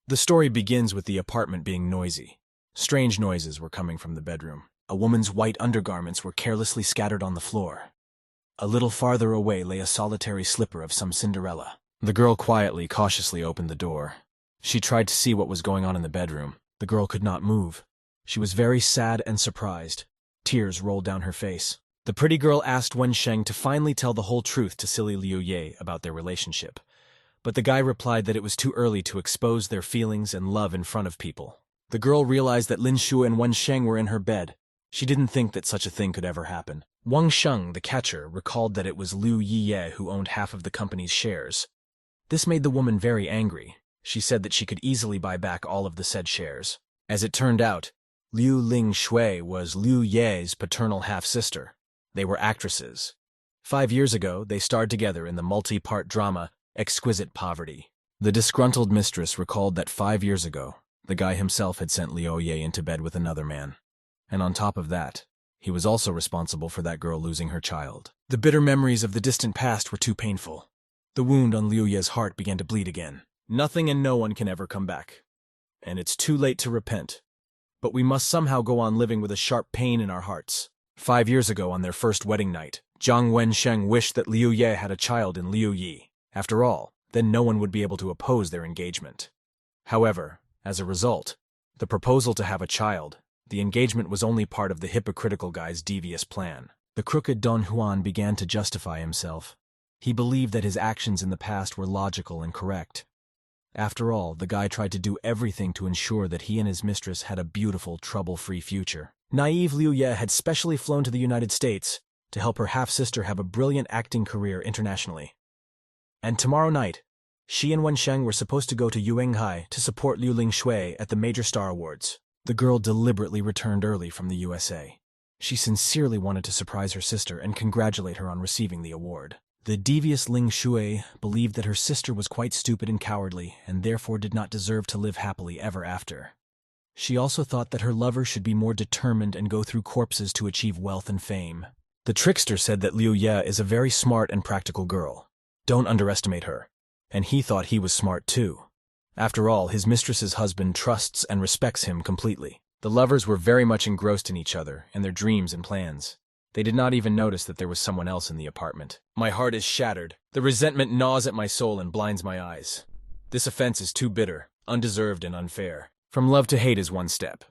The story begins with the apartment being noisy. Strange noises were coming from the bedroom. A woman's white undergarments were carelessly scattered on the floor. A little farther away lay a solitary slipper of some Cinderella. The girl quietly, cautiously opened the door. She tried to see what was going on in the bedroom. The girl could not move. She was very sad and surprised. Tears rolled down her face. The pretty girl asked Wensheng to finally tell the whole truth to silly Liu Ye about their relationship. But the guy replied that it was too early to expose their feelings and love in front of people. The girl realized that Lin Shu and Wensheng were in her bed. She didn't think that such a thing could ever happen. Wang Sheng, the catcher, recalled that it was Liu Yiye who owned half of the company's shares. This made the woman very angry. She said that she could easily buy back all of the said shares. As it turned out, Liu Ling Shui was Liu Ye's paternal half-sister. They were actresses. 5 years ago, they starred together in the multi-part drama Exquisite Poverty. The disgruntled mistress recalled that 5 years ago, the guy himself had sent Liu Ye into bed with another man. And on top of that, he was also responsible for that girl losing her child. The bitter memories of the distant past were too painful. The wound on Liu Ye's heart began to bleed again. Nothing and no one can ever come back. And it's too late to repent. But we must somehow go on living with a sharp pain in our hearts. 5 years ago, on their first wedding night, Zhang Wensheng wished that Liu Ye had a child in Liu Yi. After all, then no one would be able to oppose their engagement. However, as a result, the proposal to have a child, the engagement was only part of the hypocritical guy's devious plan. The crooked Don Juan began to justify himself. He believed that his actions in the past were logical and correct. After all, the guy tried to do everything to ensure that he and his mistress had a beautiful, trouble-free future. Naive Liu Ye had specially flown to the United States to help her half-sister have a brilliant acting career internationally. And tomorrow night, she and Wensheng were supposed to go to Yuanghai to support Liu Ling Shui at the Major Star Awards. The girl deliberately returned early from the USA. She sincerely wanted to surprise her sister and congratulate her on receiving the award. The devious Ling Shui believed that her sister was quite stupid and cowardly and therefore did not deserve to live happily ever after. She also thought that her lover should be more determined and go through corpses to achieve wealth and fame. The trickster said that Liu Ye is a very smart and practical girl. Don't underestimate her. And he thought he was smart too. After all, his mistress's husband trusts and respects him completely. The lovers were very much engrossed in each other and their dreams and plans. They did not even notice that there was someone else in the apartment. My heart is shattered. The resentment gnaws at my soul and blinds my eyes. This offense is too bitter, undeserved, and unfair. From love to hate is one step.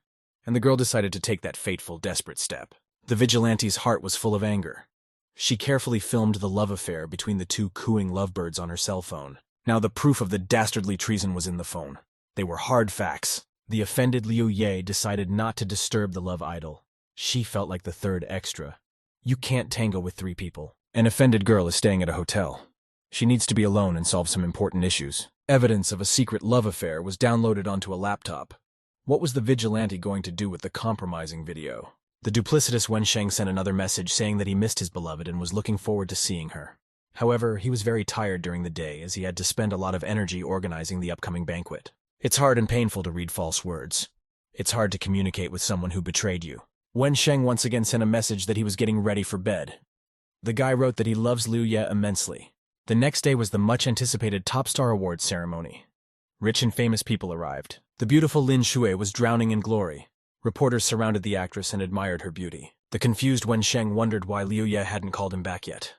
And the girl decided to take that fateful, desperate step. The vigilante's heart was full of anger. She carefully filmed the love affair between the two cooing lovebirds on her cell phone. Now the proof of the dastardly treason was in the phone. They were hard facts. The offended Liu Ye decided not to disturb the love idol. She felt like the third extra. You can't tango with 3 people. An offended girl is staying at a hotel. She needs to be alone and solve some important issues. Evidence of a secret love affair was downloaded onto a laptop. What was the vigilante going to do with the compromising video? The duplicitous Wensheng sent another message saying that he missed his beloved and was looking forward to seeing her. However, he was very tired during the day as he had to spend a lot of energy organizing the upcoming banquet. It's hard and painful to read false words. It's hard to communicate with someone who betrayed you. Wensheng once again sent a message that he was getting ready for bed. The guy wrote that he loves Liu Ye immensely. The next day was the much-anticipated Top Star Awards ceremony. Rich and famous people arrived. The beautiful Lin Shui was drowning in glory. Reporters surrounded the actress and admired her beauty. The confused Wensheng wondered why Liu Ye hadn't called him back yet.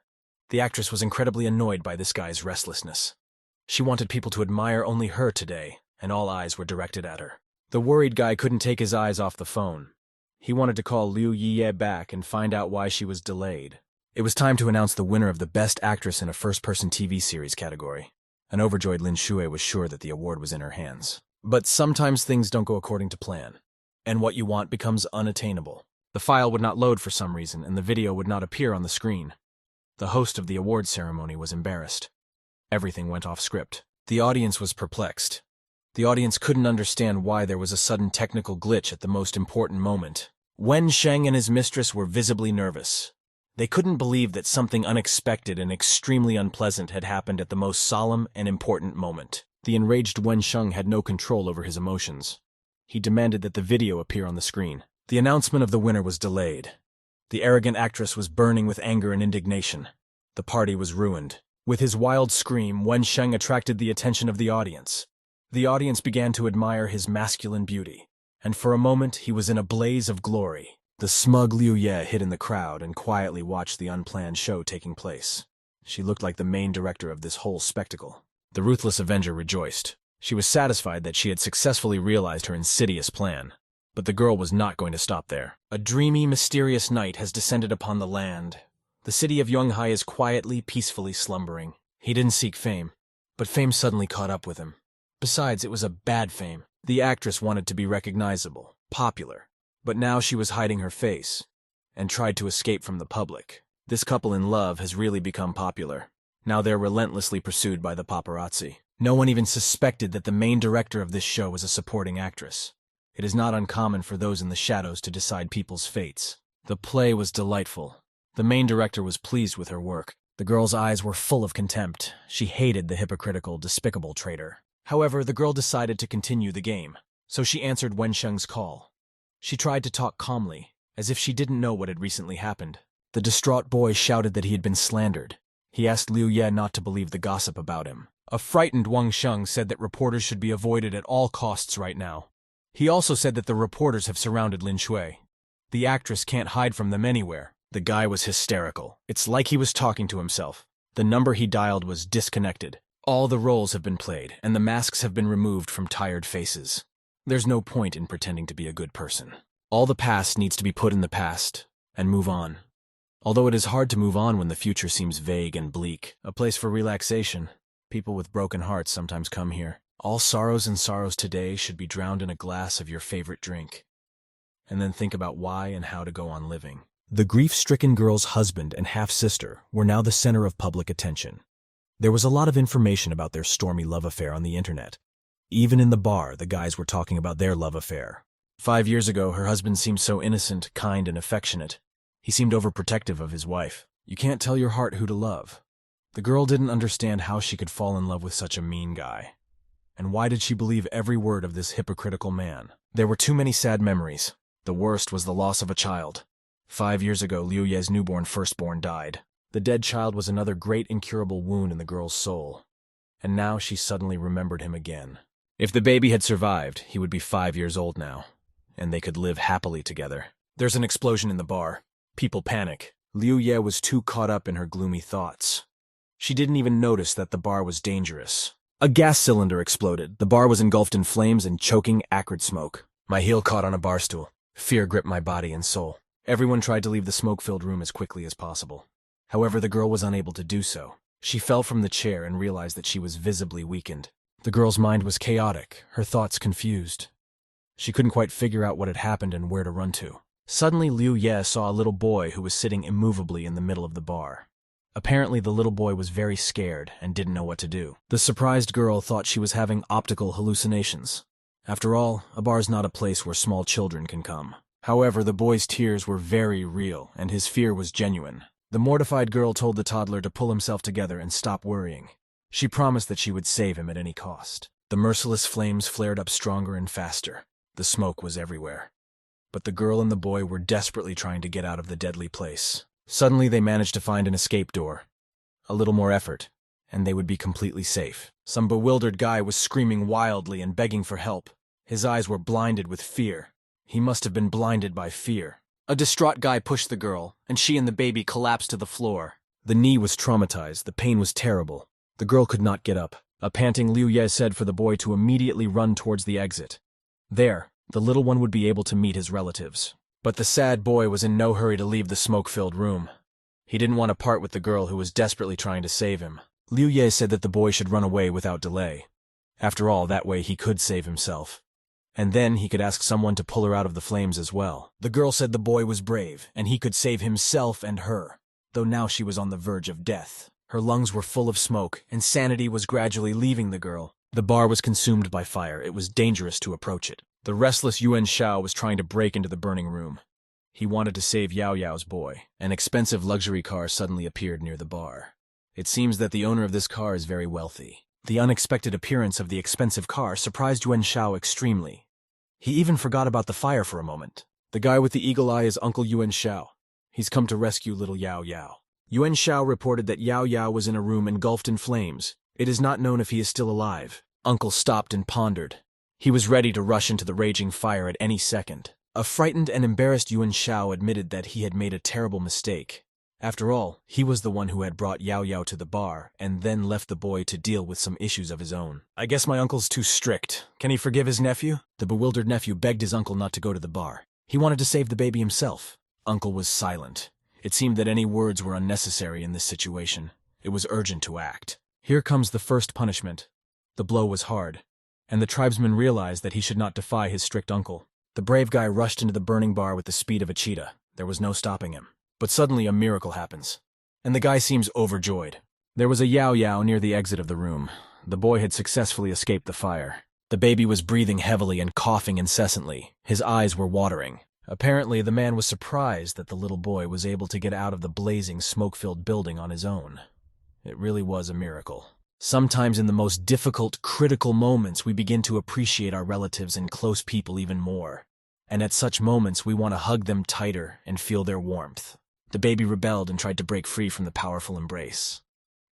The actress was incredibly annoyed by this guy's restlessness. She wanted people to admire only her today, and all eyes were directed at her. The worried guy couldn't take his eyes off the phone. He wanted to call Liu Yiye back and find out why she was delayed. It was time to announce the winner of the Best Actress in a First-Person TV Series category. An overjoyed Lin Shui was sure that the award was in her hands. But sometimes things don't go according to plan, and what you want becomes unattainable. The file would not load for some reason, and the video would not appear on the screen. The host of the awards ceremony was embarrassed. Everything went off script. The audience was perplexed. The audience couldn't understand why there was a sudden technical glitch at the most important moment. Wensheng and his mistress were visibly nervous. They couldn't believe that something unexpected and extremely unpleasant had happened at the most solemn and important moment. The enraged Wensheng had no control over his emotions. He demanded that the video appear on the screen. The announcement of the winner was delayed. The arrogant actress was burning with anger and indignation. The party was ruined. With his wild scream, Wensheng attracted the attention of the audience. The audience began to admire his masculine beauty, and for a moment he was in a blaze of glory. The smug Liu Ye hid in the crowd and quietly watched the unplanned show taking place. She looked like the main director of this whole spectacle. The ruthless Avenger rejoiced. She was satisfied that she had successfully realized her insidious plan. But the girl was not going to stop there. A dreamy, mysterious night has descended upon the land. The city of Yonghai is quietly, peacefully slumbering. He didn't seek fame, but fame suddenly caught up with him. Besides, it was a bad fame. The actress wanted to be recognizable, popular, but now she was hiding her face and tried to escape from the public. This couple in love has really become popular. Now they're relentlessly pursued by the paparazzi. No one even suspected that the main director of this show was a supporting actress. It is not uncommon for those in the shadows to decide people's fates. The play was delightful. The main director was pleased with her work. The girl's eyes were full of contempt. She hated the hypocritical, despicable traitor. However, the girl decided to continue the game, so she answered Wensheng's call. She tried to talk calmly, as if she didn't know what had recently happened. The distraught boy shouted that he had been slandered. He asked Liu Ye not to believe the gossip about him. A frightened Wang Sheng said that reporters should be avoided at all costs right now. He also said that the reporters have surrounded Lin Shui. The actress can't hide from them anywhere. The guy was hysterical. It's like he was talking to himself. The number he dialed was disconnected. All the roles have been played, and the masks have been removed from tired faces. There's no point in pretending to be a good person. All the past needs to be put in the past, and move on. Although it is hard to move on when the future seems vague and bleak. A place for relaxation. People with broken hearts sometimes come here. All sorrows and sorrows today should be drowned in a glass of your favorite drink. And then think about why and how to go on living. The grief-stricken girl's husband and half-sister were now the center of public attention. There was a lot of information about their stormy love affair on the internet. Even in the bar, the guys were talking about their love affair. 5 years ago, her husband seemed so innocent, kind, and affectionate. He seemed overprotective of his wife. You can't tell your heart who to love. The girl didn't understand how she could fall in love with such a mean guy. And why did she believe every word of this hypocritical man? There were too many sad memories. The worst was the loss of a child. 5 years ago, Liu Ye's newborn firstborn died. The dead child was another great incurable wound in the girl's soul. And now she suddenly remembered him again. If the baby had survived, he would be 5 years old now, and they could live happily together. There's an explosion in the bar. People panic. Liu Ye was too caught up in her gloomy thoughts. She didn't even notice that the bar was dangerous. A gas cylinder exploded. The bar was engulfed in flames and choking, acrid smoke. My heel caught on a bar stool. Fear gripped my body and soul. Everyone tried to leave the smoke-filled room as quickly as possible. However, the girl was unable to do so. She fell from the chair and realized that she was visibly weakened. The girl's mind was chaotic, her thoughts confused. She couldn't quite figure out what had happened and where to run to. Suddenly, Liu Ye saw a little boy who was sitting immovably in the middle of the bar. Apparently, the little boy was very scared and didn't know what to do. The surprised girl thought she was having optical hallucinations. After all, a bar's not a place where small children can come. However, the boy's tears were very real, and his fear was genuine. The mortified girl told the toddler to pull himself together and stop worrying. She promised that she would save him at any cost. The merciless flames flared up stronger and faster. The smoke was everywhere. But the girl and the boy were desperately trying to get out of the deadly place. Suddenly, they managed to find an escape door. A little more effort, and they would be completely safe. Some bewildered guy was screaming wildly and begging for help. His eyes were blinded with fear. He must have been blinded by fear. A distraught guy pushed the girl, and she and the baby collapsed to the floor. The knee was traumatized. The pain was terrible. The girl could not get up. A panting Liu Ye said for the boy to immediately run towards the exit. There, the little one would be able to meet his relatives. But the sad boy was in no hurry to leave the smoke-filled room. He didn't want to part with the girl who was desperately trying to save him. Liu Ye said that the boy should run away without delay. After all, that way he could save himself. And then he could ask someone to pull her out of the flames as well. The girl said the boy was brave, and he could save himself and her, though now she was on the verge of death. Her lungs were full of smoke, and sanity was gradually leaving the girl. The bar was consumed by fire. It was dangerous to approach it. The restless Yuan Xiao was trying to break into the burning room. He wanted to save Yao Yao's boy. An expensive luxury car suddenly appeared near the bar. It seems that the owner of this car is very wealthy. The unexpected appearance of the expensive car surprised Yuan Xiao extremely. He even forgot about the fire for a moment. The guy with the eagle eye is Uncle Yuan Xiao. He's come to rescue little Yao Yao. Yuan Xiao reported that Yao Yao was in a room engulfed in flames. It is not known if he is still alive. Uncle stopped and pondered. He was ready to rush into the raging fire at any second. A frightened and embarrassed Yuan Xiao admitted that he had made a terrible mistake. After all, he was the one who had brought Yao Yao to the bar and then left the boy to deal with some issues of his own. I guess my uncle's too strict. Can he forgive his nephew? The bewildered nephew begged his uncle not to go to the bar. He wanted to save the baby himself. Uncle was silent. It seemed that any words were unnecessary in this situation. It was urgent to act. Here comes the first punishment. The blow was hard, and the tribesman realized that he should not defy his strict uncle. The brave guy rushed into the burning bar with the speed of a cheetah. There was no stopping him. But suddenly a miracle happens, and the guy seems overjoyed. There was a Yao Yao near the exit of the room. The boy had successfully escaped the fire. The baby was breathing heavily and coughing incessantly. His eyes were watering. Apparently, the man was surprised that the little boy was able to get out of the blazing, smoke-filled building on his own. It really was a miracle. Sometimes in the most difficult, critical moments, we begin to appreciate our relatives and close people even more. And at such moments, we want to hug them tighter and feel their warmth. The baby rebelled and tried to break free from the powerful embrace.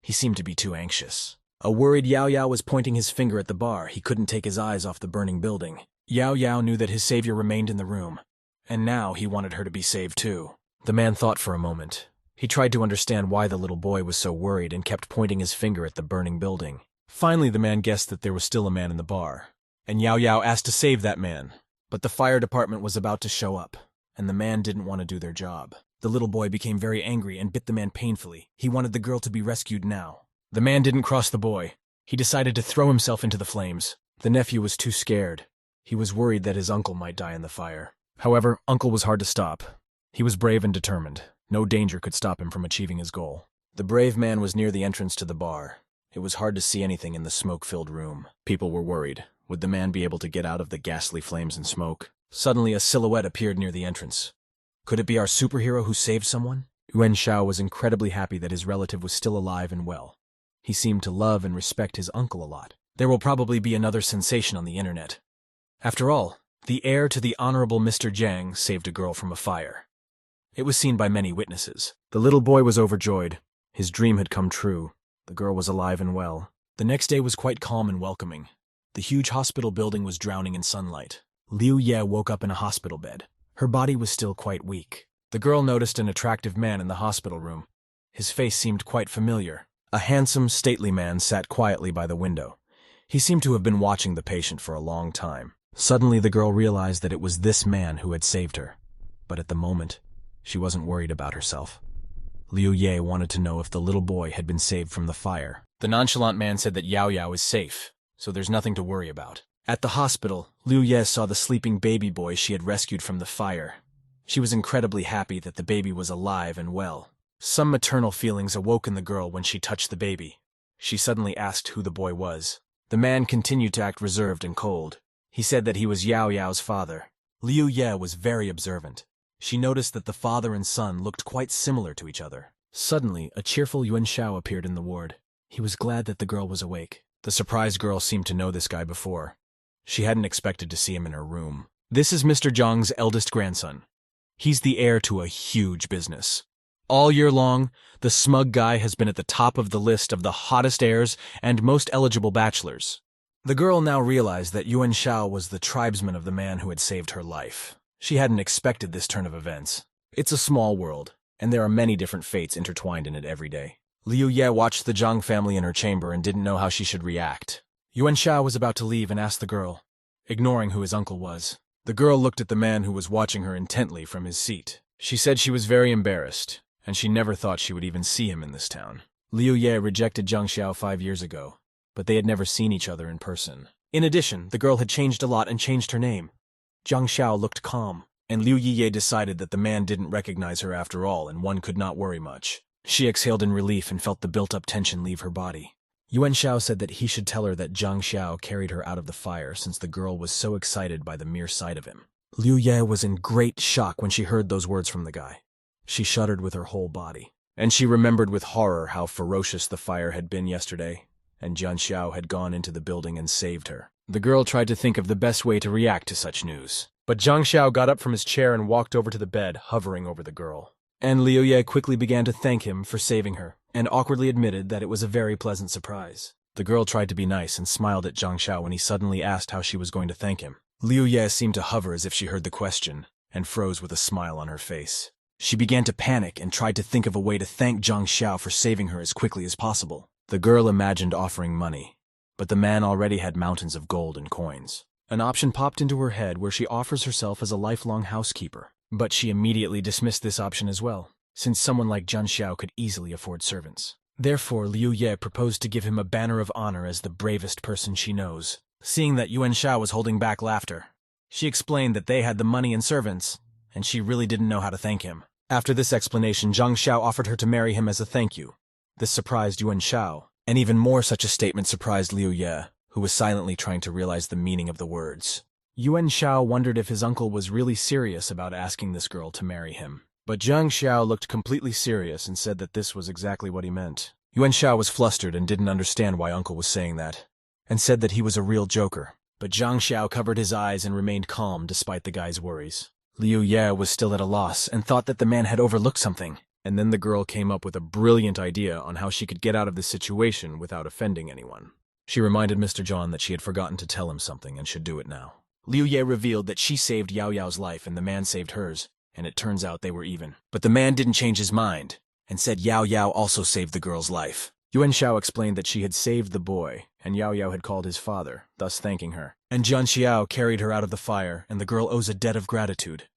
He seemed to be too anxious. A worried Yao Yao was pointing his finger at the bar. He couldn't take his eyes off the burning building. Yao Yao knew that his savior remained in the room, and now he wanted her to be saved too. The man thought for a moment. He tried to understand why the little boy was so worried and kept pointing his finger at the burning building. Finally, the man guessed that there was still a man in the bar, and Yao Yao asked to save that man. But the fire department was about to show up, and the man didn't want to do their job. The little boy became very angry and bit the man painfully. He wanted the girl to be rescued now. The man didn't cross the boy. He decided to throw himself into the flames. The nephew was too scared. He was worried that his uncle might die in the fire. However, Uncle was hard to stop. He was brave and determined. No danger could stop him from achieving his goal. The brave man was near the entrance to the bar. It was hard to see anything in the smoke-filled room. People were worried. Would the man be able to get out of the ghastly flames and smoke? Suddenly, a silhouette appeared near the entrance. Could it be our superhero who saved someone? Yuan Xiao was incredibly happy that his relative was still alive and well. He seemed to love and respect his uncle a lot. There will probably be another sensation on the internet. After all, the heir to the Honorable Mr. Jang saved a girl from a fire. It was seen by many witnesses. The little boy was overjoyed. His dream had come true. The girl was alive and well. The next day was quite calm and welcoming. The huge hospital building was drowning in sunlight. Liu Ye woke up in a hospital bed. Her body was still quite weak. The girl noticed an attractive man in the hospital room. His face seemed quite familiar. A handsome, stately man sat quietly by the window. He seemed to have been watching the patient for a long time. Suddenly, the girl realized that it was this man who had saved her. But at the moment, she wasn't worried about herself. Liu Ye wanted to know if the little boy had been saved from the fire. The nonchalant man said that Yao Yao is safe, so there's nothing to worry about. At the hospital, Liu Ye saw the sleeping baby boy she had rescued from the fire. She was incredibly happy that the baby was alive and well. Some maternal feelings awoke in the girl when she touched the baby. She suddenly asked who the boy was. The man continued to act reserved and cold. He said that he was Yao Yao's father. Liu Ye was very observant. She noticed that the father and son looked quite similar to each other. Suddenly, a cheerful Yuan Xiao appeared in the ward. He was glad that the girl was awake. The surprised girl seemed to know this guy before. She hadn't expected to see him in her room. This is Mr. Zhang's eldest grandson. He's the heir to a huge business. All year long, the smug guy has been at the top of the list of the hottest heirs and most eligible bachelors. The girl now realized that Yuan Xiao was the tribesman of the man who had saved her life. She hadn't expected this turn of events. It's a small world, and there are many different fates intertwined in it every day. Liu Ye watched the Zhang family in her chamber and didn't know how she should react. Yuan Xiao was about to leave and asked the girl, ignoring who his uncle was. The girl looked at the man who was watching her intently from his seat. She said she was very embarrassed, and she never thought she would even see him in this town. Liu Ye rejected Jang Xiao 5 years ago, but they had never seen each other in person. In addition, the girl had changed a lot and changed her name. Jang Xiao looked calm, and Liu Ye decided that the man didn't recognize her after all, and one could not worry much. She exhaled in relief and felt the built-up tension leave her body. Yuan Xiao said that he should tell her that Jang Xiao carried her out of the fire since the girl was so excited by the mere sight of him. Liu Ye was in great shock when she heard those words from the guy. She shuddered with her whole body, and she remembered with horror how ferocious the fire had been yesterday, and Jang Xiao had gone into the building and saved her. The girl tried to think of the best way to react to such news, but Jang Xiao got up from his chair and walked over to the bed, hovering over the girl. And Liu Ye quickly began to thank him for saving her, and awkwardly admitted that it was a very pleasant surprise. The girl tried to be nice and smiled at Jang Xiao when he suddenly asked how she was going to thank him. Liu Ye seemed to hover as if she heard the question, and froze with a smile on her face. She began to panic and tried to think of a way to thank Jang Xiao for saving her as quickly as possible. The girl imagined offering money, but the man already had mountains of gold and coins. An option popped into her head where she offers herself as a lifelong housekeeper. But she immediately dismissed this option as well, since someone like Jang Xiao could easily afford servants. Therefore, Liu Ye proposed to give him a banner of honor as the bravest person she knows. Seeing that Yuan Shao was holding back laughter, she explained that they had the money and servants, and she really didn't know how to thank him. After this explanation, Jang Xiao offered her to marry him as a thank you. This surprised Yuan Shao, and even more such a statement surprised Liu Ye, who was silently trying to realize the meaning of the words. Yuan Shao wondered if his uncle was really serious about asking this girl to marry him. But Jang Xiao looked completely serious and said that this was exactly what he meant. Yuan Shao was flustered and didn't understand why uncle was saying that, and said that he was a real joker. But Jang Xiao covered his eyes and remained calm despite the guy's worries. Liu Ye was still at a loss and thought that the man had overlooked something. And then the girl came up with a brilliant idea on how she could get out of this situation without offending anyone. She reminded Mr. John that she had forgotten to tell him something and should do it now. Liu Ye revealed that she saved Yao Yao's life and the man saved hers, and it turns out they were even. But the man didn't change his mind, and said Yao Yao also saved the girl's life. Yuan Shao explained that she had saved the boy, and Yao Yao had called his father, thus thanking her. And Jang Xiao carried her out of the fire, and the girl owes a debt of gratitude.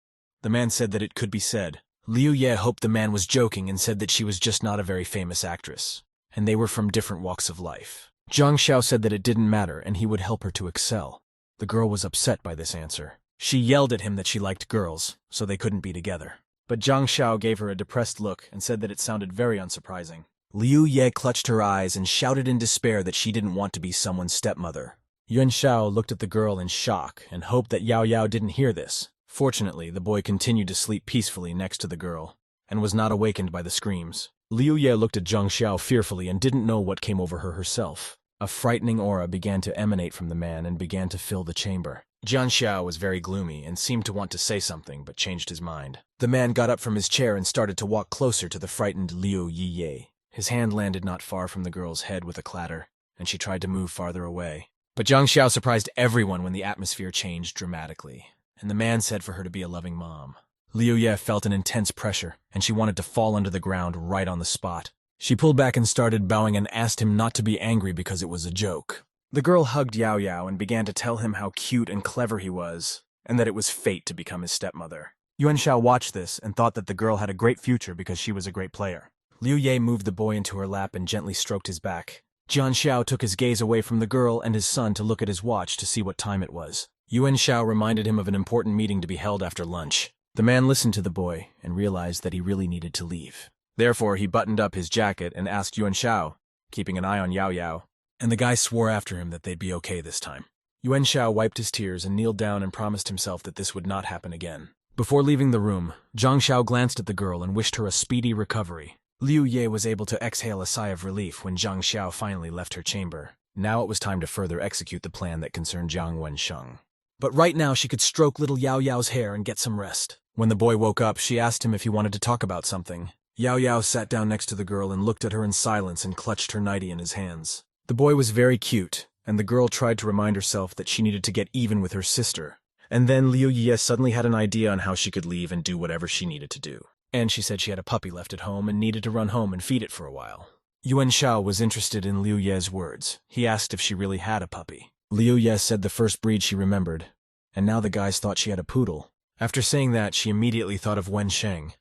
The man said that it could be said. Liu Ye hoped the man was joking and said that she was just not a very famous actress, and they were from different walks of life. Jang Xiao said that it didn't matter and he would help her to excel. The girl was upset by this answer. She yelled at him that she liked girls, so they couldn't be together. But Jang Xiao gave her a depressed look and said that it sounded very unsurprising. Liu Ye clutched her eyes and shouted in despair that she didn't want to be someone's stepmother. Yuan Shao looked at the girl in shock and hoped that Yao Yao didn't hear this. Fortunately, the boy continued to sleep peacefully next to the girl, and was not awakened by the screams. Liu Ye looked at Jang Xiao fearfully and didn't know what came over her herself. A frightening aura began to emanate from the man and began to fill the chamber. Jang Xiao was very gloomy and seemed to want to say something but changed his mind. The man got up from his chair and started to walk closer to the frightened Liu Ye. His hand landed not far from the girl's head with a clatter, and she tried to move farther away. But Jang Xiao surprised everyone when the atmosphere changed dramatically, and the man said for her to be a loving mom. Liu Ye felt an intense pressure, and she wanted to fall under the ground right on the spot. She pulled back and started bowing and asked him not to be angry because it was a joke. The girl hugged Yao Yao and began to tell him how cute and clever he was, and that it was fate to become his stepmother. Yuan Shao watched this and thought that the girl had a great future because she was a great player. Liu Ye moved the boy into her lap and gently stroked his back. Jang Xiao took his gaze away from the girl and his son to look at his watch to see what time it was. Yuan Shao reminded him of an important meeting to be held after lunch. The man listened to the boy and realized that he really needed to leave. Therefore, he buttoned up his jacket and asked Yuan Shao, keeping an eye on Yao Yao, and the guy swore after him that they'd be okay this time. Yuan Shao wiped his tears and kneeled down and promised himself that this would not happen again. Before leaving the room, Jang Xiao glanced at the girl and wished her a speedy recovery. Liu Ye was able to exhale a sigh of relief when Jang Xiao finally left her chamber. Now it was time to further execute the plan that concerned Jiang Wensheng. But right now she could stroke little Yao Yao's hair and get some rest. When the boy woke up, she asked him if he wanted to talk about something. Yao Yao sat down next to the girl and looked at her in silence and clutched her nightie in his hands. The boy was very cute, and the girl tried to remind herself that she needed to get even with her sister. And then Liu Ye suddenly had an idea on how she could leave and do whatever she needed to do. And she said she had a puppy left at home and needed to run home and feed it for a while. Yuan Shao was interested in Liu Ye's words. He asked if she really had a puppy. Liu Ye said the first breed she remembered, and now the guys thought she had a poodle. After saying that, she immediately thought of Wensheng.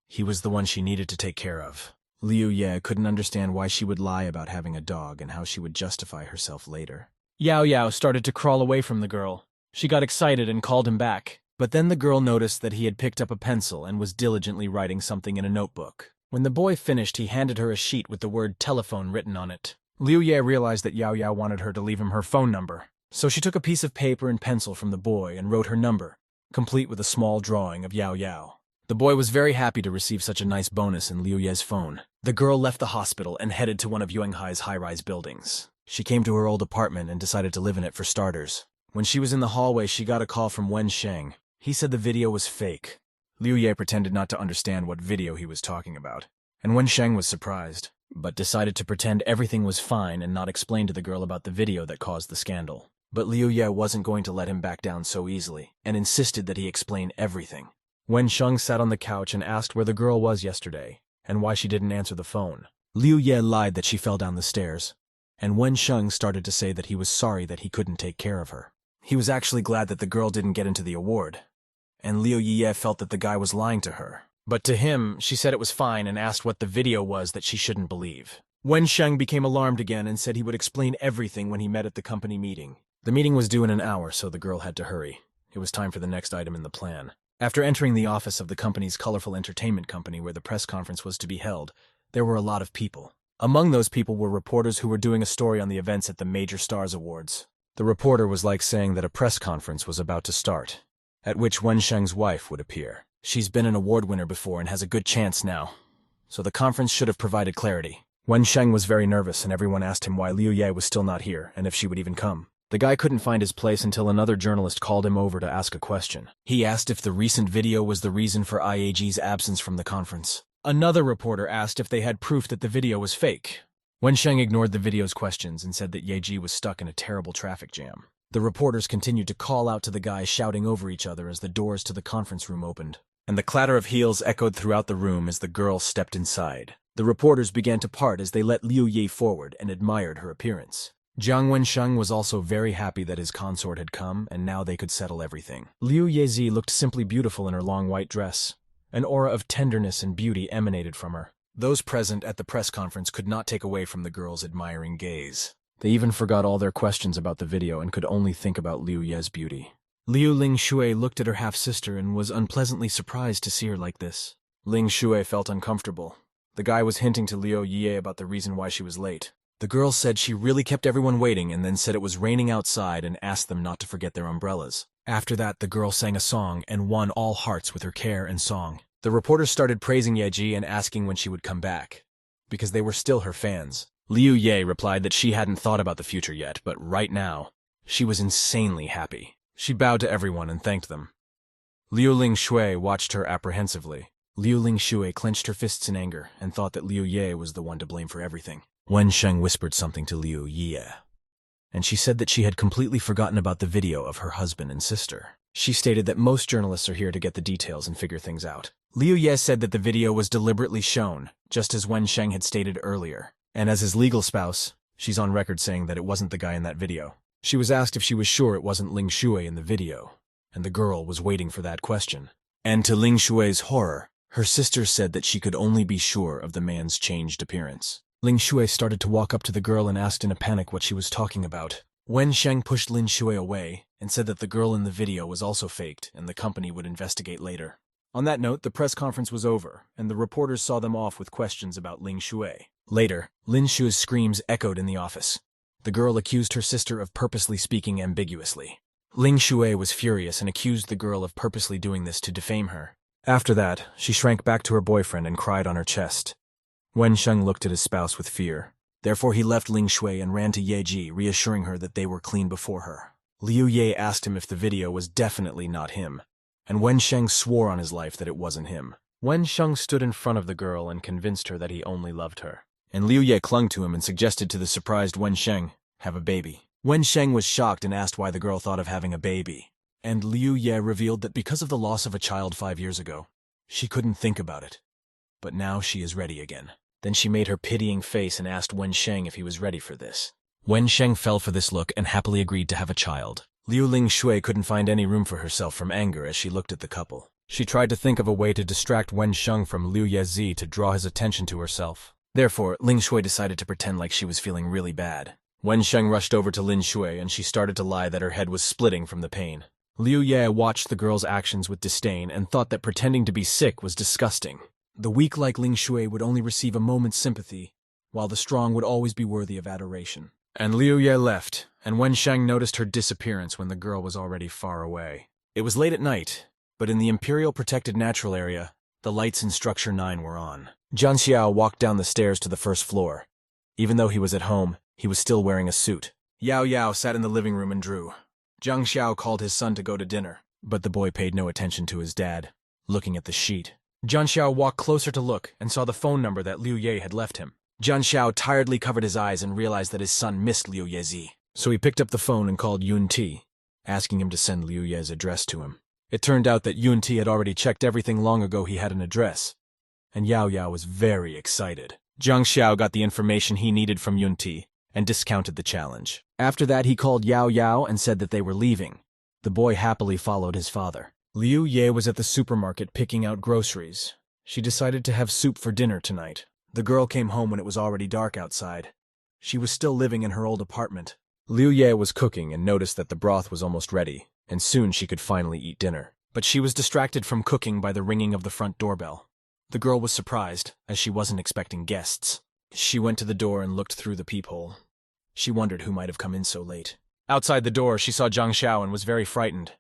He was the one she needed to take care of. Liu Ye couldn't understand why she would lie about having a dog and how she would justify herself later. Yao Yao started to crawl away from the girl. She got excited and called him back. But then the girl noticed that he had picked up a pencil and was diligently writing something in a notebook. When the boy finished, he handed her a sheet with the word telephone written on it. Liu Ye realized that Yao Yao wanted her to leave him her phone number. So she took a piece of paper and pencil from the boy and wrote her number, complete with a small drawing of Yao Yao. The boy was very happy to receive such a nice bonus in Liu Ye's phone. The girl left the hospital and headed to one of Yuanghai's high-rise buildings. She came to her old apartment and decided to live in it for starters. When she was in the hallway, she got a call from Wensheng. He said the video was fake. Liu Ye pretended not to understand what video he was talking about, and Wensheng was surprised. but decided to pretend everything was fine and not explain to the girl about the video that caused the scandal. But Liu Ye wasn't going to let him back down so easily, and insisted that he explain everything. Wensheng sat on the couch and asked where the girl was yesterday, and why she didn't answer the phone. Liu Ye lied that she fell down the stairs, and Wensheng started to say that he was sorry that he couldn't take care of her. He was actually glad that the girl didn't get into the award, and Liu Ye felt that the guy was lying to her. But to him, she said it was fine and asked what the video was that she shouldn't believe. Wensheng became alarmed again and said he would explain everything when he met at the company meeting. The meeting was due in an hour, so the girl had to hurry. It was time for the next item in the plan. After entering the office of the company's colorful entertainment company where the press conference was to be held, there were a lot of people. Among those people were reporters who were doing a story on the events at the Major Stars Awards. The reporter was like saying that a press conference was about to start, at which Wensheng's wife would appear. She's been an award winner before and has a good chance now, so the conference should have provided clarity. Wensheng was very nervous and everyone asked him why Liu Ye was still not here and if she would even come. The guy couldn't find his place until another journalist called him over to ask a question. He asked if the recent video was the reason for IAG's absence from the conference. Another reporter asked if they had proof that the video was fake. Wensheng ignored the video's questions and said that Yeji was stuck in a terrible traffic jam. The reporters continued to call out to the guy, shouting over each other as the doors to the conference room opened, and the clatter of heels echoed throughout the room as the girl stepped inside. The reporters began to part as they let Liu Ye forward and admired her appearance. Jiang Wensheng was also very happy that his consort had come, and now they could settle everything. Liu Yezi looked simply beautiful in her long white dress. An aura of tenderness and beauty emanated from her. Those present at the press conference could not take away from the girl's admiring gaze. They even forgot all their questions about the video and could only think about Liu Ye's beauty. Liu Lingshui looked at her half-sister and was unpleasantly surprised to see her like this. Lingshui felt uncomfortable. The guy was hinting to Liu Ye about the reason why she was late. The girl said she really kept everyone waiting and then said it was raining outside and asked them not to forget their umbrellas. After that, the girl sang a song and won all hearts with her care and song. The reporters started praising Yeji and asking when she would come back, because they were still her fans. Liu Ye replied that she hadn't thought about the future yet, but right now, she was insanely happy. She bowed to everyone and thanked them. Liu Lingshui watched her apprehensively. Liu Lingshui clenched her fists in anger and thought that Liu Ye was the one to blame for everything. Wensheng whispered something to Liu Ye, and she said that she had completely forgotten about the video of her husband and sister. She stated that most journalists are here to get the details and figure things out. Liu Ye said that the video was deliberately shown, just as Wensheng had stated earlier. And as his legal spouse, she's on record saying that it wasn't the guy in that video. She was asked if she was sure it wasn't Ling Shui in the video, and the girl was waiting for that question. And to Ling Shui's horror, her sister said that she could only be sure of the man's changed appearance. Ling Shui started to walk up to the girl and asked in a panic what she was talking about. Wensheng pushed Lin Shui away and said that the girl in the video was also faked and the company would investigate later. On that note, the press conference was over, and the reporters saw them off with questions about Ling Shui. Later, Lin Shui's screams echoed in the office. The girl accused her sister of purposely speaking ambiguously. Ling Shui was furious and accused the girl of purposely doing this to defame her. After that, she shrank back to her boyfriend and cried on her chest. Wensheng looked at his spouse with fear. Therefore he left Ling Shui and ran to Yeji, reassuring her that they were clean before her. Liu Ye asked him if the video was definitely not him, and Wensheng swore on his life that it wasn't him. Wensheng stood in front of the girl and convinced her that he only loved her. And Liu Ye clung to him and suggested to the surprised Wensheng, have a baby. Wensheng was shocked and asked why the girl thought of having a baby. And Liu Ye revealed that because of the loss of a child 5 years ago, she couldn't think about it. But now she is ready again. Then she made her pitying face and asked Wensheng if he was ready for this. Wensheng fell for this look and happily agreed to have a child. Liu Lingshui couldn't find any room for herself from anger as she looked at the couple. She tried to think of a way to distract Wensheng from Liu Yezi to draw his attention to herself. Therefore, Ling Shui decided to pretend like she was feeling really bad. Wensheng rushed over to Lin Shui and she started to lie that her head was splitting from the pain. Liu Ye watched the girl's actions with disdain and thought that pretending to be sick was disgusting. The weak like Ling Shui would only receive a moment's sympathy, while the strong would always be worthy of adoration. And Liu Ye left, and Wensheng noticed her disappearance when the girl was already far away. It was late at night, but in the Imperial Protected Natural Area, the lights in Structure 9 were on. Jang Xiao walked down the stairs to the first floor. Even though he was at home, he was still wearing a suit. Yao Yao sat in the living room and drew. Jang Xiao called his son to go to dinner, but the boy paid no attention to his dad, looking at the sheet. Jang Xiao walked closer to look and saw the phone number that Liu Ye had left him. Jang Xiao tiredly covered his eyes and realized that his son missed Liu Yeji. So he picked up the phone and called Yun Ti, asking him to send Liu Ye's address to him. It turned out that Yun Ti had already checked everything long ago he had an address, and Yao Yao was very excited. Jang Xiao got the information he needed from Yun Ti and discounted the challenge. After that, he called Yao Yao and said that they were leaving. The boy happily followed his father. Liu Ye was at the supermarket picking out groceries. She decided to have soup for dinner tonight. The girl came home when it was already dark outside. She was still living in her old apartment. Liu Ye was cooking and noticed that the broth was almost ready, and soon she could finally eat dinner. But she was distracted from cooking by the ringing of the front doorbell. The girl was surprised, as she wasn't expecting guests. She went to the door and looked through the peephole. She wondered who might have come in so late. Outside the door, she saw Jang Xiao and was very frightened.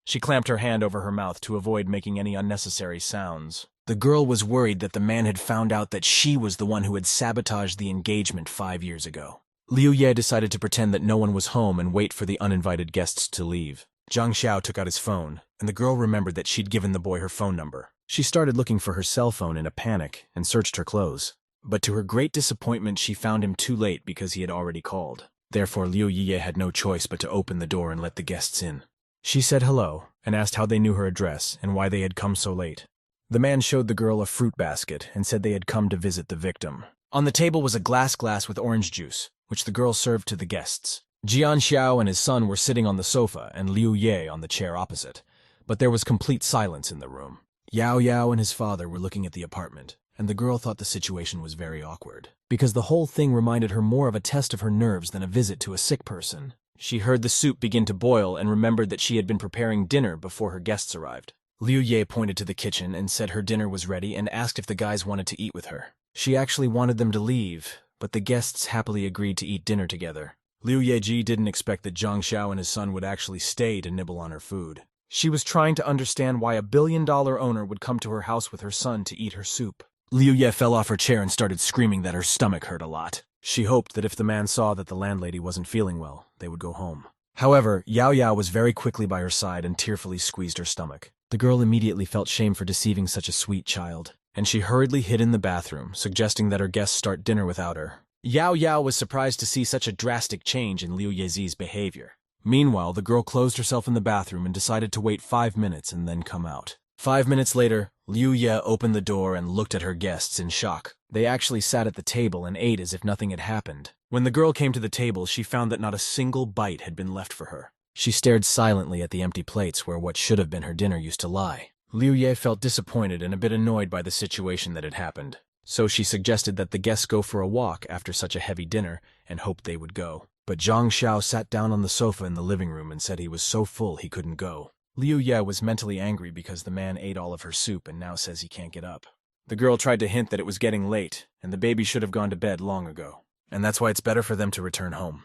She clamped her hand over her mouth to avoid making any unnecessary sounds. The girl was worried that the man had found out that she was the one who had sabotaged the engagement 5 years ago. Liu Ye decided to pretend that no one was home and wait for the uninvited guests to leave. Jang Xiao took out his phone, and the girl remembered that she'd given the boy her phone number. She started looking for her cell phone in a panic and searched her clothes. But to her great disappointment, she found him too late because he had already called. Therefore, Liu Ye had no choice but to open the door and let the guests in. She said hello and asked how they knew her address and why they had come so late. The man showed the girl a fruit basket and said they had come to visit the victim. On the table was a glass with orange juice, which the girl served to the guests. Jang Xiao and his son were sitting on the sofa and Liu Ye on the chair opposite, but there was complete silence in the room. Yao Yao and his father were looking at the apartment, and the girl thought the situation was very awkward, because the whole thing reminded her more of a test of her nerves than a visit to a sick person. She heard the soup begin to boil and remembered that she had been preparing dinner before her guests arrived. Liu Ye pointed to the kitchen and said her dinner was ready and asked if the guys wanted to eat with her. She actually wanted them to leave, but the guests happily agreed to eat dinner together. Liu Yeji didn't expect that Jang Xiao and his son would actually stay to nibble on her food. She was trying to understand why a billion-dollar owner would come to her house with her son to eat her soup. Liu Ye fell off her chair and started screaming that her stomach hurt a lot. She hoped that if the man saw that the landlady wasn't feeling well, they would go home. However, Yao Yao was very quickly by her side and tearfully squeezed her stomach. The girl immediately felt shame for deceiving such a sweet child, and she hurriedly hid in the bathroom, suggesting that her guests start dinner without her. Yao Yao was surprised to see such a drastic change in Liu Yezi's behavior. Meanwhile, the girl closed herself in the bathroom and decided to wait 5 minutes and then come out. 5 minutes later, Liu Ye opened the door and looked at her guests in shock. They actually sat at the table and ate as if nothing had happened. When the girl came to the table, she found that not a single bite had been left for her. She stared silently at the empty plates where what should have been her dinner used to lie. Liu Ye felt disappointed and a bit annoyed by the situation that had happened. So she suggested that the guests go for a walk after such a heavy dinner and hoped they would go. But Jang Xiao sat down on the sofa in the living room and said he was so full he couldn't go. Liu Ye was mentally angry because the man ate all of her soup and now says he can't get up. The girl tried to hint that it was getting late and the baby should have gone to bed long ago, and that's why it's better for them to return home.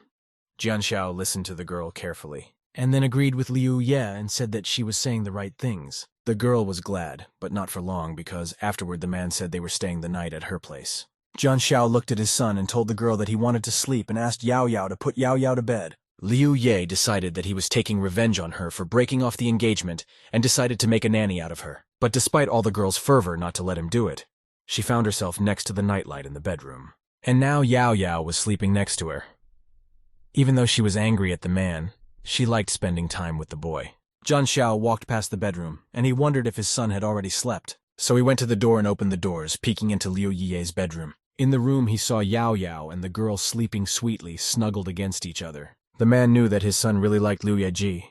Jang Xiao listened to the girl carefully, and then agreed with Liu Ye and said that she was saying the right things. The girl was glad, but not for long because afterward the man said they were staying the night at her place. Jang Xiao looked at his son and told the girl that he wanted to sleep and asked Yao Yao to put Yao Yao to bed. Liu Ye decided that he was taking revenge on her for breaking off the engagement and decided to make a nanny out of her. But despite all the girl's fervor not to let him do it, she found herself next to the nightlight in the bedroom. And now Yao Yao was sleeping next to her. Even though she was angry at the man, she liked spending time with the boy. Jang Xiao walked past the bedroom, and he wondered if his son had already slept. So he went to the door and opened the doors, peeking into Liu Ye's bedroom. In the room, he saw Yao Yao and the girl sleeping sweetly, snuggled against each other. The man knew that his son really liked Liu Yeji,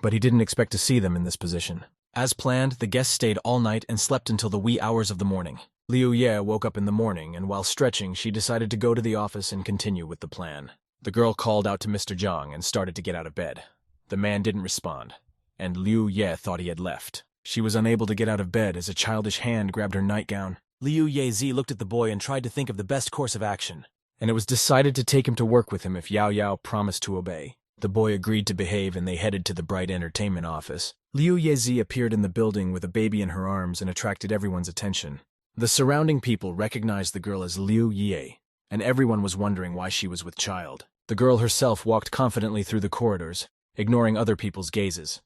but he didn't expect to see them in this position. As planned, the guests stayed all night and slept until the wee hours of the morning. Liu Ye woke up in the morning, and while stretching, she decided to go to the office and continue with the plan. The girl called out to Mr. Zhang and started to get out of bed. The man didn't respond, and Liu Ye thought he had left. She was unable to get out of bed as a childish hand grabbed her nightgown. Liu Yezi looked at the boy and tried to think of the best course of action, and it was decided to take him to work with him if Yao Yao promised to obey. The boy agreed to behave and they headed to the Bright Entertainment office. Liu Yezi appeared in the building with a baby in her arms and attracted everyone's attention. The surrounding people recognized the girl as Liu Ye, and everyone was wondering why she was with child. The girl herself walked confidently through the corridors, ignoring other people's gazes,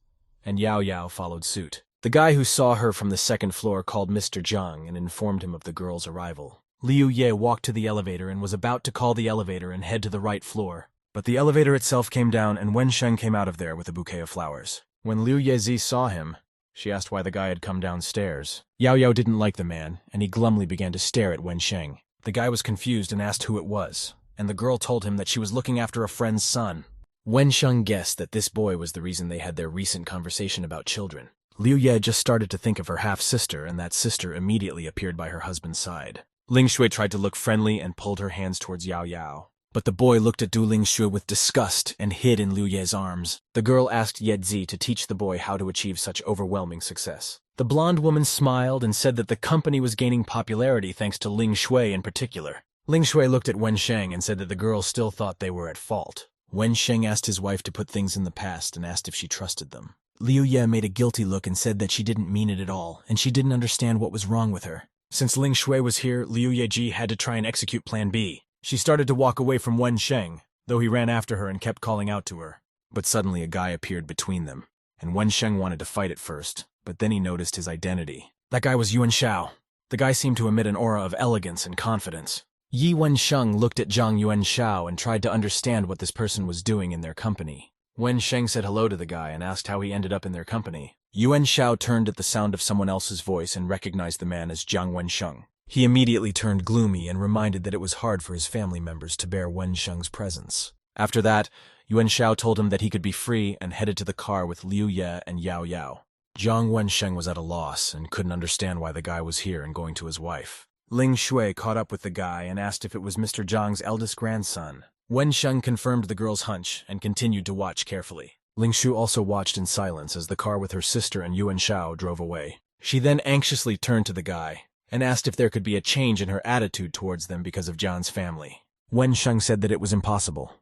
and Yao Yao followed suit. The guy who saw her from the second floor called Mr. Zhang and informed him of the girl's arrival. Liu Ye walked to the elevator and was about to call the elevator and head to the right floor. But the elevator itself came down and Wensheng came out of there with a bouquet of flowers. When Liu Yezi saw him, she asked why the guy had come downstairs. Yao Yao didn't like the man, and he glumly began to stare at Wensheng. The guy was confused and asked who it was, and the girl told him that she was looking after a friend's son. Wensheng guessed that this boy was the reason they had their recent conversation about children. Liu Ye just started to think of her half-sister, and that sister immediately appeared by her husband's side. Ling Shui tried to look friendly and pulled her hands towards Yao Yao. But the boy looked at Du Ling Shui with disgust and hid in Liu Ye's arms. The girl asked Ye Zi to teach the boy how to achieve such overwhelming success. The blonde woman smiled and said that the company was gaining popularity thanks to Ling Shui in particular. Ling Shui looked at Wensheng and said that the girl still thought they were at fault. Wensheng asked his wife to put things in the past and asked if she trusted them. Liu Ye made a guilty look and said that she didn't mean it at all, and she didn't understand what was wrong with her. Since Ling Shui was here, Liu Yeji had to try and execute Plan B. She started to walk away from Wensheng, though he ran after her and kept calling out to her. But suddenly a guy appeared between them, and Wensheng wanted to fight at first, but then he noticed his identity. That guy was Yuan Xiao. The guy seemed to emit an aura of elegance and confidence. Yi Wensheng looked at Zhang Yuan Xiao and tried to understand what this person was doing in their company. Wensheng said hello to the guy and asked how he ended up in their company. Yuan Xiao turned at the sound of someone else's voice and recognized the man as Jiang Wensheng. He immediately turned gloomy and reminded that it was hard for his family members to bear Wensheng's presence. After that, Yuan Xiao told him that he could be free and headed to the car with Liu Ye and Yao Yao. Jiang Wensheng was at a loss and couldn't understand why the guy was here and going to his wife. Ling Shui caught up with the guy and asked if it was Mr. Zhang's eldest grandson. Wensheng confirmed the girl's hunch and continued to watch carefully. Ling Shu also watched in silence as the car with her sister and Yuan Xiao drove away. She then anxiously turned to the guy and asked if there could be a change in her attitude towards them because of John's family. Wensheng said that it was impossible,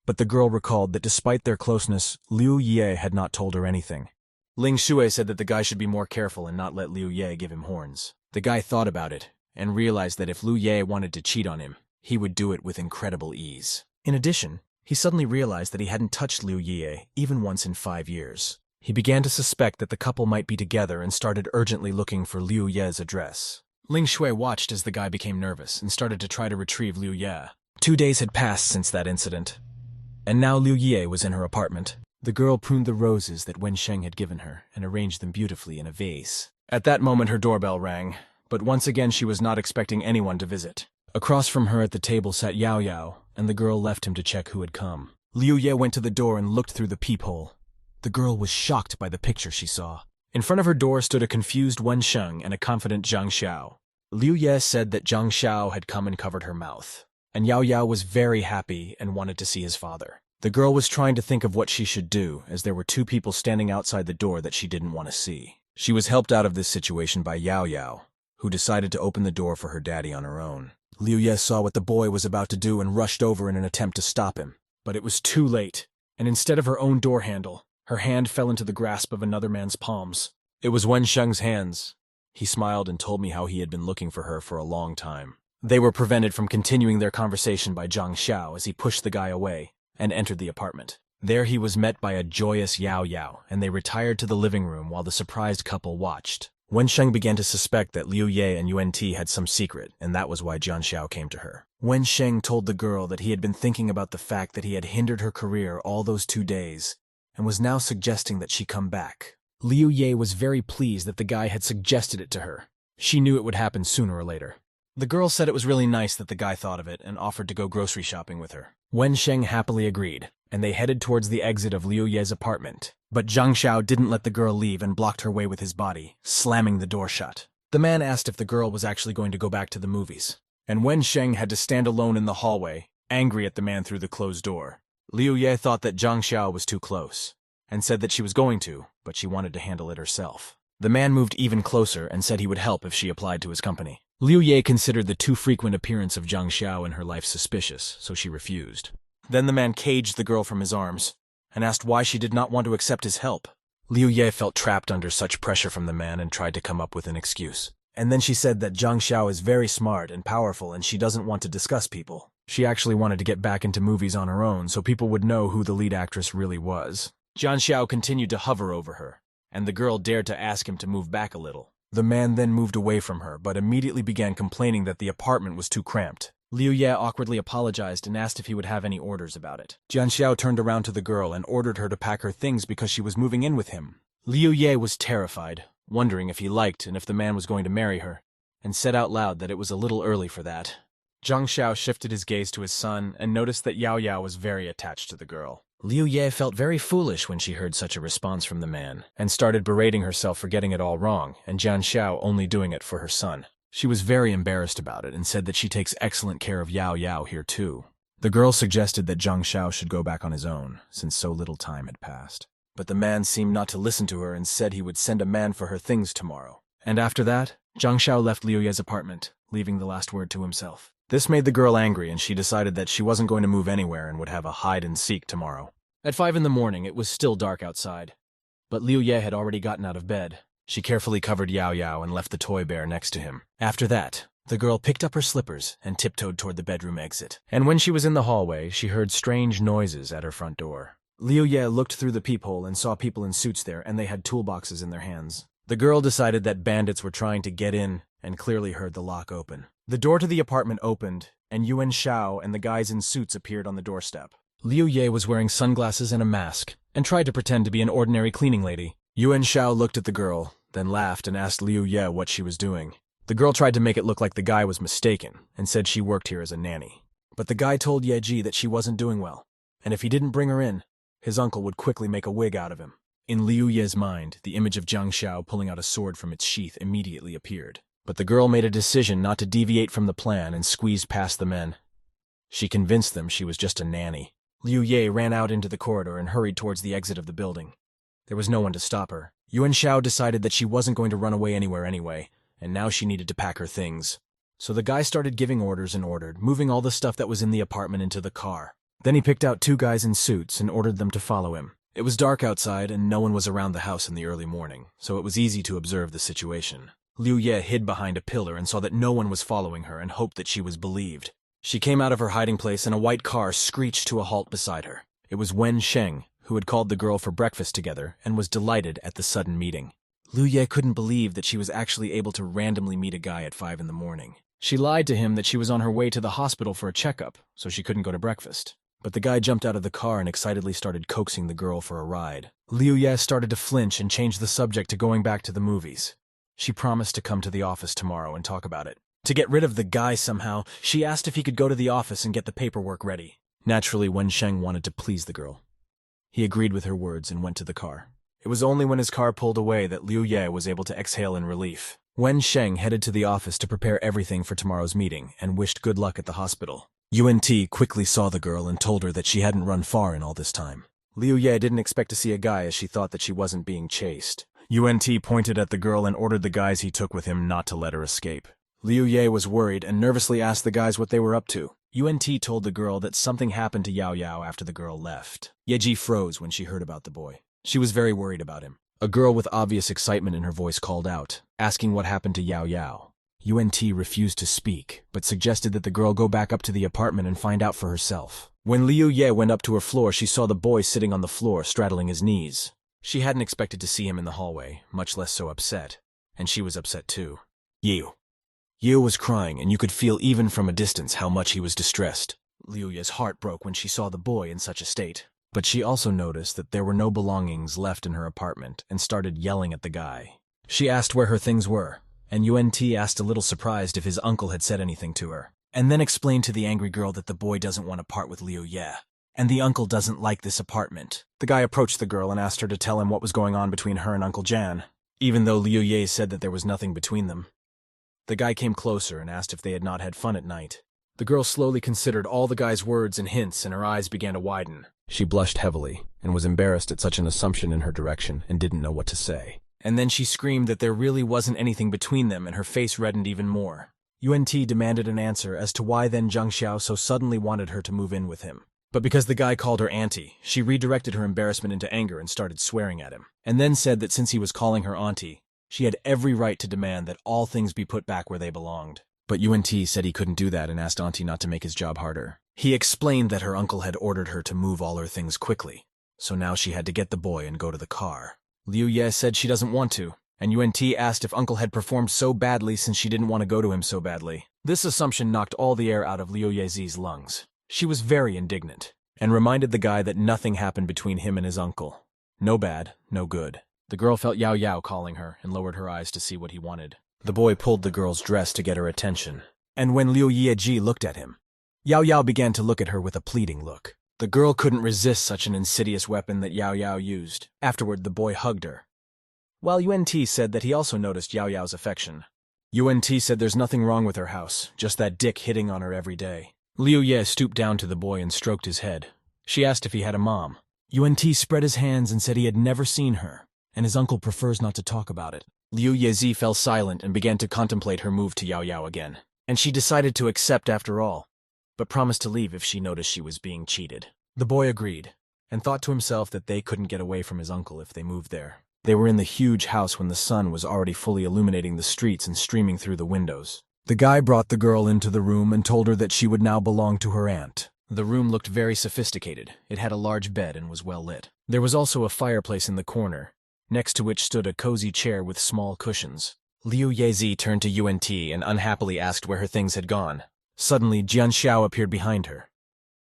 but the girl recalled that despite their closeness, Liu Ye had not told her anything. Ling Shui said that the guy should be more careful and not let Liu Ye give him horns. The guy thought about it and realized that if Liu Ye wanted to cheat on him, he would do it with incredible ease. In addition, he suddenly realized that he hadn't touched Liu Ye even once in 5 years. He began to suspect that the couple might be together and started urgently looking for Liu Ye's address. Ling Shui watched as the guy became nervous and started to try to retrieve Liu Ye. 2 days had passed since that incident, and now Liu Ye was in her apartment. The girl pruned the roses that Wensheng had given her and arranged them beautifully in a vase. At that moment her doorbell rang, but once again she was not expecting anyone to visit. Across from her at the table sat Yao Yao, and the girl left him to check who had come. Liu Ye went to the door and looked through the peephole. The girl was shocked by the picture she saw. In front of her door stood a confused Wensheng and a confident Jang Xiao. Liu Ye said that Jang Xiao had come and covered her mouth, and Yao Yao was very happy and wanted to see his father. The girl was trying to think of what she should do, as there were 2 people standing outside the door that she didn't want to see. She was helped out of this situation by Yao Yao, who decided to open the door for her daddy on her own. Liu Ye saw what the boy was about to do and rushed over in an attempt to stop him. But it was too late, and instead of her own door handle, her hand fell into the grasp of another man's palms. It was Wensheng's hands. He smiled and told me how he had been looking for her for a long time. They were prevented from continuing their conversation by Zhang Xiao as he pushed the guy away and entered the apartment. There he was met by a joyous Yao Yao, and they retired to the living room while the surprised couple watched. Wensheng began to suspect that Liu Ye and Yuan Ti had some secret, and that was why Jian Xiao came to her. Wensheng told the girl that he had been thinking about the fact that he had hindered her career all those 2 days, and was now suggesting that she come back. Liu Ye was very pleased that the guy had suggested it to her. She knew it would happen sooner or later. The girl said it was really nice that the guy thought of it and offered to go grocery shopping with her. Wensheng happily agreed, and they headed towards the exit of Liu Ye's apartment. But Zhang Xiao didn't let the girl leave and blocked her way with his body, slamming the door shut. The man asked if the girl was actually going to go back to the movies, and Wensheng had to stand alone in the hallway, angry at the man through the closed door. Liu Ye thought that Zhang Xiao was too close, and said that she was going to, but she wanted to handle it herself. The man moved even closer and said he would help if she applied to his company. Liu Ye considered the too frequent appearance of Zhang Xiao in her life suspicious, so she refused. Then the man caged the girl from his arms and asked why she did not want to accept his help. Liu Ye felt trapped under such pressure from the man and tried to come up with an excuse. And then she said that Zhang Xiao is very smart and powerful and she doesn't want to discuss people. She actually wanted to get back into movies on her own so people would know who the lead actress really was. Jian Xiao continued to hover over her, and the girl dared to ask him to move back a little. The man then moved away from her, but immediately began complaining that the apartment was too cramped. Liu Ye awkwardly apologized and asked if he would have any orders about it. Jang Xiao turned around to the girl and ordered her to pack her things because she was moving in with him. Liu Ye was terrified, wondering if he liked and if the man was going to marry her, and said out loud that it was a little early for that. Jang Xiao shifted his gaze to his son and noticed that Yao Yao was very attached to the girl. Liu Ye felt very foolish when she heard such a response from the man, and started berating herself for getting it all wrong, and Jang Xiao only doing it for her son. She was very embarrassed about it and said that she takes excellent care of Yao Yao here too. The girl suggested that Jang Xiao should go back on his own, since so little time had passed. But the man seemed not to listen to her and said he would send a man for her things tomorrow. And after that, Jang Xiao left Liu Ye's apartment, leaving the last word to himself. This made the girl angry, and she decided that she wasn't going to move anywhere and would have a hide-and-seek tomorrow. At 5 in the morning, it was still dark outside, but Liu Ye had already gotten out of bed. She carefully covered Yao Yao and left the toy bear next to him. After that, the girl picked up her slippers and tiptoed toward the bedroom exit. And when she was in the hallway, she heard strange noises at her front door. Liu Ye looked through the peephole and saw people in suits there, and they had toolboxes in their hands. The girl decided that bandits were trying to get in and clearly heard the lock open. The door to the apartment opened, and Yuan Shao and the guys in suits appeared on the doorstep. Liu Ye was wearing sunglasses and a mask, and tried to pretend to be an ordinary cleaning lady. Yuan Shao looked at the girl, then laughed and asked Liu Ye what she was doing. The girl tried to make it look like the guy was mistaken, and said she worked here as a nanny. But the guy told Ye Ji that she wasn't doing well, and if he didn't bring her in, his uncle would quickly make a wig out of him. In Liu Ye's mind, the image of Jang Xiao pulling out a sword from its sheath immediately appeared. But the girl made a decision not to deviate from the plan and squeezed past the men. She convinced them she was just a nanny. Liu Ye ran out into the corridor and hurried towards the exit of the building. There was no one to stop her. Yuan Shao decided that she wasn't going to run away anywhere anyway, and now she needed to pack her things. So the guy started giving orders and ordered, moving all the stuff that was in the apartment into the car. Then he picked out 2 guys in suits and ordered them to follow him. It was dark outside and no one was around the house in the early morning, so it was easy to observe the situation. Liu Ye hid behind a pillar and saw that no one was following her and hoped that she was believed. She came out of her hiding place and a white car screeched to a halt beside her. It was Wen Sheng, who had called the girl for breakfast together and was delighted at the sudden meeting. Liu Ye couldn't believe that she was actually able to randomly meet a guy at 5 in the morning. She lied to him that she was on her way to the hospital for a checkup, so she couldn't go to breakfast. But the guy jumped out of the car and excitedly started coaxing the girl for a ride. Liu Ye started to flinch and changed the subject to going back to the movies. She promised to come to the office tomorrow and talk about it. To get rid of the guy somehow, she asked if he could go to the office and get the paperwork ready. Naturally, Wen Sheng wanted to please the girl. He agreed with her words and went to the car. It was only when his car pulled away that Liu Ye was able to exhale in relief. Wen Sheng headed to the office to prepare everything for tomorrow's meeting and wished good luck at the hospital. Yuan quickly saw the girl and told her that she hadn't run far in all this time. Liu Ye didn't expect to see a guy as she thought that she wasn't being chased. Yuan pointed at the girl and ordered the guys he took with him not to let her escape. Liu Ye was worried and nervously asked the guys what they were up to. Yuan told the girl that something happened to Yao Yao after the girl left. Ye Ji froze when she heard about the boy. She was very worried about him. A girl with obvious excitement in her voice called out, asking what happened to Yao Yao. Yuan refused to speak, but suggested that the girl go back up to the apartment and find out for herself. When Liu Ye went up to her floor, she saw the boy sitting on the floor, straddling his knees. She hadn't expected to see him in the hallway, much less so upset, and she was upset too. Yu was crying, and you could feel even from a distance how much he was distressed. Liu Ye's heart broke when she saw the boy in such a state. But she also noticed that there were no belongings left in her apartment and started yelling at the guy. She asked where her things were, and Yuan asked a little surprised if his uncle had said anything to her, and then explained to the angry girl that the boy doesn't want to part with Liu Ye, and the uncle doesn't like this apartment. The guy approached the girl and asked her to tell him what was going on between her and Uncle Jan, even though Liu Ye said that there was nothing between them. The guy came closer and asked if they had not had fun at night. The girl slowly considered all the guy's words and hints, and her eyes began to widen. She blushed heavily, and was embarrassed at such an assumption in her direction, and didn't know what to say. And then she screamed that there really wasn't anything between them, and her face reddened even more. Yuan demanded an answer as to why then Jang Xiao so suddenly wanted her to move in with him. But because the guy called her auntie, she redirected her embarrassment into anger and started swearing at him, and then said that since he was calling her auntie, she had every right to demand that all things be put back where they belonged. But Yuan said he couldn't do that and asked auntie not to make his job harder. He explained that her uncle had ordered her to move all her things quickly, so now she had to get the boy and go to the car. Liu Ye said she doesn't want to, and UNT asked if Uncle had performed so badly since she didn't want to go to him so badly. This assumption knocked all the air out of Liu Yezi's lungs. She was very indignant, and reminded the guy that nothing happened between him and his uncle. No bad, no good. The girl felt Yao Yao calling her and lowered her eyes to see what he wanted. The boy pulled the girl's dress to get her attention, and when Liu Yeji looked at him, Yao Yao began to look at her with a pleading look. The girl couldn't resist such an insidious weapon that Yao Yao used. Afterward, the boy hugged her, while UNT said that he also noticed Yao Yao's affection. UNT said there's nothing wrong with her house, just that dick hitting on her every day. Liu Ye stooped down to the boy and stroked his head. She asked if he had a mom. UNT spread his hands and said he had never seen her, and his uncle prefers not to talk about it. Liu Yezi fell silent and began to contemplate her move to Yao Yao again, and she decided to accept after all, but promised to leave if she noticed she was being cheated. The boy agreed, and thought to himself that they couldn't get away from his uncle if they moved there. They were in the huge house when the sun was already fully illuminating the streets and streaming through the windows. The guy brought the girl into the room and told her that she would now belong to her aunt. The room looked very sophisticated. It had a large bed and was well lit. There was also a fireplace in the corner, next to which stood a cozy chair with small cushions. Liu Yezi turned to UNT and unhappily asked where her things had gone. Suddenly, Jang Xiao appeared behind her.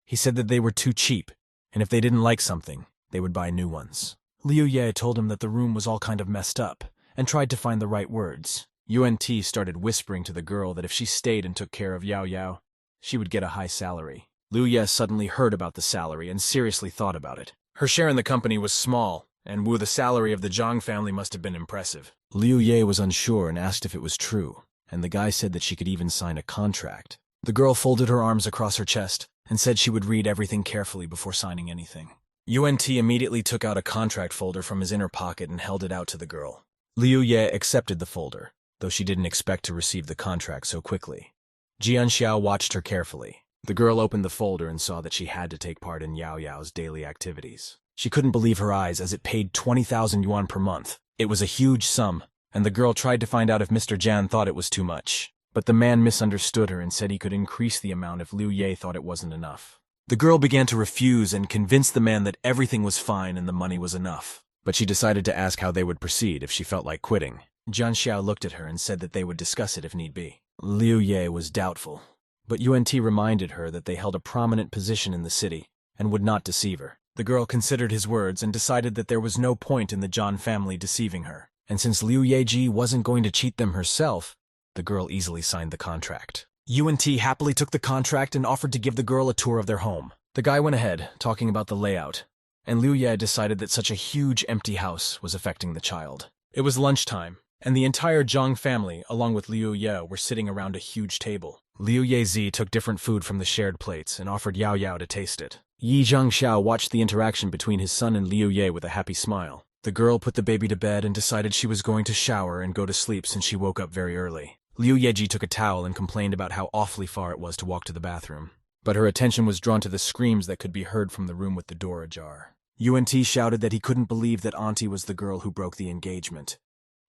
He said that they were too cheap, and if they didn't like something, they would buy new ones. Liu Ye told him that the room was all kind of messed up, and tried to find the right words. UNT started whispering to the girl that if she stayed and took care of Yao Yao, she would get a high salary. Liu Ye suddenly heard about the salary and seriously thought about it. Her share in the company was small, and the salary of the Zhang family must have been impressive. Liu Ye was unsure and asked if it was true, and the guy said that she could even sign a contract. The girl folded her arms across her chest and said she would read everything carefully before signing anything. UNT immediately took out a contract folder from his inner pocket and held it out to the girl. Liu Ye accepted the folder, though she didn't expect to receive the contract so quickly. Jang Xiao watched her carefully. The girl opened the folder and saw that she had to take part in Yao Yao's daily activities. She couldn't believe her eyes as it paid 20,000 yuan per month. It was a huge sum, and the girl tried to find out if Mr. Jan thought it was too much. But the man misunderstood her and said he could increase the amount if Liu Ye thought it wasn't enough. The girl began to refuse and convinced the man that everything was fine and the money was enough. But she decided to ask how they would proceed if she felt like quitting. Jang Xiao looked at her and said that they would discuss it if need be. Liu Ye was doubtful, but UNT reminded her that they held a prominent position in the city and would not deceive her. The girl considered his words and decided that there was no point in the Zhan family deceiving her. And since Liu Yeji wasn't going to cheat them herself, the girl easily signed the contract. UNT happily took the contract and offered to give the girl a tour of their home. The guy went ahead, talking about the layout, and Liu Ye decided that such a huge empty house was affecting the child. It was lunchtime, and the entire Zhang family, along with Liu Ye, were sitting around a huge table. Liu Yezi took different food from the shared plates and offered Yao Yao to taste it. Jang Xiao watched the interaction between his son and Liu Ye with a happy smile. The girl put the baby to bed and decided she was going to shower and go to sleep since she woke up very early. Liu Yeji took a towel and complained about how awfully far it was to walk to the bathroom. But her attention was drawn to the screams that could be heard from the room with the door ajar. UNT shouted that he couldn't believe that Auntie was the girl who broke the engagement.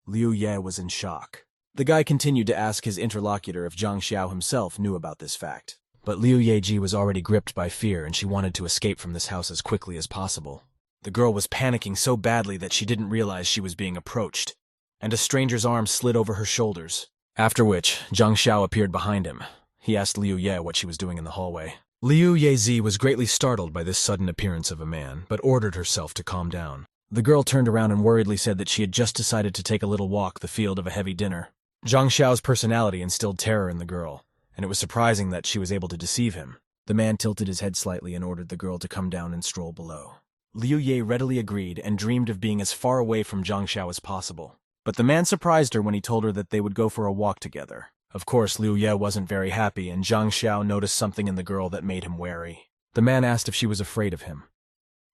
Liu Ye was in shock. The guy continued to ask his interlocutor if Jang Xiao himself knew about this fact. But Liu Yeji was already gripped by fear and she wanted to escape from this house as quickly as possible. The girl was panicking so badly that she didn't realize she was being approached, and a stranger's arm slid over her shoulders. After which, Jang Xiao appeared behind him. He asked Liu Ye what she was doing in the hallway. Liu Yezi was greatly startled by this sudden appearance of a man, but ordered herself to calm down. The girl turned around and worriedly said that she had just decided to take a little walk the field of a heavy dinner. Jang Xiao's personality instilled terror in the girl, and it was surprising that she was able to deceive him. The man tilted his head slightly and ordered the girl to come down and stroll below. Liu Ye readily agreed and dreamed of being as far away from Jang Xiao as possible. But the man surprised her when he told her that they would go for a walk together. Of course, Liu Ye wasn't very happy, and Jang Xiao noticed something in the girl that made him wary. The man asked if she was afraid of him,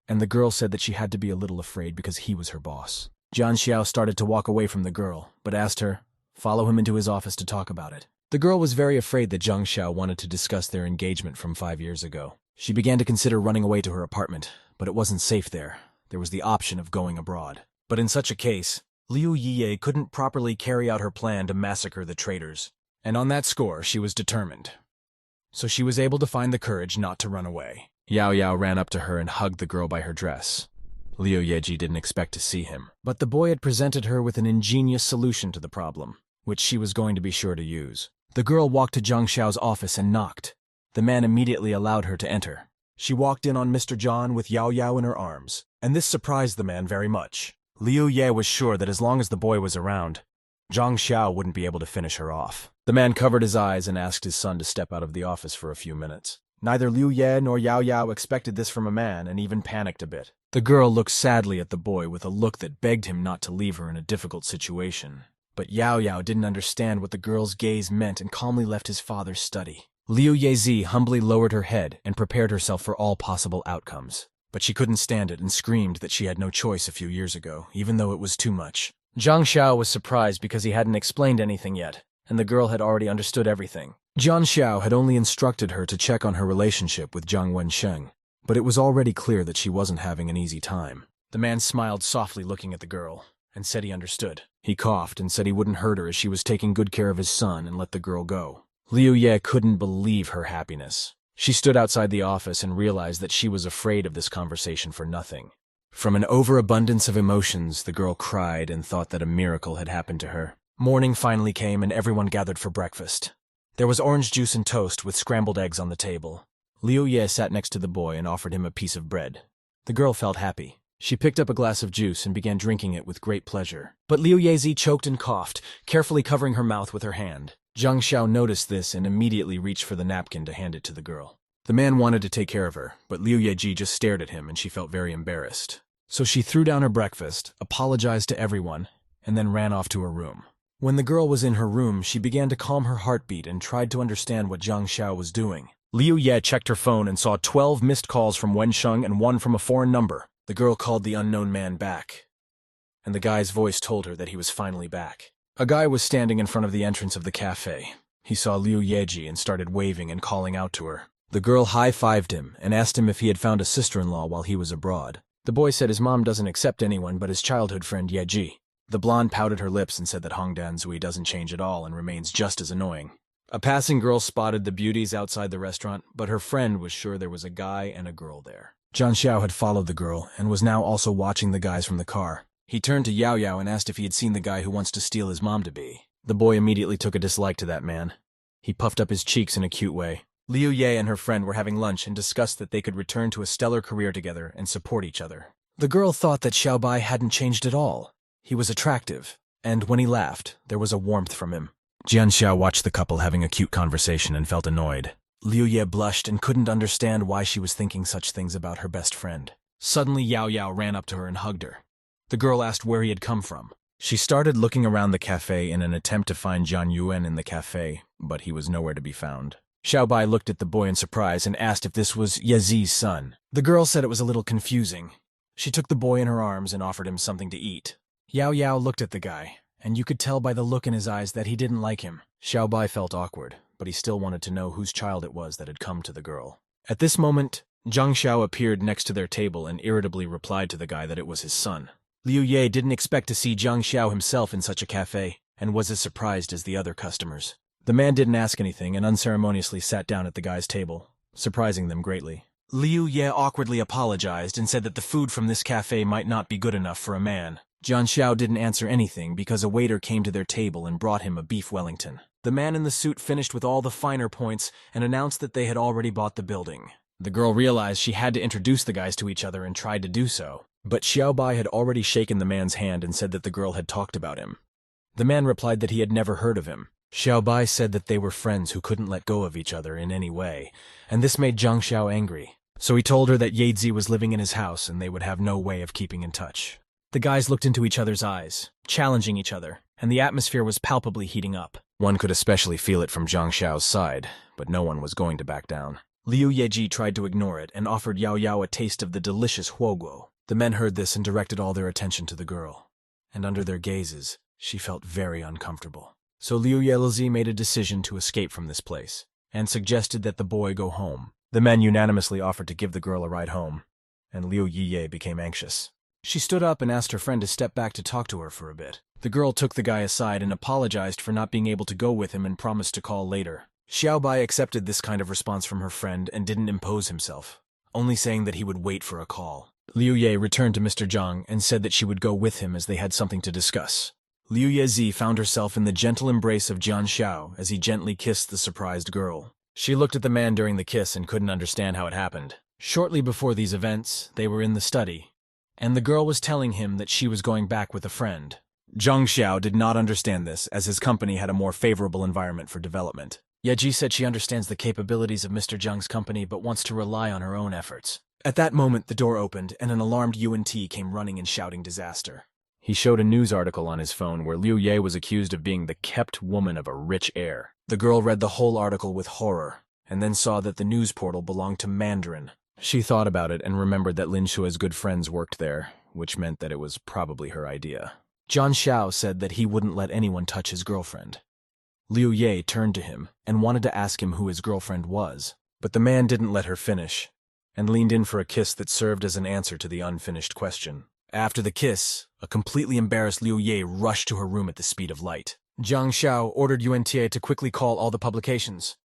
and the girl said that she had to be a little afraid because he was her boss. Jang Xiao started to walk away from the girl, but asked her, follow him into his office to talk about it. The girl was very afraid that Jang Xiao wanted to discuss their engagement from 5 years ago. She began to consider running away to her apartment, but it wasn't safe there. There was the option of going abroad. But in such a case, Liu Yiye couldn't properly carry out her plan to massacre the traitors, and on that score she was determined. So she was able to find the courage not to run away. Yao Yao ran up to her and hugged the girl by her dress. Liu Yeji didn't expect to see him, but the boy had presented her with an ingenious solution to the problem, which she was going to be sure to use. The girl walked to Jang Xiao's office and knocked. The man immediately allowed her to enter. She walked in on Mr. John with Yao Yao in her arms, and this surprised the man very much. Liu Ye was sure that as long as the boy was around, Jang Xiao wouldn't be able to finish her off. The man covered his eyes and asked his son to step out of the office for a few minutes. Neither Liu Ye nor Yao Yao expected this from a man and even panicked a bit. The girl looked sadly at the boy with a look that begged him not to leave her in a difficult situation. But Yao Yao didn't understand what the girl's gaze meant and calmly left his father's study. Liu Yezi humbly lowered her head and prepared herself for all possible outcomes. But she couldn't stand it and screamed that she had no choice a few years ago, even though it was too much. Jang Xiao was surprised because he hadn't explained anything yet, and the girl had already understood everything. Jang Xiao had only instructed her to check on her relationship with Zhang Wensheng, but it was already clear that she wasn't having an easy time. The man smiled softly looking at the girl, and said he understood. He coughed and said he wouldn't hurt her as she was taking good care of his son and let the girl go. Liu Ye couldn't believe her happiness. She stood outside the office and realized that she was afraid of this conversation for nothing. From an overabundance of emotions, the girl cried and thought that a miracle had happened to her. Morning finally came and everyone gathered for breakfast. There was orange juice and toast with scrambled eggs on the table. Liu Ye sat next to the boy and offered him a piece of bread. The girl felt happy. She picked up a glass of juice and began drinking it with great pleasure. But Liu Yezi choked and coughed, carefully covering her mouth with her hand. Jang Xiao noticed this and immediately reached for the napkin to hand it to the girl. The man wanted to take care of her, but Liu Yeji just stared at him and she felt very embarrassed. So she threw down her breakfast, apologized to everyone, and then ran off to her room. When the girl was in her room, she began to calm her heartbeat and tried to understand what Jang Xiao was doing. Liu Ye checked her phone and saw 12 missed calls from Wensheng and 1 from a foreign number. The girl called the unknown man back, and the guy's voice told her that he was finally back. A guy was standing in front of the entrance of the cafe. He saw Liu Yeji and started waving and calling out to her. The girl high-fived him and asked him if he had found a sister-in-law while he was abroad. The boy said his mom doesn't accept anyone but his childhood friend Yeji. The blonde pouted her lips and said that Hongdan Zui doesn't change at all and remains just as annoying. A passing girl spotted the beauties outside the restaurant, but her friend was sure there was a guy and a girl there. Jang Xiao had followed the girl and was now also watching the guys from the car. He turned to Yao Yao and asked if he had seen the guy who wants to steal his mom-to-be. The boy immediately took a dislike to that man. He puffed up his cheeks in a cute way. Liu Ye and her friend were having lunch and discussed that they could return to a stellar career together and support each other. The girl thought that Xiao Bai hadn't changed at all. He was attractive, and when he laughed, there was a warmth from him. Jian Xiao watched the couple having a cute conversation and felt annoyed. Liu Ye blushed and couldn't understand why she was thinking such things about her best friend. Suddenly Yao Yao ran up to her and hugged her. The girl asked where he had come from. She started looking around the cafe in an attempt to find Jian Yuan in the cafe, but he was nowhere to be found. Xiao Bai looked at the boy in surprise and asked if this was Yezi's son. The girl said it was a little confusing. She took the boy in her arms and offered him something to eat. Yao Yao looked at the guy, and you could tell by the look in his eyes that he didn't like him. Xiao Bai felt awkward, but he still wanted to know whose child it was that had come to the girl. At this moment, Jang Xiao appeared next to their table and irritably replied to the guy that it was his son. Liu Ye didn't expect to see Jang Xiao himself in such a cafe, and was as surprised as the other customers. The man didn't ask anything and unceremoniously sat down at the guy's table, surprising them greatly. Liu Ye awkwardly apologized and said that the food from this cafe might not be good enough for a man. Jang Xiao didn't answer anything because a waiter came to their table and brought him a beef Wellington. The man in the suit finished with all the finer points and announced that they had already bought the building. The girl realized she had to introduce the guys to each other and tried to do so, but Xiao Bai had already shaken the man's hand and said that the girl had talked about him. The man replied that he had never heard of him. Xiao Bai said that they were friends who couldn't let go of each other in any way, and this made Jang Xiao angry. So he told her that Yezi was living in his house and they would have no way of keeping in touch. The guys looked into each other's eyes, challenging each other, and the atmosphere was palpably heating up. One could especially feel it from Jang Xiao's side, but no one was going to back down. Liu Yeji tried to ignore it and offered Yao Yao a taste of the delicious huoguo. The men heard this and directed all their attention to the girl, and under their gazes, she felt very uncomfortable. So Liu Yelzi made a decision to escape from this place, and suggested that the boy go home. The men unanimously offered to give the girl a ride home, and Liu Yiye became anxious. She stood up and asked her friend to step back to talk to her for a bit. The girl took the guy aside and apologized for not being able to go with him and promised to call later. Xiao Bai accepted this kind of response from her friend and didn't impose himself, only saying that he would wait for a call. Liu Ye returned to Mr. Zhang and said that she would go with him as they had something to discuss. Liu Yezi found herself in the gentle embrace of Jang Xiao as he gently kissed the surprised girl. She looked at the man during the kiss and couldn't understand how it happened. Shortly before these events, they were in the study, and the girl was telling him that she was going back with a friend. Jang Xiao did not understand this, as his company had a more favorable environment for development. Yeji said she understands the capabilities of Mr. Zhang's company but wants to rely on her own efforts. At that moment, the door opened, and an alarmed UNT came running and shouting disaster. He showed a news article on his phone where Liu Ye was accused of being the kept woman of a rich heir. The girl read the whole article with horror, and then saw that the news portal belonged to Mandarin. She thought about it and remembered that Lin Shui's good friends worked there, which meant that it was probably her idea. Jang Xiao said that he wouldn't let anyone touch his girlfriend. Liu Ye turned to him and wanted to ask him who his girlfriend was, but the man didn't let her finish, and leaned in for a kiss that served as an answer to the unfinished question. After the kiss, a completely embarrassed Liu Ye rushed to her room at the speed of light. Jang Xiao ordered UNTA to quickly call all the publications,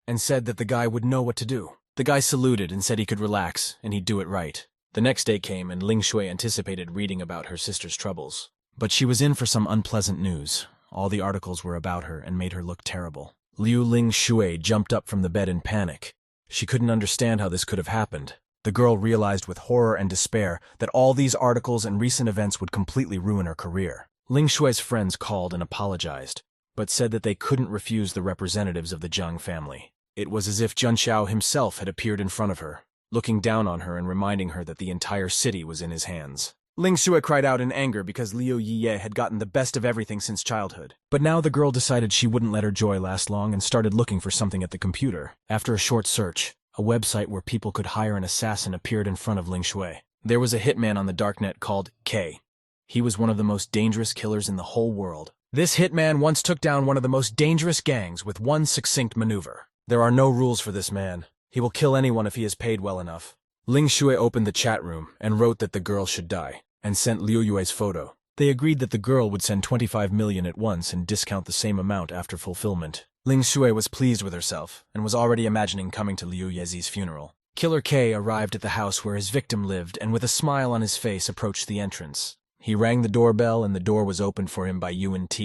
and said that the guy would know what to do. The guy saluted and said he could relax, and he'd do it right. The next day came, and Ling Shui anticipated reading about her sister's troubles. But she was in for some unpleasant news. All the articles were about her and made her look terrible. Liu Ling Shui jumped up from the bed in panic. She couldn't understand how this could have happened. The girl realized with horror and despair that all these articles and recent events would completely ruin her career. Ling Shui's friends called and apologized, but said that they couldn't refuse the representatives of the Zhang family. It was as if Jang Xiao himself had appeared in front of her, looking down on her and reminding her that the entire city was in his hands. Ling Shui cried out in anger because Liu Yiye had gotten the best of everything since childhood. But now the girl decided she wouldn't let her joy last long and started looking for something at the computer. After a short search, a website where people could hire an assassin appeared in front of Ling Shui. There was a hitman on the darknet called K. He was one of the most dangerous killers in the whole world. This hitman once took down one of the most dangerous gangs with one succinct maneuver. There are no rules for this man. He will kill anyone if he is paid well enough. Ling Shui opened the chat room and wrote that the girl should die, and sent Liu Yue's photo. They agreed that the girl would send 25 million at once and discount the same amount after fulfillment. Ling Shui was pleased with herself and was already imagining coming to Liu Yezi's funeral. Killer K arrived at the house where his victim lived and with a smile on his face approached the entrance. He rang the doorbell and the door was opened for him by UNT,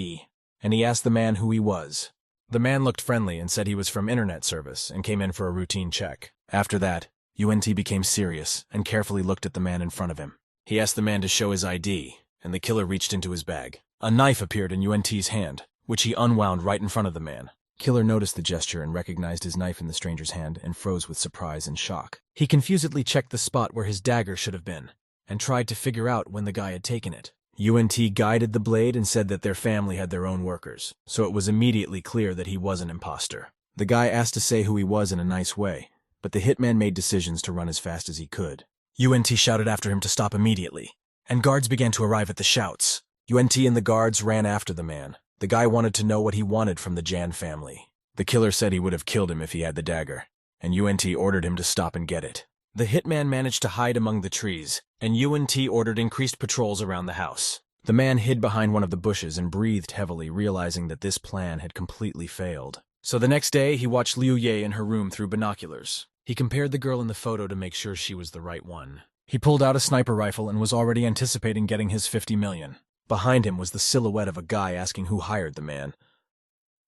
and he asked the man who he was. The man looked friendly and said he was from internet service and came in for a routine check. After that, UNT became serious and carefully looked at the man in front of him. He asked the man to show his ID, and the killer reached into his bag. A knife appeared in UNT's hand, which he unwound right in front of the man. Killer noticed the gesture and recognized his knife in the stranger's hand and froze with surprise and shock. He confusedly checked the spot where his dagger should have been, and tried to figure out when the guy had taken it. UNT guided the blade and said that their family had their own workers, so it was immediately clear that he was an imposter. The guy asked to say who he was in a nice way, but the hitman made decisions to run as fast as he could. UNT shouted after him to stop immediately, and guards began to arrive at the shouts. UNT and the guards ran after the man. The guy wanted to know what he wanted from the Jan family. The killer said he would have killed him if he had the dagger, and UNT ordered him to stop and get it. The hitman managed to hide among the trees, and UNT ordered increased patrols around the house. The man hid behind one of the bushes and breathed heavily, realizing that this plan had completely failed. So the next day, he watched Liu Ye in her room through binoculars. He compared the girl in the photo to make sure she was the right one. He pulled out a sniper rifle and was already anticipating getting his 50 million. Behind him was the silhouette of a guy asking who hired the man.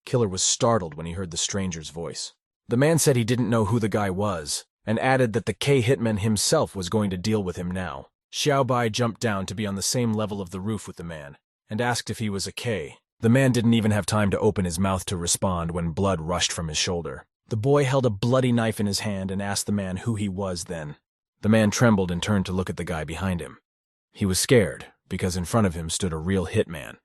Killer was startled when he heard the stranger's voice. The man said he didn't know who the guy was, and added that the K hitman himself was going to deal with him now. Xiao Bai jumped down to be on the same level of the roof with the man, and asked if he was a K. The man didn't even have time to open his mouth to respond when blood rushed from his shoulder. The boy held a bloody knife in his hand and asked the man who he was then. The man trembled and turned to look at the guy behind him. He was scared, because in front of him stood a real hitman.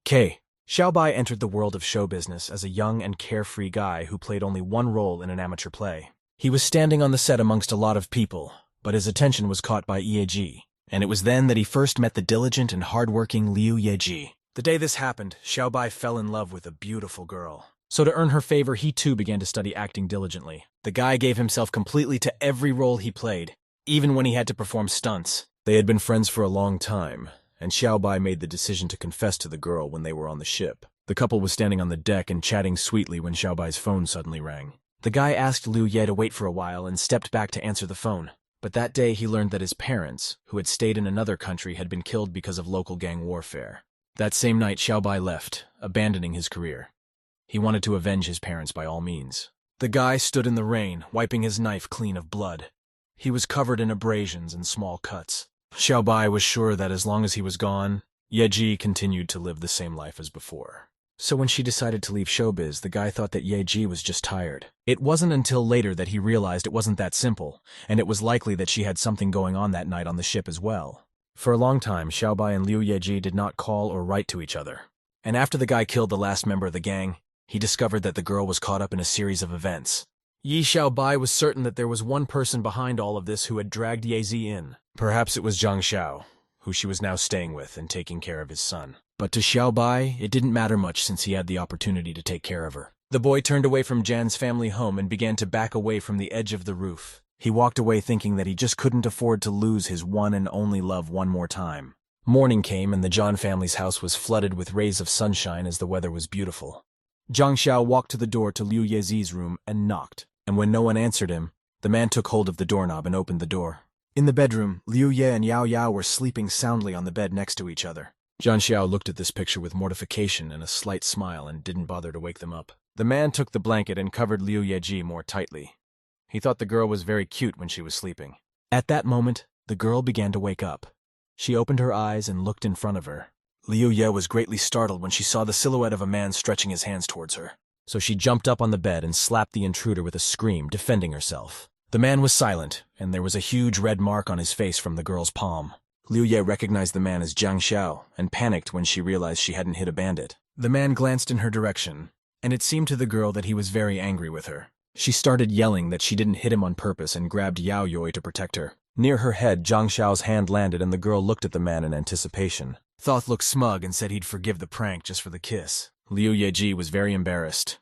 K. Xiao Bai entered the world of show business as a young and carefree guy who played only one role in an amateur play. He was standing on the set amongst a lot of people, but his attention was caught by Yeji, and it was then that he first met the diligent and hard-working Liu Yeji. The day this happened, Xiao Bai fell in love with a beautiful girl. So to earn her favor, he too began to study acting diligently. The guy gave himself completely to every role he played, even when he had to perform stunts. They had been friends for a long time, and Xiao Bai made the decision to confess to the girl when they were on the ship. The couple was standing on the deck and chatting sweetly when Xiao Bai's phone suddenly rang. The guy asked Liu Ye to wait for a while and stepped back to answer the phone. But that day he learned that his parents, who had stayed in another country, had been killed because of local gang warfare. That same night, Xiaobai left, abandoning his career. He wanted to avenge his parents by all means. The guy stood in the rain, wiping his knife clean of blood. He was covered in abrasions and small cuts. Xiaobai was sure that as long as he was gone, Yeji continued to live the same life as before. So when she decided to leave showbiz, the guy thought that Yeji was just tired. It wasn't until later that he realized it wasn't that simple, and it was likely that she had something going on that night on the ship as well. For a long time, Xiaobai and Liu Yeji did not call or write to each other. And after the guy killed the last member of the gang, he discovered that the girl was caught up in a series of events. Yi Xiaobai was certain that there was one person behind all of this who had dragged Yeji in. Perhaps it was Jang Xiao, who she was now staying with and taking care of his son. But to Xiaobai, it didn't matter much since he had the opportunity to take care of her. The boy turned away from Jan's family home and began to back away from the edge of the roof. He walked away thinking that he just couldn't afford to lose his one and only love one more time. Morning came and the John family's house was flooded with rays of sunshine as the weather was beautiful. Jang Xiao walked to the door to Liu Yezi's room and knocked, and when no one answered him, the man took hold of the doorknob and opened the door. In the bedroom, Liu Ye and Yao Yao were sleeping soundly on the bed next to each other. Jang Xiao looked at this picture with mortification and a slight smile and didn't bother to wake them up. The man took the blanket and covered Liu Yeji more tightly. He thought the girl was very cute when she was sleeping. At that moment, the girl began to wake up. She opened her eyes and looked in front of her. Liu Ye was greatly startled when she saw the silhouette of a man stretching his hands towards her. So she jumped up on the bed and slapped the intruder with a scream, defending herself. The man was silent, and there was a huge red mark on his face from the girl's palm. Liu Ye recognized the man as Jang Xiao and panicked when she realized she hadn't hit a bandit. The man glanced in her direction, and it seemed to the girl that he was very angry with her. She started yelling that she didn't hit him on purpose and grabbed Yao Yoi to protect her. Near her head, Jang Xiao's hand landed and the girl looked at the man in anticipation. Thoth looked smug and said he'd forgive the prank just for the kiss. Liu Yeji was very embarrassed,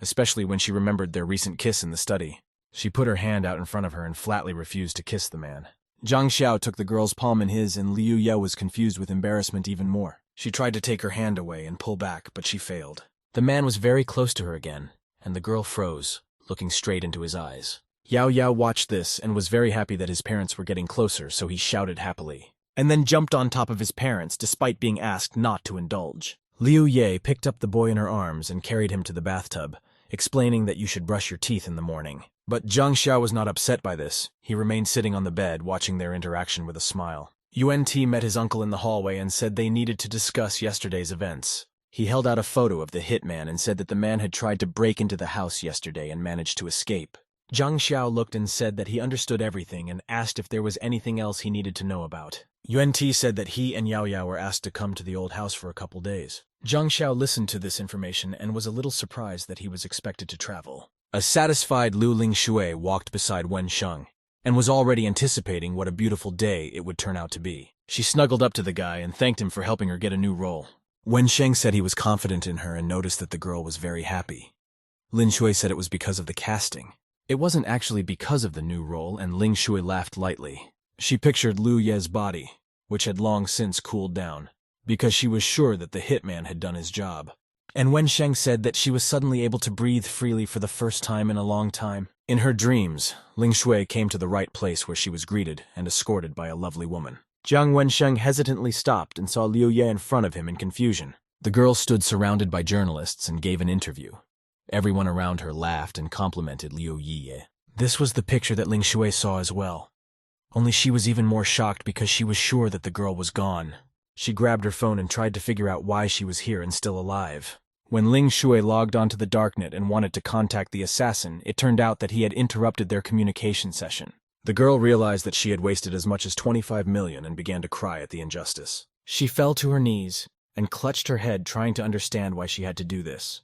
especially when she remembered their recent kiss in the study. She put her hand out in front of her and flatly refused to kiss the man. Jang Xiao took the girl's palm in his and Liu Ye was confused with embarrassment even more. She tried to take her hand away and pull back, but she failed. The man was very close to her again, and the girl froze, looking straight into his eyes. Yao Yao watched this and was very happy that his parents were getting closer, so he shouted happily, and then jumped on top of his parents despite being asked not to indulge. Liu Ye picked up the boy in her arms and carried him to the bathtub, explaining that you should brush your teeth in the morning. But Jang Xiao was not upset by this. He remained sitting on the bed, watching their interaction with a smile. Unt met his uncle in the hallway and said they needed to discuss yesterday's events. He held out a photo of the hitman and said that the man had tried to break into the house yesterday and managed to escape. Jang Xiao looked and said that he understood everything and asked if there was anything else he needed to know about. Unt said that he and Yao Yao were asked to come to the old house for a couple days. Jang Xiao listened to this information and was a little surprised that he was expected to travel. A satisfied Lu Lingshui walked beside Wen Sheng and was already anticipating what a beautiful day it would turn out to be. She snuggled up to the guy and thanked him for helping her get a new role. Wen Sheng said he was confident in her and noticed that the girl was very happy. Lin Shui said it was because of the casting. It wasn't actually because of the new role, and Ling Shui laughed lightly. She pictured Liu Ye's body, which had long since cooled down, because she was sure that the hitman had done his job. And Wen Sheng said that she was suddenly able to breathe freely for the first time in a long time. In her dreams, Ling Shui came to the right place where she was greeted and escorted by a lovely woman. Jiang Wensheng hesitantly stopped and saw Liu Ye in front of him in confusion. The girl stood surrounded by journalists and gave an interview. Everyone around her laughed and complimented Liu Ye. This was the picture that Ling Shui saw as well. Only she was even more shocked because she was sure that the girl was gone. She grabbed her phone and tried to figure out why she was here and still alive. When Ling Shui logged onto the darknet and wanted to contact the assassin, it turned out that he had interrupted their communication session. The girl realized that she had wasted as much as 25 million and began to cry at the injustice. She fell to her knees and clutched her head, trying to understand why she had to do this.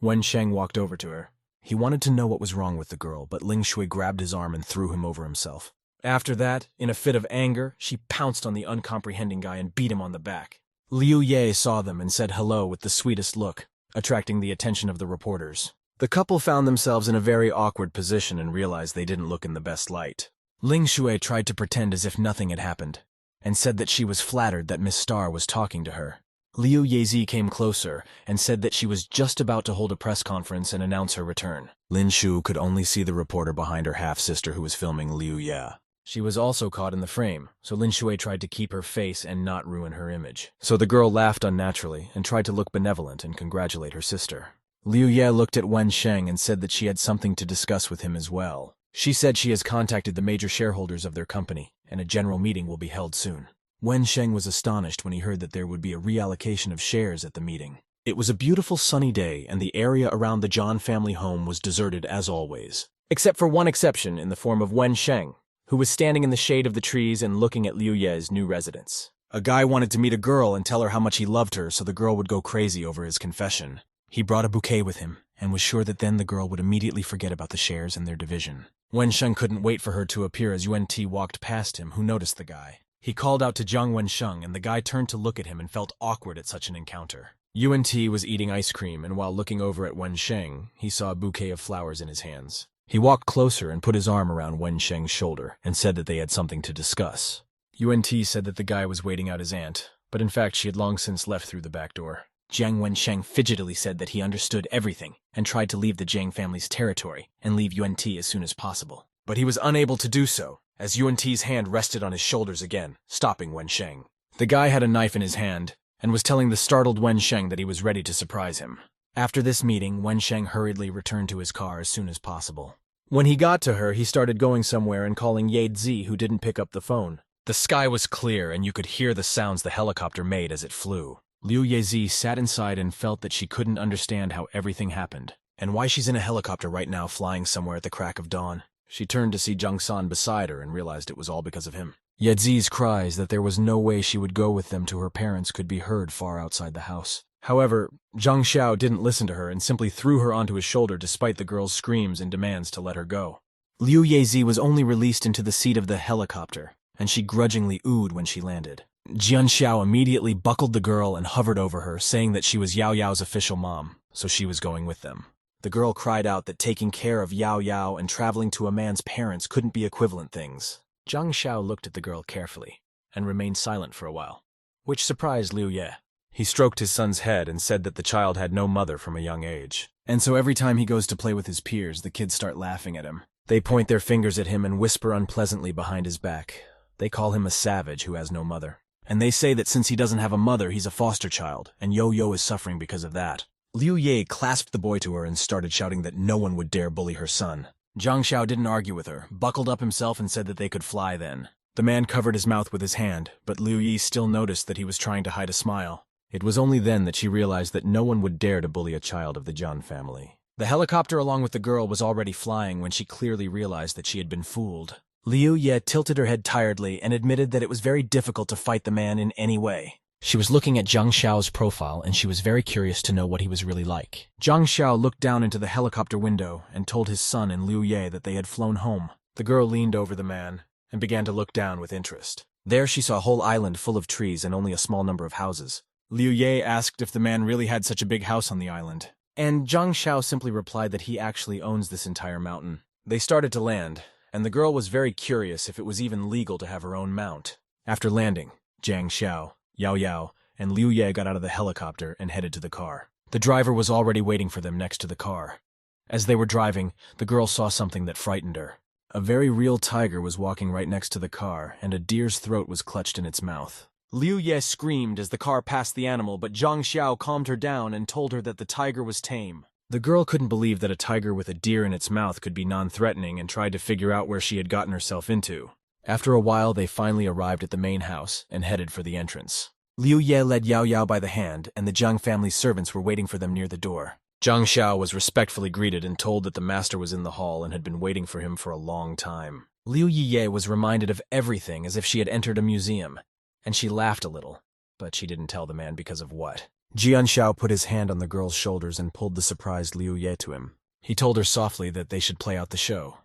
Wen Sheng walked over to her. He wanted to know what was wrong with the girl, but Ling Shui grabbed his arm and threw him over himself. After that, in a fit of anger, she pounced on the uncomprehending guy and beat him on the back. Liu Ye saw them and said hello with the sweetest look, attracting the attention of the reporters. The couple found themselves in a very awkward position and realized they didn't look in the best light. Ling Shui tried to pretend as if nothing had happened, and said that she was flattered that Miss Star was talking to her. Liu Yezi came closer and said that she was just about to hold a press conference and announce her return. Lin Shu could only see the reporter behind her half-sister who was filming Liu Ye. She was also caught in the frame, so Lin Shui tried to keep her face and not ruin her image. So the girl laughed unnaturally and tried to look benevolent and congratulate her sister. Liu Ye looked at Wen Sheng and said that she had something to discuss with him as well. She said she has contacted the major shareholders of their company, and a general meeting will be held soon. Wen Sheng was astonished when he heard that there would be a reallocation of shares at the meeting. It was a beautiful sunny day, and the area around the Zhan family home was deserted as always. Except for one exception in the form of Wen Sheng, who was standing in the shade of the trees and looking at Liu Ye's new residence. A guy wanted to meet a girl and tell her how much he loved her so the girl would go crazy over his confession. He brought a bouquet with him and was sure that then the girl would immediately forget about the shares and their division. Wen Sheng couldn't wait for her to appear as Yuan Ti walked past him, who noticed the guy. He called out to Zhang Wensheng, and the guy turned to look at him and felt awkward at such an encounter. Yuan Ti was eating ice cream, and while looking over at Wen Sheng, he saw a bouquet of flowers in his hands. He walked closer and put his arm around Wen Sheng's shoulder and said that they had something to discuss. Yuan Ti said that the guy was waiting out his aunt, but in fact she had long since left through the back door. Jiang Wensheng fidgetily said that he understood everything and tried to leave the Jiang family's territory and leave Yuan Ti as soon as possible. But he was unable to do so, as Yuan Ti's hand rested on his shoulders again, stopping Wensheng. The guy had a knife in his hand and was telling the startled Wensheng that he was ready to surprise him. After this meeting, Wensheng hurriedly returned to his car as soon as possible. When he got to her, he started going somewhere and calling Ye Zi, who didn't pick up the phone. The sky was clear, and you could hear the sounds the helicopter made as it flew. Liu Yezi sat inside and felt that she couldn't understand how everything happened, and why she's in a helicopter right now flying somewhere at the crack of dawn. She turned to see Zhang San beside her and realized it was all because of him. Yezi's cries that there was no way she would go with them to her parents could be heard far outside the house. However, Jang Xiao didn't listen to her and simply threw her onto his shoulder despite the girl's screams and demands to let her go. Liu Yezi was only released into the seat of the helicopter, and she grudgingly oohed when she landed. Jian Xiao immediately buckled the girl and hovered over her, saying that she was Yao Yao's official mom, so she was going with them. The girl cried out that taking care of Yao Yao and traveling to a man's parents couldn't be equivalent things. Zhang Xiao looked at the girl carefully and remained silent for a while, which surprised Liu Ye. He stroked his son's head and said that the child had no mother from a young age. And so every time he goes to play with his peers, the kids start laughing at him. They point their fingers at him and whisper unpleasantly behind his back. They call him a savage who has no mother. And they say that since he doesn't have a mother, he's a foster child, and Yo-Yo is suffering because of that. Liu Ye clasped the boy to her and started shouting that no one would dare bully her son. Zhang Xiao didn't argue with her, buckled up himself and said that they could fly then. The man covered his mouth with his hand, but Liu Ye still noticed that he was trying to hide a smile. It was only then that she realized that no one would dare to bully a child of the Zhan family. The helicopter along with the girl was already flying when she clearly realized that she had been fooled. Liu Ye tilted her head tiredly and admitted that it was very difficult to fight the man in any way. She was looking at Zhang Xiao's profile and she was very curious to know what he was really like. Zhang Xiao looked down into the helicopter window and told his son and Liu Ye that they had flown home. The girl leaned over the man and began to look down with interest. There she saw a whole island full of trees and only a small number of houses. Liu Ye asked if the man really had such a big house on the island, and Zhang Xiao simply replied that he actually owns this entire mountain. They started to land, and the girl was very curious if it was even legal to have her own mount. After landing, Zhang Xiao, Yao Yao, and Liu Ye got out of the helicopter and headed to the car. The driver was already waiting for them next to the car. As they were driving, the girl saw something that frightened her. A very real tiger was walking right next to the car, and a deer's throat was clutched in its mouth. Liu Ye screamed as the car passed the animal, but Zhang Xiao calmed her down and told her that the tiger was tame. The girl couldn't believe that a tiger with a deer in its mouth could be non-threatening and tried to figure out where she had gotten herself into. After a while, they finally arrived at the main house and headed for the entrance. Liu Ye led Yao Yao by the hand, and the Zhang family's servants were waiting for them near the door. Zhang Xiao was respectfully greeted and told that the master was in the hall and had been waiting for him for a long time. Liu Ye was reminded of everything as if she had entered a museum, and she laughed a little, but she didn't tell the man because of what. Jian Xiao put his hand on the girl's shoulders and pulled the surprised Liu Ye to him. He told her softly that they should play out the show,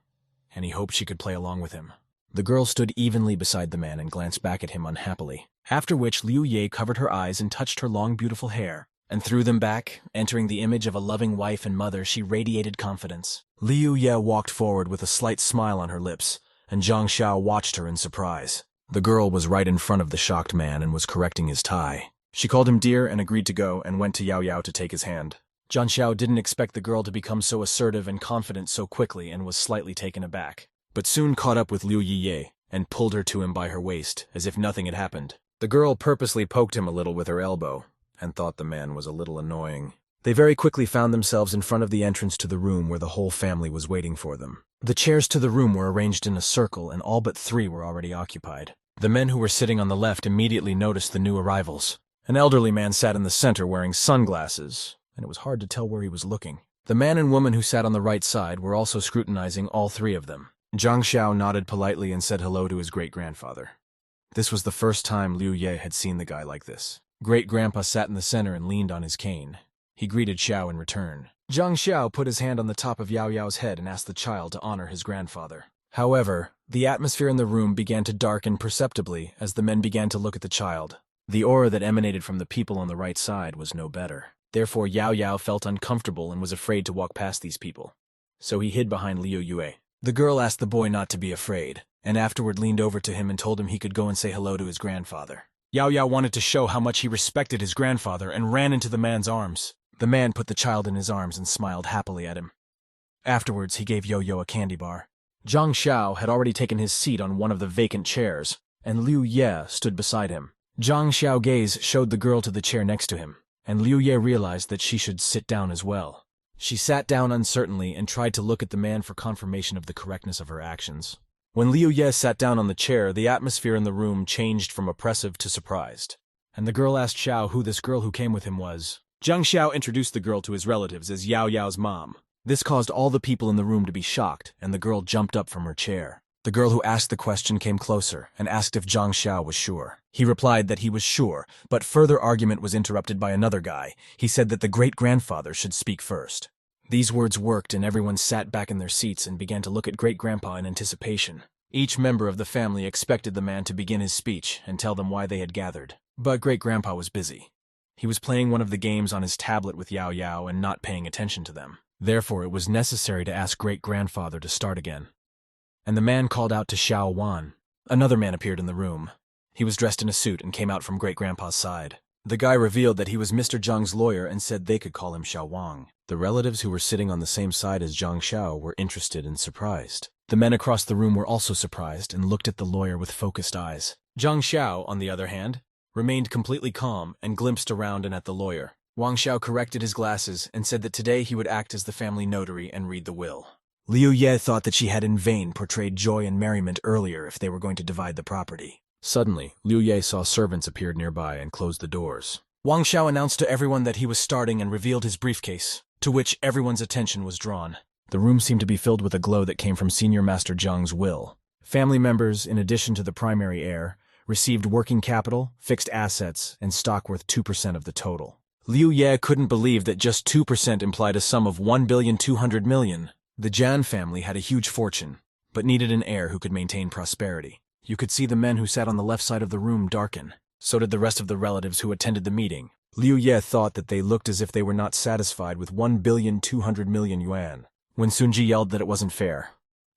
and he hoped she could play along with him. The girl stood evenly beside the man and glanced back at him unhappily, after which Liu Ye covered her eyes and touched her long beautiful hair, and threw them back, entering the image of a loving wife and mother. She radiated confidence. Liu Ye walked forward with a slight smile on her lips, and Zhang Xiao watched her in surprise. The girl was right in front of the shocked man and was correcting his tie. She called him dear and agreed to go and went to Yao Yao to take his hand. Zhang Xiao didn't expect the girl to become so assertive and confident so quickly and was slightly taken aback, but soon caught up with Liu Ye and pulled her to him by her waist, as if nothing had happened. The girl purposely poked him a little with her elbow, and thought the man was a little annoying. They very quickly found themselves in front of the entrance to the room where the whole family was waiting for them. The chairs to the room were arranged in a circle, and all but 3 were already occupied. The men who were sitting on the left immediately noticed the new arrivals. An elderly man sat in the center wearing sunglasses, and it was hard to tell where he was looking. The man and woman who sat on the right side were also scrutinizing all 3 of them. Jang Xiao nodded politely and said hello to his great-grandfather. This was the first time Liu Ye had seen the guy like this. Great-grandpa sat in the center and leaned on his cane. He greeted Xiao in return. Jang Xiao put his hand on the top of Yao Yao's head and asked the child to honor his grandfather. However, the atmosphere in the room began to darken perceptibly as the men began to look at the child. The aura that emanated from the people on the right side was no better. Therefore, Yao Yao felt uncomfortable and was afraid to walk past these people. So he hid behind Liu Yue. The girl asked the boy not to be afraid, and afterward leaned over to him and told him he could go and say hello to his grandfather. Yao Yao wanted to show how much he respected his grandfather and ran into the man's arms. The man put the child in his arms and smiled happily at him. Afterwards, he gave Yo-Yo a candy bar. Jang Xiao had already taken his seat on one of the vacant chairs, and Liu Ye stood beside him. Jang Xiao's gaze showed the girl to the chair next to him, and Liu Ye realized that she should sit down as well. She sat down uncertainly and tried to look at the man for confirmation of the correctness of her actions. When Liu Ye sat down on the chair, the atmosphere in the room changed from oppressive to surprised, and the girl asked Xiao who this girl who came with him was. Jang Xiao introduced the girl to his relatives as Yao Yao's mom. This caused all the people in the room to be shocked, and the girl jumped up from her chair. The girl who asked the question came closer and asked if Jang Xiao was sure. He replied that he was sure, but further argument was interrupted by another guy. He said that the great-grandfather should speak first. These words worked, and everyone sat back in their seats and began to look at great-grandpa in anticipation. Each member of the family expected the man to begin his speech and tell them why they had gathered. But great-grandpa was busy. He was playing one of the games on his tablet with Yao Yao and not paying attention to them. Therefore, it was necessary to ask great-grandfather to start again. And the man called out to Xiao Wan. Another man appeared in the room. He was dressed in a suit and came out from great-grandpa's side. The guy revealed that he was Mr. Zhang's lawyer and said they could call him Xiao Wang. The relatives who were sitting on the same side as Jang Xiao were interested and surprised. The men across the room were also surprised and looked at the lawyer with focused eyes. Jang Xiao, on the other hand, remained completely calm and glimpsed around and at the lawyer. Wang Xiao corrected his glasses and said that today he would act as the family notary and read the will. Liu Ye thought that she had in vain portrayed joy and merriment earlier if they were going to divide the property. Suddenly, Liu Ye saw servants appear nearby and closed the doors. Wang Xiao announced to everyone that he was starting and revealed his briefcase, to which everyone's attention was drawn. The room seemed to be filled with a glow that came from Senior Master Zhang's will. Family members, in addition to the primary heir, received working capital, fixed assets, and stock worth 2% of the total. Liu Ye couldn't believe that just 2% implied a sum of 1,200,000,000. The Jan family had a huge fortune, but needed an heir who could maintain prosperity. You could see the men who sat on the left side of the room darken. So did the rest of the relatives who attended the meeting. Liu Ye thought that they looked as if they were not satisfied with 1,200,000,000 yuan. When Sunji yelled that it wasn't fair,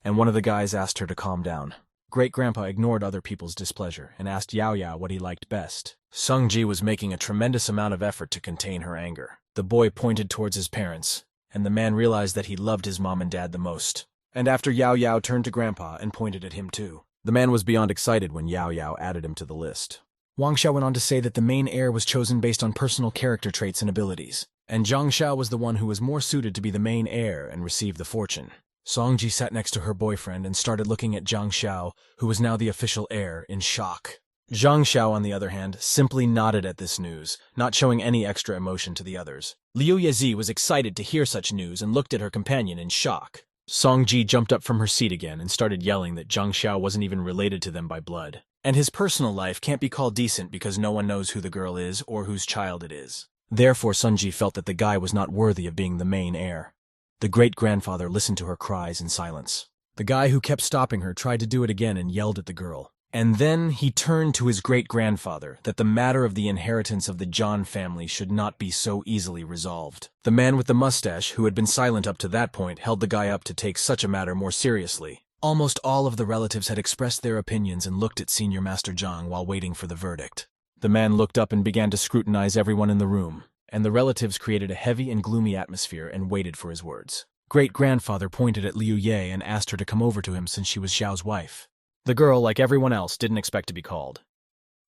and one of the guys asked her to calm down. Great-grandpa ignored other people's displeasure and asked Yao Yao what he liked best. Sungji was making a tremendous amount of effort to contain her anger. The boy pointed towards his parents, and the man realized that he loved his mom and dad the most. And after Yao Yao turned to Grandpa and pointed at him too. The man was beyond excited when Yao Yao added him to the list. Wang Xiao went on to say that the main heir was chosen based on personal character traits and abilities, and Jang Xiao was the one who was more suited to be the main heir and receive the fortune. Songji sat next to her boyfriend and started looking at Jang Xiao, who was now the official heir, in shock. Jang Xiao, on the other hand, simply nodded at this news, not showing any extra emotion to the others. Liu Yezi was excited to hear such news and looked at her companion in shock. Songji jumped up from her seat again and started yelling that Jang Xiao wasn't even related to them by blood. And his personal life can't be called decent because no one knows who the girl is or whose child it is. Therefore, Sunji felt that the guy was not worthy of being the main heir. The great-grandfather listened to her cries in silence. The guy who kept stopping her tried to do it again and yelled at the girl. And then he turned to his great-grandfather that the matter of the inheritance of the John family should not be so easily resolved. The man with the mustache, who had been silent up to that point, held the guy up to take such a matter more seriously. Almost all of the relatives had expressed their opinions and looked at Senior Master Zhang while waiting for the verdict. The man looked up and began to scrutinize everyone in the room, and the relatives created a heavy and gloomy atmosphere and waited for his words. Great-grandfather pointed at Liu Ye and asked her to come over to him since she was Xiao's wife. The girl, like everyone else, didn't expect to be called.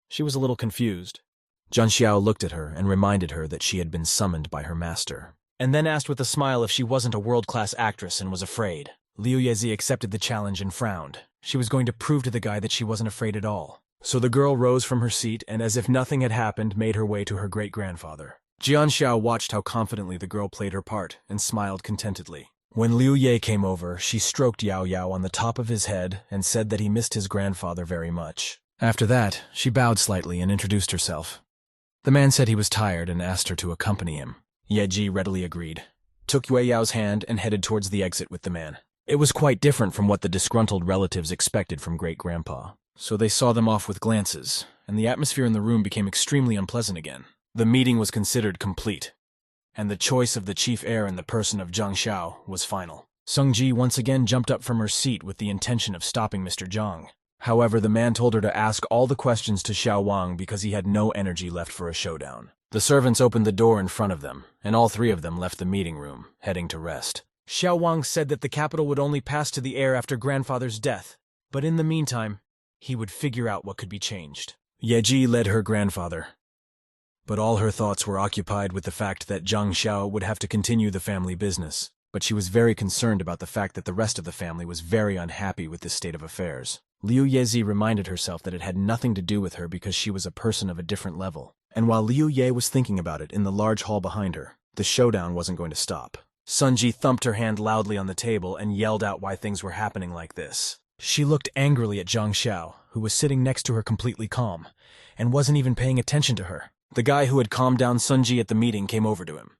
She was a little confused. Jang Xiao looked at her and reminded her that she had been summoned by her master, and then asked with a smile if she wasn't a world-class actress and was afraid. Liu Yezi accepted the challenge and frowned. She was going to prove to the guy that she wasn't afraid at all. So the girl rose from her seat and, as if nothing had happened, made her way to her great-grandfather. Jang Xiao watched how confidently the girl played her part and smiled contentedly. When Liu Ye came over, she stroked Yao Yao on the top of his head and said that he missed his grandfather very much. After that, she bowed slightly and introduced herself. The man said he was tired and asked her to accompany him. Ye Ji readily agreed, took Yue Yao's hand and headed towards the exit with the man. It was quite different from what the disgruntled relatives expected from great-grandpa, so they saw them off with glances, and the atmosphere in the room became extremely unpleasant again. The meeting was considered complete, and the choice of the chief heir in the person of Jang Xiao was final. Sung Ji once again jumped up from her seat with the intention of stopping Mr. Zhang. However, the man told her to ask all the questions to Xiao Wang because he had no energy left for a showdown. The servants opened the door in front of them, and all three of them left the meeting room, heading to rest. Xiao Wang said that the capital would only pass to the heir after grandfather's death, but in the meantime, he would figure out what could be changed. Ye Ji led her grandfather, but all her thoughts were occupied with the fact that Jang Xiao would have to continue the family business. But she was very concerned about the fact that the rest of the family was very unhappy with this state of affairs. Liu Yezi reminded herself that it had nothing to do with her because she was a person of a different level. And while Liu Ye was thinking about it in the large hall behind her, the showdown wasn't going to stop. Sun Ji thumped her hand loudly on the table and yelled out why things were happening like this. She looked angrily at Jang Xiao, who was sitting next to her completely calm, and wasn't even paying attention to her. The guy who had calmed down Sun Ji at the meeting came over to him.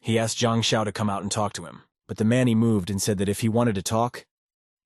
He asked Jang Xiao to come out and talk to him, but the man he moved and said that if he wanted to talk,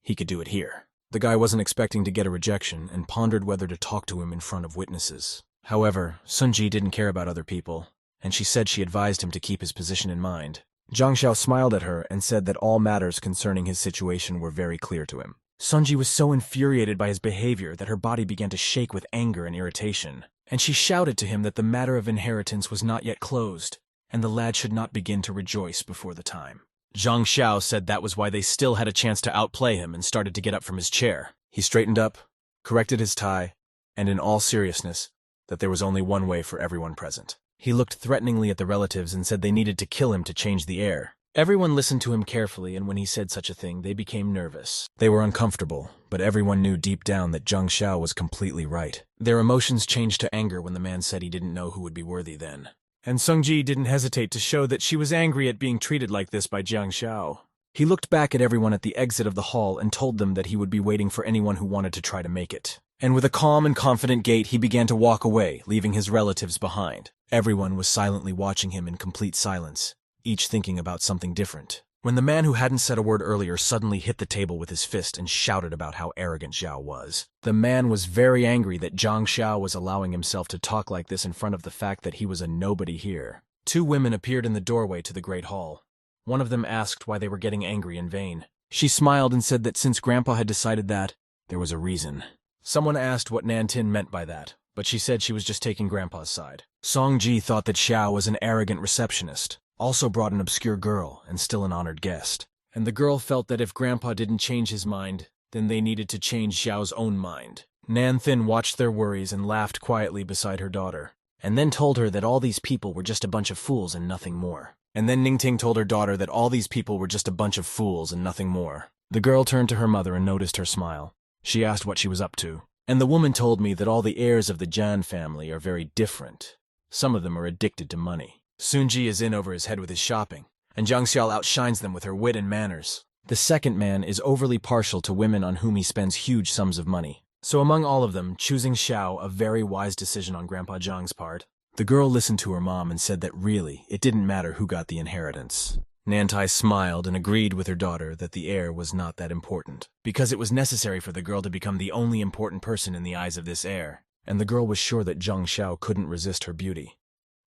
he could do it here. The guy wasn't expecting to get a rejection and pondered whether to talk to him in front of witnesses. However, Sun Ji didn't care about other people, and she said she advised him to keep his position in mind. Jang Xiao smiled at her and said that all matters concerning his situation were very clear to him. Sun Ji was so infuriated by his behavior that her body began to shake with anger and irritation, and she shouted to him that the matter of inheritance was not yet closed, and the lad should not begin to rejoice before the time. Jang Xiao said that was why they still had a chance to outplay him and started to get up from his chair. He straightened up, corrected his tie, and in all seriousness, that there was only one way for everyone present. He looked threateningly at the relatives and said they needed to kill him to change the heir. Everyone listened to him carefully, and when he said such a thing, they became nervous. They were uncomfortable, but everyone knew deep down that Jang Xiao was completely right. Their emotions changed to anger when the man said he didn't know who would be worthy then. And Sung Ji didn't hesitate to show that she was angry at being treated like this by Jang Xiao. He looked back at everyone at the exit of the hall and told them that he would be waiting for anyone who wanted to try to make it. And with a calm and confident gait, he began to walk away, leaving his relatives behind. Everyone was silently watching him in complete silence, each thinking about something different. When the man who hadn't said a word earlier suddenly hit the table with his fist and shouted about how arrogant Xiao was. The man was very angry that Jang Xiao was allowing himself to talk like this in front of the fact that he was a nobody here. Two women appeared in the doorway to the great hall. One of them asked why they were getting angry in vain. She smiled and said that since Grandpa had decided that, there was a reason. Someone asked what Nan Tin meant by that, but she said she was just taking Grandpa's side. Song Ji thought that Xiao was an arrogant receptionist, also brought an obscure girl and still an honored guest. And the girl felt that if Grandpa didn't change his mind, then they needed to change Xiao's own mind. Nan Thin watched their worries and laughed quietly beside her daughter, and then told her that all these people were just a bunch of fools and nothing more. And then Ningting told her daughter that all these people were just a bunch of fools and nothing more. The girl turned to her mother and noticed her smile. She asked what she was up to. And the woman told me that all the heirs of the Jan family are very different. Some of them are addicted to money. Sunji is in over his head with his shopping, and Jang Xiao outshines them with her wit and manners. The second man is overly partial to women on whom he spends huge sums of money. So among all of them, choosing Xiao, a very wise decision on Grandpa Zhang's part. The girl listened to her mom and said that really, it didn't matter who got the inheritance. Nantai smiled and agreed with her daughter that the heir was not that important, because it was necessary for the girl to become the only important person in the eyes of this heir, and the girl was sure that Jang Xiao couldn't resist her beauty.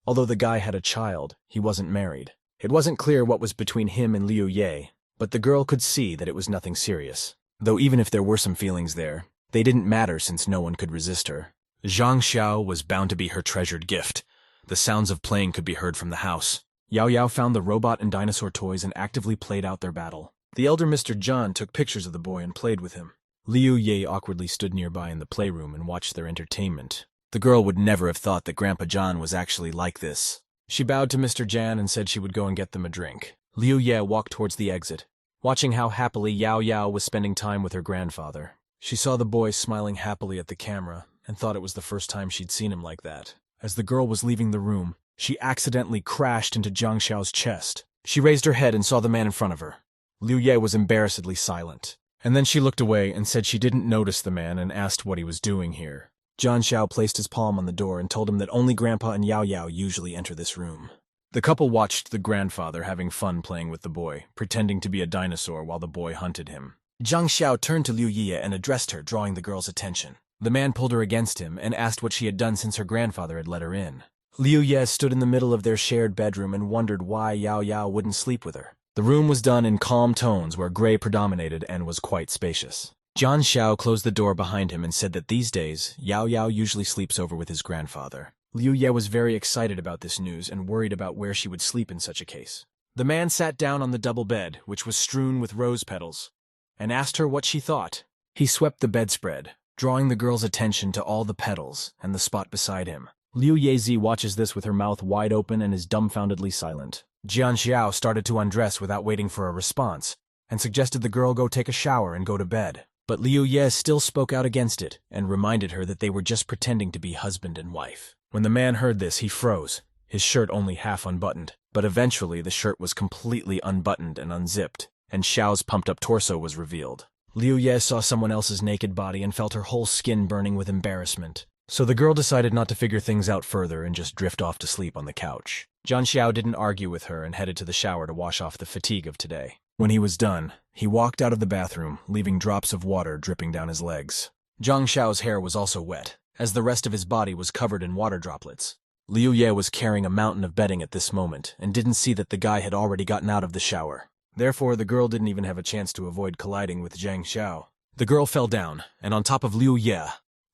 Although the guy had a child, he wasn't married. It wasn't clear what was between him and Liu Ye, but the girl could see that it was nothing serious. Though even if there were some feelings there, they didn't matter since no one could resist her. Jang Xiao was bound to be her treasured gift. The sounds of playing could be heard from the house. Yao Yao found the robot and dinosaur toys and actively played out their battle. The elder Mr. John took pictures of the boy and played with him. Liu Ye awkwardly stood nearby in the playroom and watched their entertainment. The girl would never have thought that Grandpa John was actually like this. She bowed to Mr. Jan and said she would go and get them a drink. Liu Ye walked towards the exit, watching how happily Yao Yao was spending time with her grandfather. She saw the boy smiling happily at the camera and thought it was the first time she'd seen him like that. As the girl was leaving the room, she accidentally crashed into Jang Xiao's chest. She raised her head and saw the man in front of her. Liu Ye was embarrassedly silent. And then she looked away and said she didn't notice the man and asked what he was doing here. Jang Xiao placed his palm on the door and told him that only Grandpa and Yao Yao usually enter this room. The couple watched the grandfather having fun playing with the boy, pretending to be a dinosaur while the boy hunted him. Jang Xiao turned to Liu Ye and addressed her, drawing the girl's attention. The man pulled her against him and asked what she had done since her grandfather had let her in. Liu Ye stood in the middle of their shared bedroom and wondered why Yao Yao wouldn't sleep with her. The room was done in calm tones where gray predominated and was quite spacious. Jang Xiao closed the door behind him and said that these days, Yao Yao usually sleeps over with his grandfather. Liu Ye was very excited about this news and worried about where she would sleep in such a case. The man sat down on the double bed, which was strewn with rose petals, and asked her what she thought. He swept the bedspread, drawing the girl's attention to all the petals and the spot beside him. Liu Yezi watches this with her mouth wide open and is dumbfoundedly silent. Jang Xiao started to undress without waiting for a response, and suggested the girl go take a shower and go to bed. But Liu Ye still spoke out against it, and reminded her that they were just pretending to be husband and wife. When the man heard this, he froze, his shirt only half unbuttoned. But eventually the shirt was completely unbuttoned and unzipped, and Xiao's pumped-up torso was revealed. Liu Ye saw someone else's naked body and felt her whole skin burning with embarrassment. So the girl decided not to figure things out further and just drift off to sleep on the couch. Jang Xiao didn't argue with her and headed to the shower to wash off the fatigue of today. When he was done, he walked out of the bathroom, leaving drops of water dripping down his legs. Jang Xiao's hair was also wet, as the rest of his body was covered in water droplets. Liu Ye was carrying a mountain of bedding at this moment and didn't see that the guy had already gotten out of the shower. Therefore, the girl didn't even have a chance to avoid colliding with Jang Xiao. The girl fell down, and on top of Liu Ye,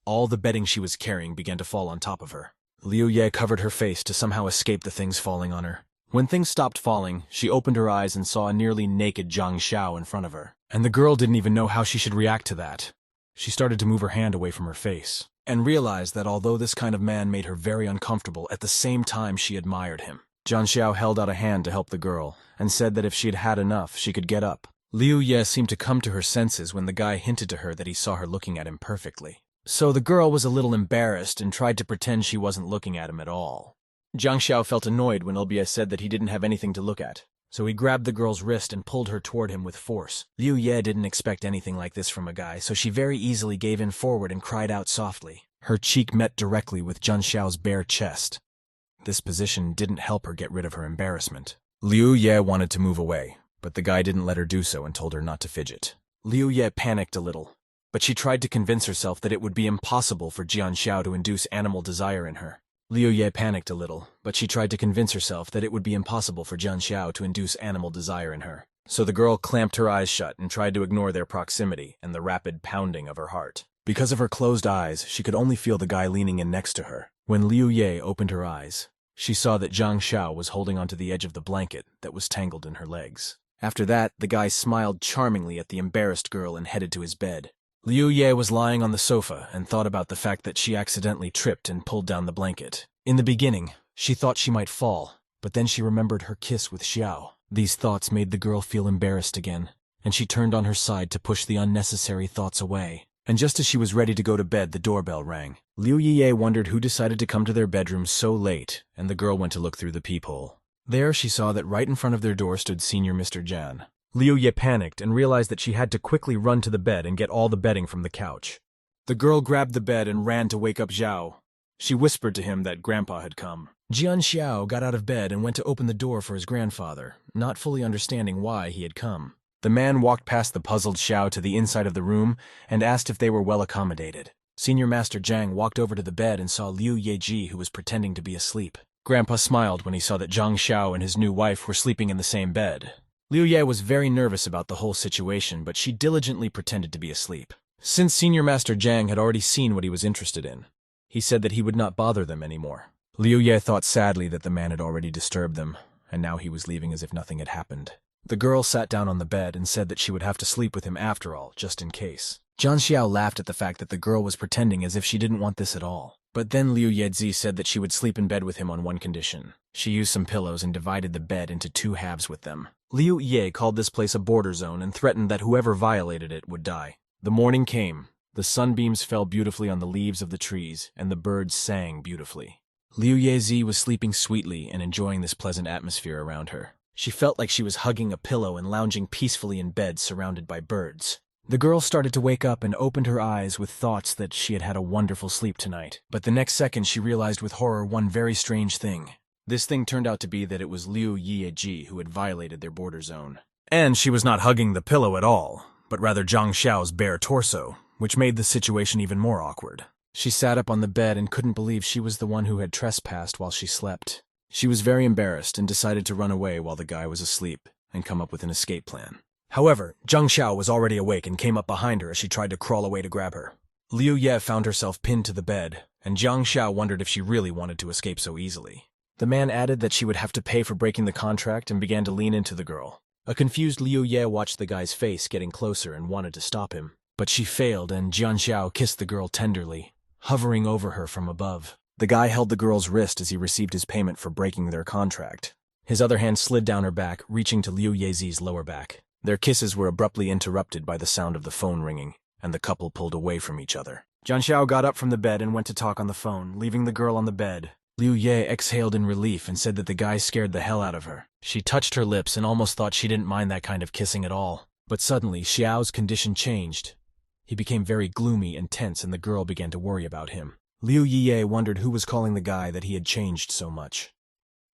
all the bedding she was carrying began to fall on top of her. Liu Ye covered her face to somehow escape the things falling on her. When things stopped falling, she opened her eyes and saw a nearly naked Jang Xiao in front of her. And the girl didn't even know how she should react to that. She started to move her hand away from her face, and realized that although this kind of man made her very uncomfortable, at the same time she admired him. Jang Xiao held out a hand to help the girl, and said that if she had had enough, she could get up. Liu Ye seemed to come to her senses when the guy hinted to her that he saw her looking at him perfectly. So the girl was a little embarrassed and tried to pretend she wasn't looking at him at all. Jang Xiao felt annoyed when Liu Ye said that he didn't have anything to look at, so he grabbed the girl's wrist and pulled her toward him with force. Liu Ye didn't expect anything like this from a guy, so she very easily gave in forward and cried out softly. Her cheek met directly with Jang Xiao's bare chest. This position didn't help her get rid of her embarrassment. Liu Ye wanted to move away, but the guy didn't let her do so and told her not to fidget. Liu Ye panicked a little, but she tried to convince herself that it would be impossible for Jang Xiao to induce animal desire in her. Liu Ye panicked a little, but she tried to convince herself that it would be impossible for Jang Xiao to induce animal desire in her. So the girl clamped her eyes shut and tried to ignore their proximity and the rapid pounding of her heart. Because of her closed eyes, she could only feel the guy leaning in next to her. When Liu Ye opened her eyes, she saw that Jang Xiao was holding onto the edge of the blanket that was tangled in her legs. After that, the guy smiled charmingly at the embarrassed girl and headed to his bed. Liu Ye was lying on the sofa and thought about the fact that she accidentally tripped and pulled down the blanket. In the beginning, she thought she might fall, but then she remembered her kiss with Xiao. These thoughts made the girl feel embarrassed again, and she turned on her side to push the unnecessary thoughts away. And just as she was ready to go to bed, the doorbell rang. Liu Ye wondered who decided to come to their bedroom so late, and the girl went to look through the peephole. There she saw that right in front of their door stood Senior Mr. Jan. Liu Ye panicked and realized that she had to quickly run to the bed and get all the bedding from the couch. The girl grabbed the bed and ran to wake up Xiao. She whispered to him that Grandpa had come. Jang Xiao got out of bed and went to open the door for his grandfather, not fully understanding why he had come. The man walked past the puzzled Xiao to the inside of the room and asked if they were well accommodated. Senior Master Jang walked over to the bed and saw Liu Yeji, who was pretending to be asleep. Grandpa smiled when he saw that Jang Xiao and his new wife were sleeping in the same bed. Liu Ye was very nervous about the whole situation, but she diligently pretended to be asleep. Since Senior Master Jang had already seen what he was interested in, he said that he would not bother them anymore. Liu Ye thought sadly that the man had already disturbed them, and now he was leaving as if nothing had happened. The girl sat down on the bed and said that she would have to sleep with him after all, just in case. Jang Xiao laughed at the fact that the girl was pretending as if she didn't want this at all. But then Liu Yezi said that she would sleep in bed with him on one condition. She used some pillows and divided the bed into 2 halves with them. Liu Ye called this place a border zone and threatened that whoever violated it would die. The morning came. The sunbeams fell beautifully on the leaves of the trees, and the birds sang beautifully. Liu Yezi was sleeping sweetly and enjoying this pleasant atmosphere around her. She felt like she was hugging a pillow and lounging peacefully in bed surrounded by birds. The girl started to wake up and opened her eyes with thoughts that she had had a wonderful sleep tonight. But the next second she realized with horror one very strange thing. This thing turned out to be that it was Liu Yiji who had violated their border zone. And she was not hugging the pillow at all, but rather Jang Xiao's bare torso, which made the situation even more awkward. She sat up on the bed and couldn't believe she was the one who had trespassed while she slept. She was very embarrassed and decided to run away while the guy was asleep and come up with an escape plan. However, Jang Xiao was already awake and came up behind her as she tried to crawl away to grab her. Liu Ye found herself pinned to the bed, and Jang Xiao wondered if she really wanted to escape so easily. The man added that she would have to pay for breaking the contract and began to lean into the girl. A confused Liu Ye watched the guy's face getting closer and wanted to stop him. But she failed, and Jang Xiao kissed the girl tenderly, hovering over her from above. The guy held the girl's wrist as he received his payment for breaking their contract. His other hand slid down her back, reaching to Liu Yezi's lower back. Their kisses were abruptly interrupted by the sound of the phone ringing, and the couple pulled away from each other. Jang Xiao got up from the bed and went to talk on the phone, leaving the girl on the bed. Liu Ye exhaled in relief and said that the guy scared the hell out of her. She touched her lips and almost thought she didn't mind that kind of kissing at all. But suddenly, Xiao's condition changed. He became very gloomy and tense, and the girl began to worry about him. Liu Ye wondered who was calling the guy that he had changed so much.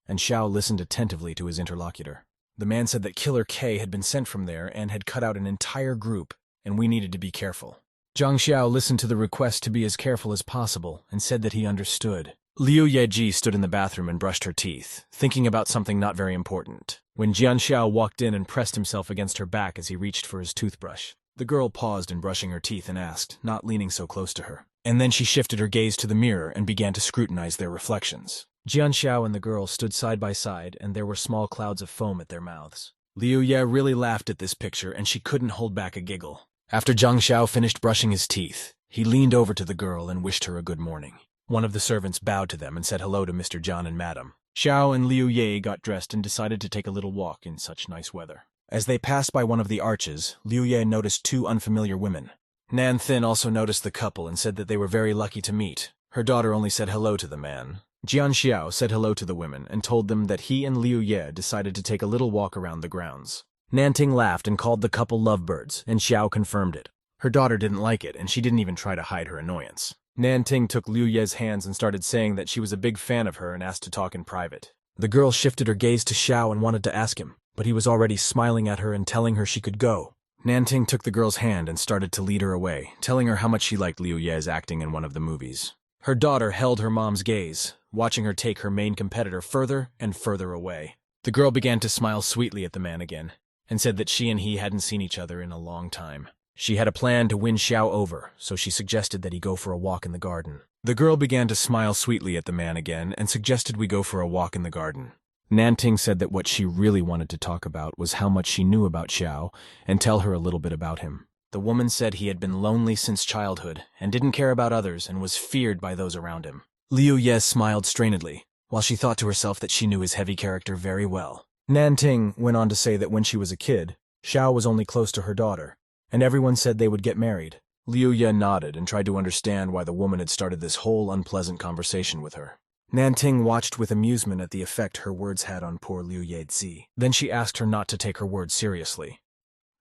And Xiao listened attentively to his interlocutor. The man said that Killer K had been sent from there and had cut out an entire group, and we needed to be careful. Jang Xiao listened to the request to be as careful as possible and said that he understood. Liu Yeji stood in the bathroom and brushed her teeth, thinking about something not very important, when Jang Xiao walked in and pressed himself against her back as he reached for his toothbrush. The girl paused in brushing her teeth and asked, not leaning so close to her. And then she shifted her gaze to the mirror and began to scrutinize their reflections. Jian Xiao and the girl stood side by side, and there were small clouds of foam at their mouths. Liu Ye really laughed at this picture, and she couldn't hold back a giggle. After Jang Xiao finished brushing his teeth, he leaned over to the girl and wished her a good morning. One of the servants bowed to them and said hello to Mr. John and Madam. Xiao and Liu Ye got dressed and decided to take a little walk in such nice weather. As they passed by one of the arches, Liu Ye noticed 2 unfamiliar women. Nan Thin also noticed the couple and said that they were very lucky to meet. Her daughter only said hello to the man. Jian Xiao said hello to the women and told them that he and Liu Ye decided to take a little walk around the grounds. Nanting laughed and called the couple lovebirds, and Xiao confirmed it. Her daughter didn't like it, and she didn't even try to hide her annoyance. Nanting took Liu Ye's hands and started saying that she was a big fan of her and asked to talk in private. The girl shifted her gaze to Xiao and wanted to ask him, but he was already smiling at her and telling her she could go. Nanting took the girl's hand and started to lead her away, telling her how much she liked Liu Ye's acting in one of the movies. Her daughter held her mom's gaze, watching her take her main competitor further and further away. The girl began to smile sweetly at the man again, and said that she and he hadn't seen each other in a long time. She had a plan to win Xiao over, so she suggested that he go for a walk in the garden. The girl began to smile sweetly at the man again and suggested we go for a walk in the garden. Nanting said that what she really wanted to talk about was how much she knew about Xiao and tell her a little bit about him. The woman said he had been lonely since childhood and didn't care about others and was feared by those around him. Liu Ye smiled strainedly, while she thought to herself that she knew his heavy character very well. Nanting went on to say that when she was a kid, Xiao was only close to her daughter, and everyone said they would get married. Liu Ye nodded and tried to understand why the woman had started this whole unpleasant conversation with her. Nanting watched with amusement at the effect her words had on poor Liu Yezi. Then she asked her not to take her words seriously.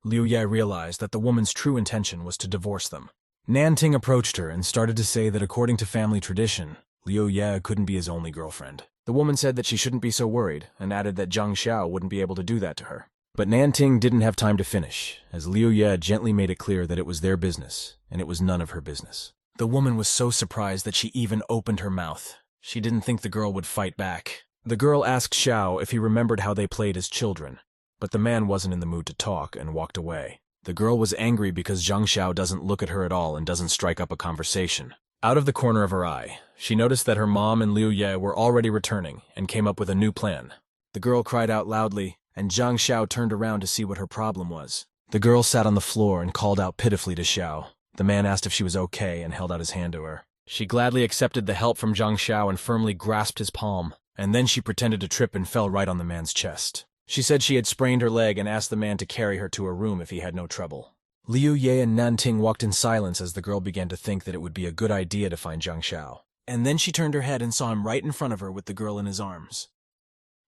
Liu Ye realized that the woman's true intention was to divorce them. Nanting approached her and started to say that according to family tradition, Liu Ye couldn't be his only girlfriend. The woman said that she shouldn't be so worried, and added that Jang Xiao wouldn't be able to do that to her. But Nanting didn't have time to finish, as Liu Ye gently made it clear that it was their business, and it was none of her business. The woman was so surprised that she even opened her mouth. She didn't think the girl would fight back. The girl asked Xiao if he remembered how they played as children, but the man wasn't in the mood to talk and walked away. The girl was angry because Jang Xiao doesn't look at her at all and doesn't strike up a conversation. Out of the corner of her eye, she noticed that her mom and Liu Ye were already returning and came up with a new plan. The girl cried out loudly, and Jang Xiao turned around to see what her problem was. The girl sat on the floor and called out pitifully to Xiao. The man asked if she was okay and held out his hand to her. She gladly accepted the help from Jang Xiao and firmly grasped his palm, and then she pretended to trip and fell right on the man's chest. She said she had sprained her leg and asked the man to carry her to her room if he had no trouble. Liu Ye and Nanting walked in silence as the girl began to think that it would be a good idea to find Jang Xiao. And then she turned her head and saw him right in front of her with the girl in his arms.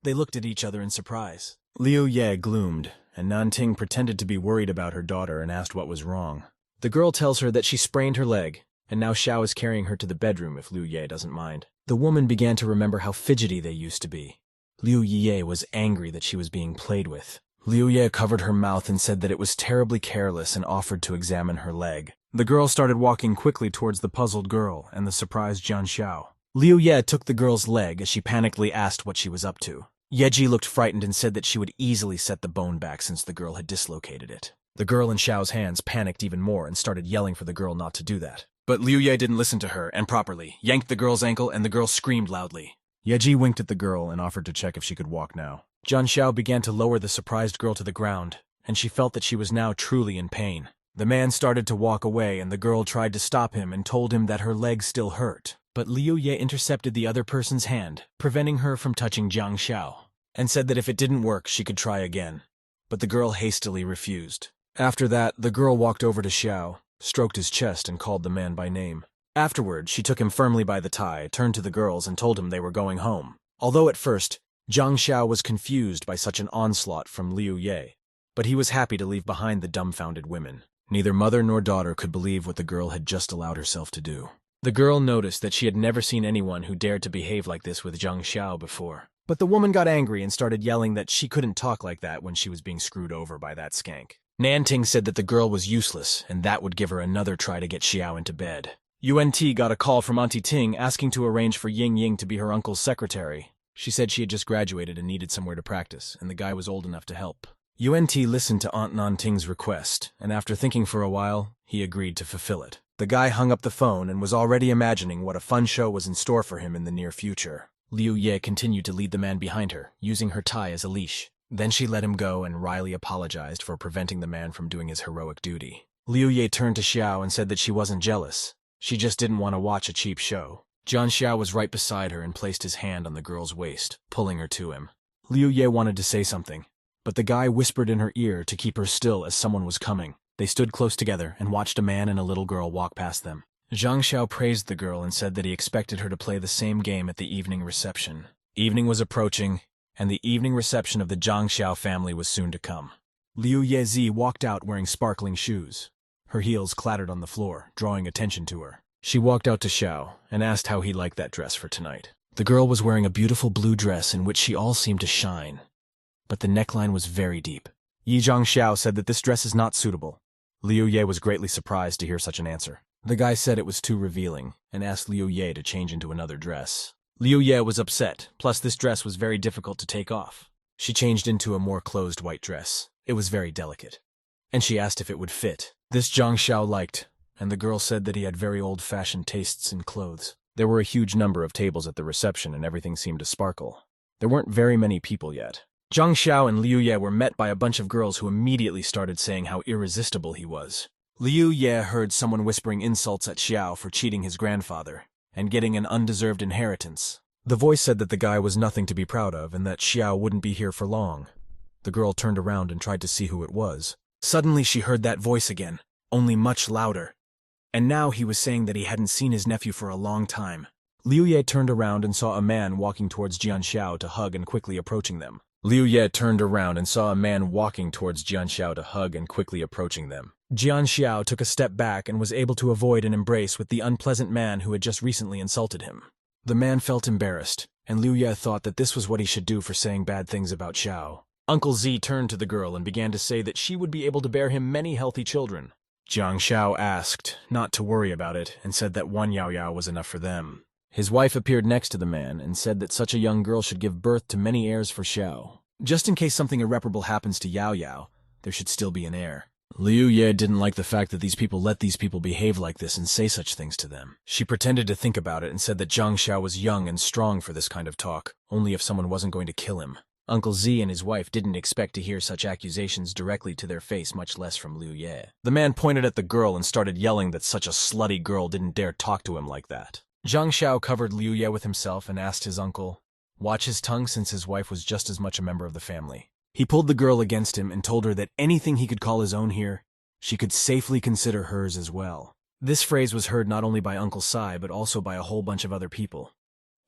They looked at each other in surprise. Liu Ye gloomed, and Nanting pretended to be worried about her daughter and asked what was wrong. The girl tells her that she sprained her leg, and now Xiao is carrying her to the bedroom if Liu Ye doesn't mind. The woman began to remember how fidgety they used to be. Liu Ye was angry that she was being played with. Liu Ye covered her mouth and said that it was terribly careless and offered to examine her leg. The girl started walking quickly towards the puzzled girl and the surprised Jang Xiao. Liu Ye took the girl's leg as she panickedly asked what she was up to. Yeji looked frightened and said that she would easily set the bone back since the girl had dislocated it. The girl in Xiao's hands panicked even more and started yelling for the girl not to do that. But Liu Ye didn't listen to her and properly yanked the girl's ankle and the girl screamed loudly. Yeji winked at the girl and offered to check if she could walk now. Jang Xiao began to lower the surprised girl to the ground, and she felt that she was now truly in pain. The man started to walk away and the girl tried to stop him and told him that her leg still hurt. But Liu Ye intercepted the other person's hand, preventing her from touching Jang Xiao, and said that if it didn't work, she could try again. But the girl hastily refused. After that, the girl walked over to Xiao, stroked his chest and called the man by name. Afterward, she took him firmly by the tie, turned to the girls and told him they were going home. Although at first, Jang Xiao was confused by such an onslaught from Liu Ye, but he was happy to leave behind the dumbfounded women. Neither mother nor daughter could believe what the girl had just allowed herself to do. The girl noticed that she had never seen anyone who dared to behave like this with Jang Xiao before. But the woman got angry and started yelling that she couldn't talk like that when she was being screwed over by that skank. Nanting said that the girl was useless, and that would give her another try to get Xiao into bed. UNT got a call from Auntie Ting asking to arrange for Ying Ying to be her uncle's secretary. She said she had just graduated and needed somewhere to practice, and the guy was old enough to help. UNT listened to Aunt Nanting's request, and after thinking for a while, he agreed to fulfill it. The guy hung up the phone and was already imagining what a fun show was in store for him in the near future. Liu Ye continued to lead the man behind her, using her tie as a leash. Then she let him go and wryly apologized for preventing the man from doing his heroic duty. Liu Ye turned to Xiao and said that she wasn't jealous. She just didn't want to watch a cheap show. Jang Xiao was right beside her and placed his hand on the girl's waist, pulling her to him. Liu Ye wanted to say something, but the guy whispered in her ear to keep her still as someone was coming. They stood close together and watched a man and a little girl walk past them. Jang Xiao praised the girl and said that he expected her to play the same game at the evening reception. Evening was approaching, and the evening reception of the Jang Xiao family was soon to come. Liu Yezi walked out wearing sparkling shoes. Her heels clattered on the floor, drawing attention to her. She walked out to Xiao and asked how he liked that dress for tonight. The girl was wearing a beautiful blue dress in which she all seemed to shine, but the neckline was very deep. Jang Xiao said that this dress is not suitable. Liu Ye was greatly surprised to hear such an answer. The guy said it was too revealing and asked Liu Ye to change into another dress. Liu Ye was upset, plus this dress was very difficult to take off. She changed into a more closed white dress. It was very delicate. And she asked if it would fit. This Jang Xiao liked, and the girl said that he had very old-fashioned tastes in clothes. There were a huge number of tables at the reception and everything seemed to sparkle. There weren't very many people yet. Jang Xiao and Liu Ye were met by a bunch of girls who immediately started saying how irresistible he was. Liu Ye heard someone whispering insults at Xiao for cheating his grandfather and getting an undeserved inheritance. The voice said that the guy was nothing to be proud of and that Xiao wouldn't be here for long. The girl turned around and tried to see who it was. Suddenly she heard that voice again, only much louder. And now he was saying that he hadn't seen his nephew for a long time. Liu Ye turned around and saw a man walking towards Jian Xiao to hug and quickly approaching them. Liu Ye turned around and saw a man walking towards Jian Xiao to hug and quickly approaching them. Jian Xiao took a step back and was able to avoid an embrace with the unpleasant man who had just recently insulted him. The man felt embarrassed, and Liu Ye thought that this was what he should do for saying bad things about Xiao. Uncle Z turned to the girl and began to say that she would be able to bear him many healthy children. Jang Xiao asked not to worry about it and said that one Yao Yao was enough for them. His wife appeared next to the man and said that such a young girl should give birth to many heirs for Xiao. Just in case something irreparable happens to Yao Yao, there should still be an heir. Liu Ye didn't like the fact that these people let these people behave like this and say such things to them. She pretended to think about it and said that Jang Xiao was young and strong for this kind of talk, only if someone wasn't going to kill him. Uncle Z and his wife didn't expect to hear such accusations directly to their face, much less from Liu Ye. The man pointed at the girl and started yelling that such a slutty girl didn't dare talk to him like that. Jang Xiao covered Liu Ye with himself and asked his uncle, watch his tongue, since his wife was just as much a member of the family. He pulled the girl against him and told her that anything he could call his own here, she could safely consider hers as well. This phrase was heard not only by Uncle Sai but also by a whole bunch of other people,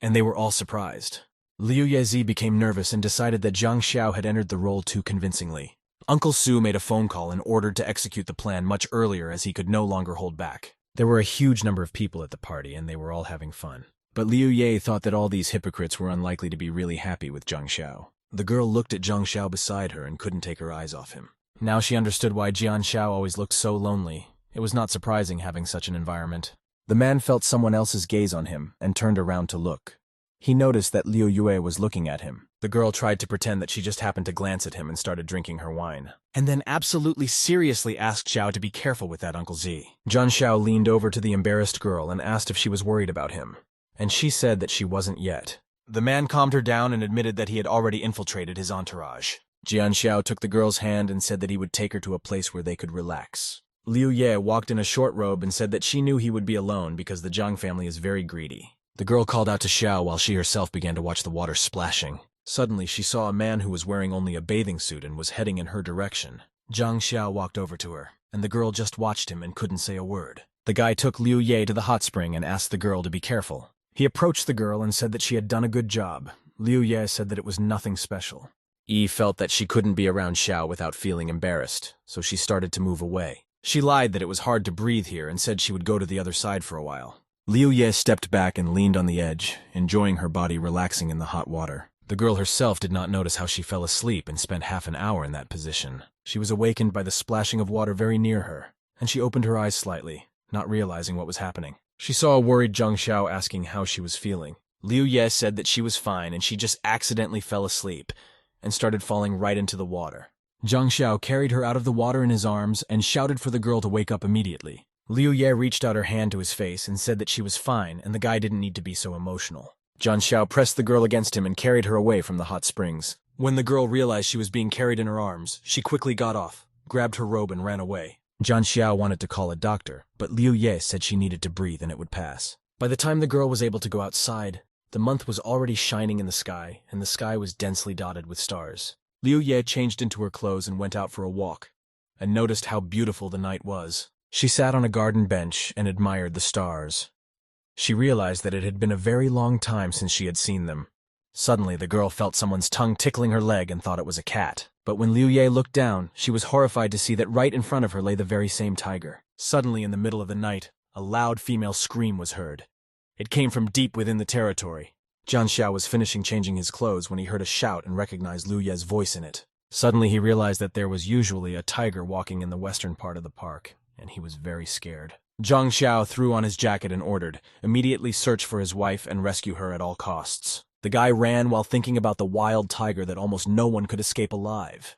and they were all surprised. Liu Yezi became nervous and decided that Jang Xiao had entered the role too convincingly. Uncle Su made a phone call and ordered to execute the plan much earlier, as he could no longer hold back. There were a huge number of people at the party and they were all having fun. But Liu Ye thought that all these hypocrites were unlikely to be really happy with Jang Xiao. The girl looked at Jang Xiao beside her and couldn't take her eyes off him. Now she understood why Jian Xiao always looked so lonely. It was not surprising having such an environment. The man felt someone else's gaze on him and turned around to look. He noticed that Liu Yue was looking at him. The girl tried to pretend that she just happened to glance at him and started drinking her wine. And then absolutely seriously asked Xiao to be careful with that, Uncle Z. Jian Xiao leaned over to the embarrassed girl and asked if she was worried about him. And she said that she wasn't yet. The man calmed her down and admitted that he had already infiltrated his entourage. Jian Xiao took the girl's hand and said that he would take her to a place where they could relax. Liu Ye walked in a short robe and said that she knew he would be alone because the Zhang family is very greedy. The girl called out to Xiao while she herself began to watch the water splashing. Suddenly, she saw a man who was wearing only a bathing suit and was heading in her direction. Jang Xiao walked over to her, and the girl just watched him and couldn't say a word. The guy took Liu Ye to the hot spring and asked the girl to be careful. He approached the girl and said that she had done a good job. Liu Ye said that it was nothing special. Yi felt that she couldn't be around Xiao without feeling embarrassed, so she started to move away. She lied that it was hard to breathe here and said she would go to the other side for a while. Liu Ye stepped back and leaned on the edge, enjoying her body relaxing in the hot water. The girl herself did not notice how she fell asleep and spent half an hour in that position. She was awakened by the splashing of water very near her, and she opened her eyes slightly, not realizing what was happening. She saw a worried Zhang Xiao asking how she was feeling. Liu Ye said that she was fine and she just accidentally fell asleep and started falling right into the water. Zhang Xiao carried her out of the water in his arms and shouted for the girl to wake up immediately. Liu Ye reached out her hand to his face and said that she was fine and the guy didn't need to be so emotional. Jian Xiao pressed the girl against him and carried her away from the hot springs. When the girl realized she was being carried in her arms, she quickly got off, grabbed her robe and ran away. Jian Xiao wanted to call a doctor, but Liu Ye said she needed to breathe and it would pass. By the time the girl was able to go outside, the month was already shining in the sky, and the sky was densely dotted with stars. Liu Ye changed into her clothes and went out for a walk, and noticed how beautiful the night was. She sat on a garden bench and admired the stars. She realized that it had been a very long time since she had seen them. Suddenly, the girl felt someone's tongue tickling her leg and thought it was a cat. But when Liu Ye looked down, she was horrified to see that right in front of her lay the very same tiger. Suddenly, in the middle of the night, a loud female scream was heard. It came from deep within the territory. Jian Xiao was finishing changing his clothes when he heard a shout and recognized Liu Ye's voice in it. Suddenly, he realized that there was usually a tiger walking in the western part of the park, and he was very scared. Jang Xiao threw on his jacket and ordered, immediately search for his wife and rescue her at all costs. The guy ran while thinking about the wild tiger that almost no one could escape alive.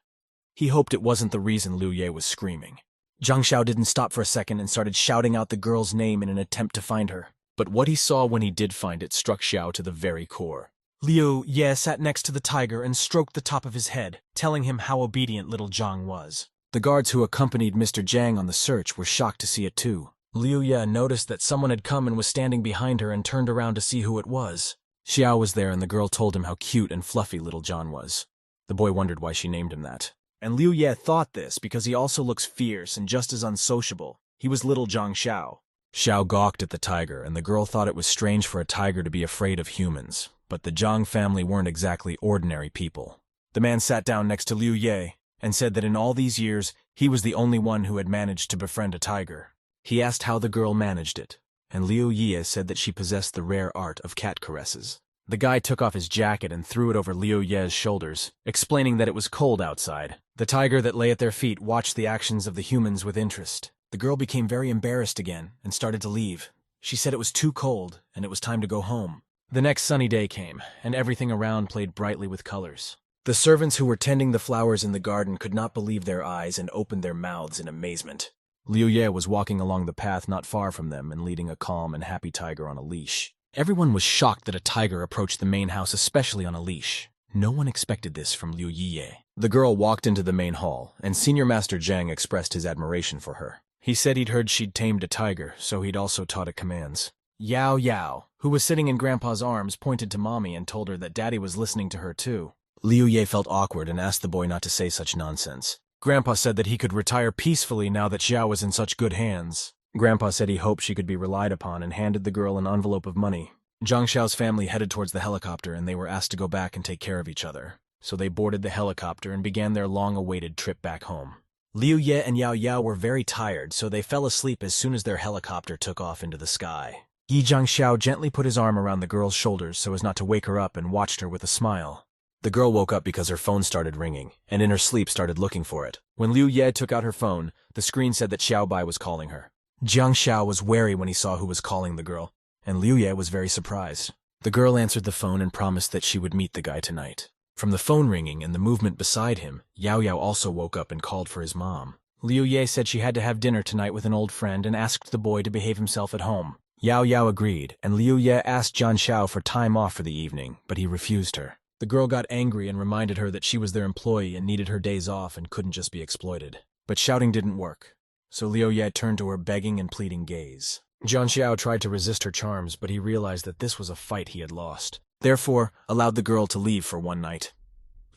He hoped it wasn't the reason Liu Ye was screaming. Jang Xiao didn't stop for a second and started shouting out the girl's name in an attempt to find her. But what he saw when he did find it struck Xiao to the very core. Liu Ye sat next to the tiger and stroked the top of his head, telling him how obedient little Zhang was. The guards who accompanied Mr. Zhang on the search were shocked to see it too. Liu Ye noticed that someone had come and was standing behind her and turned around to see who it was. Xiao was there and the girl told him how cute and fluffy little John was. The boy wondered why she named him that. And Liu Ye thought this because he also looks fierce and just as unsociable. He was little Jang Xiao. Xiao gawked at the tiger, and the girl thought it was strange for a tiger to be afraid of humans. But the Zhang family weren't exactly ordinary people. The man sat down next to Liu Ye and said that in all these years, he was the only one who had managed to befriend a tiger. He asked how the girl managed it, and Liu Ye said that she possessed the rare art of cat caresses. The guy took off his jacket and threw it over Liu Ye's shoulders, explaining that it was cold outside. The tiger that lay at their feet watched the actions of the humans with interest. The girl became very embarrassed again and started to leave. She said it was too cold and it was time to go home. The next sunny day came, and everything around played brightly with colors. The servants who were tending the flowers in the garden could not believe their eyes and opened their mouths in amazement. Liu Ye was walking along the path not far from them and leading a calm and happy tiger on a leash. Everyone was shocked that a tiger approached the main house, especially on a leash. No one expected this from Liu Yiye. The girl walked into the main hall, and Senior Master Jang expressed his admiration for her. He said he'd heard she'd tamed a tiger, so he'd also taught it commands. Yao Yao, who was sitting in Grandpa's arms, pointed to Mommy and told her that Daddy was listening to her too. Liu Ye felt awkward and asked the boy not to say such nonsense. Grandpa said that he could retire peacefully now that Xiao was in such good hands. Grandpa said he hoped she could be relied upon and handed the girl an envelope of money. Jang Xiao's family headed towards the helicopter and they were asked to go back and take care of each other. So they boarded the helicopter and began their long-awaited trip back home. Liu Ye and Yao Yao were very tired, so they fell asleep as soon as their helicopter took off into the sky. Jang Xiao gently put his arm around the girl's shoulders so as not to wake her up and watched her with a smile. The girl woke up because her phone started ringing, and in her sleep started looking for it. When Liu Ye took out her phone, the screen said that Xiao Bai was calling her. Jang Xiao was wary when he saw who was calling the girl, and Liu Ye was very surprised. The girl answered the phone and promised that she would meet the guy tonight. From the phone ringing and the movement beside him, Yao Yao also woke up and called for his mom. Liu Ye said she had to have dinner tonight with an old friend and asked the boy to behave himself at home. Yao Yao agreed, and Liu Ye asked Jang Xiao for time off for the evening, but he refused her. The girl got angry and reminded her that she was their employee and needed her days off and couldn't just be exploited. But shouting didn't work, so Liu Ye turned to her begging and pleading gaze. Jang Xiao tried to resist her charms, but he realized that this was a fight he had lost. Therefore, allowed the girl to leave for one night.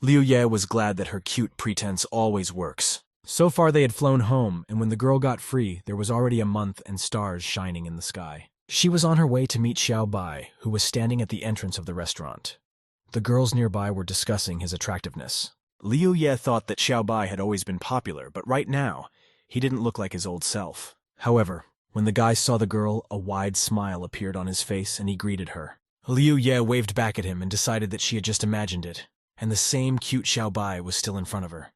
Liu Ye was glad that her cute pretense always works. So far they had flown home, and when the girl got free, there was already a month and stars shining in the sky. She was on her way to meet Xiao Bai, who was standing at the entrance of the restaurant. The girls nearby were discussing his attractiveness. Liu Ye thought that Xiao Bai had always been popular, but right now, he didn't look like his old self. However, when the guy saw the girl, a wide smile appeared on his face and he greeted her. Liu Ye waved back at him and decided that she had just imagined it, and the same cute Xiao Bai was still in front of her.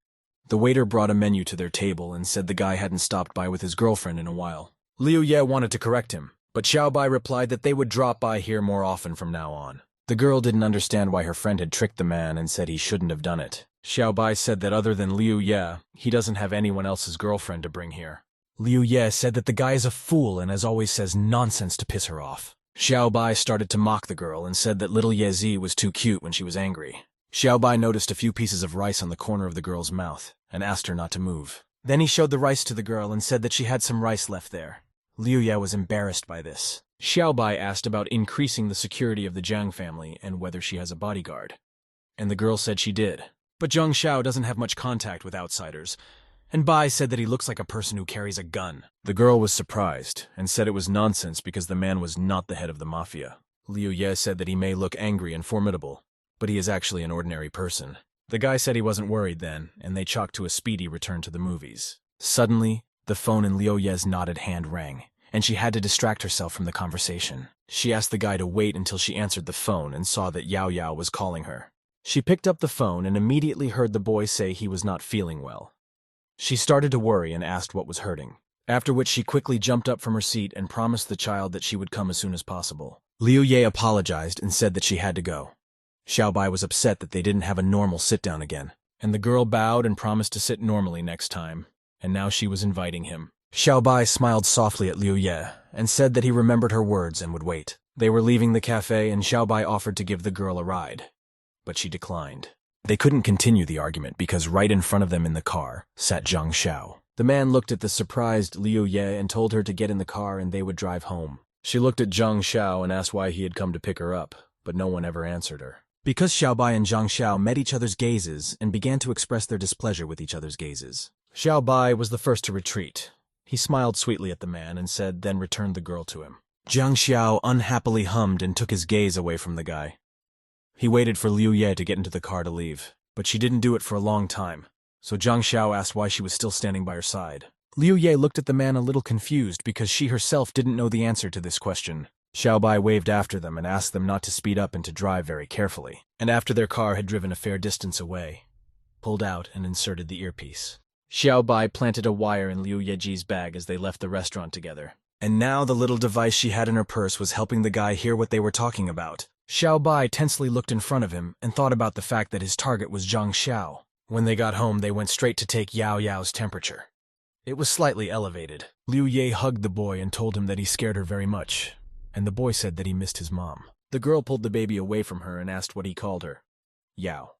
The waiter brought a menu to their table and said the guy hadn't stopped by with his girlfriend in a while. Liu Ye wanted to correct him, but Xiao Bai replied that they would drop by here more often from now on. The girl didn't understand why her friend had tricked the man and said he shouldn't have done it. Xiao Bai said that other than Liu Ye, he doesn't have anyone else's girlfriend to bring here. Liu Ye said that the guy is a fool and as always says nonsense to piss her off. Xiao Bai started to mock the girl and said that little Yezi was too cute when she was angry. Xiao Bai noticed a few pieces of rice on the corner of the girl's mouth and asked her not to move. Then he showed the rice to the girl and said that she had some rice left there. Liu Ye was embarrassed by this. Xiao Bai asked about increasing the security of the Jang family and whether she has a bodyguard. And the girl said she did. But Jang Xiao doesn't have much contact with outsiders, and Bai said that he looks like a person who carries a gun. The girl was surprised and said it was nonsense because the man was not the head of the mafia. Liu Ye said that he may look angry and formidable, but he is actually an ordinary person. The guy said he wasn't worried then, and they chalked to a speedy return to the movies. Suddenly, the phone in Liu Ye's knotted hand rang, and she had to distract herself from the conversation. She asked the guy to wait until she answered the phone and saw that Yao Yao was calling her. She picked up the phone and immediately heard the boy say he was not feeling well. She started to worry and asked what was hurting, after which she quickly jumped up from her seat and promised the child that she would come as soon as possible. Liu Ye apologized and said that she had to go. Xiao Bai was upset that they didn't have a normal sit-down again, and the girl bowed and promised to sit normally next time, and now she was inviting him. Xiao Bai smiled softly at Liu Ye and said that he remembered her words and would wait. They were leaving the cafe and Xiao Bai offered to give the girl a ride, but she declined. They couldn't continue the argument because right in front of them in the car sat Jang Xiao. The man looked at the surprised Liu Ye and told her to get in the car and they would drive home. She looked at Jang Xiao and asked why he had come to pick her up, but no one ever answered her. Because Xiao Bai and Jang Xiao met each other's gazes and began to express their displeasure with each other's gazes. Xiao Bai was the first to retreat. He smiled sweetly at the man and said, then returned the girl to him. Jang Xiao unhappily hummed and took his gaze away from the guy. He waited for Liu Ye to get into the car to leave, but she didn't do it for a long time, so Jang Xiao asked why she was still standing by her side. Liu Ye looked at the man a little confused because she herself didn't know the answer to this question. Xiao Bai waved after them and asked them not to speed up and to drive very carefully, and after their car had driven a fair distance away, pulled out and inserted the earpiece. Xiao Bai planted a wire in Liu Yeji's bag as they left the restaurant together, and now the little device she had in her purse was helping the guy hear what they were talking about. Xiao Bai tensely looked in front of him and thought about the fact that his target was Jang Xiao. When they got home, they went straight to take Yao Yao's temperature. It was slightly elevated. Liu Ye hugged the boy and told him that he scared her very much, and the boy said that he missed his mom. The girl pulled the baby away from her and asked what he called her. Yao.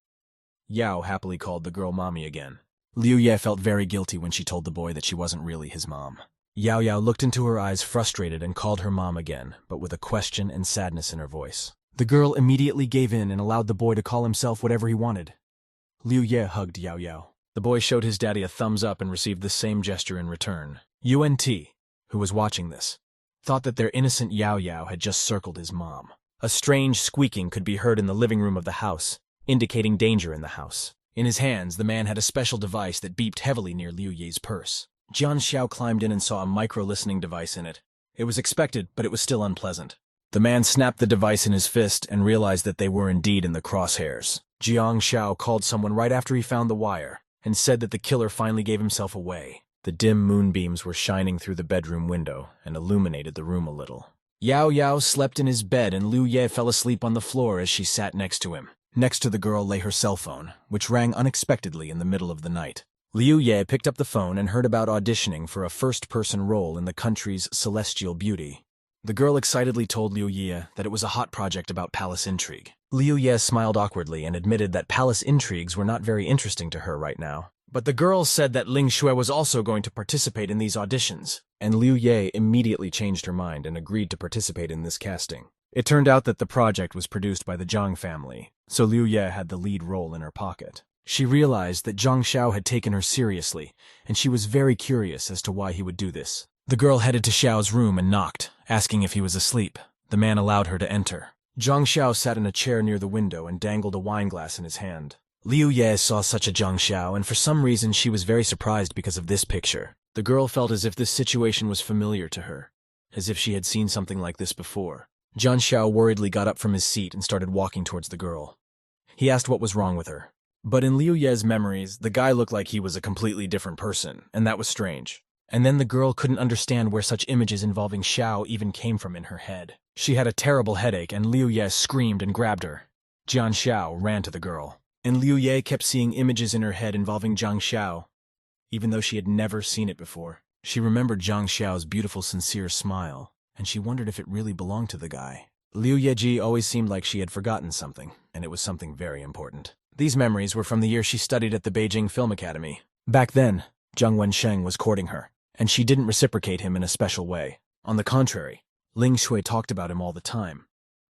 Yao happily called the girl mommy again. Liu Ye felt very guilty when she told the boy that she wasn't really his mom. Yao Yao looked into her eyes frustrated and called her mom again, but with a question and sadness in her voice. The girl immediately gave in and allowed the boy to call himself whatever he wanted. Liu Ye hugged Yao Yao. The boy showed his daddy a thumbs up and received the same gesture in return. UNT, who was watching this, thought that their innocent Yao Yao had just circled his mom. A strange squeaking could be heard in the living room of the house, indicating danger in the house. In his hands, the man had a special device that beeped heavily near Liu Ye's purse. Jang Xiao climbed in and saw a micro-listening device in it. It was expected, but it was still unpleasant. The man snapped the device in his fist and realized that they were indeed in the crosshairs. Jang Xiao called someone right after he found the wire and said that the killer finally gave himself away. The dim moonbeams were shining through the bedroom window and illuminated the room a little. Yao Yao slept in his bed and Liu Ye fell asleep on the floor as she sat next to him. Next to the girl lay her cell phone, which rang unexpectedly in the middle of the night. Liu Ye picked up the phone and heard about auditioning for a first-person role in the country's Celestial Beauty. The girl excitedly told Liu Ye that it was a hot project about palace intrigue. Liu Ye smiled awkwardly and admitted that palace intrigues were not very interesting to her right now. But the girl said that Ling Shui was also going to participate in these auditions, and Liu Ye immediately changed her mind and agreed to participate in this casting. It turned out that the project was produced by the Zhang family, so Liu Ye had the lead role in her pocket. She realized that Jang Xiao had taken her seriously, and she was very curious as to why he would do this. The girl headed to Xiao's room and knocked, asking if he was asleep. The man allowed her to enter. Jang Xiao sat in a chair near the window and dangled a wine glass in his hand. Liu Ye saw such a Jang Xiao, and for some reason she was very surprised because of this picture. The girl felt as if this situation was familiar to her, as if she had seen something like this before. Jang Xiao worriedly got up from his seat and started walking towards the girl. He asked what was wrong with her. But in Liu Ye's memories, the guy looked like he was a completely different person, and that was strange. And then the girl couldn't understand where such images involving Xiao even came from in her head. She had a terrible headache, and Liu Ye screamed and grabbed her. Jang Xiao ran to the girl, and Liu Ye kept seeing images in her head involving Jang Xiao, even though she had never seen it before. She remembered Jang Xiao's beautiful, sincere smile, and she wondered if it really belonged to the guy. Liu Yeji always seemed like she had forgotten something, and it was something very important. These memories were from the year she studied at the Beijing Film Academy. Back then, Zhang Wensheng was courting her, and she didn't reciprocate him in a special way. On the contrary, Ling Shui talked about him all the time,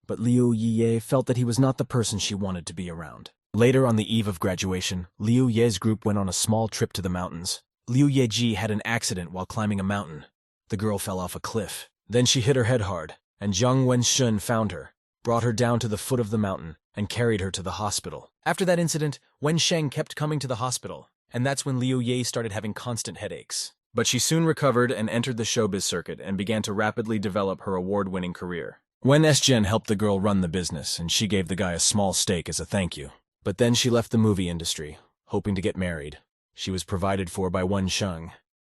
but Liu Yiye felt that he was not the person she wanted to be around. Later on the eve of graduation, Liu Ye's group went on a small trip to the mountains. Liu Yeji had an accident while climbing a mountain. The girl fell off a cliff. Then she hit her head hard, and Zhang Wenshun found her, brought her down to the foot of the mountain, and carried her to the hospital. After that incident, Wensheng kept coming to the hospital, and that's when Liu Ye started having constant headaches. But she soon recovered and entered the showbiz circuit and began to rapidly develop her award-winning career. Wen Zhen helped the girl run the business, and she gave the guy a small stake as a thank you. But then she left the movie industry, hoping to get married. She was provided for by Wensheng,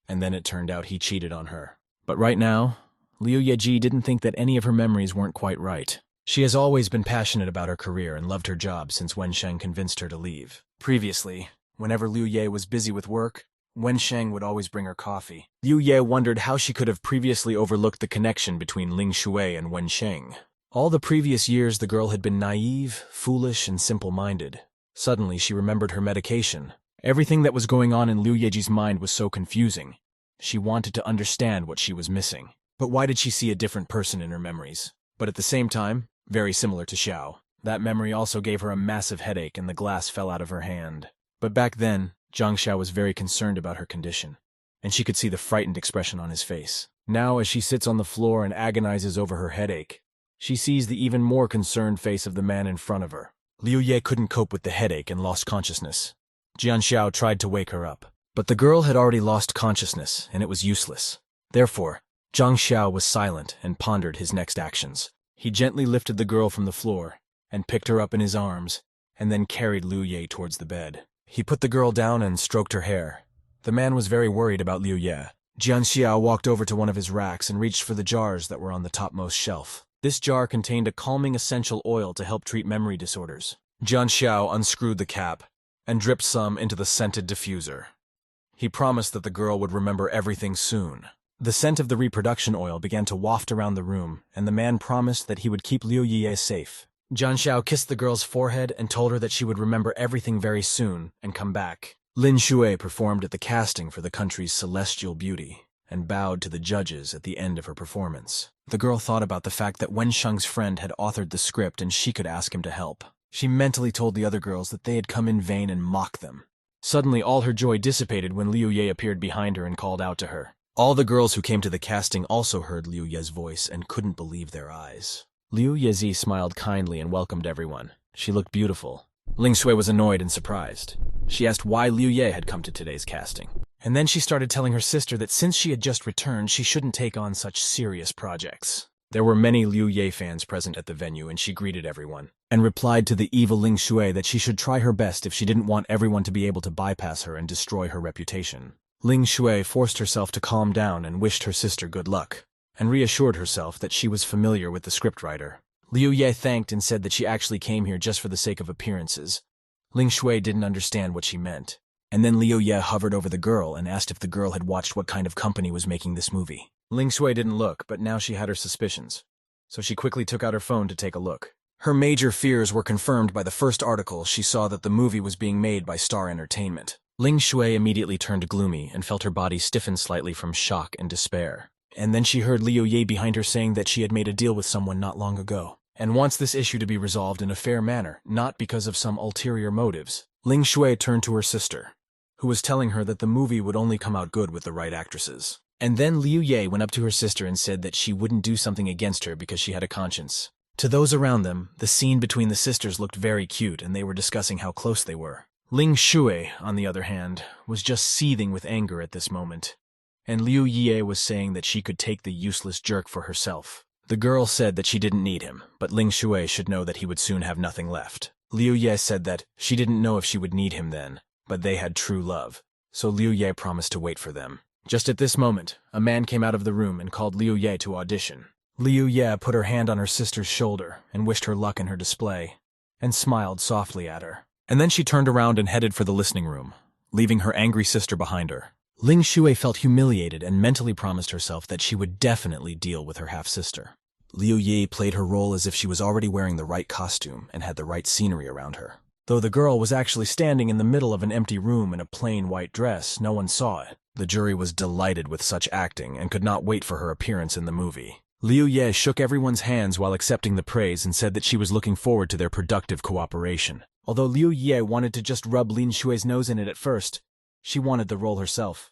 and then it turned out he cheated on her. But right now, Liu Yeji didn't think that any of her memories weren't quite right. She has always been passionate about her career and loved her job since Wensheng convinced her to leave. Previously, whenever Liu Ye was busy with work, Wensheng would always bring her coffee. Liu Ye wondered how she could have previously overlooked the connection between Ling Shui and Wensheng. All the previous years the girl had been naive, foolish, and simple-minded. Suddenly she remembered her medication. Everything that was going on in Liu Yeji's mind was so confusing. She wanted to understand what she was missing. But why did she see a different person in her memories? But at the same time, very similar to Xiao. That memory also gave her a massive headache and the glass fell out of her hand. But back then, Zhang Xiao was very concerned about her condition, and she could see the frightened expression on his face. Now, as she sits on the floor and agonizes over her headache, she sees the even more concerned face of the man in front of her. Liu Ye couldn't cope with the headache and lost consciousness. Jian Xiao tried to wake her up, but the girl had already lost consciousness, and it was useless. Therefore, Zhang Xiao was silent and pondered his next actions. He gently lifted the girl from the floor and picked her up in his arms, and then carried Liu Ye towards the bed. He put the girl down and stroked her hair. The man was very worried about Liu Ye. Jian Xiao walked over to one of his racks and reached for the jars that were on the topmost shelf. This jar contained a calming essential oil to help treat memory disorders. Jian Xiao unscrewed the cap and dripped some into the scented diffuser. He promised that the girl would remember everything soon. The scent of the reproduction oil began to waft around the room, and the man promised that he would keep Liu Ye safe. Jang Xiao kissed the girl's forehead and told her that she would remember everything very soon and come back. Lin Shui performed at the casting for the country's celestial beauty and bowed to the judges at the end of her performance. The girl thought about the fact that Wen Sheng's friend had authored the script and she could ask him to help. She mentally told the other girls that they had come in vain and mocked them. Suddenly, all her joy dissipated when Liu Ye appeared behind her and called out to her. All the girls who came to the casting also heard Liu Ye's voice and couldn't believe their eyes. Liu Yezi smiled kindly and welcomed everyone. She looked beautiful. Ling Shui was annoyed and surprised. She asked why Liu Ye had come to today's casting. And then she started telling her sister that since she had just returned, she shouldn't take on such serious projects. There were many Liu Ye fans present at the venue, and she greeted everyone, and replied to the evil Ling Shui that she should try her best if she didn't want everyone to be able to bypass her and destroy her reputation. Ling Shui forced herself to calm down and wished her sister good luck, and reassured herself that she was familiar with the scriptwriter. Liu Ye thanked and said that she actually came here just for the sake of appearances. Ling Shui didn't understand what she meant. And then Liu Ye hovered over the girl and asked if the girl had watched what kind of company was making this movie. Ling Shui didn't look, but now she had her suspicions. So she quickly took out her phone to take a look. Her major fears were confirmed by the first article she saw that the movie was being made by Star Entertainment. Ling Shui immediately turned gloomy and felt her body stiffen slightly from shock and despair. And then she heard Liu Ye behind her saying that she had made a deal with someone not long ago, and wants this issue to be resolved in a fair manner, not because of some ulterior motives. Ling Shui turned to her sister, who was telling her that the movie would only come out good with the right actresses. And then Liu Ye went up to her sister and said that she wouldn't do something against her because she had a conscience. To those around them, the scene between the sisters looked very cute and they were discussing how close they were. Ling Shui, on the other hand, was just seething with anger at this moment. And Liu Ye was saying that she could take the useless jerk for herself. The girl said that she didn't need him, but Ling Shui should know that he would soon have nothing left. Liu Ye said that she didn't know if she would need him then, but they had true love, so Liu Ye promised to wait for them. Just at this moment, a man came out of the room and called Liu Ye to audition. Liu Ye put her hand on her sister's shoulder and wished her luck in her display, and smiled softly at her. And then she turned around and headed for the listening room, leaving her angry sister behind her. Ling Shui felt humiliated and mentally promised herself that she would definitely deal with her half-sister. Liu Ye played her role as if she was already wearing the right costume and had the right scenery around her. Though the girl was actually standing in the middle of an empty room in a plain white dress, no one saw it. The jury was delighted with such acting and could not wait for her appearance in the movie. Liu Ye shook everyone's hands while accepting the praise and said that she was looking forward to their productive cooperation. Although Liu Ye wanted to just rub Lin Shui's nose in it at first, she wanted the role herself.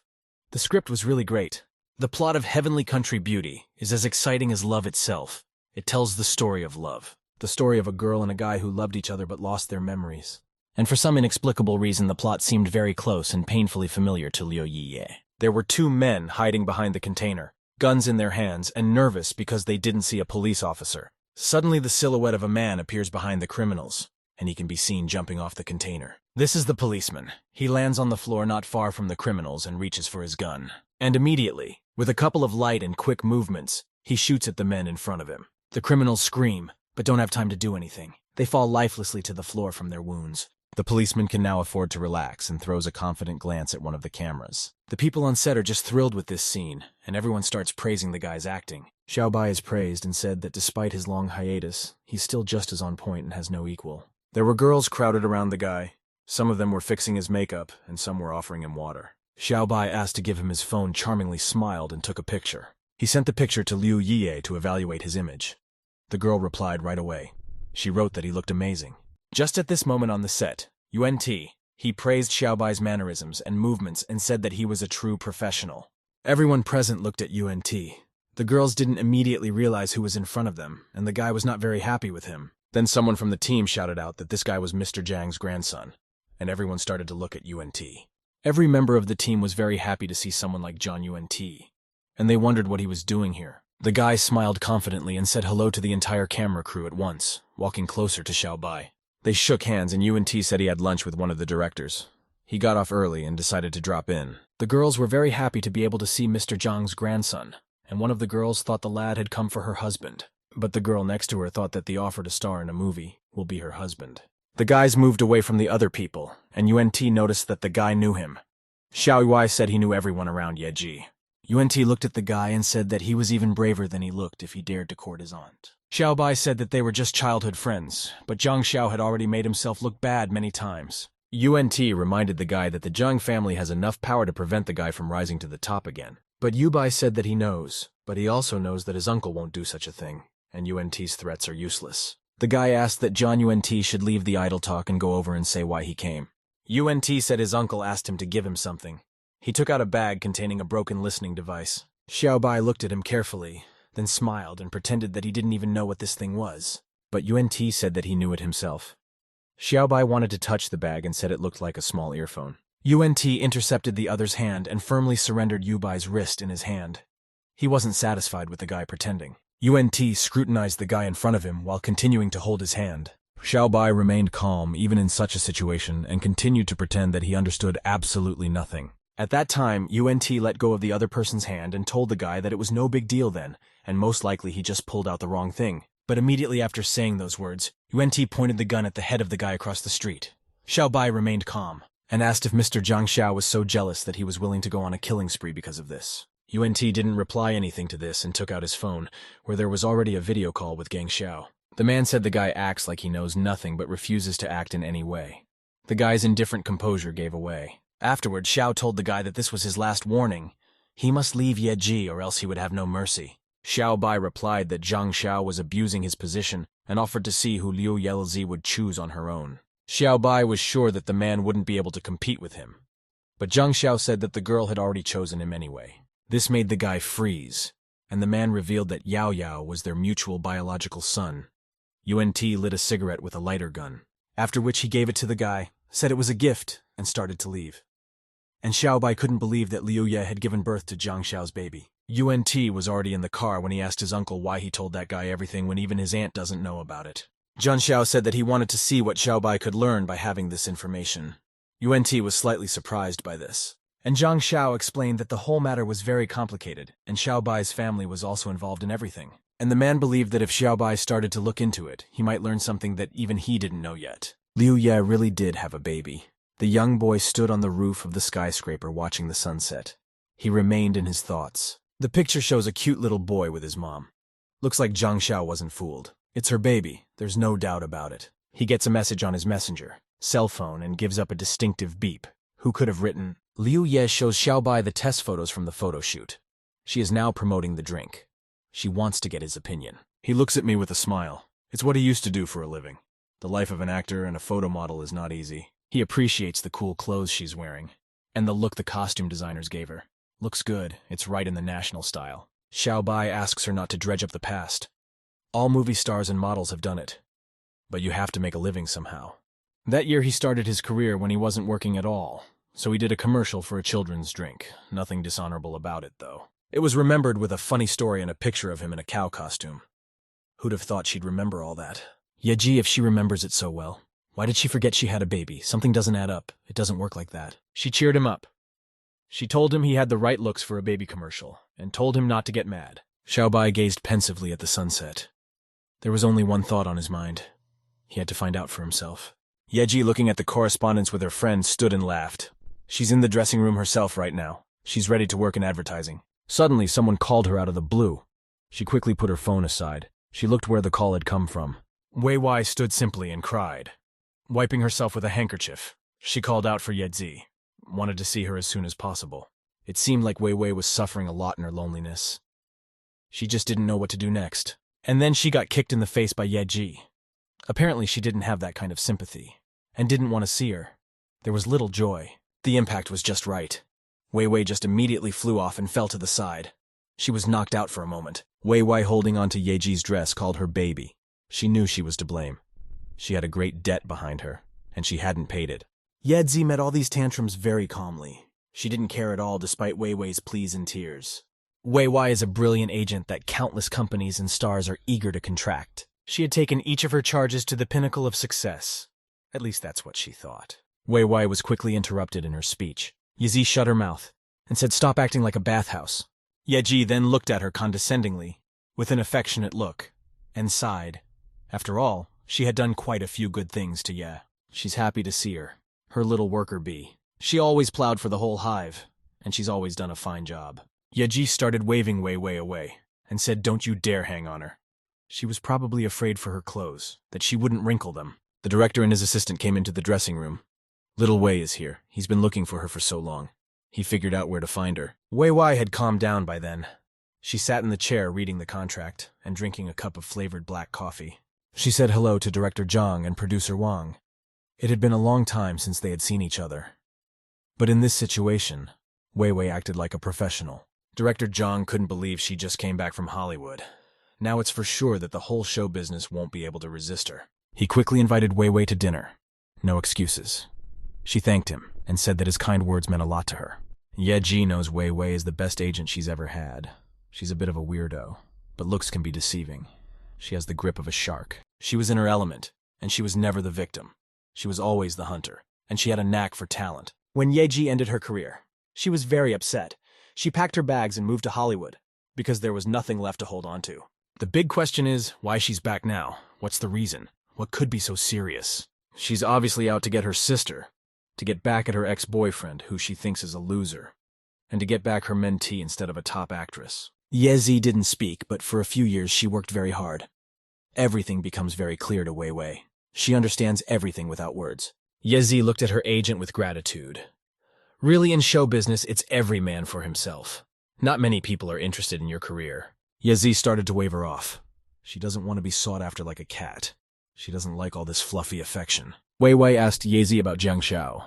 The script was really great. The plot of Heavenly Country Beauty is as exciting as love itself. It tells the story of love. The story of a girl and a guy who loved each other but lost their memories. And for some inexplicable reason, the plot seemed very close and painfully familiar to Liu Ye. There were two men hiding behind the container, guns in their hands, and nervous because they didn't see a police officer. Suddenly, the silhouette of a man appears behind the criminals, and he can be seen jumping off the container. This is the policeman. He lands on the floor not far from the criminals and reaches for his gun. And immediately, with a couple of light and quick movements, he shoots at the men in front of him. The criminals scream, but don't have time to do anything. They fall lifelessly to the floor from their wounds. The policeman can now afford to relax and throws a confident glance at one of the cameras. The people on set are just thrilled with this scene, and everyone starts praising the guy's acting. Xiaobai is praised and said that despite his long hiatus, he's still just as on point and has no equal. There were girls crowded around the guy. Some of them were fixing his makeup, and some were offering him water. Xiaobai asked to give him his phone, charmingly smiled, and took a picture. He sent the picture to Liu Ye to evaluate his image. The girl replied right away. She wrote that he looked amazing. Just at this moment on the set, he praised Xiaobai's mannerisms and movements and said that he was a true professional. Everyone present looked at UNT. The girls didn't immediately realize who was in front of them, and the guy was not very happy with him. Then someone from the team shouted out that this guy was Mr. Zhang's grandson, and everyone started to look at UNT. Every member of the team was very happy to see someone like John UNT, and they wondered what he was doing here. The guy smiled confidently and said hello to the entire camera crew at once, walking closer to Xiaobai. They shook hands and UNT said he had lunch with one of the directors. He got off early and decided to drop in. The girls were very happy to be able to see Mr. Zhang's grandson, and one of the girls thought the lad had come for her husband. But the girl next to her thought that the offer to star in a movie will be her husband. The guys moved away from the other people, and UNT noticed that the guy knew him. Xiaobai said he knew everyone around Yeji. UNT looked at the guy and said that he was even braver than he looked if he dared to court his aunt. Xiaobai said that they were just childhood friends, but Jang Xiao had already made himself look bad many times. UNT reminded the guy that the Jang family has enough power to prevent the guy from rising to the top again. But Yubai said that he knows, but he also knows that his uncle won't do such a thing, and UNT's threats are useless. The guy asked that John UNT should leave the idle talk and go over and say why he came. UNT said his uncle asked him to give him something. He took out a bag containing a broken listening device. Xiaobai looked at him carefully, then smiled and pretended that he didn't even know what this thing was. But UNT said that he knew it himself. Xiaobai wanted to touch the bag and said it looked like a small earphone. UNT intercepted the other's hand and firmly surrendered Yubai's wrist in his hand. He wasn't satisfied with the guy pretending. UNT scrutinized the guy in front of him while continuing to hold his hand. Xiaobai remained calm even in such a situation and continued to pretend that he understood absolutely nothing. At that time, UNT let go of the other person's hand and told the guy that it was no big deal then, and most likely he just pulled out the wrong thing. But immediately after saying those words, UNT pointed the gun at the head of the guy across the street. Xiaobai remained calm and asked if Mr. Jang Xiao was so jealous that he was willing to go on a killing spree because of this. UNT didn't reply anything to this and took out his phone, where there was already a video call with Jang Xiao. The man said the guy acts like he knows nothing but refuses to act in any way. The guy's indifferent composure gave away. Afterward, Xiao told the guy that this was his last warning. He must leave Yeji or else he would have no mercy. Xiaobai replied that Jang Xiao was abusing his position and offered to see who Liu Yelzi would choose on her own. Xiaobai was sure that the man wouldn't be able to compete with him. But Jang Xiao said that the girl had already chosen him anyway. This made the guy freeze, and the man revealed that Yao Yao was their mutual biological son. UNT lit a cigarette with a lighter gun, after which he gave it to the guy, said it was a gift, and started to leave. And Xiaobai couldn't believe that Liu Ye had given birth to Jang Xiao's baby. UNT was already in the car when he asked his uncle why he told that guy everything when even his aunt doesn't know about it. Jang Xiao said that he wanted to see what Xiaobai could learn by having this information. UNT was slightly surprised by this. And Jang Xiao explained that the whole matter was very complicated, and Xiaobai's family was also involved in everything. And the man believed that if Xiaobai started to look into it, he might learn something that even he didn't know yet. Liu Ye really did have a baby. The young boy stood on the roof of the skyscraper watching the sunset. He remained in his thoughts. The picture shows a cute little boy with his mom. Looks like Jang Xiao wasn't fooled. It's her baby, there's no doubt about it. He gets a message on his messenger, cell phone, and gives up a distinctive beep. Who could have written? Liu Ye shows Xiaobai the test photos from the photo shoot. She is now promoting the drink. She wants to get his opinion. He looks at me with a smile. It's what he used to do for a living. The life of an actor and a photo model is not easy. He appreciates the cool clothes she's wearing, and the look the costume designers gave her. Looks good, it's right in the national style. Xiaobai asks her not to dredge up the past. All movie stars and models have done it. But you have to make a living somehow. That year he started his career when he wasn't working at all, so he did a commercial for a children's drink. Nothing dishonorable about it, though. It was remembered with a funny story and a picture of him in a cow costume. Who'd have thought she'd remember all that? Yeji, if she remembers it so well, why did she forget she had a baby? Something doesn't add up. It doesn't work like that. She cheered him up. She told him he had the right looks for a baby commercial, and told him not to get mad. Xiaobai gazed pensively at the sunset. There was only one thought on his mind. He had to find out for himself. Yeji, looking at the correspondence with her friend, stood and laughed. She's in the dressing room herself right now. She's ready to work in advertising. Suddenly, someone called her out of the blue. She quickly put her phone aside. She looked where the call had come from. Wei Wei stood simply and cried. Wiping herself with a handkerchief, she called out for Yezi. Wanted to see her as soon as possible. It seemed like Wei Wei was suffering a lot in her loneliness. She just didn't know what to do next. And then she got kicked in the face by Yeji. Apparently she didn't have that kind of sympathy, and didn't want to see her. There was little joy. The impact was just right. Wei Wei just immediately flew off and fell to the side. She was knocked out for a moment. Wei Wei, holding onto Yeji's dress, called her baby. She knew she was to blame. She had a great debt behind her, and she hadn't paid it. Yeji met all these tantrums very calmly. She didn't care at all despite Wei Wei's pleas and tears. Wei Wei is a brilliant agent that countless companies and stars are eager to contract. She had taken each of her charges to the pinnacle of success. At least that's what she thought. Wei Wei was quickly interrupted in her speech. Yeji shut her mouth and said, "Stop acting like a bathhouse." Yeji then looked at her condescendingly, with an affectionate look, and sighed. After all, she had done quite a few good things to Ye. She's happy to see her, her little worker bee. She always plowed for the whole hive, and she's always done a fine job. Yeji started waving Wei Wei away, and said, "Don't you dare hang on her." She was probably afraid for her clothes, that she wouldn't wrinkle them. The director and his assistant came into the dressing room. Little Wei is here. He's been looking for her for so long. He figured out where to find her. Wei Wei had calmed down by then. She sat in the chair reading the contract and drinking a cup of flavored black coffee. She said hello to Director Zhang and producer Wang. It had been a long time since they had seen each other. But in this situation, Wei Wei acted like a professional. Director Zhang couldn't believe she just came back from Hollywood. Now it's for sure that the whole show business won't be able to resist her. He quickly invited Wei Wei to dinner. No excuses. She thanked him and said that his kind words meant a lot to her. Ye Ji knows Wei Wei is the best agent she's ever had. She's a bit of a weirdo, but looks can be deceiving. She has the grip of a shark. She was in her element, and she was never the victim. She was always the hunter, and she had a knack for talent. When Ye Ji ended her career, she was very upset. She packed her bags and moved to Hollywood, because there was nothing left to hold on to. The big question is why she's back now. What's the reason? What could be so serious? She's obviously out to get her sister, to get back at her ex-boyfriend, who she thinks is a loser, and to get back her mentee instead of a top actress. Yezi didn't speak, but for a few years she worked very hard. Everything becomes very clear to Wei Wei. She understands everything without words. Yezi looked at her agent with gratitude. Really, in show business, it's every man for himself. Not many people are interested in your career. Yezi started to wave her off. She doesn't want to be sought after like a cat. She doesn't like all this fluffy affection. Wei Wei asked Yezi about Jang Xiao.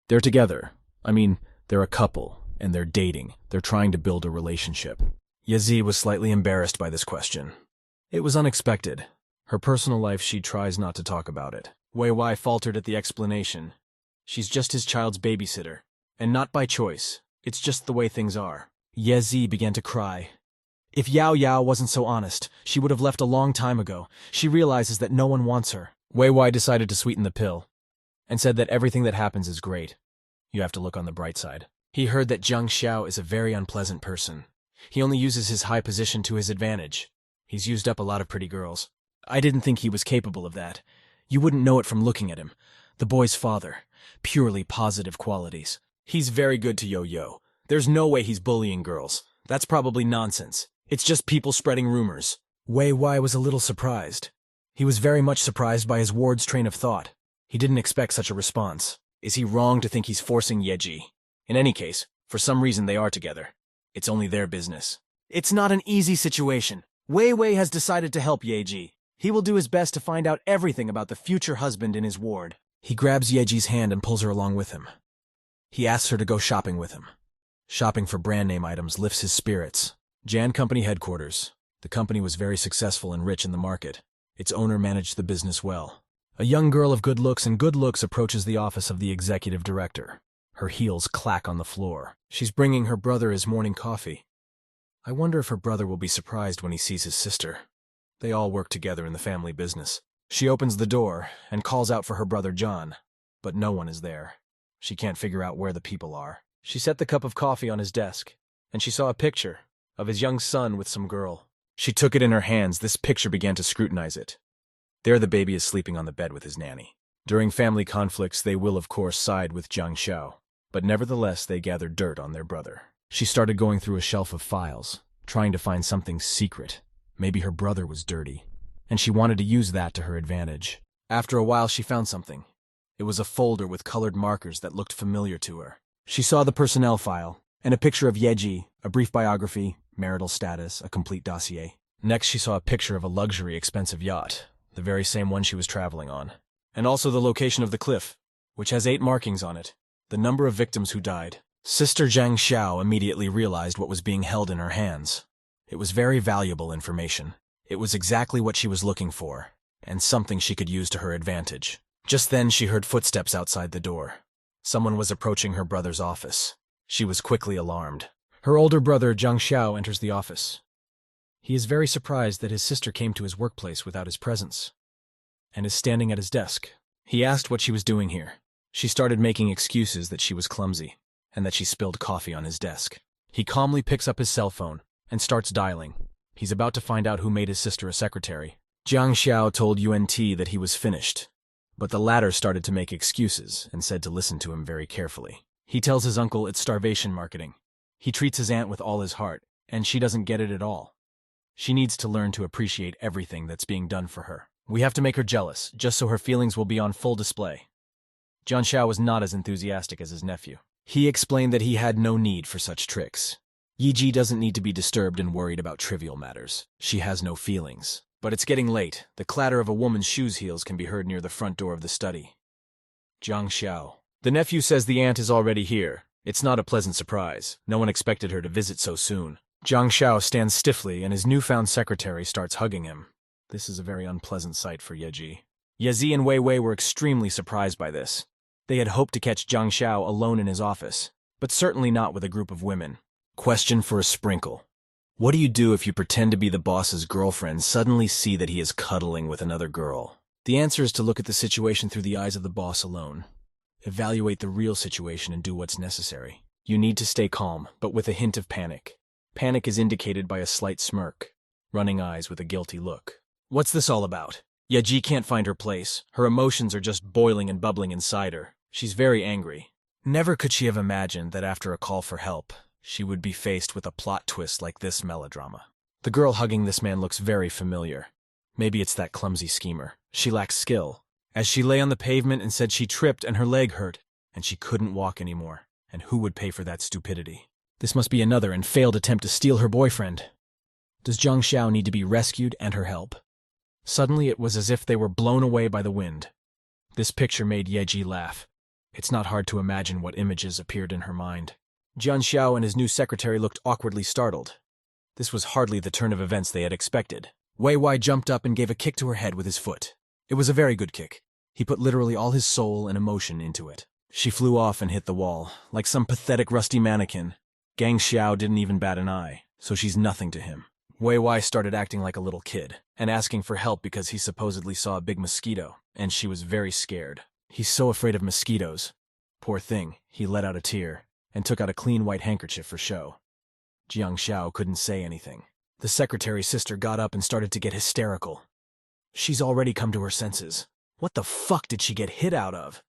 They're together. I mean, they're a couple, and they're dating. They're trying to build a relationship. Yezi was slightly embarrassed by this question. It was unexpected. Her personal life, she tries not to talk about it. Wei Wei faltered at the explanation. She's just his child's babysitter, and not by choice. It's just the way things are. Yezi began to cry. If Yao Yao wasn't so honest, she would have left a long time ago. She realizes that no one wants her. Wei Wei decided to sweeten the pill, and said that everything that happens is great. You have to look on the bright side. He heard that Jang Xiao is a very unpleasant person. He only uses his high position to his advantage. He's used up a lot of pretty girls. I didn't think he was capable of that. You wouldn't know it from looking at him. The boy's father. Purely positive qualities. He's very good to Yo-Yo. There's no way he's bullying girls. That's probably nonsense. It's just people spreading rumors. Wei Wei was a little surprised. He was very much surprised by his ward's train of thought. He didn't expect such a response. Is he wrong to think he's forcing Yeji? In any case, for some reason they are together. It's only their business. It's not an easy situation. Wei Wei has decided to help Yeji. He will do his best to find out everything about the future husband in his ward. He grabs Yeji's hand and pulls her along with him. He asks her to go shopping with him. Shopping for brand name items lifts his spirits. Jan Company headquarters. The company was very successful and rich in the market. Its owner managed the business well. A young girl of good looks approaches the office of the executive director. Her heels clack on the floor. She's bringing her brother his morning coffee. I wonder if her brother will be surprised when he sees his sister. They all work together in the family business. She opens the door and calls out for her brother John, but no one is there. She can't figure out where the people are. She set the cup of coffee on his desk, and she saw a picture of his young son with some girl. She took it in her hands. This picture began to scrutinize it. There the baby is sleeping on the bed with his nanny. During family conflicts, they will of course side with Jang Xiao, but nevertheless they gather dirt on their brother. She started going through a shelf of files, trying to find something secret. Maybe her brother was dirty, and she wanted to use that to her advantage. After a while she found something. It was a folder with colored markers that looked familiar to her. She saw the personnel file, and a picture of Yeji, a brief biography, marital status, a complete dossier. Next she saw a picture of a luxury expensive yacht, the very same one she was traveling on. And also the location of the cliff, which has 8 markings on it, the number of victims who died. Sister Jang Xiao immediately realized what was being held in her hands. It was very valuable information. It was exactly what she was looking for, and something she could use to her advantage. Just then she heard footsteps outside the door. Someone was approaching her brother's office. She was quickly alarmed. Her older brother, Jang Xiao, enters the office. He is very surprised that his sister came to his workplace without his presence, and is standing at his desk. He asked what she was doing here. She started making excuses that she was clumsy, and that she spilled coffee on his desk. He calmly picks up his cell phone and starts dialing. He's about to find out who made his sister a secretary. Jang Xiao told UNT that he was finished, but the latter started to make excuses and said to listen to him very carefully. He tells his uncle it's starvation marketing. He treats his aunt with all his heart, and she doesn't get it at all. She needs to learn to appreciate everything that's being done for her. We have to make her jealous, just so her feelings will be on full display. Jang Xiao was not as enthusiastic as his nephew. He explained that he had no need for such tricks. Yiji doesn't need to be disturbed and worried about trivial matters. She has no feelings. But it's getting late. The clatter of a woman's shoes heels can be heard near the front door of the study. Jang Xiao. The nephew says the aunt is already here. It's not a pleasant surprise. No one expected her to visit so soon. Jang Xiao stands stiffly and his newfound secretary starts hugging him. This is a very unpleasant sight for Yeji. Yezi and Wei Wei were extremely surprised by this. They had hoped to catch Jang Xiao alone in his office, but certainly not with a group of women. Question for a sprinkle. What do you do if you pretend to be the boss's girlfriend, suddenly see that he is cuddling with another girl? The answer is to look at the situation through the eyes of the boss alone. Evaluate the real situation and do what's necessary. You need to stay calm, but with a hint of panic. Panic is indicated by a slight smirk, running eyes with a guilty look. What's this all about? Yeji can't find her place. Her emotions are just boiling and bubbling inside her. She's very angry. Never could she have imagined that after a call for help, she would be faced with a plot twist like this melodrama. The girl hugging this man looks very familiar. Maybe it's that clumsy schemer. She lacks skill. As she lay on the pavement and said she tripped and her leg hurt, and she couldn't walk anymore. And who would pay for that stupidity? This must be another and failed attempt to steal her boyfriend. Does Jang Xiao need to be rescued and her help? Suddenly it was as if they were blown away by the wind. This picture made Yeji laugh. It's not hard to imagine what images appeared in her mind. Jang Xiao and his new secretary looked awkwardly startled. This was hardly the turn of events they had expected. Wei Wei jumped up and gave a kick to her head with his foot. It was a very good kick. He put literally all his soul and emotion into it. She flew off and hit the wall, like some pathetic rusty mannequin. Jang Xiao didn't even bat an eye, so she's nothing to him. Wei Wei started acting like a little kid, and asking for help because he supposedly saw a big mosquito, and she was very scared. He's so afraid of mosquitoes. Poor thing, he let out a tear, and took out a clean white handkerchief for show. Jang Xiao couldn't say anything. The secretary's sister got up and started to get hysterical. She's already come to her senses. What the fuck did she get hit out of?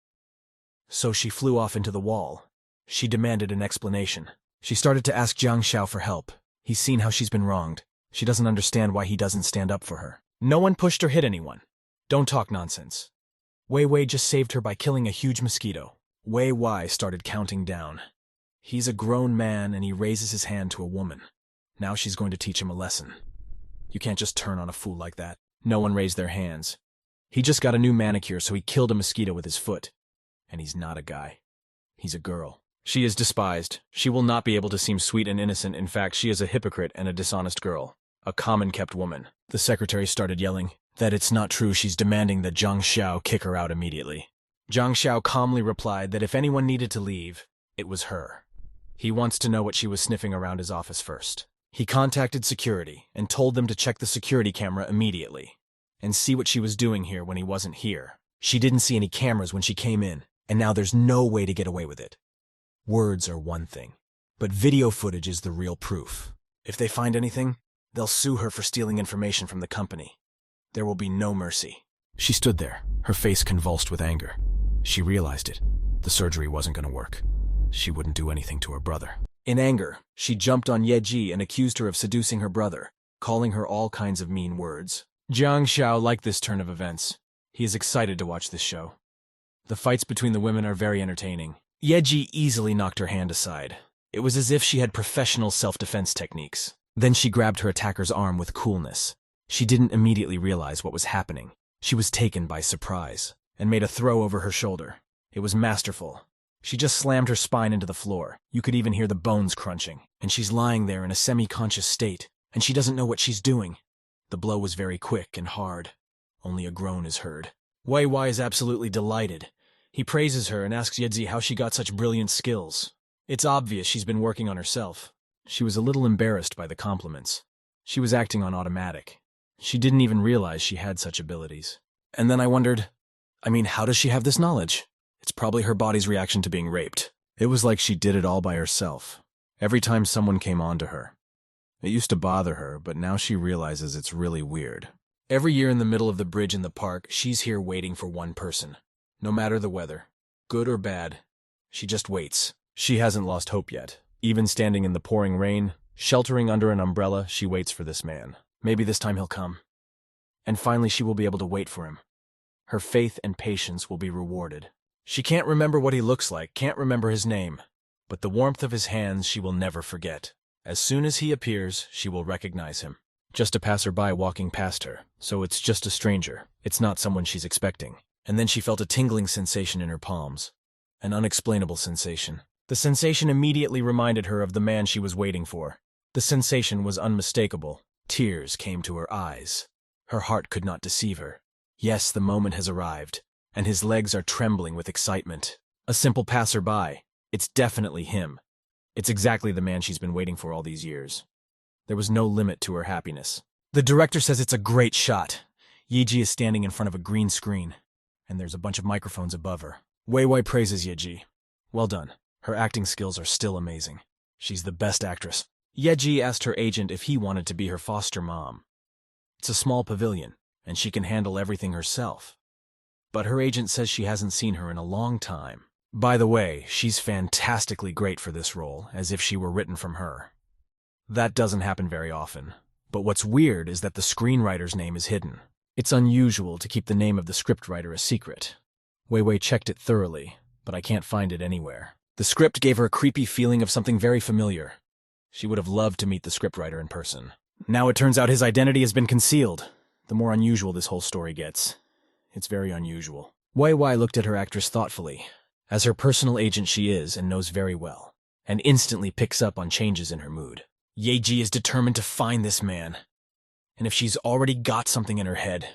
So she flew off into the wall. She demanded an explanation. She started to ask Jang Xiao for help. He's seen how she's been wronged. She doesn't understand why he doesn't stand up for her. No one pushed or hit anyone. Don't talk nonsense. Wei Wei just saved her by killing a huge mosquito. Wei Wei started counting down. He's a grown man and he raises his hand to a woman. Now she's going to teach him a lesson. You can't just turn on a fool like that. No one raised their hands. He just got a new manicure, so he killed a mosquito with his foot. And he's not a guy. He's a girl. She is despised. She will not be able to seem sweet and innocent. In fact, she is a hypocrite and a dishonest girl. A common-kept woman. The secretary started yelling that it's not true. She's demanding that Jang Xiao kick her out immediately. Jang Xiao calmly replied that if anyone needed to leave, it was her. He wants to know what she was sniffing around his office first. He contacted security and told them to check the security camera immediately and see what she was doing here when he wasn't here. She didn't see any cameras when she came in, and now there's no way to get away with it. Words are one thing, but video footage is the real proof. If they find anything, they'll sue her for stealing information from the company. There will be no mercy. She stood there, her face convulsed with anger. She realized it. The surgery wasn't going to work. She wouldn't do anything to her brother. In anger, she jumped on Yeji and accused her of seducing her brother, calling her all kinds of mean words. Jang Xiao liked this turn of events. He is excited to watch this show. The fights between the women are very entertaining. Yeji easily knocked her hand aside. It was as if she had professional self-defense techniques. Then she grabbed her attacker's arm with coolness. She didn't immediately realize what was happening. She was taken by surprise and made a throw over her shoulder. It was masterful. She just slammed her spine into the floor. You could even hear the bones crunching. And she's lying there in a semi-conscious state, and she doesn't know what she's doing. The blow was very quick and hard. Only a groan is heard. Wei Wei is absolutely delighted. He praises her and asks Yeji how she got such brilliant skills. It's obvious she's been working on herself. She was a little embarrassed by the compliments. She was acting on automatic. She didn't even realize she had such abilities. And then I wondered, how does she have this knowledge? It's probably her body's reaction to being raped. It was like she did it all by herself. Every time someone came on to her. It used to bother her, but now she realizes it's really weird. Every year in the middle of the bridge in the park, she's here waiting for one person. No matter the weather, good or bad, she just waits. She hasn't lost hope yet. Even standing in the pouring rain, sheltering under an umbrella, she waits for this man. Maybe this time he'll come. And finally she will be able to wait for him. Her faith and patience will be rewarded. She can't remember what he looks like, can't remember his name, but the warmth of his hands she will never forget. As soon as he appears, she will recognize him. Just a passerby walking past her, so it's just a stranger. It's not someone she's expecting. And then she felt a tingling sensation in her palms. An unexplainable sensation. The sensation immediately reminded her of the man she was waiting for. The sensation was unmistakable. Tears came to her eyes. Her heart could not deceive her. Yes, the moment has arrived, and his legs are trembling with excitement. A simple passerby. It's definitely him. It's exactly the man she's been waiting for all these years. There was no limit to her happiness. The director says it's a great shot. Yeji is standing in front of a green screen, and there's a bunch of microphones above her. Wei Wei praises Yeji. Well done. Her acting skills are still amazing. She's the best actress. Yeji asked her agent if he wanted to be her foster mom. It's a small pavilion, and she can handle everything herself. But her agent says she hasn't seen her in a long time. By the way, she's fantastically great for this role, as if she were written from her. That doesn't happen very often. But what's weird is that the screenwriter's name is hidden. It's unusual to keep the name of the scriptwriter a secret. Wei Wei checked it thoroughly, but I can't find it anywhere. The script gave her a creepy feeling of something very familiar. She would have loved to meet the scriptwriter in person. Now it turns out his identity has been concealed. The more unusual this whole story gets. It's very unusual. Wei Wei looked at her actress thoughtfully. As her personal agent she is and knows very well, and instantly picks up on changes in her mood. Yeji is determined to find this man. And if she's already got something in her head,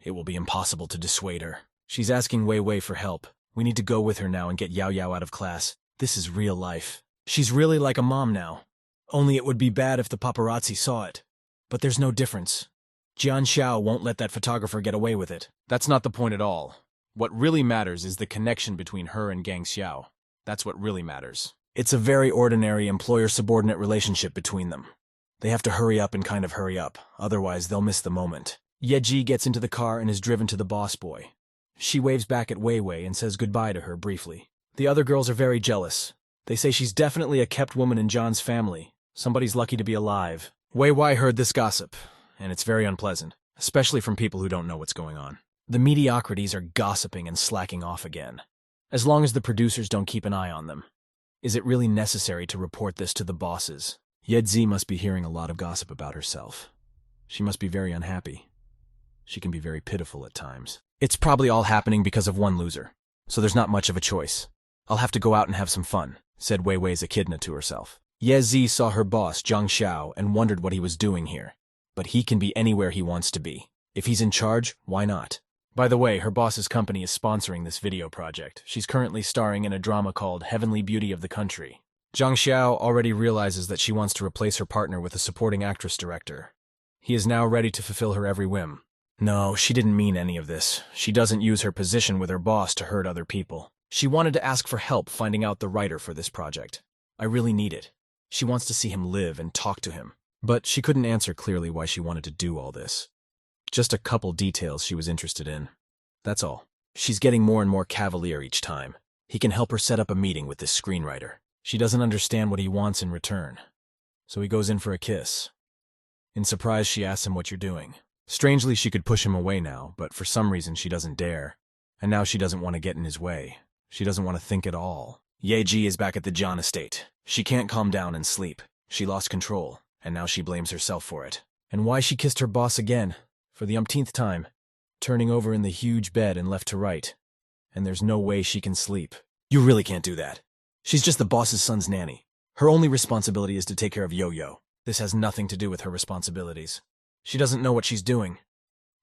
it will be impossible to dissuade her. She's asking Wei Wei for help. We need to go with her now and get Yao Yao out of class. This is real life. She's really like a mom now. Only it would be bad if the paparazzi saw it. But there's no difference. Jang Xiao won't let that photographer get away with it. That's not the point at all. What really matters is the connection between her and Jang Xiao. That's what really matters. It's a very ordinary employer-subordinate relationship between them. They have to hurry up and kind of hurry up, otherwise they'll miss the moment. Yeji gets into the car and is driven to the boss boy. She waves back at Wei Wei and says goodbye to her briefly. The other girls are very jealous. They say she's definitely a kept woman in John's family. Somebody's lucky to be alive. Wei Wei heard this gossip, and it's very unpleasant, especially from people who don't know what's going on. The mediocrities are gossiping and slacking off again. As long as the producers don't keep an eye on them. Is it really necessary to report this to the bosses? Yedzi must be hearing a lot of gossip about herself. She must be very unhappy. She can be very pitiful at times. It's probably all happening because of one loser, so there's not much of a choice. I'll have to go out and have some fun, said Wei Wei's echidna to herself. Yezi saw her boss, Jang Xiao, and wondered what he was doing here. But he can be anywhere he wants to be. If he's in charge, why not? By the way, her boss's company is sponsoring this video project. She's currently starring in a drama called Heavenly Beauty of the Country. Jang Xiao already realizes that she wants to replace her partner with a supporting actress director. He is now ready to fulfill her every whim. No, she didn't mean any of this. She doesn't use her position with her boss to hurt other people. She wanted to ask for help finding out the writer for this project. I really need it. She wants to see him live and talk to him. But she couldn't answer clearly why she wanted to do all this. Just a couple details she was interested in. That's all. She's getting more and more cavalier each time. He can help her set up a meeting with this screenwriter. She doesn't understand what he wants in return. So he goes in for a kiss. In surprise, she asks him what you're doing. Strangely, she could push him away now, but for some reason she doesn't dare. And now she doesn't want to get in his way. She doesn't want to think at all. Yeji is back at the John estate. She can't calm down and sleep. She lost control, and now she blames herself for it. And why she kissed her boss again, for the umpteenth time, turning over in the huge bed and left to right. And there's no way she can sleep. You really can't do that. She's just the boss's son's nanny. Her only responsibility is to take care of Yo-Yo. This has nothing to do with her responsibilities. She doesn't know what she's doing,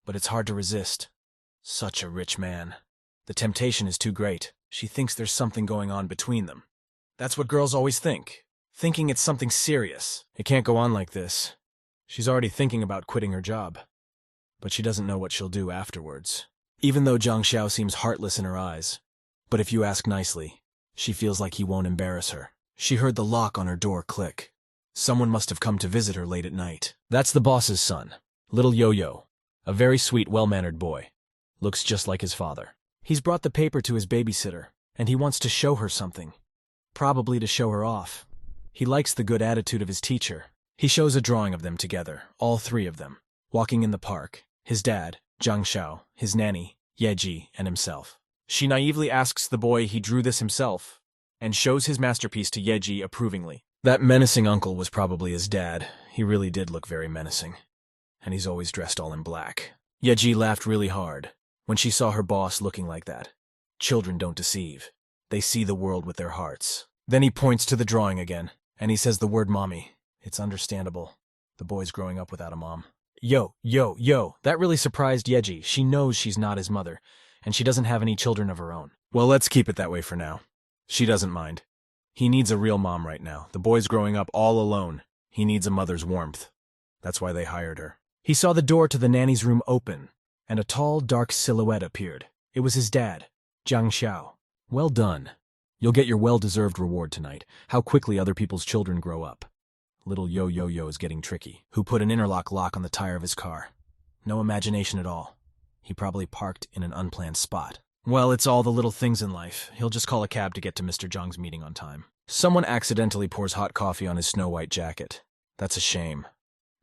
but it's hard to resist. Such a rich man. The temptation is too great. She thinks there's something going on between them. That's what girls always think, thinking it's something serious. It can't go on like this. She's already thinking about quitting her job, but she doesn't know what she'll do afterwards. Even though Jang Xiao seems heartless in her eyes, but if you ask nicely, she feels like he won't embarrass her. She heard the lock on her door click. Someone must have come to visit her late at night. That's the boss's son, little Yo-Yo, a very sweet, well-mannered boy. Looks just like his father. He's brought the paper to his babysitter, and he wants to show her something. Probably to show her off. He likes the good attitude of his teacher. He shows a drawing of them together, all three of them. walking in the park, his dad, Jang Xiao, his nanny, Yeji, and himself. She naively asks the boy he drew this himself, and shows his masterpiece to Yeji approvingly. That menacing uncle was probably his dad. He really did look very menacing. And he's always dressed all in black. Yeji laughed really hard when she saw her boss looking like that. Children don't deceive. They see the world with their hearts. Then he points to the drawing again, and he says the word mommy. It's understandable. The boy's growing up without a mom. Yo, that really surprised Yeji. She knows she's not his mother, and she doesn't have any children of her own. Well, let's keep it that way for now. She doesn't mind. He needs a real mom right now. The boy's growing up all alone. He needs a mother's warmth. That's why they hired her. He saw the door to the nanny's room open, and a tall, dark silhouette appeared. It was his dad, Jang Xiao. Well done. You'll get your well-deserved reward tonight. How quickly other people's children grow up. Little Yo is getting tricky. Who put an interlock lock on the tire of his car? No imagination at all. He probably parked in an unplanned spot. Well, it's all the little things in life. He'll just call a cab to get to Mr. Zhang's meeting on time. Someone accidentally pours hot coffee on his snow-white jacket. That's a shame.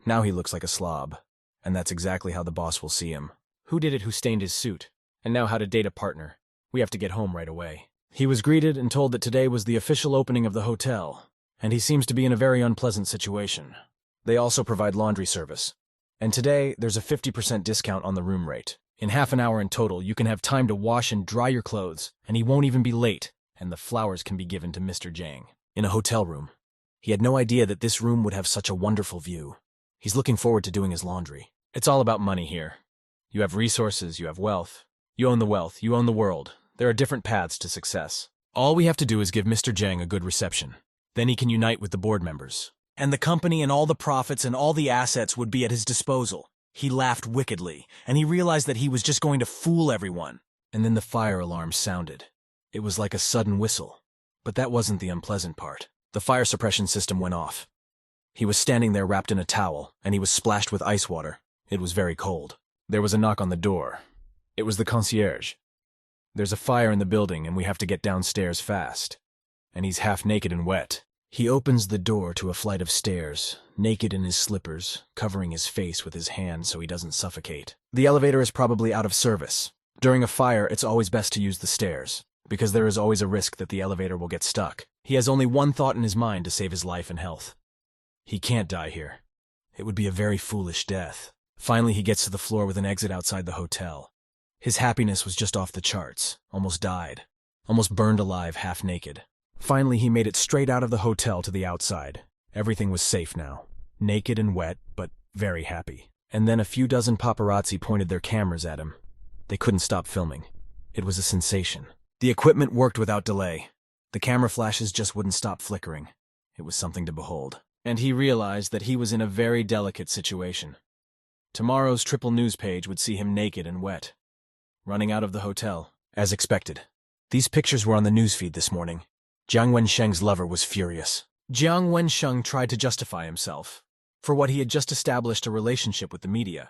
Now he looks like a slob. And that's exactly how the boss will see him. Who did it who stained his suit? And now how to date a partner. We have to get home right away. He was greeted and told that today was the official opening of the hotel, and he seems to be in a very unpleasant situation. They also provide laundry service. And today, there's a 50% discount on the room rate. In half an hour in total, you can have time to wash and dry your clothes, and he won't even be late, and the flowers can be given to Mr. Jang. In a hotel room. He had no idea that this room would have such a wonderful view. He's looking forward to doing his laundry. It's all about money here. You have resources, you have wealth. You own the wealth, you own the world. There are different paths to success. All we have to do is give Mr. Jang a good reception. Then he can unite with the board members. And the company and all the profits and all the assets would be at his disposal. He laughed wickedly, and he realized that he was just going to fool everyone. And then the fire alarm sounded. It was like a sudden whistle. But that wasn't the unpleasant part. The fire suppression system went off. He was standing there wrapped in a towel, and he was splashed with ice water. It was very cold. There was a knock on the door. It was the concierge. There's a fire in the building, and we have to get downstairs fast. And he's half naked and wet. He opens the door to a flight of stairs, naked in his slippers, covering his face with his hand so he doesn't suffocate. The elevator is probably out of service. During a fire, it's always best to use the stairs, because there is always a risk that the elevator will get stuck. He has only one thought in his mind to save his life and health. He can't die here. It would be a very foolish death. Finally, he gets to the floor with an exit outside the hotel. His happiness was just off the charts, almost died, almost burned alive, half naked. Finally, he made it straight out of the hotel to the outside. Everything was safe now, naked and wet, but very happy. And then a few dozen paparazzi pointed their cameras at him. They couldn't stop filming. It was a sensation. The equipment worked without delay. The camera flashes just wouldn't stop flickering. It was something to behold. And he realized that he was in a very delicate situation. Tomorrow's triple news page would see him naked and wet, running out of the hotel, as expected. These pictures were on the newsfeed this morning. Jiang Wensheng's lover was furious. Jiang Wensheng tried to justify himself for what he had just established a relationship with the media.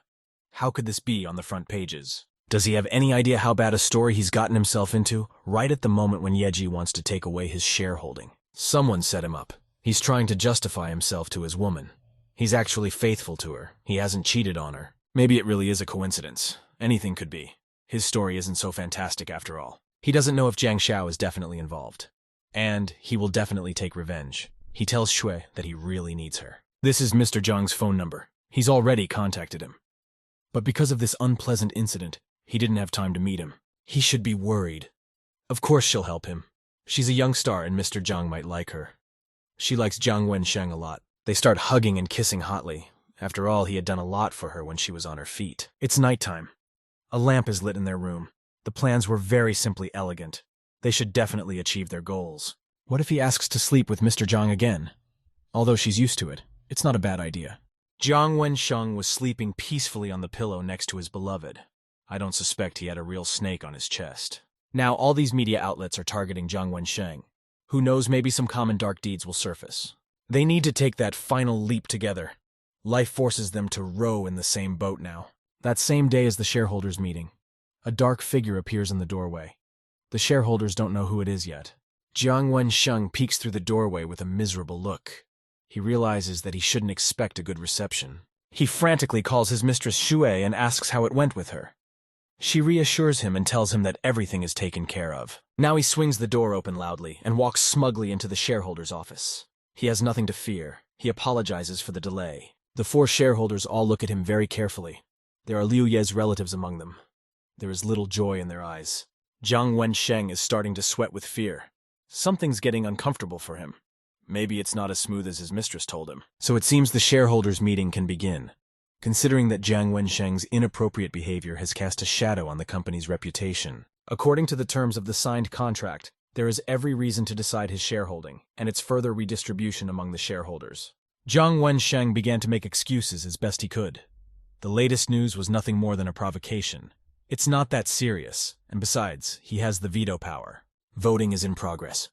How could this be on the front pages? Does he have any idea how bad a story he's gotten himself into, right at the moment when Yeji wants to take away his shareholding? Someone set him up. He's trying to justify himself to his woman. He's actually faithful to her. He hasn't cheated on her. Maybe it really is a coincidence. Anything could be. His story isn't so fantastic after all. He doesn't know if Jang Xiao is definitely involved. And he will definitely take revenge. He tells Shui that he really needs her. This is Mr. Zhang's phone number. He's already contacted him. But because of this unpleasant incident, he didn't have time to meet him. He should be worried. Of course she'll help him. She's a young star and Mr. Zhang might like her. She likes Jiang Wensheng a lot. They start hugging and kissing hotly. After all, he had done a lot for her when she was on her feet. It's nighttime. A lamp is lit in their room. The plans were very simply elegant. They should definitely achieve their goals. What if he asks to sleep with Mr. Zhang again? Although she's used to it, it's not a bad idea. Jiang Wensheng was sleeping peacefully on the pillow next to his beloved. I don't suspect he had a real snake on his chest. Now all these media outlets are targeting Jiang Wensheng. Who knows, maybe some common dark deeds will surface. They need to take that final leap together. Life forces them to row in the same boat now. That same day is the shareholders' meeting. A dark figure appears in the doorway. The shareholders don't know who it is yet. Jiang Wensheng peeks through the doorway with a miserable look. He realizes that he shouldn't expect a good reception. He frantically calls his mistress Shui and asks how it went with her. She reassures him and tells him that everything is taken care of. Now he swings the door open loudly and walks smugly into the shareholder's office. He has nothing to fear. He apologizes for the delay. The 4 shareholders all look at him very carefully. There are Liu Ye's relatives among them. There is little joy in their eyes. Jiang Wensheng is starting to sweat with fear. Something's getting uncomfortable for him. Maybe it's not as smooth as his mistress told him. So it seems the shareholders' meeting can begin. Considering that Jiang Wensheng's inappropriate behavior has cast a shadow on the company's reputation. According to the terms of the signed contract, there is every reason to decide his shareholding and its further redistribution among the shareholders. Jiang Wensheng began to make excuses as best he could. The latest news was nothing more than a provocation. It's not that serious, and besides, he has the veto power. Voting is in progress.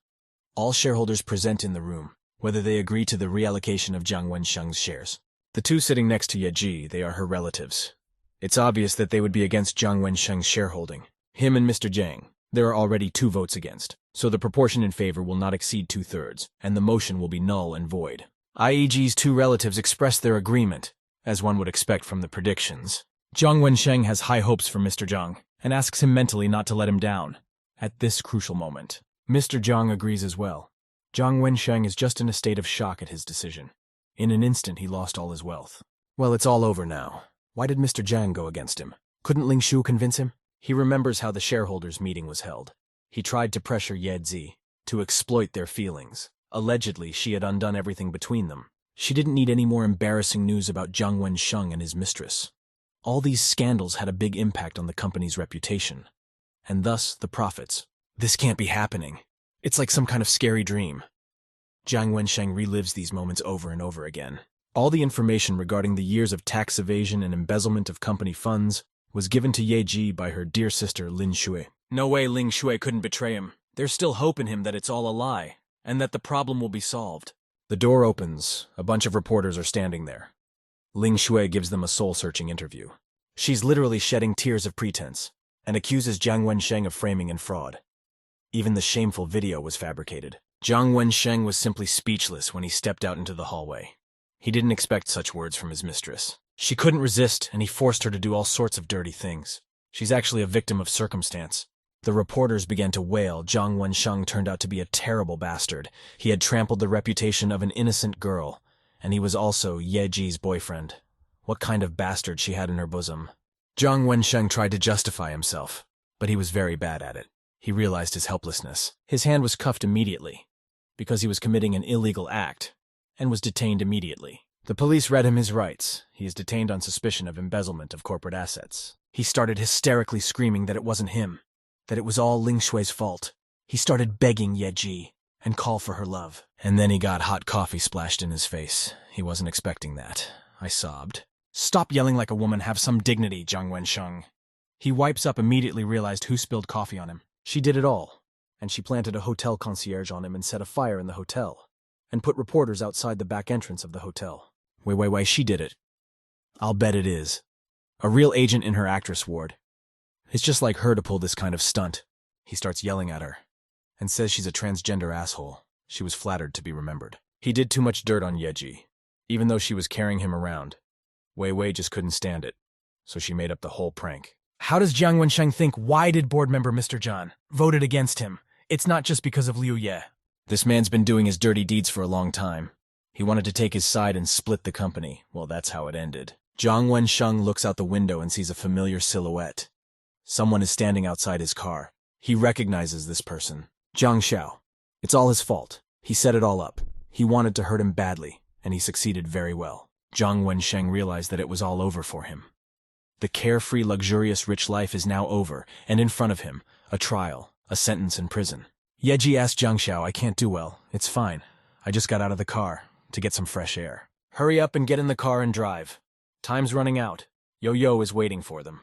All shareholders present in the room, whether they agree to the reallocation of Jiang Wensheng's shares. The 2 sitting next to Yeji, they are her relatives. It's obvious that they would be against Jiang Wensheng's shareholding. Him and Mr. Jiang. There are already 2 votes against, so the proportion in favor will not exceed 2/3, and the motion will be null and void. IEG's 2 relatives express their agreement, as one would expect from the predictions. Jiang Wensheng has high hopes for Mr. Jiang, and asks him mentally not to let him down. At this crucial moment, Mr. Jiang agrees as well. Jiang Wensheng is just in a state of shock at his decision. In an instant, he lost all his wealth. Well, it's all over now. Why did Mr. Jiang go against him? Couldn't Lingshu convince him? He remembers how the shareholders' meeting was held. He tried to pressure Yezi to exploit their feelings. Allegedly, she had undone everything between them. She didn't need any more embarrassing news about Jiang Wensheng and his mistress. All these scandals had a big impact on the company's reputation, and thus the profits. This can't be happening. It's like some kind of scary dream. Jiang Wensheng relives these moments over and over again. All the information regarding the years of tax evasion and embezzlement of company funds was given to Ye Ji by her dear sister Lin Shui. No way Ling Shui couldn't betray him. There's still hope in him that it's all a lie, and that the problem will be solved. The door opens. A bunch of reporters are standing there. Ling Shui gives them a soul-searching interview. She's literally shedding tears of pretense, and accuses Jiang Wensheng of framing and fraud. Even the shameful video was fabricated. Jiang Wensheng was simply speechless when he stepped out into the hallway. He didn't expect such words from his mistress. She couldn't resist, and he forced her to do all sorts of dirty things. She's actually a victim of circumstance. The reporters began to wail. Jiang Wensheng turned out to be a terrible bastard. He had trampled the reputation of an innocent girl, and he was also Ye Ji's boyfriend. What kind of bastard she had in her bosom. Jiang Wensheng tried to justify himself, but he was very bad at it. He realized his helplessness. His hand was cuffed immediately, because he was committing an illegal act, and was detained immediately. The police read him his rights. He is detained on suspicion of embezzlement of corporate assets. He started hysterically screaming that it wasn't him, that it was all Ling Shui's fault. He started begging Ye Ji and call for her love. And then he got hot coffee splashed in his face. He wasn't expecting that. I sobbed. Stop yelling like a woman, have some dignity, Jiang Wensheng. He wipes up, immediately realized who spilled coffee on him. She did it all, and she planted a hotel concierge on him and set a fire in the hotel, and put reporters outside the back entrance of the hotel. Wait, she did it. I'll bet it is. A real agent in her actress ward. It's just like her to pull this kind of stunt. He starts yelling at her, and says she's a transgender asshole. She was flattered to be remembered. He did too much dirt on Yeji, even though she was carrying him around. Wei just couldn't stand it, so she made up the whole prank. How does Jiang Wensheng think? Why did board member Mr. John voted against him? It's not just because of Liu Ye. This man's been doing his dirty deeds for a long time. He wanted to take his side and split the company. Well, that's how it ended. Jiang Wensheng looks out the window and sees a familiar silhouette. Someone is standing outside his car. He recognizes this person. Jang Xiao. It's all his fault. He set it all up. He wanted to hurt him badly, and he succeeded very well. Jiang Wensheng realized that it was all over for him. The carefree, luxurious, rich life is now over, and in front of him, a trial, a sentence in prison. Yeji asked Jang Xiao, I can't do well. It's fine. I just got out of the car to get some fresh air. Hurry up and get in the car and drive. Time's running out. Yo-Yo is waiting for them.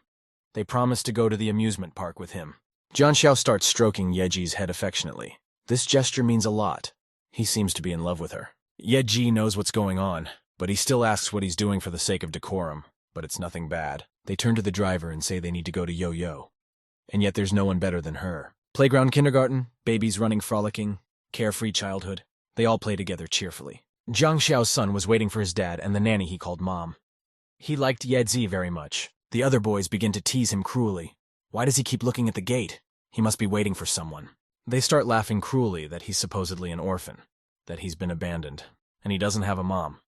They promised to go to the amusement park with him. Jang Xiao starts stroking Yeji's head affectionately. This gesture means a lot. He seems to be in love with her. Yeji knows what's going on, but he still asks what he's doing for the sake of decorum. But it's nothing bad. They turn to the driver and say they need to go to Yo-Yo. And yet there's no one better than her. Playground kindergarten, babies running frolicking, carefree childhood. They all play together cheerfully. Jang Xiao's son was waiting for his dad and the nanny he called Mom. He liked Yedzi very much. The other boys begin to tease him cruelly. Why does he keep looking at the gate? He must be waiting for someone. They start laughing cruelly that he's supposedly an orphan, that he's been abandoned, and he doesn't have a mom.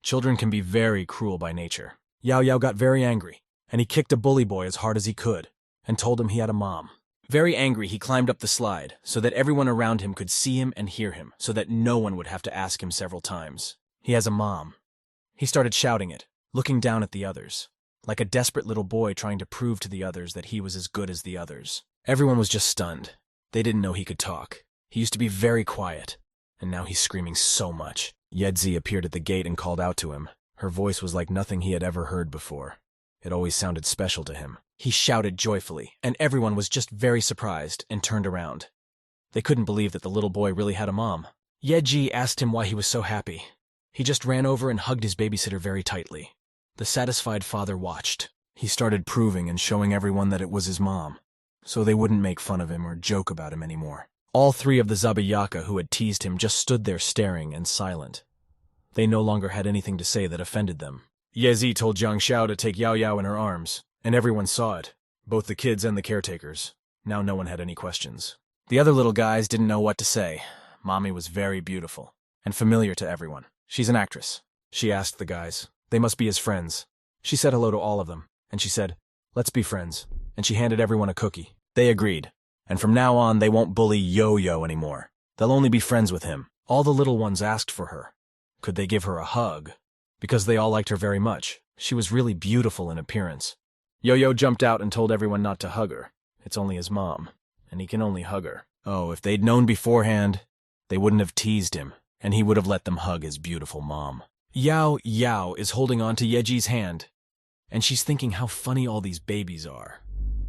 Children can be very cruel by nature. Yao Yao got very angry, and he kicked a bully boy as hard as he could, and told him he had a mom. Very angry, he climbed up the slide, so that everyone around him could see him and hear him, so that no one would have to ask him several times. He has a mom. He started shouting it, looking down at the others, like a desperate little boy trying to prove to the others that he was as good as the others. Everyone was just stunned. They didn't know he could talk. He used to be very quiet, and now he's screaming so much. Yedzi appeared at the gate and called out to him. Her voice was like nothing he had ever heard before. It always sounded special to him. He shouted joyfully, and everyone was just very surprised and turned around. They couldn't believe that the little boy really had a mom. Yedzi asked him why he was so happy. He just ran over and hugged his babysitter very tightly. The satisfied father watched. He started proving and showing everyone that it was his mom, so they wouldn't make fun of him or joke about him anymore. All three of the Zabayaka who had teased him just stood there staring and silent. They no longer had anything to say that offended them. Yedzi told Jang Xiao to take Yao Yao in her arms, and everyone saw it, both the kids and the caretakers. Now no one had any questions. The other little guys didn't know what to say. Mommy was very beautiful and familiar to everyone. She's an actress. She asked the guys. They must be his friends. She said hello to all of them, and she said, "Let's be friends." And she handed everyone a cookie. They agreed. And from now on, they won't bully Yo-Yo anymore. They'll only be friends with him. All the little ones asked for her. Could they give her a hug? Because they all liked her very much. She was really beautiful in appearance. Yo-Yo jumped out and told everyone not to hug her. It's only his mom, and he can only hug her. Oh, if they'd known beforehand, they wouldn't have teased him, and he would have let them hug his beautiful mom. Yao Yao is holding on to Yeji's hand, and she's thinking how funny all these babies are.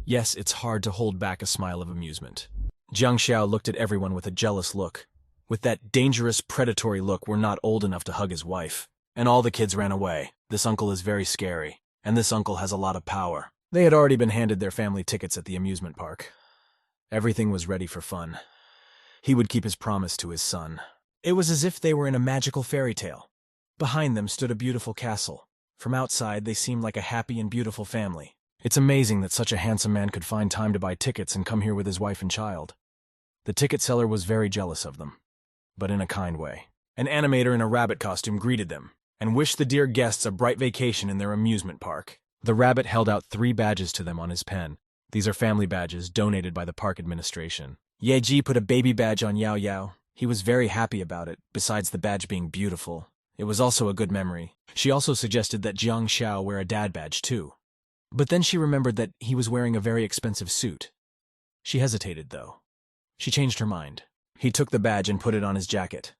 Yes, it's hard to hold back a smile of amusement. Jang Xiao looked at everyone with a jealous look. With that dangerous, predatory look, we're not old enough to hug his wife. And all the kids ran away. This uncle is very scary, and this uncle has a lot of power. They had already been handed their family tickets at the amusement park. Everything was ready for fun. He would keep his promise to his son. It was as if they were in a magical fairy tale. Behind them stood a beautiful castle. From outside, they seemed like a happy and beautiful family. It's amazing that such a handsome man could find time to buy tickets and come here with his wife and child. The ticket seller was very jealous of them, but in a kind way. An animator in a rabbit costume greeted them and wished the dear guests a bright vacation in their amusement park. The rabbit held out 3 badges to them on his pen. These are family badges donated by the park administration. Yeji put a baby badge on Yao Yao. He was very happy about it, besides the badge being beautiful. It was also a good memory. She also suggested that Jang Xiao wear a dad badge too. But then she remembered that he was wearing a very expensive suit. She hesitated, though. She changed her mind. He took the badge and put it on his jacket.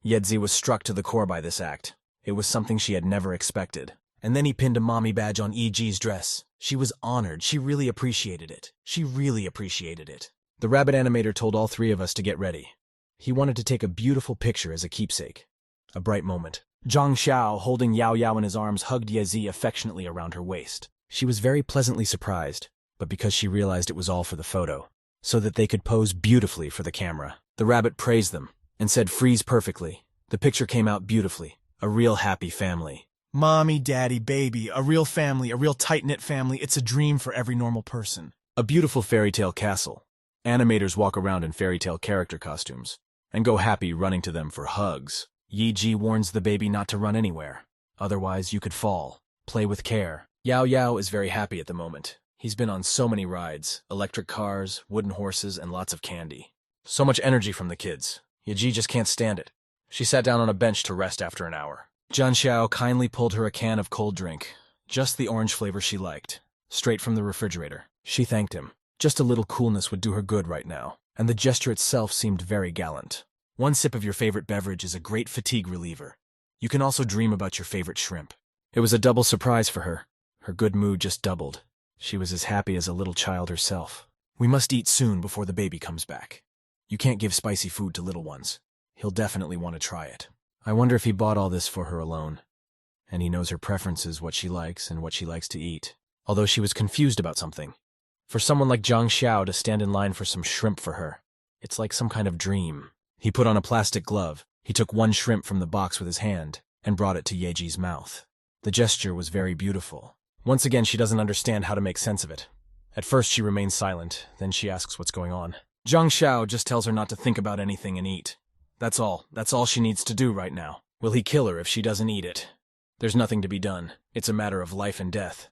Yedzi was struck to the core by this act. It was something she had never expected. And then he pinned a mommy badge on EG's dress. She was honored. She really appreciated it. She really appreciated it. The rabbit animator told all 3 of us to get ready. He wanted to take a beautiful picture as a keepsake. A bright moment. Jang Xiao, holding Yao Yao in his arms, hugged Yezi affectionately around her waist. She was very pleasantly surprised, but because she realized it was all for the photo, so that they could pose beautifully for the camera. The rabbit praised them and said freeze perfectly. The picture came out beautifully. A real happy family. Mommy, daddy, baby, a real family, a real tight-knit family. It's a dream for every normal person. A beautiful fairy tale castle. Animators walk around in fairy tale character costumes and go happy running to them for hugs. Yi Ji warns the baby not to run anywhere. Otherwise, you could fall. Play with care. Yao Yao is very happy at the moment. He's been on so many rides, electric cars, wooden horses, and lots of candy. So much energy from the kids. Yaji just can't stand it. She sat down on a bench to rest after an hour. Jang Xiao kindly pulled her a can of cold drink, just the orange flavor she liked, straight from the refrigerator. She thanked him. Just a little coolness would do her good right now, and the gesture itself seemed very gallant. One sip of your favorite beverage is a great fatigue reliever. You can also dream about your favorite shrimp. It was a double surprise for her. Her good mood just doubled. She was as happy as a little child herself. We must eat soon before the baby comes back. You can't give spicy food to little ones. He'll definitely want to try it. I wonder if he bought all this for her alone. And he knows her preferences, what she likes and what she likes to eat. Although she was confused about something. For someone like Jang Xiao to stand in line for some shrimp for her, it's like some kind of dream. He put on a plastic glove. He took 1 shrimp from the box with his hand and brought it to Yeji's mouth. The gesture was very beautiful. Once again, she doesn't understand how to make sense of it. At first, she remains silent, then she asks what's going on. Jang Xiao just tells her not to think about anything and eat. That's all she needs to do right now. Will he kill her if she doesn't eat it? There's nothing to be done. It's a matter of life and death.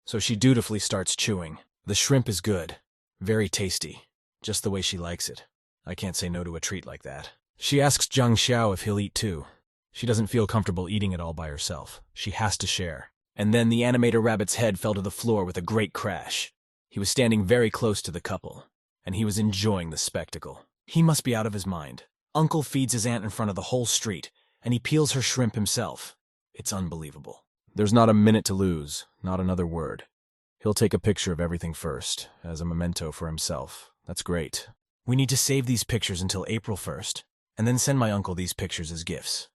So she dutifully starts chewing. The shrimp is good. Very tasty. Just the way she likes it. I can't say no to a treat like that. She asks Jang Xiao if he'll eat too. She doesn't feel comfortable eating it all by herself. She has to share. And then the animator rabbit's head fell to the floor with a great crash. He was standing very close to the couple, and he was enjoying the spectacle. He must be out of his mind. Uncle feeds his aunt in front of the whole street, and he peels her shrimp himself. It's unbelievable. There's not a minute to lose, not another word. He'll take a picture of everything first, as a memento for himself. That's great. We need to save these pictures until April 1st, and then send my uncle these pictures as gifts.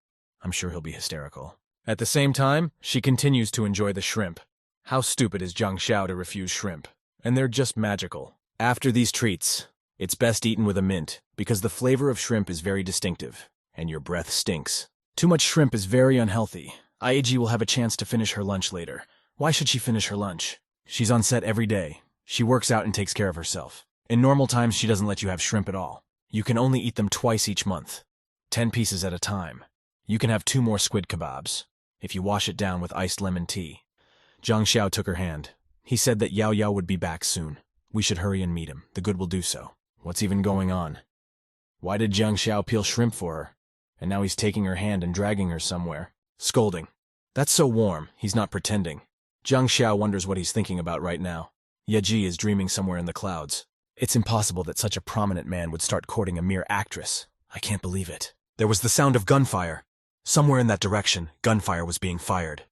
I'm sure he'll be hysterical. At the same time, she continues to enjoy the shrimp. How stupid is Jang Xiao to refuse shrimp? And they're just magical. After these treats, it's best eaten with a mint, because the flavor of shrimp is very distinctive, and your breath stinks. Too much shrimp is very unhealthy. Aiji will have a chance to finish her lunch later. Why should she finish her lunch? She's on set every day. She works out and takes care of herself. In normal times, she doesn't let you have shrimp at all. You can only eat them twice each month. 10 pieces at a time. You can have 2 more squid kebabs, if you wash it down with iced lemon tea. Jang Xiao took her hand. He said that Yao Yao would be back soon. We should hurry and meet him. The good will do so. What's even going on? Why did Jang Xiao peel shrimp for her? And now he's taking her hand and dragging her somewhere. Scolding. That's so warm, he's not pretending. Jang Xiao wonders what he's thinking about right now. Yeji is dreaming somewhere in the clouds. It's impossible that such a prominent man would start courting a mere actress. I can't believe it. There was the sound of gunfire. Somewhere in that direction, gunfire was being fired.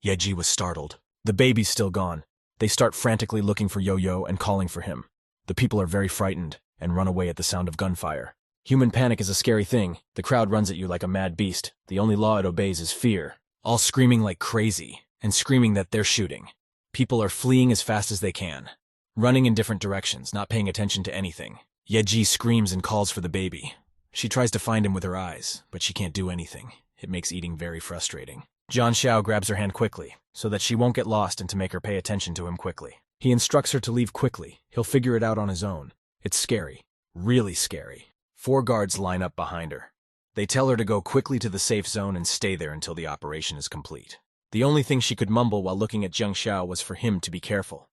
Yeji was startled. The baby's still gone. They start frantically looking for Yo-Yo and calling for him. The people are very frightened and run away at the sound of gunfire. Human panic is a scary thing. The crowd runs at you like a mad beast. The only law it obeys is fear. All screaming like crazy and screaming that they're shooting. People are fleeing as fast as they can, running in different directions, not paying attention to anything. Yeji screams and calls for the baby. She tries to find him with her eyes, but she can't do anything. It makes eating very frustrating. Jang Xiao grabs her hand quickly, so that she won't get lost and to make her pay attention to him quickly. He instructs her to leave quickly. He'll figure it out on his own. It's scary. Really scary. 4 guards line up behind her. They tell her to go quickly to the safe zone and stay there until the operation is complete. The only thing she could mumble while looking at Jang Xiao was for him to be careful.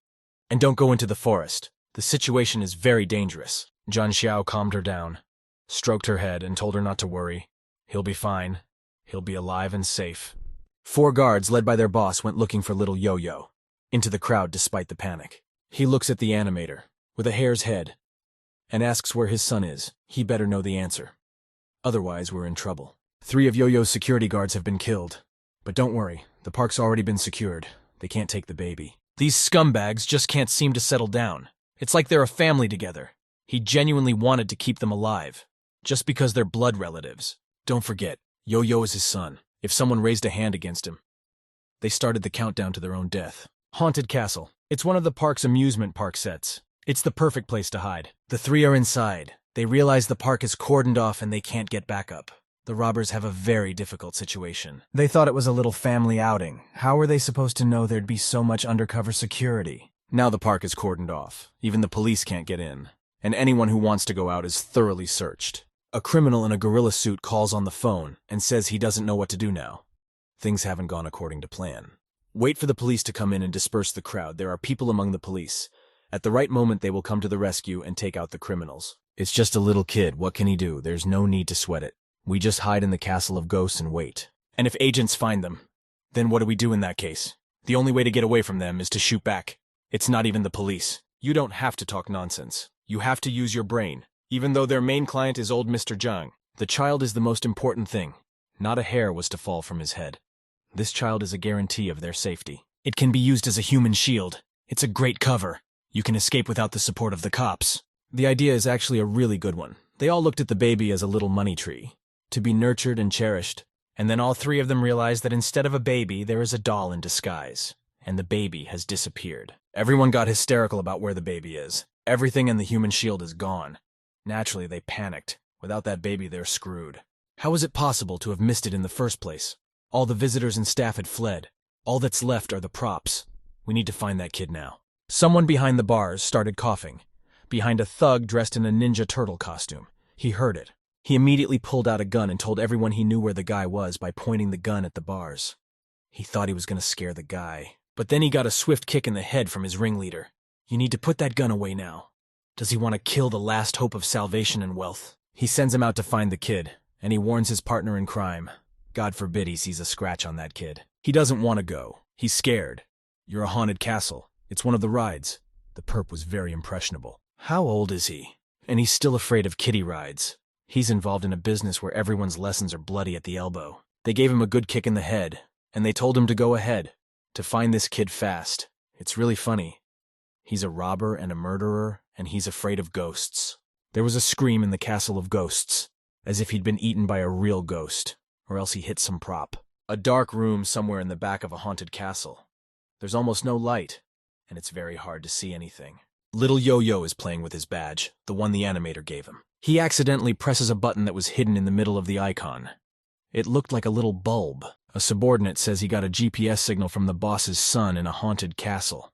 And don't go into the forest. The situation is very dangerous. Jang Xiao calmed her down, stroked her head, and told her not to worry. He'll be fine. He'll be alive and safe. 4 guards, led by their boss, went looking for little Yo-Yo, into the crowd despite the panic. He looks at the animator, with a hare's head, and asks where his son is. He better know the answer. Otherwise, we're in trouble. 3 of Yo-Yo's security guards have been killed. But don't worry, the park's already been secured. They can't take the baby. These scumbags just can't seem to settle down. It's like they're a family together. He genuinely wanted to keep them alive, just because they're blood relatives. Don't forget, Yo-Yo is his son. If someone raised a hand against him, they started the countdown to their own death. Haunted Castle. It's one of the park's amusement park sets. It's the perfect place to hide. The 3 are inside. They realize the park is cordoned off and they can't get back up. The robbers have a very difficult situation. They thought it was a little family outing. How were they supposed to know there'd be so much undercover security? Now the park is cordoned off. Even the police can't get in. And anyone who wants to go out is thoroughly searched. A criminal in a gorilla suit calls on the phone and says he doesn't know what to do now. Things haven't gone according to plan. Wait for the police to come in and disperse the crowd. There are people among the police. At the right moment, they will come to the rescue and take out the criminals. It's just a little kid. What can he do? There's no need to sweat it. We just hide in the castle of ghosts and wait. And if agents find them, then what do we do in that case? The only way to get away from them is to shoot back. It's not even the police. You don't have to talk nonsense. You have to use your brain. Even though their main client is old Mr. Jang, the child is the most important thing. Not a hair was to fall from his head. This child is a guarantee of their safety. It can be used as a human shield. It's a great cover. You can escape without the support of the cops. The idea is actually a really good one. They all looked at the baby as a little money tree, to be nurtured and cherished. And then all 3 of them realized that instead of a baby, there is a doll in disguise. And the baby has disappeared. Everyone got hysterical about where the baby is. Everything in the human shield is gone. Naturally, they panicked. Without that baby, they're screwed. How was it possible to have missed it in the first place? All the visitors and staff had fled. All that's left are the props. We need to find that kid now. Someone behind the bars started coughing, behind a thug dressed in a Ninja Turtle costume. He heard it. He immediately pulled out a gun and told everyone he knew where the guy was by pointing the gun at the bars. He thought he was going to scare the guy, but then he got a swift kick in the head from his ringleader. You need to put that gun away now. Does he want to kill the last hope of salvation and wealth? He sends him out to find the kid, and he warns his partner in crime. God forbid he sees a scratch on that kid. He doesn't want to go. He's scared. You're a haunted castle. It's one of the rides. The perp was very impressionable. How old is he? And he's still afraid of kiddie rides. He's involved in a business where everyone's lessons are bloody at the elbow. They gave him a good kick in the head, and they told him to go ahead, to find this kid fast. It's really funny. He's a robber and a murderer, and he's afraid of ghosts. There was a scream in the castle of ghosts, as if he'd been eaten by a real ghost, or else he hit some prop. A dark room somewhere in the back of a haunted castle. There's almost no light, and it's very hard to see anything. Little Yo-Yo is playing with his badge, the one the animator gave him. He accidentally presses a button that was hidden in the middle of the icon. It looked like a little bulb. A subordinate says he got a GPS signal from the boss's son in a haunted castle.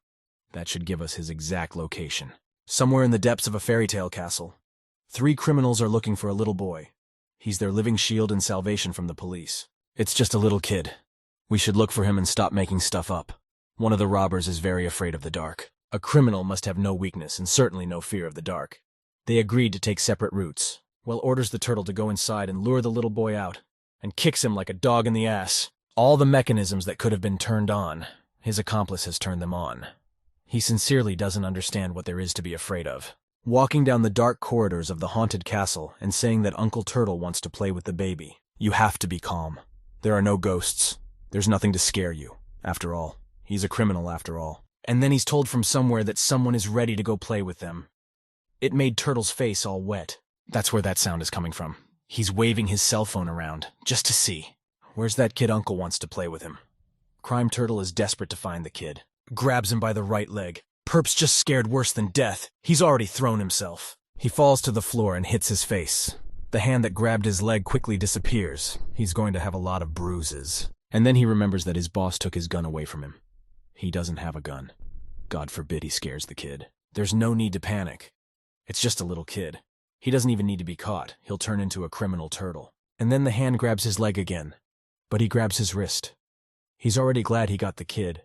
That should give us his exact location. Somewhere in the depths of a fairy tale castle. 3 criminals are looking for a little boy. He's their living shield and salvation from the police. It's just a little kid. We should look for him and stop making stuff up. One of the robbers is very afraid of the dark. A criminal must have no weakness and certainly no fear of the dark. They agreed to take separate routes. Well, orders the turtle to go inside and lure the little boy out, and kicks him like a dog in the ass. All the mechanisms that could have been turned on, his accomplice has turned them on. He sincerely doesn't understand what there is to be afraid of. Walking down the dark corridors of the haunted castle and saying that Uncle Turtle wants to play with the baby. You have to be calm. There are no ghosts. There's nothing to scare you. After all, he's a criminal after all. And then he's told from somewhere that someone is ready to go play with them. It made Turtle's face all wet. That's where that sound is coming from. He's waving his cell phone around, just to see. Where's that kid Uncle wants to play with him? Crime Turtle is desperate to find the kid. Grabs him by the right leg. Perp's just scared worse than death. He's already thrown himself. He falls to the floor and hits his face. The hand that grabbed his leg quickly disappears. He's going to have a lot of bruises. And then he remembers that his boss took his gun away from him. He doesn't have a gun. God forbid he scares the kid. There's no need to panic. It's just a little kid. He doesn't even need to be caught. He'll turn into a criminal turtle. And then the hand grabs his leg again. But he grabs his wrist. He's already glad he got the kid.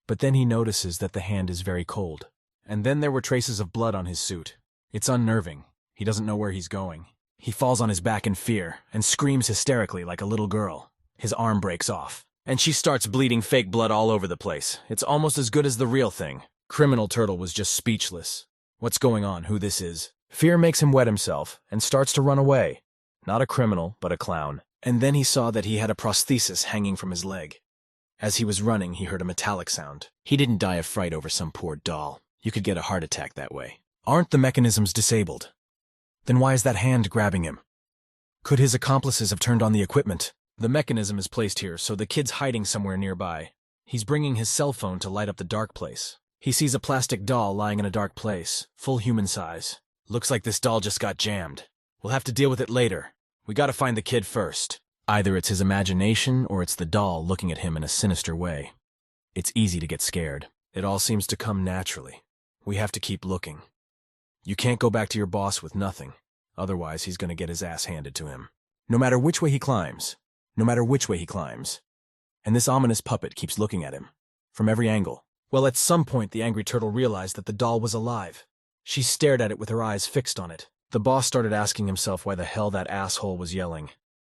But then he notices that the hand is very cold. And then there were traces of blood on his suit. It's unnerving. He doesn't know where he's going. He falls on his back in fear and screams hysterically like a little girl. His arm breaks off. And she starts bleeding fake blood all over the place. It's almost as good as the real thing. Criminal Turtle was just speechless. What's going on? Who this is? Fear makes him wet himself and starts to run away. Not a criminal, but a clown. And then he saw that he had a prosthesis hanging from his leg. As he was running, he heard a metallic sound. He didn't die of fright over some poor doll. You could get a heart attack that way. Aren't the mechanisms disabled? Then why is that hand grabbing him? Could his accomplices have turned on the equipment? The mechanism is placed here, so the kid's hiding somewhere nearby. He's bringing his cell phone to light up the dark place. He sees a plastic doll lying in a dark place, full human size. Looks like this doll just got jammed. We'll have to deal with it later. We gotta find the kid first. Either it's his imagination or it's the doll looking at him in a sinister way. It's easy to get scared. It all seems to come naturally. We have to keep looking. You can't go back to your boss with nothing. Otherwise, he's gonna get his ass handed to him. No matter which way he climbs. No matter which way he climbs. And this ominous puppet keeps looking at him. From every angle. Well, at some point, the angry turtle realized that the doll was alive. She stared at it with her eyes fixed on it. The boss started asking himself why the hell that asshole was yelling.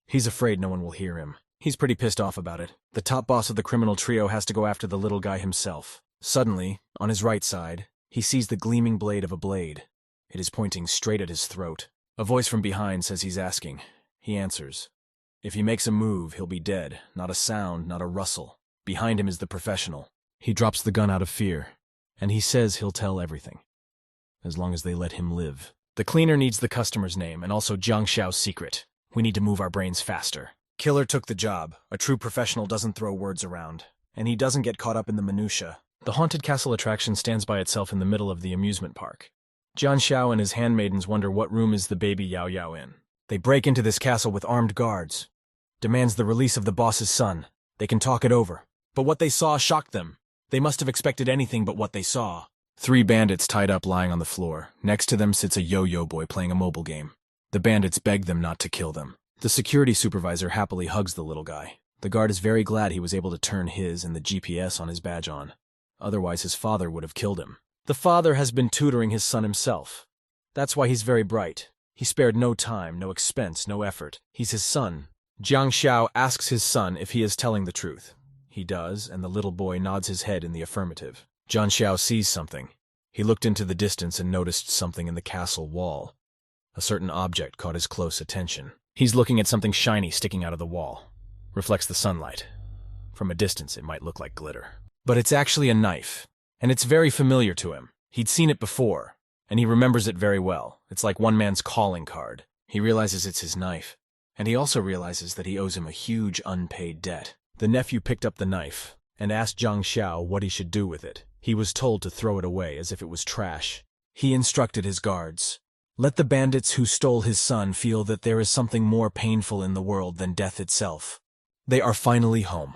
He's afraid no one will hear him. He's pretty pissed off about it. The top boss of the criminal trio has to go after the little guy himself. Suddenly, on his right side, he sees the gleaming blade of a blade. It is pointing straight at his throat. A voice from behind says he's asking. He answers. If he makes a move, he'll be dead. Not a sound, not a rustle. Behind him is the professional. He drops the gun out of fear, and he says he'll tell everything. As long as they let him live. The cleaner needs the customer's name and also Jang Xiao's secret. We need to move our brains faster. Killer took the job. A true professional doesn't throw words around. And he doesn't get caught up in the minutia. The haunted castle attraction stands by itself in the middle of the amusement park. Jang Xiao and his handmaidens wonder what room is the baby Yao Yao in. They break into this castle with armed guards. Demands the release of the boss's son. They can talk it over. But what they saw shocked them. They must have expected anything but what they saw. 3 bandits tied up lying on the floor. Next to them sits a yo-yo boy playing a mobile game. The bandits beg them not to kill them. The security supervisor happily hugs the little guy. The guard is very glad he was able to turn his and the GPS on his badge on. Otherwise his father would have killed him. The father has been tutoring his son himself. That's why he's very bright. He spared no time, no expense, no effort. He's his son. Jang Xiao asks his son if he is telling the truth. He does, and the little boy nods his head in the affirmative. Jang Xiao sees something. He looked into the distance and noticed something in the castle wall. A certain object caught his close attention. He's looking at something shiny sticking out of the wall. Reflects the sunlight. From a distance, it might look like glitter. But it's actually a knife, and it's very familiar to him. He'd seen it before, and he remembers it very well. It's like one man's calling card. He realizes it's his knife, and he also realizes that he owes him a huge unpaid debt. The nephew picked up the knife and asked Jang Xiao what he should do with it. He was told to throw it away as if it was trash. He instructed his guards, "Let the bandits who stole his son feel that there is something more painful in the world than death itself." They are finally home.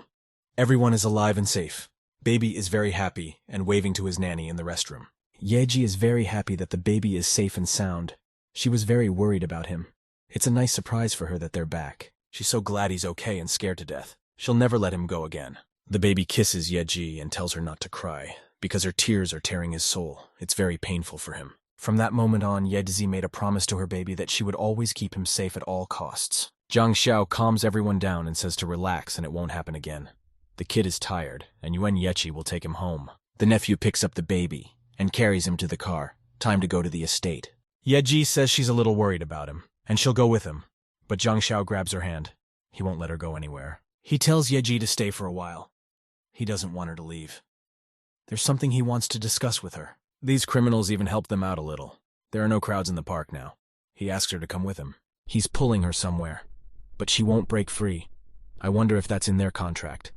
Everyone is alive and safe. Baby is very happy and waving to his nanny in the restroom. Yeji is very happy that the baby is safe and sound. She was very worried about him. It's a nice surprise for her that they're back. She's so glad he's okay and scared to death. She'll never let him go again. The baby kisses Yeji and tells her not to cry, because her tears are tearing his soul. It's very painful for him. From that moment on, Yeji made a promise to her baby that she would always keep him safe at all costs. Jang Xiao calms everyone down and says to relax and it won't happen again. The kid is tired, and Yuan Yechi will take him home. The nephew picks up the baby and carries him to the car. Time to go to the estate. Yeji says she's a little worried about him, and she'll go with him. But Jang Xiao grabs her hand. He won't let her go anywhere. He tells Yeji to stay for a while. He doesn't want her to leave. There's something he wants to discuss with her. These criminals even help them out a little. There are no crowds in the park now. He asks her to come with him. He's pulling her somewhere, but she won't break free. I wonder if that's in their contract.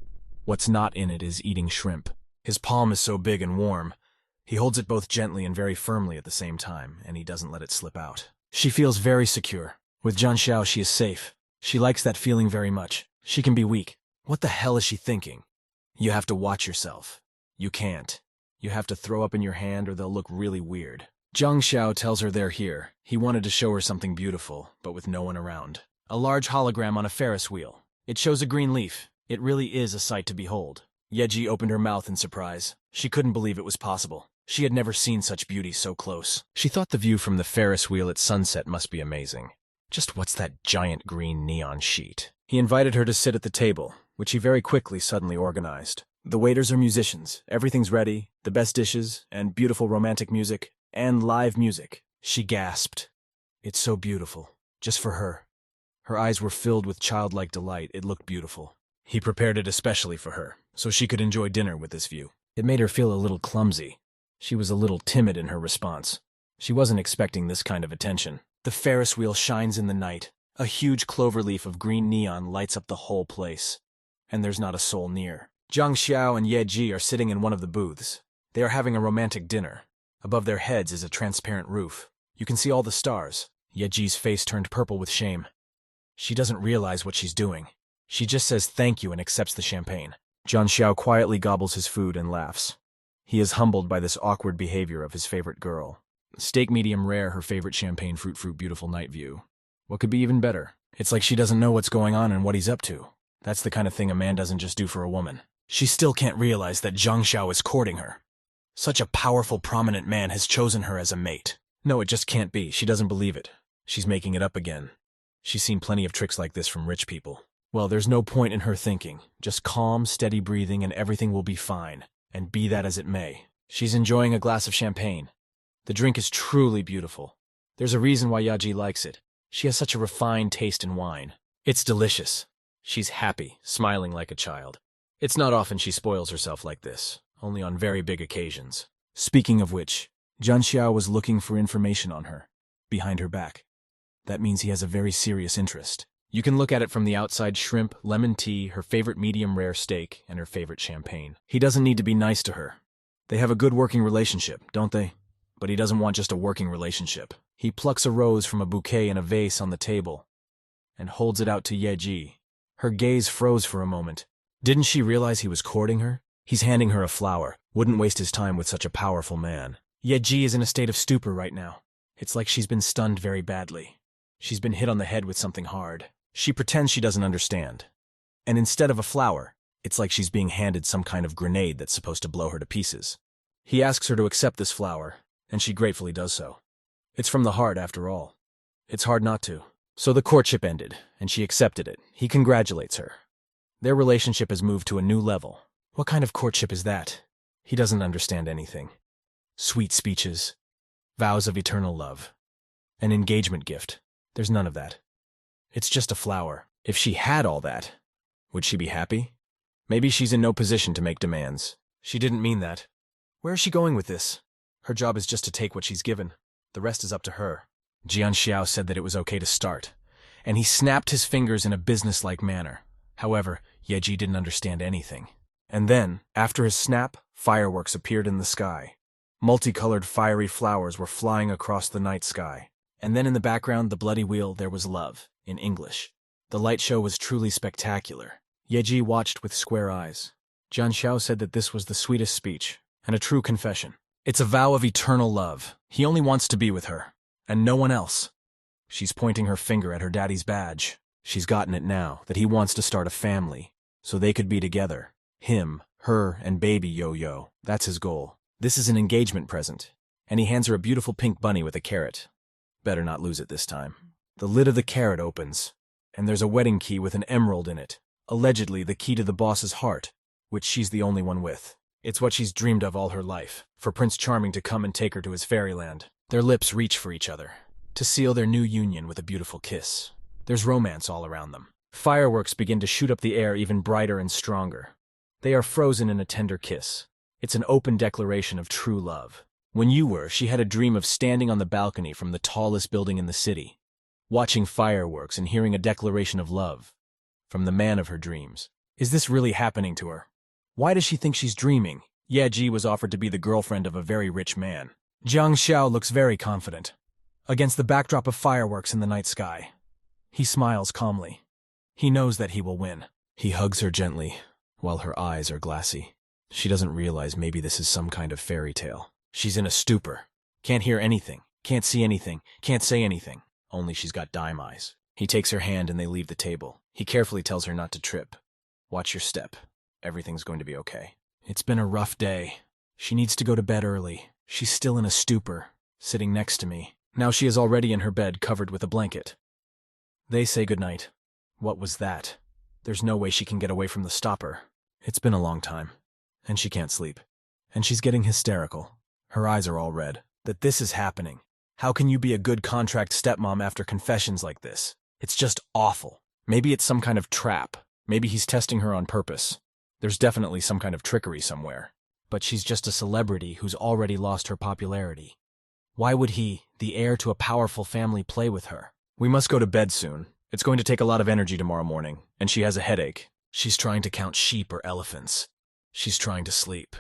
What's not in it is eating shrimp. His palm is so big and warm. He holds it both gently and very firmly at the same time, and he doesn't let it slip out. She feels very secure. With Jang Xiao, she is safe. She likes that feeling very much. She can be weak. What the hell is she thinking? You have to watch yourself. You can't. You have to throw up in your hand or they'll look really weird. Jang Xiao tells her they're here. He wanted to show her something beautiful, but with no one around. A large hologram on a Ferris wheel. It shows a green leaf. It really is a sight to behold. Yeji opened her mouth in surprise. She couldn't believe it was possible. She had never seen such beauty so close. She thought the view from the Ferris wheel at sunset must be amazing. Just what's that giant green neon sheet? He invited her to sit at the table, which he very quickly suddenly organized. The waiters are musicians. Everything's ready. The best dishes, and beautiful romantic music, and live music. She gasped. It's so beautiful. Just for her. Her eyes were filled with childlike delight. It looked beautiful. He prepared it especially for her, so she could enjoy dinner with this view. It made her feel a little clumsy. She was a little timid in her response. She wasn't expecting this kind of attention. The Ferris wheel shines in the night. A huge cloverleaf of green neon lights up the whole place. And there's not a soul near. Jang Xiao and Yeji are sitting in one of the booths. They are having a romantic dinner. Above their heads is a transparent roof. You can see all the stars. Yeji's face turned purple with shame. She doesn't realize what she's doing. She just says thank you and accepts the champagne. Jang Xiao quietly gobbles his food and laughs. He is humbled by this awkward behavior of his favorite girl. Steak medium rare, her favorite champagne fruit beautiful night view. What could be even better? It's like she doesn't know what's going on and what he's up to. That's the kind of thing a man doesn't just do for a woman. She still can't realize that Jang Xiao is courting her. Such a powerful, prominent man has chosen her as a mate. No, it just can't be. She doesn't believe it. She's making it up again. She's seen plenty of tricks like this from rich people. Well, there's no point in her thinking. Just calm, steady breathing and everything will be fine. And be that as it may. She's enjoying a glass of champagne. The drink is truly beautiful. There's a reason why Yaji likes it. She has such a refined taste in wine. It's delicious. She's happy, smiling like a child. It's not often she spoils herself like this, only on very big occasions. Speaking of which, Jang Xiao was looking for information on her, behind her back. That means he has a very serious interest. You can look at it from the outside: shrimp, lemon tea, her favorite medium rare steak, and her favorite champagne. He doesn't need to be nice to her. They have a good working relationship, don't they? But he doesn't want just a working relationship. He plucks a rose from a bouquet in a vase on the table and holds it out to Yeji. Her gaze froze for a moment. Didn't she realize he was courting her? He's handing her a flower, wouldn't waste his time with such a powerful man. Yet Ji is in a state of stupor right now. It's like she's been stunned very badly. She's been hit on the head with something hard. She pretends she doesn't understand. And instead of a flower, it's like she's being handed some kind of grenade that's supposed to blow her to pieces. He asks her to accept this flower, and she gratefully does so. It's from the heart, after all. It's hard not to. So the courtship ended, and she accepted it. He congratulates her. Their relationship has moved to a new level. What kind of courtship is that? He doesn't understand anything. Sweet speeches, vows of eternal love, an engagement gift. There's none of that. It's just a flower. If she had all that, would she be happy? Maybe she's in no position to make demands. She didn't mean that. Where is she going with this? Her job is just to take what she's given. The rest is up to her. Jang Xiao said that it was okay to start, and he snapped his fingers in a businesslike manner. However, Yeji didn't understand anything. And then, after his snap, fireworks appeared in the sky. Multicolored fiery flowers were flying across the night sky. And then in the background, the bloody wheel, there was love, in English. The light show was truly spectacular. Yeji watched with square eyes. Jang Xiao said that this was the sweetest speech, and a true confession. It's a vow of eternal love. He only wants to be with her, and no one else. She's pointing her finger at her daddy's badge. She's gotten it now, that he wants to start a family, so they could be together. Him, her, and baby Yo-Yo. That's his goal. This is an engagement present, and he hands her a beautiful pink bunny with a carrot. Better not lose it this time. The lid of the carrot opens, and there's a wedding key with an emerald in it. Allegedly the key to the boss's heart, which she's the only one with. It's what she's dreamed of all her life, for Prince Charming to come and take her to his fairyland. Their lips reach for each other, to seal their new union with a beautiful kiss. There's romance all around them. Fireworks begin to shoot up the air even brighter and stronger. They are frozen in a tender kiss. It's an open declaration of true love. When you were, she had a dream of standing on the balcony from the tallest building in the city, watching fireworks and hearing a declaration of love from the man of her dreams. Is this really happening to her? Why does she think she's dreaming? Yeji was offered to be the girlfriend of a very rich man. Jang Xiao looks very confident, against the backdrop of fireworks in the night sky. He smiles calmly. He knows that he will win. He hugs her gently, while her eyes are glassy. She doesn't realize maybe this is some kind of fairy tale. She's in a stupor. Can't hear anything, can't see anything, can't say anything. Only she's got dime eyes. He takes her hand and they leave the table. He carefully tells her not to trip. Watch your step. Everything's going to be okay. It's been a rough day. She needs to go to bed early. She's still in a stupor, sitting next to me. Now she is already in her bed covered with a blanket. They say goodnight. What was that? There's no way she can get away from the stopper. It's been a long time, and she can't sleep. And she's getting hysterical. Her eyes are all red. That this is happening. How can you be a good contract stepmom after confessions like this? It's just awful. Maybe it's some kind of trap. Maybe he's testing her on purpose. There's definitely some kind of trickery somewhere. But she's just a celebrity who's already lost her popularity. Why would he, the heir to a powerful family, play with her? We must go to bed soon. It's going to take a lot of energy tomorrow morning, and she has a headache. She's trying to count sheep or elephants. She's trying to sleep.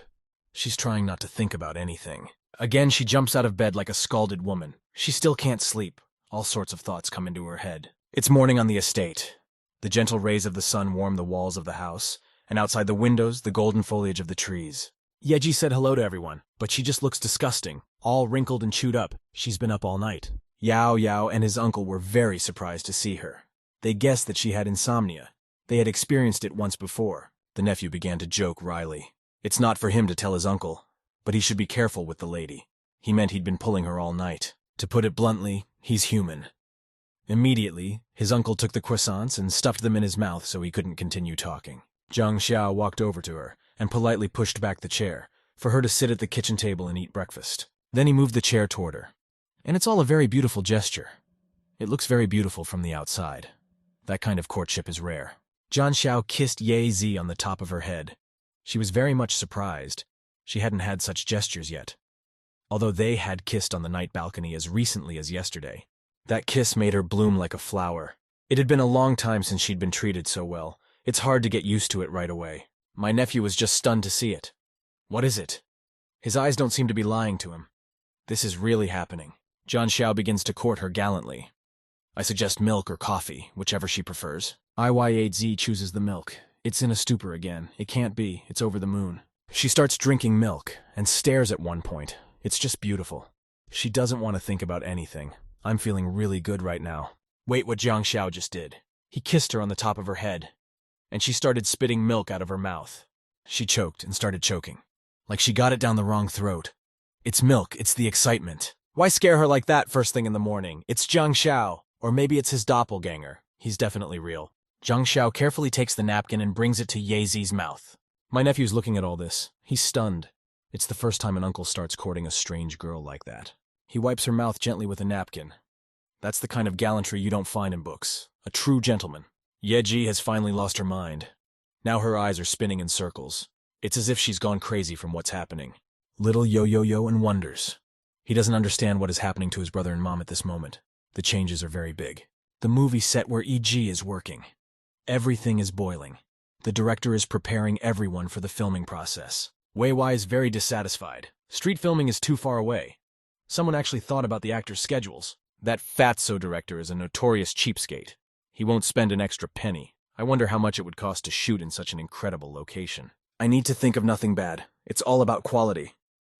She's trying not to think about anything. Again, she jumps out of bed like a scalded woman. She still can't sleep. All sorts of thoughts come into her head. It's morning on the estate. The gentle rays of the sun warm the walls of the house, and outside the windows, the golden foliage of the trees. Yeji said hello to everyone, but she just looks disgusting, all wrinkled and chewed up. She's been up all night. Yao and his uncle were very surprised to see her. They guessed that she had insomnia. They had experienced it once before. The nephew began to joke wryly. It's not for him to tell his uncle, but he should be careful with the lady. He meant he'd been pulling her all night. To put it bluntly, he's human. Immediately, his uncle took the croissants and stuffed them in his mouth so he couldn't continue talking. Jang Xiao walked over to her and politely pushed back the chair for her to sit at the kitchen table and eat breakfast. Then he moved the chair toward her. And it's all a very beautiful gesture. It looks very beautiful from the outside. That kind of courtship is rare. Jang Xiao kissed Ye Zi on the top of her head. She was very much surprised. She hadn't had such gestures yet. Although they had kissed on the night balcony as recently as yesterday. That kiss made her bloom like a flower. It had been a long time since she'd been treated so well. It's hard to get used to it right away. My nephew was just stunned to see it. What is it? His eyes don't seem to be lying to him. This is really happening. Jang Xiao begins to court her gallantly. I suggest milk or coffee, whichever she prefers. IY8Z chooses the milk. It's in a stupor again. It can't be. It's over the moon. She starts drinking milk and stares at one point. It's just beautiful. She doesn't want to think about anything. I'm feeling really good right now. Wait, what Jang Xiao just did. He kissed her on the top of her head, and she started spitting milk out of her mouth. She choked and started choking, like she got it down the wrong throat. It's milk, it's the excitement. Why scare her like that first thing in the morning? It's Jang Xiao, or maybe it's his doppelganger. He's definitely real. Jang Xiao carefully takes the napkin and brings it to Yezi's mouth. My nephew's looking at all this. He's stunned. It's the first time an uncle starts courting a strange girl like that. He wipes her mouth gently with a napkin. That's the kind of gallantry you don't find in books. A true gentleman. Yeji has finally lost her mind. Now her eyes are spinning in circles. It's as if she's gone crazy from what's happening. Little Yo-Yo-Yo and wonders. He doesn't understand what is happening to his brother and mom at this moment. The changes are very big. The movie set where EG is working. Everything is boiling. The director is preparing everyone for the filming process. Wei Wai is very dissatisfied. Street filming is too far away. Someone actually thought about the actors' schedules. That fatso director is a notorious cheapskate. He won't spend an extra penny. I wonder how much it would cost to shoot in such an incredible location. I need to think of nothing bad. It's all about quality.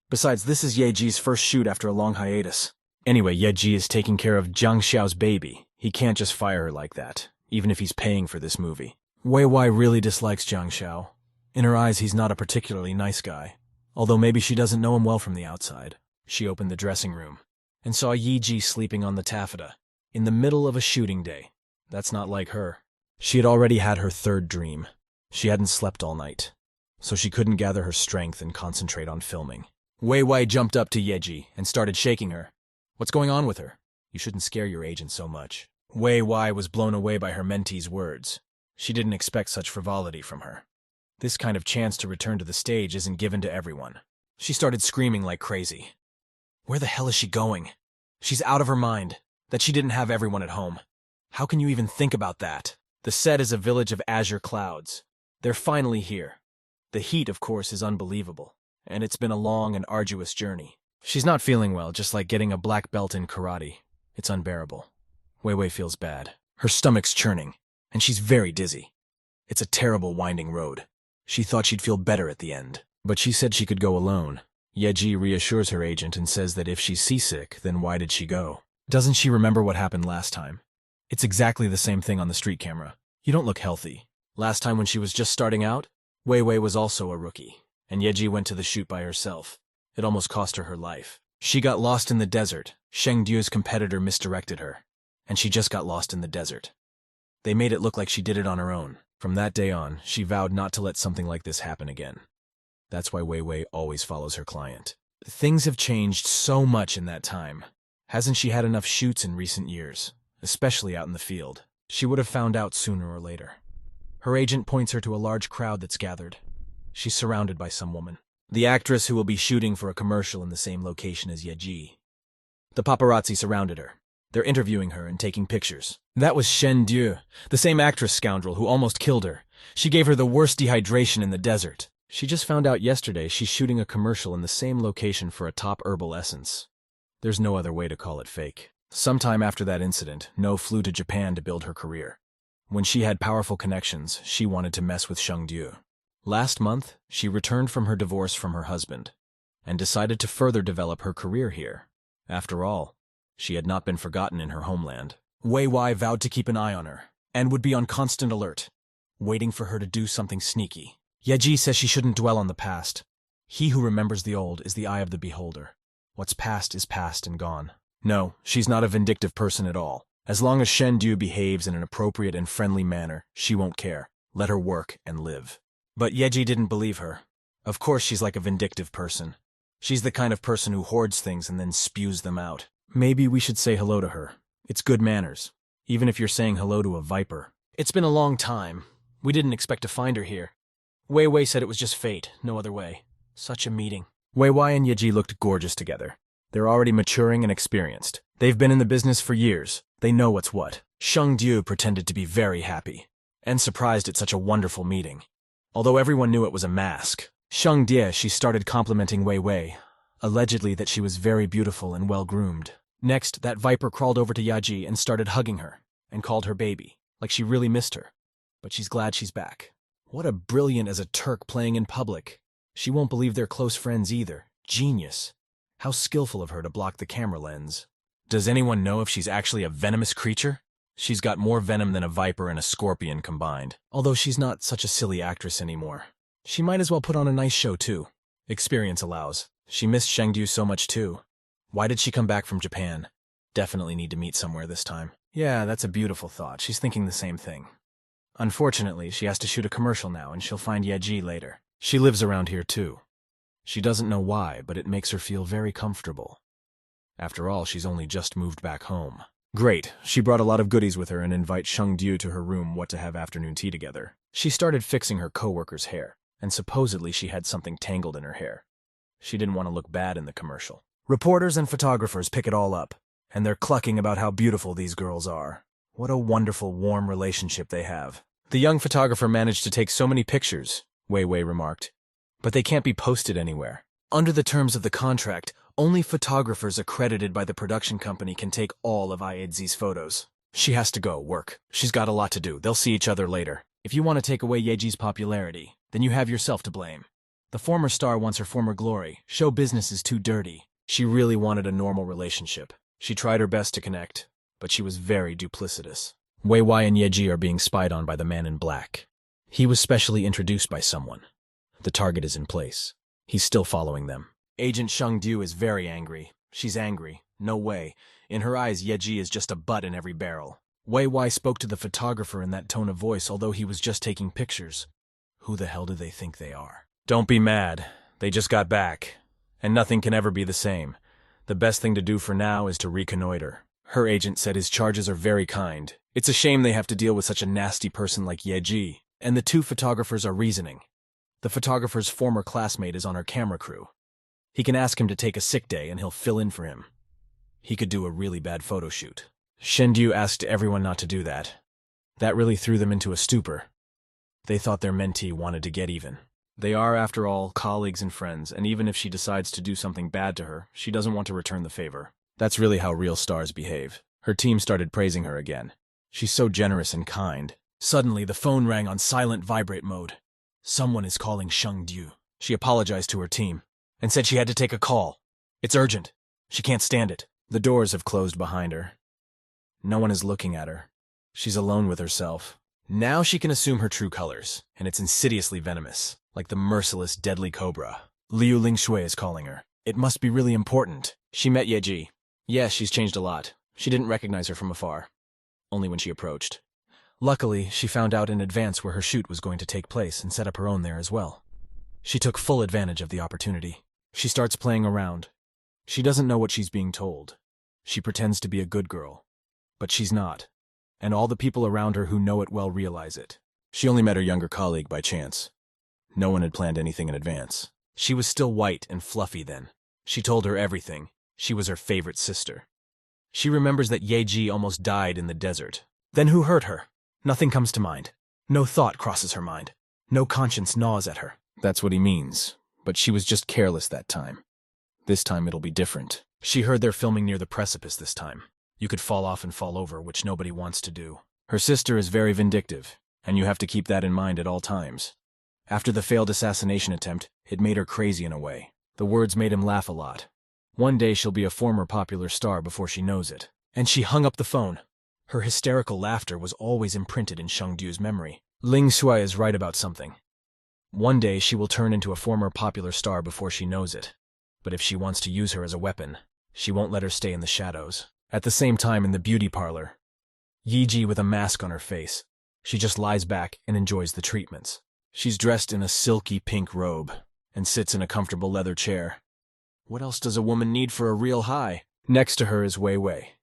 Besides, this is Yeji's first shoot after a long hiatus. Anyway, Yeji is taking care of Jang Xiao's baby. He can't just fire her like that, even if he's paying for this movie. Wei Wai really dislikes Jang Xiao. In her eyes, he's not a particularly nice guy. Although maybe she doesn't know him well from the outside. She opened the dressing room and saw Yeji sleeping on the taffeta in the middle of a shooting day. That's not like her. She had already had her third dream. She hadn't slept all night, so she couldn't gather her strength and concentrate on filming. Wei Wai jumped up to Yeji and started shaking her. What's going on with her? You shouldn't scare your agent so much. Wei Wai was blown away by her mentee's words. She didn't expect such frivolity from her. This kind of chance to return to the stage isn't given to everyone. She started screaming like crazy. Where the hell is she going? She's out of her mind, that she didn't have everyone at home. How can you even think about that? The set is a village of azure clouds. They're finally here. The heat, of course, is unbelievable, and it's been a long and arduous journey. She's not feeling well, just like getting a black belt in karate. It's unbearable. Wei Wei feels bad. Her stomach's churning, and she's very dizzy. It's a terrible winding road. She thought she'd feel better at the end, but she said she could go alone. Yeji reassures her agent and says that if she's seasick, then why did she go? Doesn't she remember what happened last time? It's exactly the same thing on the street camera. You don't look healthy. Last time when she was just starting out, Wei Wei was also a rookie, and Yeji went to the shoot by herself. It almost cost her her life. She got lost in the desert. Sheng Du's competitor misdirected her, and she just got lost in the desert. They made it look like she did it on her own. From that day on, she vowed not to let something like this happen again. That's why Wei Wei always follows her client. Things have changed so much in that time. Hasn't she had enough shoots in recent years, especially out in the field? She would have found out sooner or later. Her agent points her to a large crowd that's gathered. She's surrounded by some woman. The actress who will be shooting for a commercial in the same location as Yeji. The paparazzi surrounded her. They're interviewing her and taking pictures. That was Shen Du, the same actress scoundrel who almost killed her. She gave her the worst dehydration in the desert. She just found out yesterday she's shooting a commercial in the same location for a top herbal essence. There's no other way to call it fake. Sometime after that incident, No flew to Japan to build her career. When she had powerful connections, she wanted to mess with Sheng Du. Last month, she returned from her divorce from her husband and decided to further develop her career here. After all, she had not been forgotten in her homeland. Wei Wai vowed to keep an eye on her and would be on constant alert, waiting for her to do something sneaky. Yeji says she shouldn't dwell on the past. He who remembers the old is the eye of the beholder. What's past is past and gone. No, she's not a vindictive person at all. As long as Shen Du behaves in an appropriate and friendly manner, she won't care. Let her work and live. But Yeji didn't believe her. Of course she's like a vindictive person. She's the kind of person who hoards things and then spews them out. Maybe we should say hello to her. It's good manners, even if you're saying hello to a viper. It's been a long time. We didn't expect to find her here. Wei Wei said it was just fate, no other way. Such a meeting. Wei Wai and Yeji looked gorgeous together. They're already maturing and experienced. They've been in the business for years. They know what's what. Sheng Du pretended to be very happy and surprised at such a wonderful meeting. Although everyone knew it was a mask, Sheng Die, she started complimenting Wei Wei, allegedly that she was very beautiful and well-groomed. Next, that viper crawled over to Yeji and started hugging her and called her baby, like she really missed her. But she's glad she's back. What a brilliant as a Turk playing in public. She won't believe they're close friends either. Genius. How skillful of her to block the camera lens. Does anyone know if she's actually a venomous creature? She's got more venom than a viper and a scorpion combined. Although she's not such a silly actress anymore. She might as well put on a nice show too. Experience allows. She missed Shangdu so much too. Why did she come back from Japan? Definitely need to meet somewhere this time. Yeah, that's a beautiful thought. She's thinking the same thing. Unfortunately, she has to shoot a commercial now and she'll find Yeji later. She lives around here too. She doesn't know why, but it makes her feel very comfortable. After all, she's only just moved back home. Great, she brought a lot of goodies with her and invites Shangdu to her room to have afternoon tea together. She started fixing her coworker's hair, and supposedly she had something tangled in her hair. She didn't want to look bad in the commercial. Reporters and photographers pick it all up, and they're clucking about how beautiful these girls are. What a wonderful, warm relationship they have. The young photographer managed to take so many pictures, Wei Wei remarked, but they can't be posted anywhere. Under the terms of the contract, only photographers accredited by the production company can take all of Aedzi's photos. She has to go work. She's got a lot to do. They'll see each other later. If you want to take away Yeji's popularity, then you have yourself to blame. The former star wants her former glory. Show business is too dirty. She really wanted a normal relationship. She tried her best to connect, but she was very duplicitous. Wei Wei and Yeji are being spied on by the man in black. He was specially introduced by someone. The target is in place. He's still following them. Agent Shangdu is very angry. She's angry. No way. In her eyes, Yeji is just a butt in every barrel. Wei Wei spoke to the photographer in that tone of voice, although he was just taking pictures. Who the hell do they think they are? Don't be mad. They just got back. And nothing can ever be the same. The best thing to do for now is to reconnoiter. Her agent said his charges are very kind. It's a shame they have to deal with such a nasty person like Yeji. And the two photographers are reasoning. The photographer's former classmate is on her camera crew. He can ask him to take a sick day and he'll fill in for him. He could do a really bad photo shoot. Shangdu asked everyone not to do that. That really threw them into a stupor. They thought their mentee wanted to get even. They are, after all, colleagues and friends, and even if she decides to do something bad to her, she doesn't want to return the favor. That's really how real stars behave. Her team started praising her again. She's so generous and kind. Suddenly, the phone rang on silent vibrate mode. Someone is calling Shangdu. She apologized to her team and said she had to take a call. It's urgent. She can't stand it. The doors have closed behind her. No one is looking at her. She's alone with herself. Now she can assume her true colors, and it's insidiously venomous, like the merciless, deadly cobra. Liu Lingshui is calling her. It must be really important. She met Yeji. Yes, she's changed a lot. She didn't recognize her from afar. Only when she approached. Luckily, she found out in advance where her shoot was going to take place and set up her own there as well. She took full advantage of the opportunity. She starts playing around. She doesn't know what she's being told. She pretends to be a good girl. But she's not. And all the people around her who know it well realize it. She only met her younger colleague by chance. No one had planned anything in advance. She was still white and fluffy then. She told her everything. She was her favorite sister. She remembers that Yeji almost died in the desert. Then who hurt her? Nothing comes to mind. No thought crosses her mind. No conscience gnaws at her. That's what he means. But she was just careless that time. This time it'll be different. She heard they're filming near the precipice this time. You could fall off and fall over, which nobody wants to do. Her sister is very vindictive, and you have to keep that in mind at all times. After the failed assassination attempt, it made her crazy in a way. The words made him laugh a lot. One day she'll be a former popular star before she knows it. And she hung up the phone. Her hysterical laughter was always imprinted in Shangdu's memory. Ling Shui is right about something. One day she will turn into a former popular star before she knows it. But if she wants to use her as a weapon, she won't let her stay in the shadows. At the same time, in the beauty parlor, Yeji with a mask on her face. She just lies back and enjoys the treatments. She's dressed in a silky pink robe and sits in a comfortable leather chair. What else does a woman need for a real high? Next to her is Wei Wei.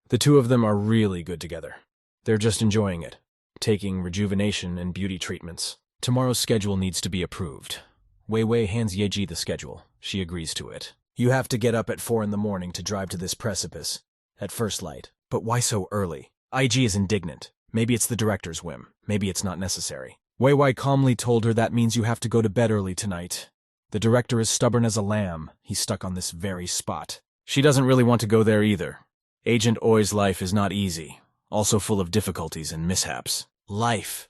The two of them are really good together. They're just enjoying it, taking rejuvenation and beauty treatments. Tomorrow's schedule needs to be approved. Wei Wei hands Yeji the schedule. She agrees to it. You have to get up at 4 a.m. to drive to this precipice. At first light. But why so early? IG is indignant. Maybe it's the director's whim. Maybe it's not necessary. Wei Wei calmly told her that means you have to go to bed early tonight. The director is stubborn as a lamb. He's stuck on this very spot. She doesn't really want to go there either. Agent Oi's life is not easy. Also full of difficulties and mishaps. Life.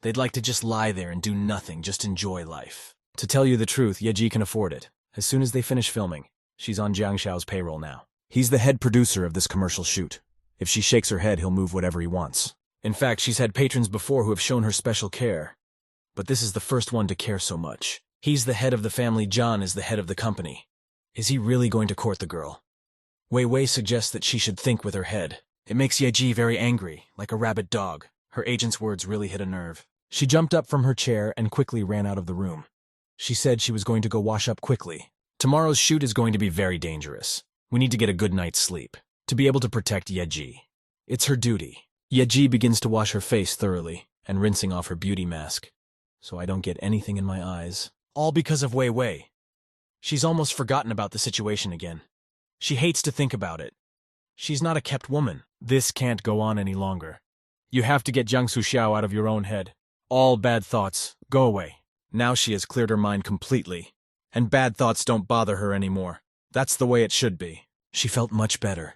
They'd like to just lie there and do nothing, just enjoy life. To tell you the truth, Yeji can afford it. As soon as they finish filming, she's on Jang Xiao's payroll now. He's the head producer of this commercial shoot. If she shakes her head, he'll move whatever he wants. In fact, she's had patrons before who have shown her special care. But this is the first one to care so much. He's the head of the family, John is the head of the company. Is he really going to court the girl? Wei Wei suggests that she should think with her head. It makes Yeji very angry, like a rabid dog. Her agent's words really hit a nerve. She jumped up from her chair and quickly ran out of the room. She said she was going to go wash up quickly. Tomorrow's shoot is going to be very dangerous. We need to get a good night's sleep, to be able to protect Yeji. It's her duty. Yeji begins to wash her face thoroughly and rinsing off her beauty mask, so I don't get anything in my eyes. All because of Wei Wei. She's almost forgotten about the situation again. She hates to think about it. She's not a kept woman. This can't go on any longer. You have to get Jang Xiao out of your own head. All bad thoughts, go away. Now she has cleared her mind completely, and bad thoughts don't bother her anymore. That's the way it should be. She felt much better.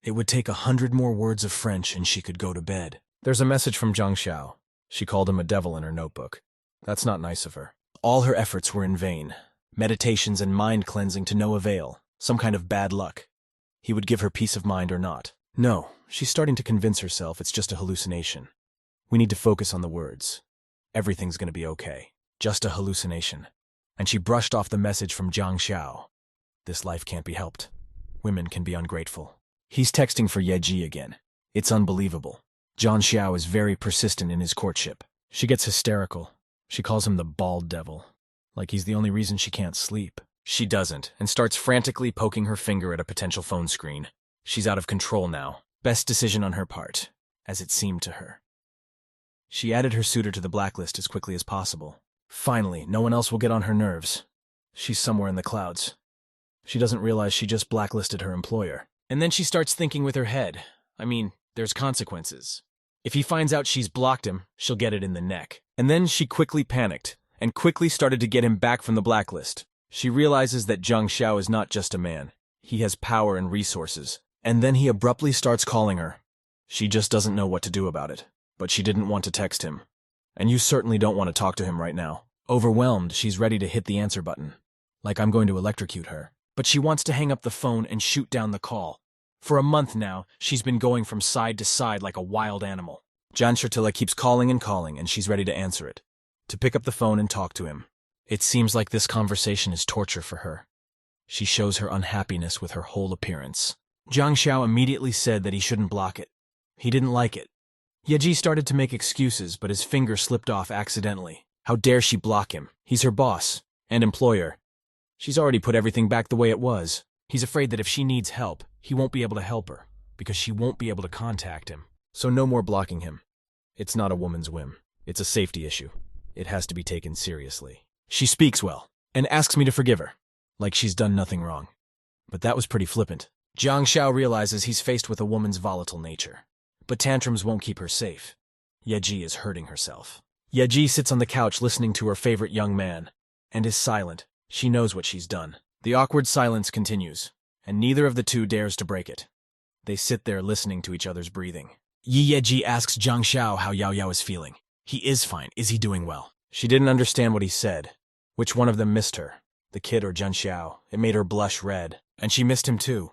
It would take 100 more words of French and she could go to bed. There's a message from Jang Xiao. She called him a devil in her notebook. That's not nice of her. All her efforts were in vain. Meditations and mind cleansing to no avail. Some kind of bad luck. He would give her peace of mind or not. No, she's starting to convince herself it's just a hallucination. We need to focus on the words. Everything's going to be okay. Just a hallucination. And she brushed off the message from Jang Xiao. This life can't be helped. Women can be ungrateful. He's texting for Yeji again. It's unbelievable. Jang Xiao is very persistent in his courtship. She gets hysterical. She calls him the bald devil. Like he's the only reason she can't sleep. She doesn't, and starts frantically poking her finger at a potential phone screen. She's out of control now. Best decision on her part, as it seemed to her. She added her suitor to the blacklist as quickly as possible. Finally, no one else will get on her nerves. She's somewhere in the clouds. She doesn't realize she just blacklisted her employer. And then she starts thinking with her head. I mean, there's consequences. If he finds out she's blocked him, she'll get it in the neck. And then she quickly panicked, and quickly started to get him back from the blacklist. She realizes that Jang Xiao is not just a man. He has power and resources. And then he abruptly starts calling her. She just doesn't know what to do about it. But she didn't want to text him. And you certainly don't want to talk to him right now. Overwhelmed, she's ready to hit the answer button. Like I'm going to electrocute her. But she wants to hang up the phone and shoot down the call. For a month now, she's been going from side to side like a wild animal. Jan Shartilla keeps calling, and she's ready to answer it. To pick up the phone and talk to him. It seems like this conversation is torture for her. She shows her unhappiness with her whole appearance. Jang Xiao immediately said that he shouldn't block it. He didn't like it. Yeji started to make excuses, but his finger slipped off accidentally. How dare she block him? He's her boss and employer. She's already put everything back the way it was. He's afraid that if she needs help, he won't be able to help her, because she won't be able to contact him. So no more blocking him. It's not a woman's whim. It's a safety issue. It has to be taken seriously. She speaks well, and asks me to forgive her, like she's done nothing wrong. But that was pretty flippant. Jang Xiao realizes he's faced with a woman's volatile nature. But tantrums won't keep her safe. Yeji is hurting herself. Yeji sits on the couch listening to her favorite young man, and is silent. She knows what she's done. The awkward silence continues, and neither of the two dares to break it. They sit there listening to each other's breathing. Yeji asks Jang Xiao how Yao Yao is feeling. He is fine. Is he doing well? She didn't understand what he said. Which one of them missed her? The kid or Jang Xiao? It made her blush red, and she missed him too.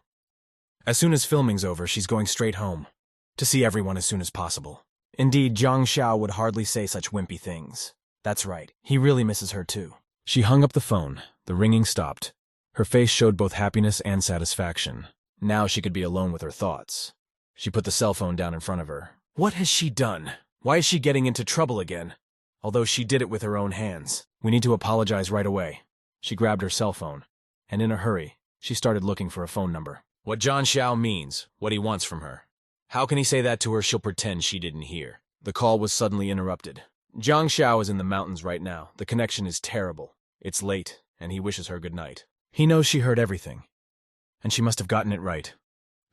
As soon as filming's over, she's going straight home. To see everyone as soon as possible. Indeed, Jang Xiao would hardly say such wimpy things. That's right, he really misses her too. She hung up the phone. The ringing stopped. Her face showed both happiness and satisfaction. Now she could be alone with her thoughts. She put the cell phone down in front of her. What has she done? Why is she getting into trouble again? Although she did it with her own hands. We need to apologize right away. She grabbed her cell phone, and in a hurry, she started looking for a phone number. What Jang Xiao means, what he wants from her. How can he say that to her? She'll pretend she didn't hear. The call was suddenly interrupted. Jang Xiao is in the mountains right now. The connection is terrible. It's late, and he wishes her good night. He knows she heard everything, and she must have gotten it right.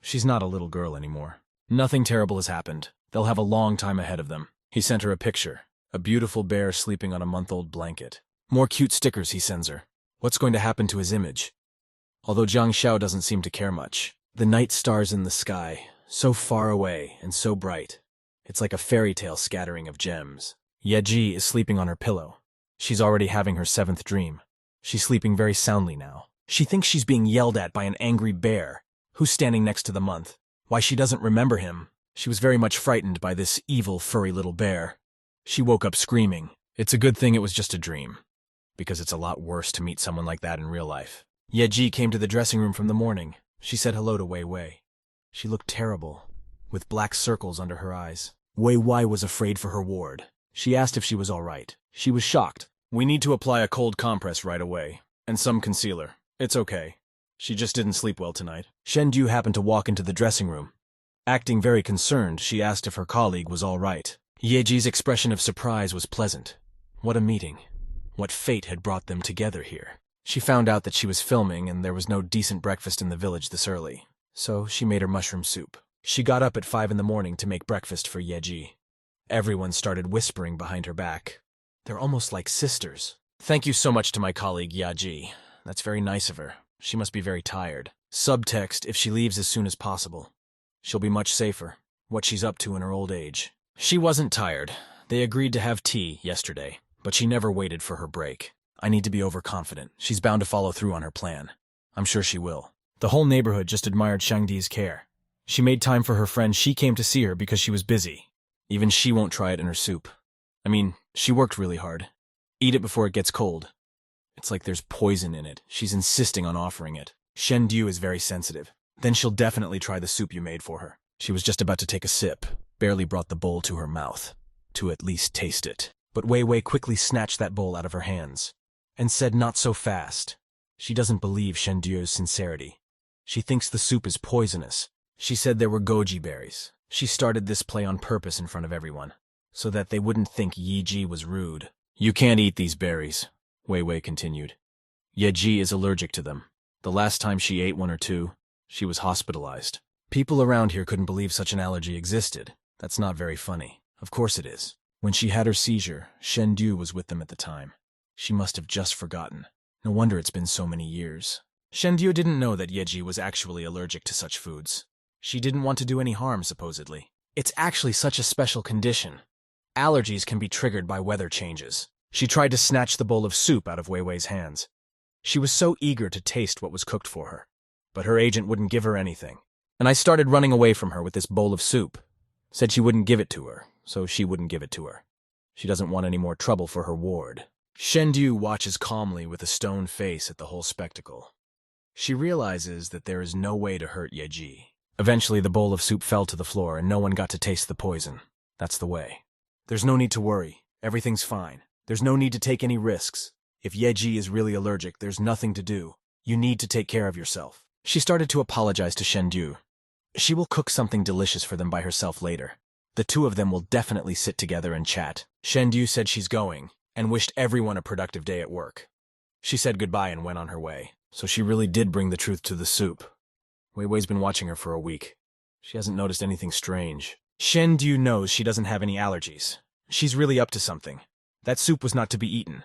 She's not a little girl anymore. Nothing terrible has happened. They'll have a long time ahead of them. He sent her a picture. A beautiful bear sleeping on a month-old blanket. More cute stickers he sends her. What's going to happen to his image? Although Jang Xiao doesn't seem to care much. The night stars in the sky, so far away and so bright. It's like a fairy tale scattering of gems. Yeji is sleeping on her pillow. She's already having her 7th dream. She's sleeping very soundly now. She thinks she's being yelled at by an angry bear. Who's standing next to the month? Why, she doesn't remember him. She was very much frightened by this evil, furry little bear. She woke up screaming. It's a good thing it was just a dream, because it's a lot worse to meet someone like that in real life. Yeji came to the dressing room from the morning. She said hello to Wei Wei. She looked terrible, with black circles under her eyes. Wei Wei was afraid for her ward. She asked if she was all right. She was shocked. We need to apply a cold compress right away, and some concealer. It's okay. She just didn't sleep well tonight. Shendu happened to walk into the dressing room. Acting very concerned, she asked if her colleague was all right. Yeji's expression of surprise was pleasant. What a meeting. What fate had brought them together here. She found out that she was filming and there was no decent breakfast in the village this early, so she made her mushroom soup. She got up at 5 in the morning to make breakfast for Yeji. Everyone started whispering behind her back. They're almost like sisters. Thank you so much to my colleague Yeji. That's very nice of her. She must be very tired. Subtext, if she leaves as soon as possible, she'll be much safer. What she's up to in her old age. She wasn't tired. They agreed to have tea yesterday, but she never waited for her break. I need to be overconfident. She's bound to follow through on her plan. I'm sure she will. The whole neighborhood just admired Shangdi's care. She made time for her friend. She came to see her because she was busy. Even she won't try it in her soup. I mean, she worked really hard. Eat it before it gets cold. It's like there's poison in it. She's insisting on offering it. Shendu is very sensitive. Then she'll definitely try the soup you made for her. She was just about to take a sip, barely brought the bowl to her mouth, to at least taste it. But Wei Wei quickly snatched that bowl out of her hands, and said not so fast. She doesn't believe Shendu's sincerity. She thinks the soup is poisonous. She said there were goji berries. She started this play on purpose in front of everyone, so that they wouldn't think Yeji was rude. You can't eat these berries, Wei Wei continued. Yeji is allergic to them. The last time she ate one or two, she was hospitalized. People around here couldn't believe such an allergy existed. That's not very funny. Of course it is. When she had her seizure, Shendu was with them at the time. She must have just forgotten. No wonder it's been so many years. Shendu didn't know that Yeji was actually allergic to such foods. She didn't want to do any harm, supposedly. It's actually such a special condition. Allergies can be triggered by weather changes. She tried to snatch the bowl of soup out of Wei Wei's hands. She was so eager to taste what was cooked for her. But her agent wouldn't give her anything. And I started running away from her with this bowl of soup. Said she wouldn't give it to her, so she wouldn't give it to her. She doesn't want any more trouble for her ward. Shendu watches calmly with a stone face at the whole spectacle. She realizes that there is no way to hurt Yeji. Eventually the bowl of soup fell to the floor and no one got to taste the poison. That's the way. There's no need to worry. Everything's fine. There's no need to take any risks. If Yeji is really allergic, there's nothing to do. You need to take care of yourself. She started to apologize to Shendu. She will cook something delicious for them by herself later. The two of them will definitely sit together and chat. Shendu said she's going, and wished everyone a productive day at work. She said goodbye and went on her way. So she really did bring the truth to the soup. Wei Wei's been watching her for a week. She hasn't noticed anything strange. Shendu knows she doesn't have any allergies. She's really up to something. That soup was not to be eaten.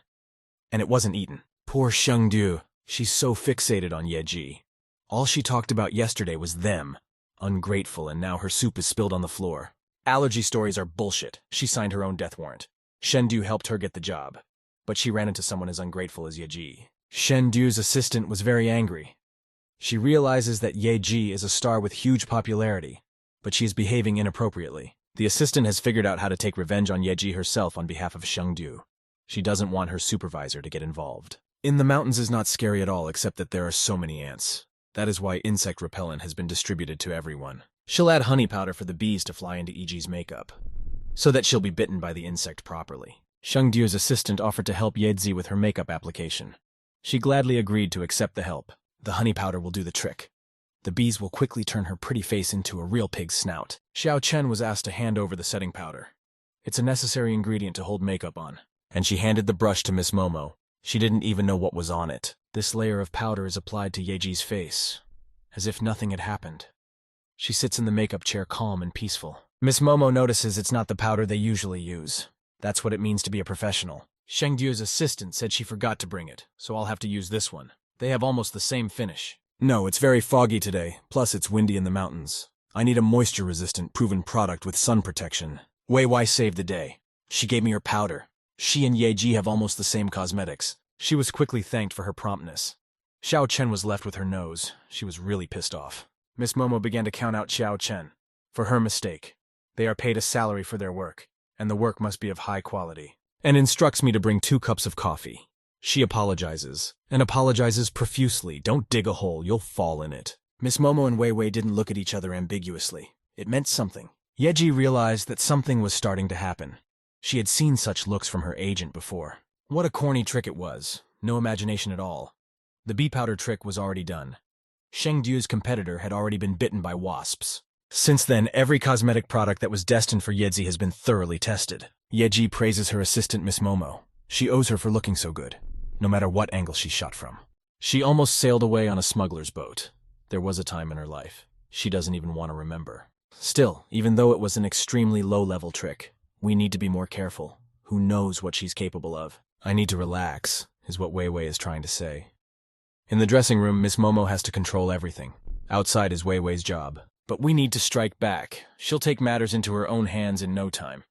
And it wasn't eaten. Poor Shendu. She's so fixated on Yeji. All she talked about yesterday was them. Ungrateful, and now her soup is spilled on the floor. Allergy stories are bullshit. She signed her own death warrant. Shendu helped her get the job. But she ran into someone as ungrateful as Yeji. Shendu's assistant was very angry. She realizes that Yeji is a star with huge popularity, but she is behaving inappropriately. The assistant has figured out how to take revenge on Yeji herself on behalf of Shengdu. She doesn't want her supervisor to get involved. In the mountains is not scary at all, except that there are so many ants. That is why insect repellent has been distributed to everyone. She'll add honey powder for the bees to fly into Iji's makeup, so that she'll be bitten by the insect properly. Shengdu's assistant offered to help Yeji with her makeup application. She gladly agreed to accept the help. The honey powder will do the trick. The bees will quickly turn her pretty face into a real pig's snout. Xiao Chen was asked to hand over the setting powder. It's a necessary ingredient to hold makeup on. And she handed the brush to Miss Momo. She didn't even know what was on it. This layer of powder is applied to Yeji's face, as if nothing had happened. She sits in the makeup chair calm and peaceful. Miss Momo notices it's not the powder they usually use. That's what it means to be a professional. Shengdu's assistant said she forgot to bring it, so I'll have to use this one. They have almost the same finish. No, it's very foggy today, plus it's windy in the mountains. I need a moisture-resistant, proven product with sun protection. Wei Wei saved the day. She gave me her powder. She and Yeji have almost the same cosmetics. She was quickly thanked for her promptness. Xiao Chen was left with her nose. She was really pissed off. Miss Momo began to count out Xiao Chen. For her mistake. They are paid a salary for their work, and the work must be of high quality. And instructs me to bring 2 cups of coffee. She apologizes, and apologizes profusely. Don't dig a hole, you'll fall in it. Miss Momo and Wei Wei didn't look at each other ambiguously. It meant something. Yeji realized that something was starting to happen. She had seen such looks from her agent before. What a corny trick it was. No imagination at all. The bee powder trick was already done. Sheng Du's competitor had already been bitten by wasps. Since then, every cosmetic product that was destined for Yeji has been thoroughly tested. Yeji praises her assistant Miss Momo. She owes her for looking so good, no matter what angle she shot from. She almost sailed away on a smuggler's boat. There was a time in her life. She doesn't even want to remember. Still, even though it was an extremely low-level trick, we need to be more careful. Who knows what she's capable of? I need to relax, is what Wei Wei is trying to say. In the dressing room, Miss Momo has to control everything. Outside is Wei Wei's job. But we need to strike back. She'll take matters into her own hands in no time.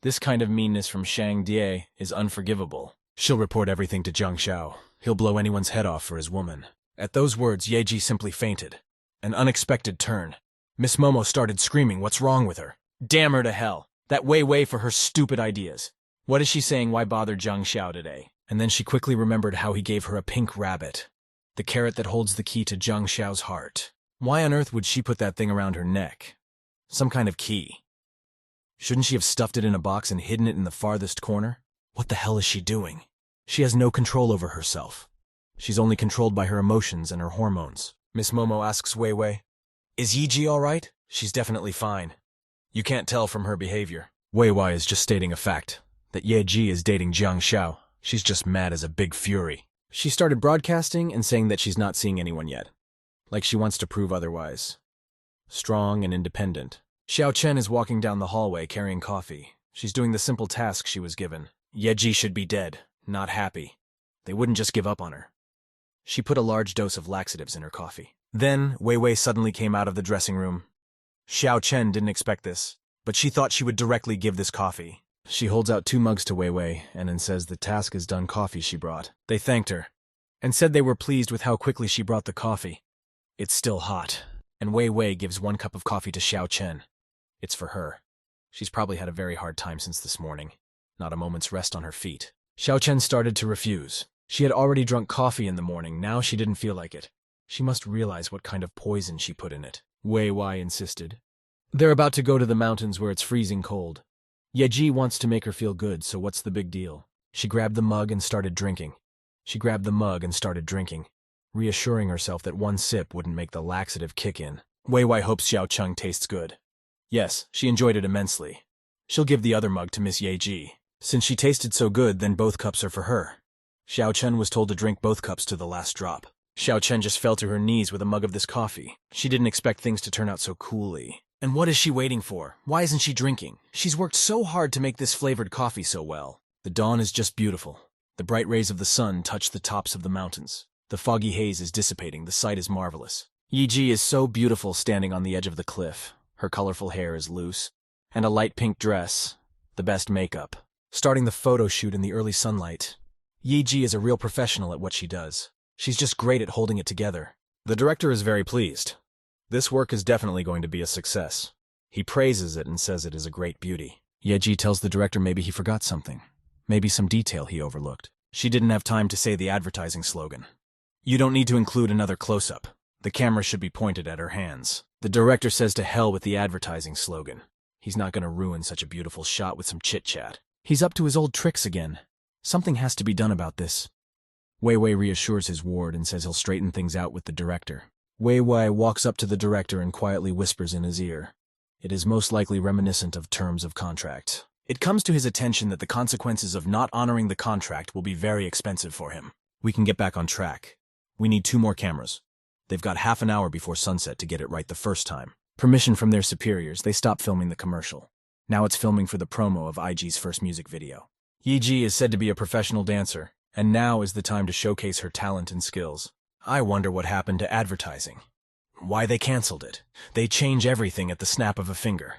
This kind of meanness from Shang Die is unforgivable. She'll report everything to Jang Xiao. He'll blow anyone's head off for his woman. At those words, Yeji simply fainted. An unexpected turn. Miss Momo started screaming, what's wrong with her? Damn her to hell. That Wei Wei for her stupid ideas. What is she saying, why bother Jang Xiao today? And then she quickly remembered how he gave her a pink rabbit. The carrot that holds the key to Jang Xiao's heart. Why on earth would she put that thing around her neck? Some kind of key. Shouldn't she have stuffed it in a box and hidden it in the farthest corner? What the hell is she doing? She has no control over herself. She's only controlled by her emotions and her hormones. Miss Momo asks Wei Wei, is Yeji all right? She's definitely fine. You can't tell from her behavior. Wei Wei is just stating a fact, that Yeji is dating Jang Xiao. She's just mad as a big fury. She started broadcasting and saying that she's not seeing anyone yet. Like she wants to prove otherwise. Strong and independent. Xiao Chen is walking down the hallway carrying coffee. She's doing the simple task she was given. Yeji should be dead, not happy. They wouldn't just give up on her. She put a large dose of laxatives in her coffee. Then, Wei Wei suddenly came out of the dressing room. Xiao Chen didn't expect this, but she thought she would directly give this coffee. She holds out 2 mugs to Wei Wei and then says the task is done coffee she brought. They thanked her, and said they were pleased with how quickly she brought the coffee. It's still hot, and Wei Wei gives 1 cup of coffee to Xiao Chen. It's for her. She's probably had a very hard time since this morning. Not a moment's rest on her feet. Xiao Chen started to refuse. She had already drunk coffee in the morning, now she didn't feel like it. She must realize what kind of poison she put in it. Wei Wei insisted. They're about to go to the mountains where it's freezing cold. Yeji wants to make her feel good, so what's the big deal? She grabbed the mug and started drinking. Reassuring herself that 1 sip wouldn't make the laxative kick in. Wei Wei hopes Xiao Cheng tastes good. Yes, she enjoyed it immensely. She'll give the other mug to Miss Yeji. Since she tasted so good, then both cups are for her. Xiao Chen was told to drink both cups to the last drop. Xiao Chen just fell to her knees with a mug of this coffee. She didn't expect things to turn out so coolly. And what is she waiting for? Why isn't she drinking? She's worked so hard to make this flavored coffee so well. The dawn is just beautiful. The bright rays of the sun touch the tops of the mountains. The foggy haze is dissipating. The sight is marvelous. Yeji is so beautiful standing on the edge of the cliff. Her colorful hair is loose, and a light pink dress. The best makeup. Starting the photo shoot in the early sunlight. Yeji is a real professional at what she does. She's just great at holding it together. The director is very pleased. This work is definitely going to be a success. He praises it and says it is a great beauty. Yeji tells the director maybe he forgot something. Maybe some detail he overlooked. She didn't have time to say the advertising slogan. You don't need to include another close-up. The camera should be pointed at her hands. The director says to hell with the advertising slogan. He's not going to ruin such a beautiful shot with some chit-chat. He's up to his old tricks again. Something has to be done about this. Wei Wei reassures his ward and says he'll straighten things out with the director. Wei Wei walks up to the director and quietly whispers in his ear. It is most likely reminiscent of terms of contract. It comes to his attention that the consequences of not honoring the contract will be very expensive for him. We can get back on track. We need 2 more cameras. They've got half an hour before sunset to get it right the first time. Permission from their superiors, they stop filming the commercial. Now it's filming for the promo of IG's first music video. Yeji is said to be a professional dancer, and now is the time to showcase her talent and skills. I wonder what happened to advertising. Why they canceled it. They change everything at the snap of a finger.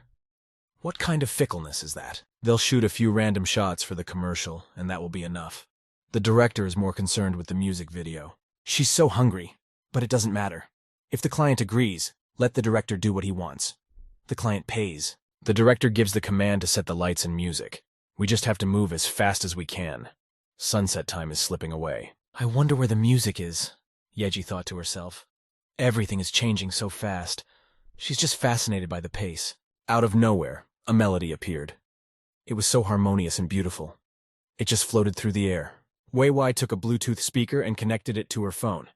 What kind of fickleness is that? They'll shoot a few random shots for the commercial, and that will be enough. The director is more concerned with the music video. She's so hungry, but it doesn't matter. If the client agrees, let the director do what he wants. The client pays. The director gives the command to set the lights and music. We just have to move as fast as we can. Sunset time is slipping away. I wonder where the music is, Yeji thought to herself. Everything is changing so fast. She's just fascinated by the pace. Out of nowhere, a melody appeared. It was so harmonious and beautiful. It just floated through the air. Wei Wei took a Bluetooth speaker and connected it to her phone.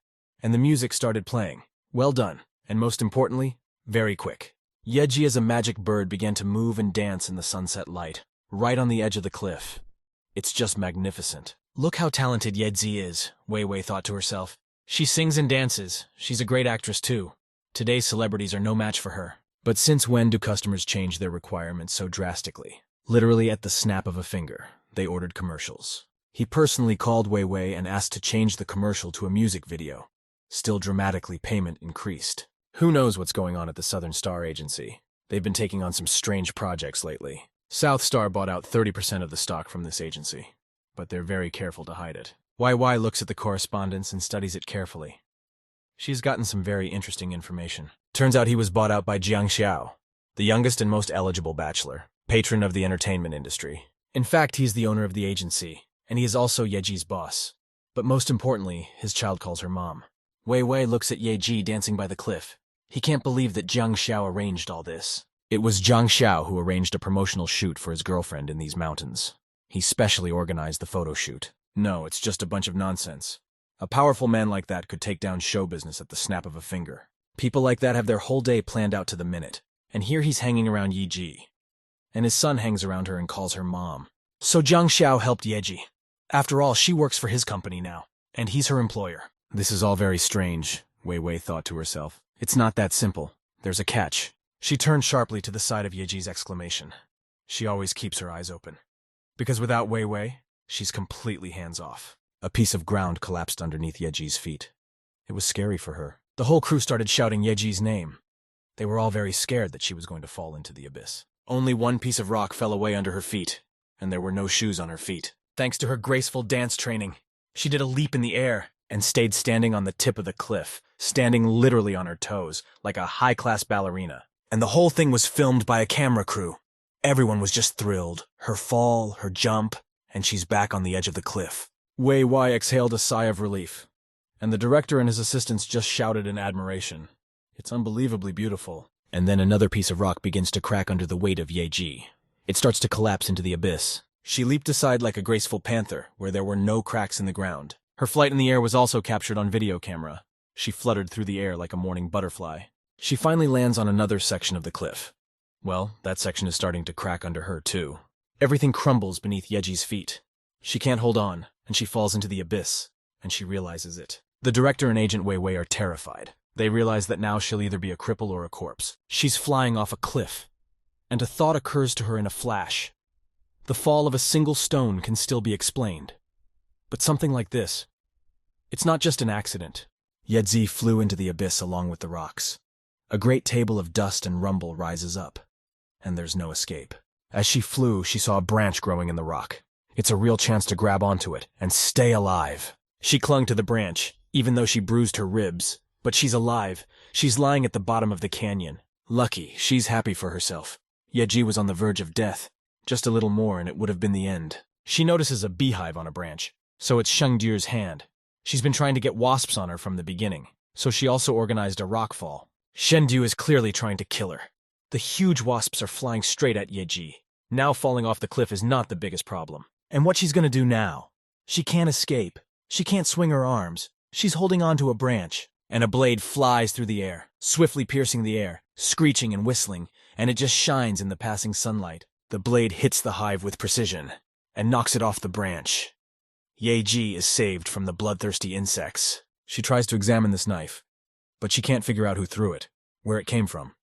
And the music started playing. Well done, and most importantly, very quick. Yeji as a magic bird began to move and dance in the sunset light, right on the edge of the cliff. It's just magnificent. Look how talented Yeji is, Wei Wei thought to herself. She sings and dances. She's a great actress too. Today's celebrities are no match for her. But since when do customers change their requirements so drastically? Literally at the snap of a finger, they ordered commercials. He personally called Wei Wei and asked to change the commercial to a music video. Still dramatically, payment increased. Who knows what's going on at the Southern Star Agency? They've been taking on some strange projects lately. South Star bought out 30% of the stock from this agency, but they're very careful to hide it. Wei Wei looks at the correspondence and studies it carefully. She's gotten some very interesting information. Turns out he was bought out by Jang Xiao, the youngest and most eligible bachelor, patron of the entertainment industry. In fact, he's the owner of the agency, and he is also Yeji's boss. But most importantly, his child calls her mom. Wei Wei looks at Yeji dancing by the cliff. He can't believe that Jang Xiao arranged all this. It was Jang Xiao who arranged a promotional shoot for his girlfriend in these mountains. He specially organized the photo shoot. No, it's just a bunch of nonsense. A powerful man like that could take down show business at the snap of a finger. People like that have their whole day planned out to the minute. And here he's hanging around Yeji. And his son hangs around her and calls her mom. So Jang Xiao helped Yeji. After all, she works for his company now, and he's her employer. This is all very strange, Wei Wei thought to herself. It's not that simple. There's a catch. She turned sharply to the side of Yeji's exclamation. She always keeps her eyes open. Because without Wei Wei, she's completely hands-off. A piece of ground collapsed underneath Yeji's feet. It was scary for her. The whole crew started shouting Yeji's name. They were all very scared that she was going to fall into the abyss. Only one piece of rock fell away under her feet, and there were no shoes on her feet. Thanks to her graceful dance training, she did a leap in the air and stayed standing on the tip of the cliff, standing literally on her toes, like a high-class ballerina. And the whole thing was filmed by a camera crew. Everyone was just thrilled. Her fall, her jump, and she's back on the edge of the cliff. Wei Wei exhaled a sigh of relief, and the director and his assistants just shouted in admiration. It's unbelievably beautiful. And then another piece of rock begins to crack under the weight of Yeji. It starts to collapse into the abyss. She leaped aside like a graceful panther, where there were no cracks in the ground. Her flight in the air was also captured on video camera. She fluttered through the air like a morning butterfly. She finally lands on another section of the cliff. Well, that section is starting to crack under her, too. Everything crumbles beneath Yeji's feet. She can't hold on, and she falls into the abyss, and she realizes it. The director and Agent Wei Wei are terrified. They realize that now she'll either be a cripple or a corpse. She's flying off a cliff, and a thought occurs to her in a flash. The fall of a single stone can still be explained. But something like this, it's not just an accident. Yeji flew into the abyss along with the rocks. A great table of dust and rumble rises up, and there's no escape. As she flew, she saw a branch growing in the rock. It's a real chance to grab onto it and stay alive. She clung to the branch, even though she bruised her ribs. But she's alive. She's lying at the bottom of the canyon. Lucky, she's happy for herself. Yeji was on the verge of death. Just a little more and it would have been the end. She notices a beehive on a branch. So it's Shengdu's hand. She's been trying to get wasps on her from the beginning. So she also organized a rockfall. Shengdu is clearly trying to kill her. The huge wasps are flying straight at Yeji. Now falling off the cliff is not the biggest problem. And what she's gonna do now? She can't escape. She can't swing her arms. She's holding on to a branch. And a blade flies through the air, swiftly piercing the air, screeching and whistling, and it just shines in the passing sunlight. The blade hits the hive with precision, and knocks it off the branch. Yeji is saved from the bloodthirsty insects. She tries to examine this knife, but she can't figure out who threw it, where it came from.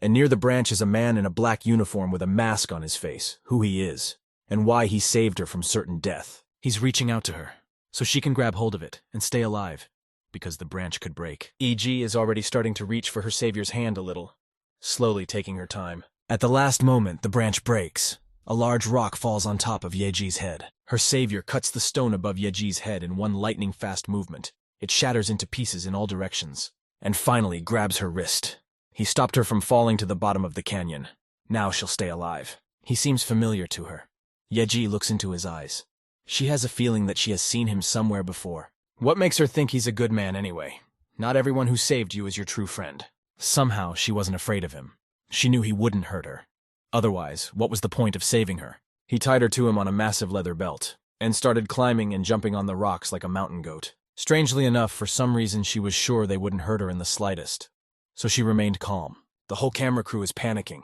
And near the branch is a man in a black uniform with a mask on his face, who he is, and why he saved her from certain death. He's reaching out to her, so she can grab hold of it and stay alive. Because the branch could break. E.G. is already starting to reach for her savior's hand a little, slowly taking her time. At the last moment, the branch breaks, A large rock falls on top of Yeji's head. Her savior cuts the stone above Yeji's head in one lightning-fast movement. It shatters into pieces in all directions, and finally grabs her wrist. He stopped her from falling to the bottom of the canyon. Now she'll stay alive. He seems familiar to her. Yeji looks into his eyes. She has a feeling that she has seen him somewhere before. What makes her think he's a good man anyway? Not everyone who saved you is your true friend. Somehow, she wasn't afraid of him. She knew he wouldn't hurt her. Otherwise, what was the point of saving her? He tied her to him on a massive leather belt, and started climbing and jumping on the rocks like a mountain goat. Strangely enough, for some reason she was sure they wouldn't hurt her in the slightest. So she remained calm. The whole camera crew is panicking.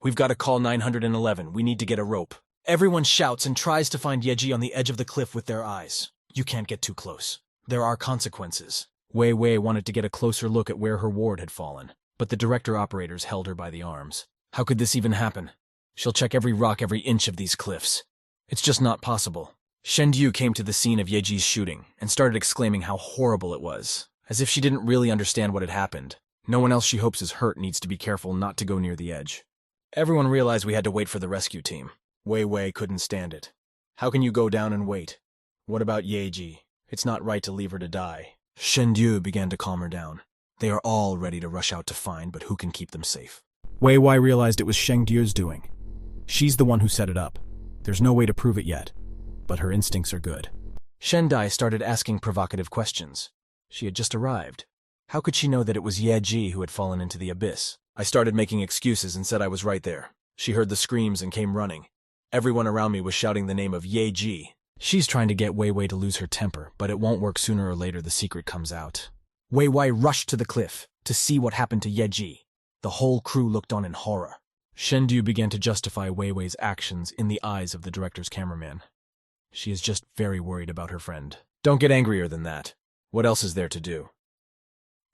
We've got to call 911. We need to get a rope. Everyone shouts and tries to find Yeji on the edge of the cliff with their eyes. You can't get too close. There are consequences. Wei Wei wanted to get a closer look at where her ward had fallen, but the director operators held her by the arms. How could this even happen? She'll check every rock, every inch of these cliffs. It's just not possible. Shendu came to the scene of Yeji's shooting and started exclaiming how horrible it was, as if she didn't really understand what had happened. No one else she hopes is hurt needs to be careful not to go near the edge. Everyone realized we had to wait for the rescue team. Wei Wei couldn't stand it. How can you go down and wait? What about Yeji? It's not right to leave her to die. Shendu began to calm her down. They are all ready to rush out to find, but who can keep them safe? Wei Wei realized it was Shengdu's doing. She's the one who set it up. There's no way to prove it yet, but her instincts are good. Shendai started asking provocative questions. She had just arrived. How could she know that it was Yeji who had fallen into the abyss? I started making excuses and said I was right there. She heard the screams and came running. Everyone around me was shouting the name of Yeji. She's trying to get Wei Wei to lose her temper, but it won't work. Sooner or later the secret comes out. Wei Wei rushed to the cliff to see what happened to Yeji. The whole crew looked on in horror. Shendu began to justify Wei Wei's actions in the eyes of the director's cameraman. She is just very worried about her friend. Don't get angrier than that. What else is there to do?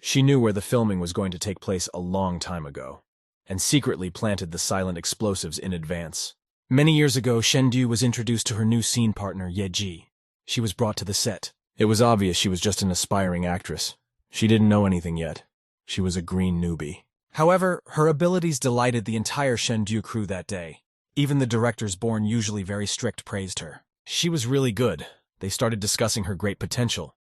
She knew where the filming was going to take place a long time ago, and secretly planted the silent explosives in advance. Many years ago, Shendu was introduced to her new scene partner, Yeji. She was brought to the set. It was obvious she was just an aspiring actress. She didn't know anything yet. She was a green newbie. However, her abilities delighted the entire Shendu crew that day. Even the directors, born usually very strict, praised her. She was really good. They started discussing her great potential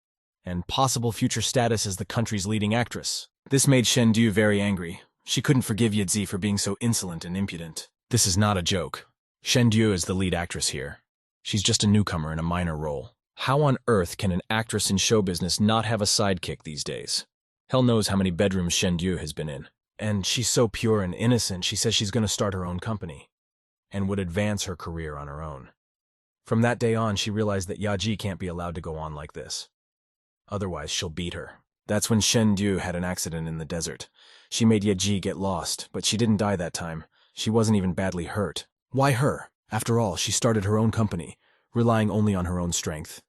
and possible future status as the country's leading actress. This made Shendu very angry. She couldn't forgive Yeji for being so insolent and impudent. This is not a joke. Shendu is the lead actress here. She's just a newcomer in a minor role. How on earth can an actress in show business not have a sidekick these days? Hell knows how many bedrooms Shendu has been in. And she's so pure and innocent, she says she's going to start her own company and would advance her career on her own. From that day on, she realized that Yeji can't be allowed to go on like this. Otherwise, she'll beat her. That's when Shendu had an accident in the desert. She made Yeji get lost, but she didn't die that time. She wasn't even badly hurt. Why her? After all, she started her own company, relying only on her own strength.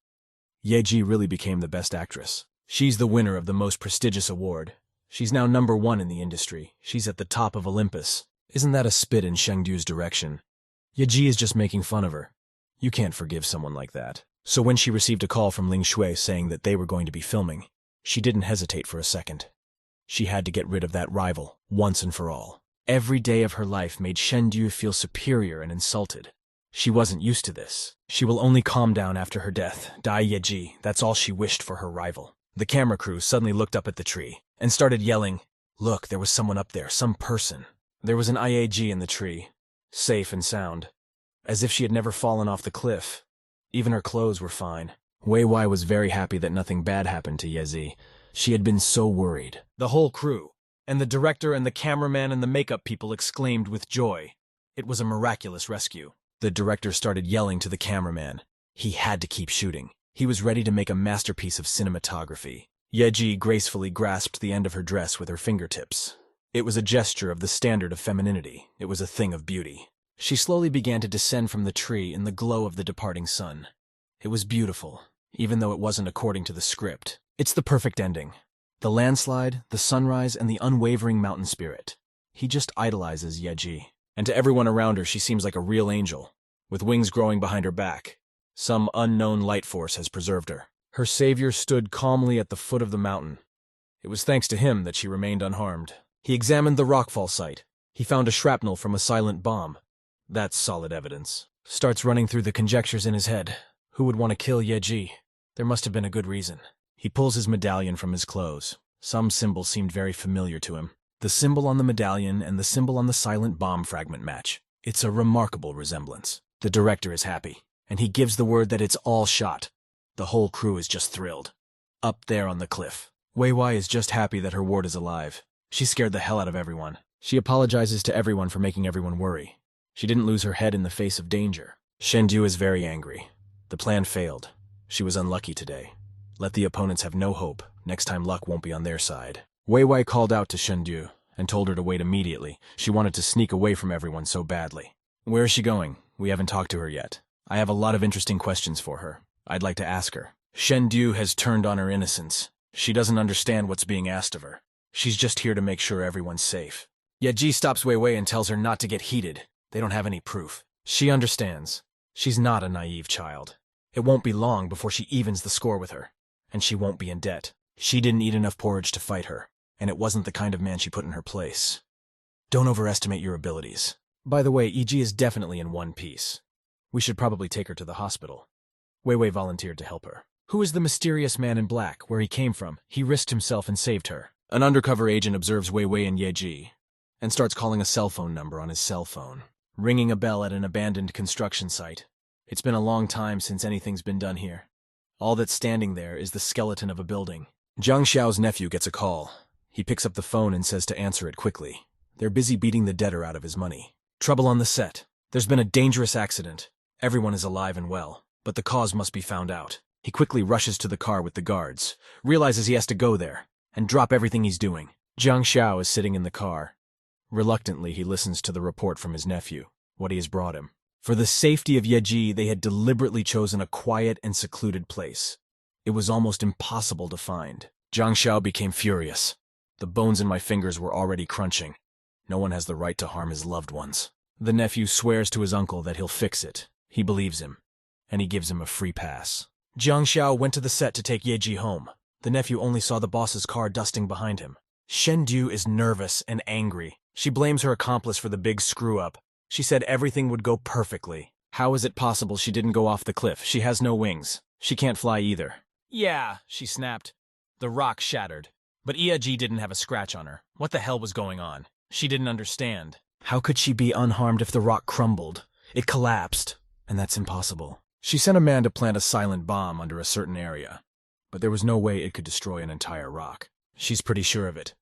Yeji really became the best actress. She's the winner of the most prestigious award. She's now #1 in the industry. She's at the top of Olympus. Isn't that a spit in Shengdu's direction? Yeji is just making fun of her. You can't forgive someone like that. So when she received a call from Ling Shui saying that they were going to be filming, she didn't hesitate for a second. She had to get rid of that rival, once and for all. Every day of her life made Shendu feel superior and insulted. She wasn't used to this. She will only calm down after her death. Die Yeji, that's all she wished for her rival. The camera crew suddenly looked up at the tree and started yelling, "Look, there was someone up there, some person." There was an IAG in the tree, safe and sound, as if she had never fallen off the cliff. Even her clothes were fine. Wei Wei was very happy that nothing bad happened to Yeji. She had been so worried. The whole crew, and the director and the cameraman and the makeup people exclaimed with joy. It was a miraculous rescue. The director started yelling to the cameraman. He had to keep shooting. He was ready to make a masterpiece of cinematography. Yeji gracefully grasped the end of her dress with her fingertips. It was a gesture of the standard of femininity. It was a thing of beauty. She slowly began to descend from the tree in the glow of the departing sun. It was beautiful, even though it wasn't according to the script. It's the perfect ending. The landslide, the sunrise, and the unwavering mountain spirit. He just idolizes Yeji. And to everyone around her, she seems like a real angel, with wings growing behind her back. Some unknown light force has preserved her. Her savior stood calmly at the foot of the mountain. It was thanks to him that she remained unharmed. He examined the rockfall site. He found a shrapnel from a silent bomb. That's solid evidence. Starts running through the conjectures in his head. Who would want to kill Yeji? There must have been a good reason. He pulls his medallion from his clothes. Some symbol seemed very familiar to him. The symbol on the medallion and the symbol on the silent bomb fragment match. It's a remarkable resemblance. The director is happy, and he gives the word that it's all shot. The whole crew is just thrilled. Up there on the cliff, Wei Wei is just happy that her ward is alive. She scared the hell out of everyone. She apologizes to everyone for making everyone worry. She didn't lose her head in the face of danger. Shendu is very angry. The plan failed. She was unlucky today. Let the opponents have no hope. Next time luck won't be on their side. Wei Wei called out to Shendu and told her to wait immediately. She wanted to sneak away from everyone so badly. Where is she going? We haven't talked to her yet. I have a lot of interesting questions for her. I'd like to ask her. Shendu has turned on her innocence. She doesn't understand what's being asked of her. She's just here to make sure everyone's safe. Yeji stops Wei Wei and tells her not to get heated. They don't have any proof. She understands. She's not a naive child. It won't be long before she evens the score with her. And she won't be in debt. She didn't eat enough porridge to fight her, and it wasn't the kind of man she put in her place. Don't overestimate your abilities. By the way, EG is definitely in one piece. We should probably take her to the hospital. Wei Wei volunteered to help her. Who is the mysterious man in black? Where he came from? He risked himself and saved her. An undercover agent observes Wei Wei and Yeji, and starts calling a cell phone number on his cell phone, ringing a bell at an abandoned construction site. It's been a long time since anything's been done here. All that's standing there is the skeleton of a building. Jang Xiao's nephew gets a call. He picks up the phone and says to answer it quickly. They're busy beating the debtor out of his money. Trouble on the set. There's been a dangerous accident. Everyone is alive and well, but the cause must be found out. He quickly rushes to the car with the guards, realizes he has to go there, and drop everything he's doing. Jang Xiao is sitting in the car. Reluctantly, he listens to the report from his nephew, what he has brought him. For the safety of Yeji, they had deliberately chosen a quiet and secluded place. It was almost impossible to find. Jang Xiao became furious. The bones in my fingers were already crunching. No one has the right to harm his loved ones. The nephew swears to his uncle that he'll fix it. He believes him, and he gives him a free pass. Jang Xiao went to the set to take Yeji home. The nephew only saw the boss's car dusting behind him. Shendu is nervous and angry. She blames her accomplice for the big screw-up. She said everything would go perfectly. How is it possible she didn't go off the cliff? She has no wings. She can't fly either. Yeah, she snapped. The rock shattered. But Yeji didn't have a scratch on her. What the hell was going on? She didn't understand. How could she be unharmed if the rock crumbled? It collapsed, and that's impossible. She sent a man to plant a silent bomb under a certain area, but there was no way it could destroy an entire rock. She's pretty sure of it.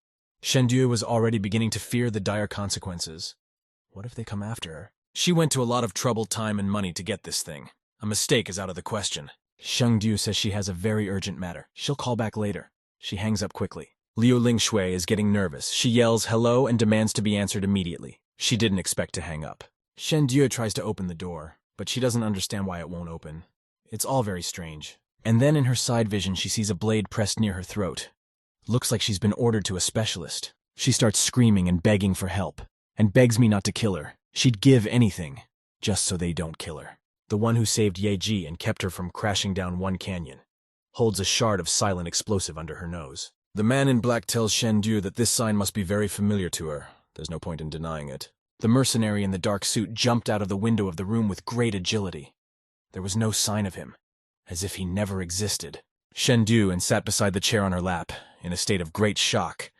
Shendu was already beginning to fear the dire consequences. What if they come after her? She went to a lot of trouble, time, and money to get this thing. A mistake is out of the question. Shengdu says she has a very urgent matter. She'll call back later. She hangs up quickly. Liu Lingshui is getting nervous. She yells hello and demands to be answered immediately. She didn't expect to hang up. Shendu tries to open the door, but she doesn't understand why it won't open. It's all very strange. And then in her side vision, she sees a blade pressed near her throat. Looks like she's been ordered to a specialist. She starts screaming and begging for help, and begs me not to kill her. She'd give anything, just so they don't kill her. The one who saved Yeji and kept her from crashing down one canyon holds a shard of silent explosive under her nose. The man in black tells Shendu that this sign must be very familiar to her. There's no point in denying it. The mercenary in the dark suit jumped out of the window of the room with great agility. There was no sign of him, as if he never existed. Shendu and sat beside the chair on her lap, in a state of great shock,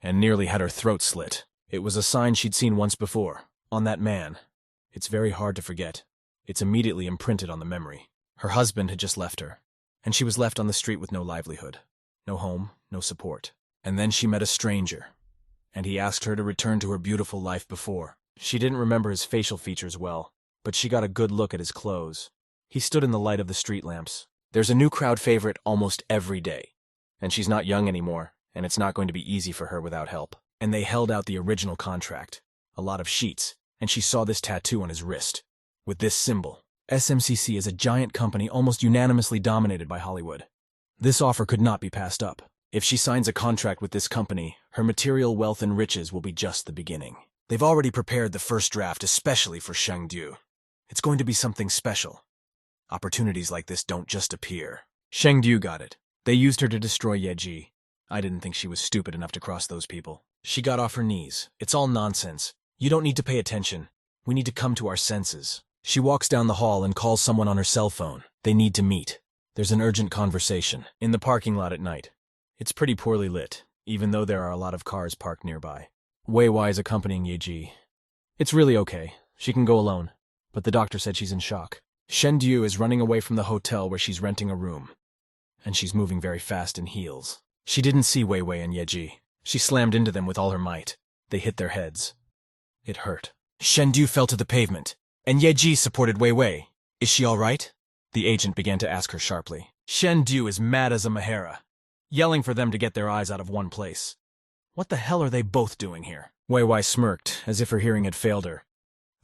and nearly had her throat slit. It was a sign she'd seen once before, on that man. It's very hard to forget. It's immediately imprinted on the memory. Her husband had just left her, and she was left on the street with no livelihood, no home, no support. And then she met a stranger, and he asked her to return to her beautiful life before. She didn't remember his facial features well, but she got a good look at his clothes. He stood in the light of the street lamps. There's a new crowd favorite almost every day, and she's not young anymore, and it's not going to be easy for her without help. And they held out the original contract, a lot of sheets, and she saw this tattoo on his wrist, with this symbol. SMCC is a giant company almost unanimously dominated by Hollywood. This offer could not be passed up. If she signs a contract with this company, her material wealth and riches will be just the beginning. They've already prepared the first draft especially for Shengdu. It's going to be something special. Opportunities like this don't just appear. Shengdu got it. They used her to destroy Yeji. I didn't think she was stupid enough to cross those people. She got off her knees. It's all nonsense. You don't need to pay attention. We need to come to our senses. She walks down the hall and calls someone on her cell phone. They need to meet. There's an urgent conversation in the parking lot at night. It's pretty poorly lit, even though there are a lot of cars parked nearby. Wei Wei is accompanying Yeji. It's really okay. She can go alone, but the doctor said she's in shock. Shen Du is running away from the hotel where she's renting a room, and she's moving very fast in heels. She didn't see Wei Wei and Yeji. She slammed into them with all her might. They hit their heads. It hurt. Shen Du fell to the pavement, and Yeji supported Wei Wei. Is she all right? The agent began to ask her sharply. Shen Du is mad as a Mahara, yelling for them to get their eyes out of one place. What the hell are they both doing here? Wei Wei smirked, as if her hearing had failed her.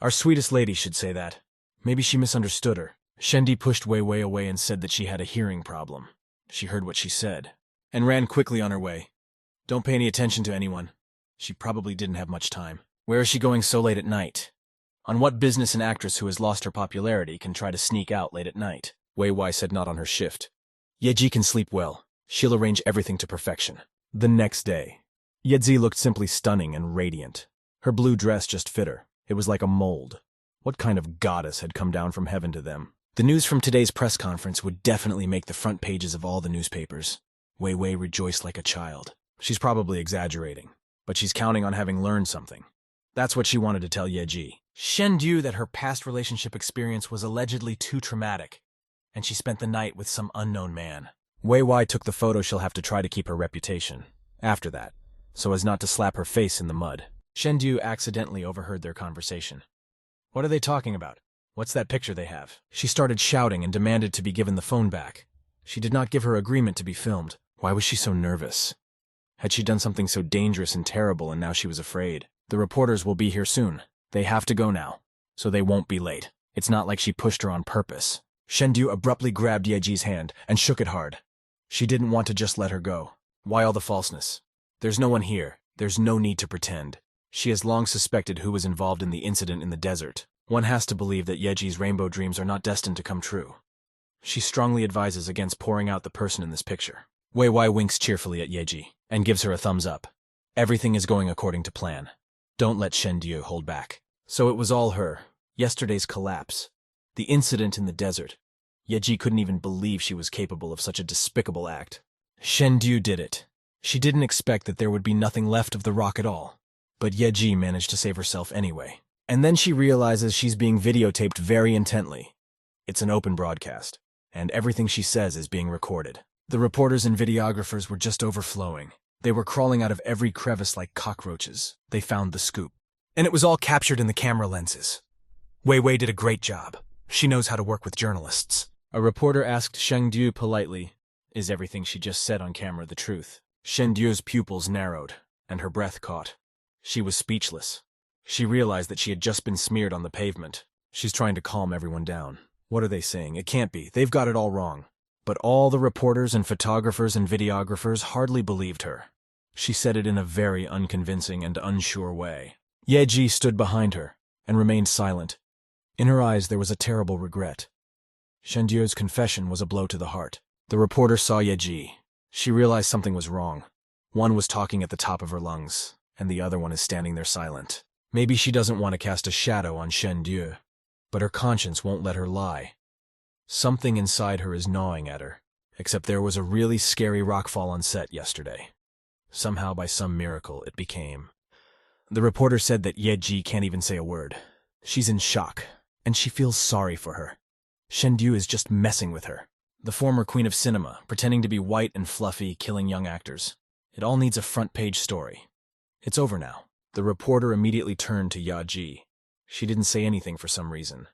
Our sweetest lady should say that. Maybe she misunderstood her. Shendi pushed Wei Wei away and said that she had a hearing problem. She heard what she said, and ran quickly on her way. Don't pay any attention to anyone. She probably didn't have much time. Where is she going so late at night? On what business an actress who has lost her popularity can try to sneak out late at night? Wei Wei said not on her shift. Yeji can sleep well. She'll arrange everything to perfection. The next day, Yeji looked simply stunning and radiant. Her blue dress just fit her. It was like a mold. What kind of goddess had come down from heaven to them? The news from today's press conference would definitely make the front pages of all the newspapers. Wei Wei rejoiced like a child. She's probably exaggerating, but she's counting on having learned something. That's what she wanted to tell Yeji. Shen Du that her past relationship experience was allegedly too traumatic, and she spent the night with some unknown man. Wei Wei took the photo she'll have to try to keep her reputation. After that, so as not to slap her face in the mud. Shen Du accidentally overheard their conversation. What are they talking about? What's that picture they have? She started shouting and demanded to be given the phone back. She did not give her agreement to be filmed. Why was she so nervous? Had she done something so dangerous and terrible and now she was afraid? The reporters will be here soon. They have to go now, so they won't be late. It's not like she pushed her on purpose. Shen Du abruptly grabbed Yeji's hand and shook it hard. She didn't want to just let her go. Why all the falseness? There's no one here. There's no need to pretend. She has long suspected who was involved in the incident in the desert. One has to believe that Yeji's rainbow dreams are not destined to come true. She strongly advises against pouring out the person in this picture. Wei Wei winks cheerfully at Yeji and gives her a thumbs up. Everything is going according to plan. Don't let Shen Du hold back. So it was all her. Yesterday's collapse. The incident in the desert. Yeji couldn't even believe she was capable of such a despicable act. Shen Du did it. She didn't expect that there would be nothing left of the rock at all. But Yeji managed to save herself anyway. And then she realizes she's being videotaped very intently. It's an open broadcast, and everything she says is being recorded. The reporters and videographers were just overflowing. They were crawling out of every crevice like cockroaches. They found the scoop. And it was all captured in the camera lenses. Wei Wei did a great job. She knows how to work with journalists. A reporter asked Shen Du politely, is everything she just said on camera the truth? Shen Du's pupils narrowed, and her breath caught. She was speechless. She realized that she had just been smeared on the pavement. She's trying to calm everyone down. What are they saying? It can't be. They've got it all wrong. But all the reporters and photographers and videographers hardly believed her. She said it in a very unconvincing and unsure way. Yeji stood behind her and remained silent. In her eyes there was a terrible regret. Shen Du's confession was a blow to the heart. The reporter saw Yeji. She realized something was wrong. One was talking at the top of her lungs, and the other one is standing there silent. Maybe she doesn't want to cast a shadow on Shen Du, but her conscience won't let her lie. Something inside her is gnawing at her, except there was a really scary rockfall on set yesterday. Somehow, by some miracle, it became. The reporter said that Yeji can't even say a word. She's in shock, and she feels sorry for her. Shen Du is just messing with her. The former queen of cinema, pretending to be white and fluffy, killing young actors. It all needs a front-page story. It's over now. The reporter immediately turned to Yaji. She didn't say anything for some reason.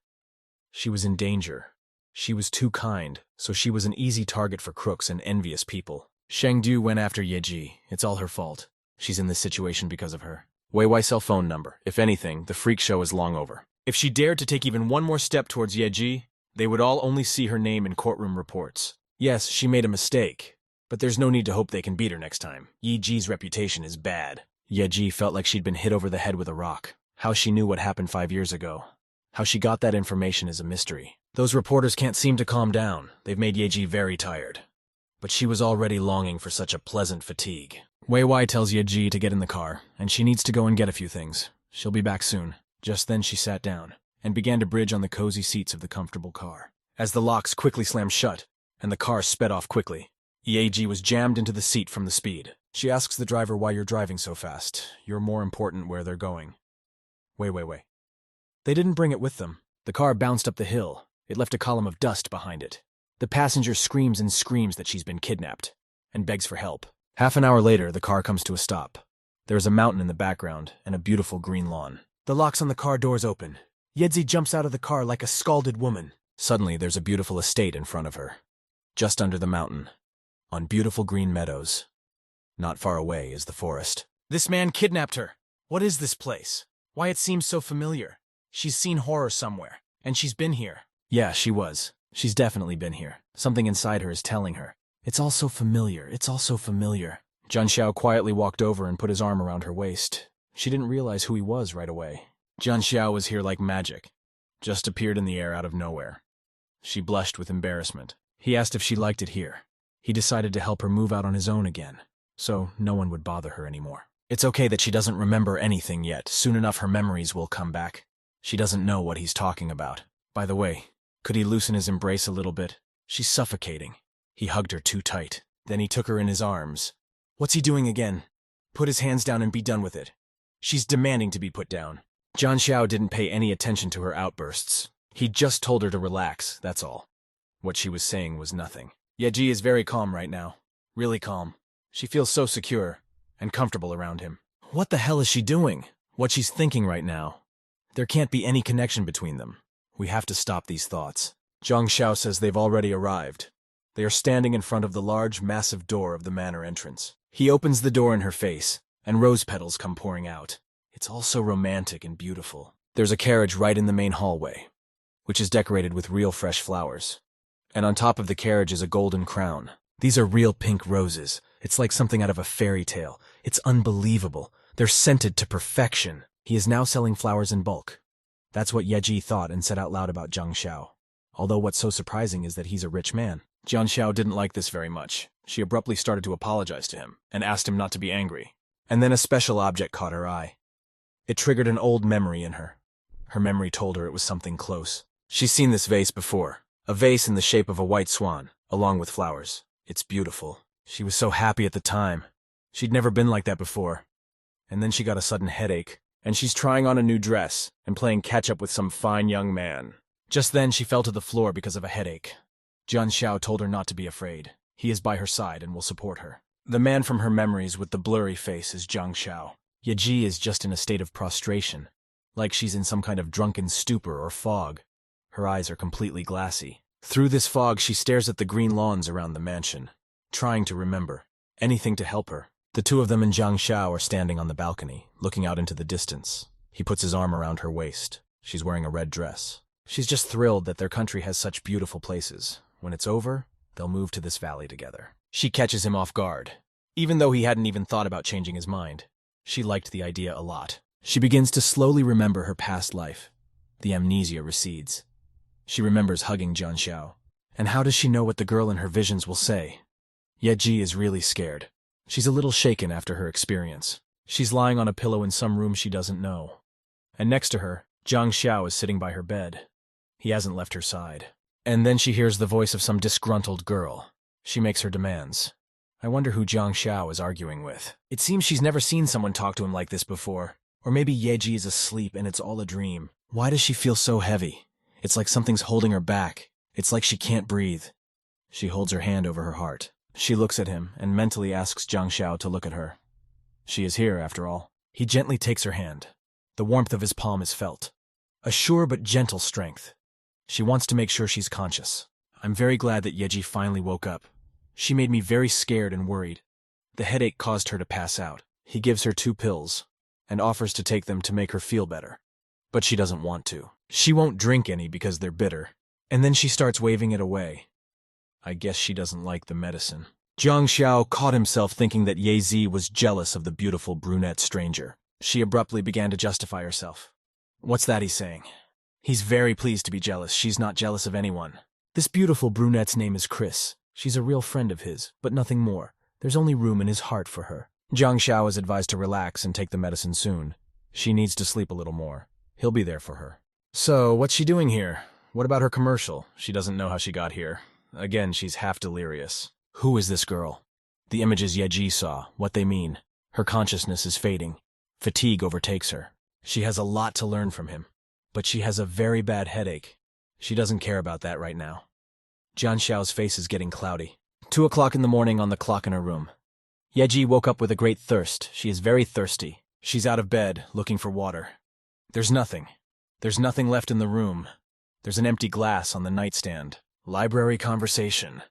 She was in danger. She was too kind, so she was an easy target for crooks and envious people. Shen Du went after Yeji. It's all her fault. She's in this situation because of her. Wei Wei's cell phone number. If anything, the freak show is long over. If she dared to take even one more step towards Yeji, they would all only see her name in courtroom reports. Yes, she made a mistake, but there's no need to hope they can beat her next time. Yeji's reputation is bad. Yeji felt like she'd been hit over the head with a rock. How she knew what happened 5 years ago. How she got that information is a mystery. Those reporters can't seem to calm down. They've made Yeji very tired. But she was already longing for such a pleasant fatigue. Wei Wei tells Yeji to get in the car, and she needs to go and get a few things. She'll be back soon. Just then she sat down and began to bridge on the cozy seats of the comfortable car. As the locks quickly slammed shut and the car sped off quickly, Yeji was jammed into the seat from the speed. She asks the driver why you're driving so fast. You're more important where they're going. Wait. They didn't bring it with them. The car bounced up the hill. It left a column of dust behind it. The passenger screams and screams that she's been kidnapped and begs for help. Half an hour later, the car comes to a stop. There is a mountain in the background and a beautiful green lawn. The locks on the car doors open. Yeji jumps out of the car like a scalded woman. Suddenly, there's a beautiful estate in front of her. Just under the mountain, on beautiful green meadows. Not far away is the forest. This man kidnapped her. What is this place? Why it seems so familiar? She's seen horror somewhere, and she's been here. Yeah, she was. She's definitely been here. Something inside her is telling her. It's all so familiar. It's all so familiar. Jang Xiao quietly walked over and put his arm around her waist. She didn't realize who he was right away. Jang Xiao was here like magic. Just appeared in the air out of nowhere. She blushed with embarrassment. He asked if she liked it here. He decided to help her move out on his own again, so no one would bother her anymore. It's okay that she doesn't remember anything yet. Soon enough her memories will come back. She doesn't know what he's talking about. By the way, could he loosen his embrace a little bit? She's suffocating. He hugged her too tight. Then he took her in his arms. What's he doing again? Put his hands down and be done with it. She's demanding to be put down. Jang Xiao didn't pay any attention to her outbursts. He just told her to relax, that's all. What she was saying was nothing. Yeji is very calm right now. Really calm. She feels so secure and comfortable around him. What the hell is she doing? What she's thinking right now? There can't be any connection between them. We have to stop these thoughts. Jang Xiao says they've already arrived. They are standing in front of the large, massive door of the manor entrance. He opens the door in her face, and rose petals come pouring out. It's all so romantic and beautiful. There's a carriage right in the main hallway, which is decorated with real fresh flowers. And on top of the carriage is a golden crown. These are real pink roses. It's like something out of a fairy tale. It's unbelievable. They're scented to perfection. He is now selling flowers in bulk. That's what Yeji thought and said out loud about Jang Xiao. Although what's so surprising is that he's a rich man. Jang Xiao didn't like this very much. She abruptly started to apologize to him and asked him not to be angry. And then a special object caught her eye. It triggered an old memory in her. Her memory told her it was something close. She's seen this vase before. A vase in the shape of a white swan, along with flowers. It's beautiful. She was so happy at the time. She'd never been like that before. And then she got a sudden headache, and she's trying on a new dress and playing catch-up with some fine young man. Just then she fell to the floor because of a headache. Jang Xiao told her not to be afraid. He is by her side and will support her. The man from her memories with the blurry face is Jang Xiao. Yeji is just in a state of prostration, like she's in some kind of drunken stupor or fog. Her eyes are completely glassy. Through this fog, she stares at the green lawns around the mansion, trying to remember anything to help her. The two of them and Jang Xiao are standing on the balcony, looking out into the distance. He puts his arm around her waist. She's wearing a red dress. She's just thrilled that their country has such beautiful places. When it's over, they'll move to this valley together. She catches him off guard, even though he hadn't even thought about changing his mind. She liked the idea a lot. She begins to slowly remember her past life. The amnesia recedes. She remembers hugging Jang Xiao. And how does she know what the girl in her visions will say? Yeji is really scared. She's a little shaken after her experience. She's lying on a pillow in some room she doesn't know. And next to her, Jang Xiao is sitting by her bed. He hasn't left her side. And then she hears the voice of some disgruntled girl. She makes her demands. I wonder who Jang Xiao is arguing with. It seems she's never seen someone talk to him like this before. Or maybe Yeji is asleep and it's all a dream. Why does she feel so heavy? It's like something's holding her back. It's like she can't breathe. She holds her hand over her heart. She looks at him and mentally asks Jang Xiao to look at her. She is here, after all. He gently takes her hand. The warmth of his palm is felt. A sure but gentle strength. She wants to make sure she's conscious. I'm very glad that Yeji finally woke up. She made me very scared and worried. The headache caused her to pass out. He gives her 2 pills and offers to take them to make her feel better. But she doesn't want to. She won't drink any because they're bitter. And then she starts waving it away. I guess she doesn't like the medicine. Jang Xiao caught himself thinking that Yeji was jealous of the beautiful brunette stranger. She abruptly began to justify herself. What's that he's saying? He's very pleased to be jealous. She's not jealous of anyone. This beautiful brunette's name is Chris. She's a real friend of his, but nothing more. There's only room in his heart for her. Jang Xiao is advised to relax and take the medicine soon. She needs to sleep a little more. He'll be there for her. So, what's she doing here? What about her commercial? She doesn't know how she got here. Again, she's half delirious. Who is this girl? The images Yeji saw, what they mean. Her consciousness is fading. Fatigue overtakes her. She has a lot to learn from him. But she has a very bad headache. She doesn't care about that right now. Jang Xiao's face is getting cloudy. 2 o'clock in the morning on the clock in her room. Yeji woke up with a great thirst. She is very thirsty. She's out of bed, looking for water. There's nothing. There's nothing left in the room. There's an empty glass on the nightstand. Library conversation.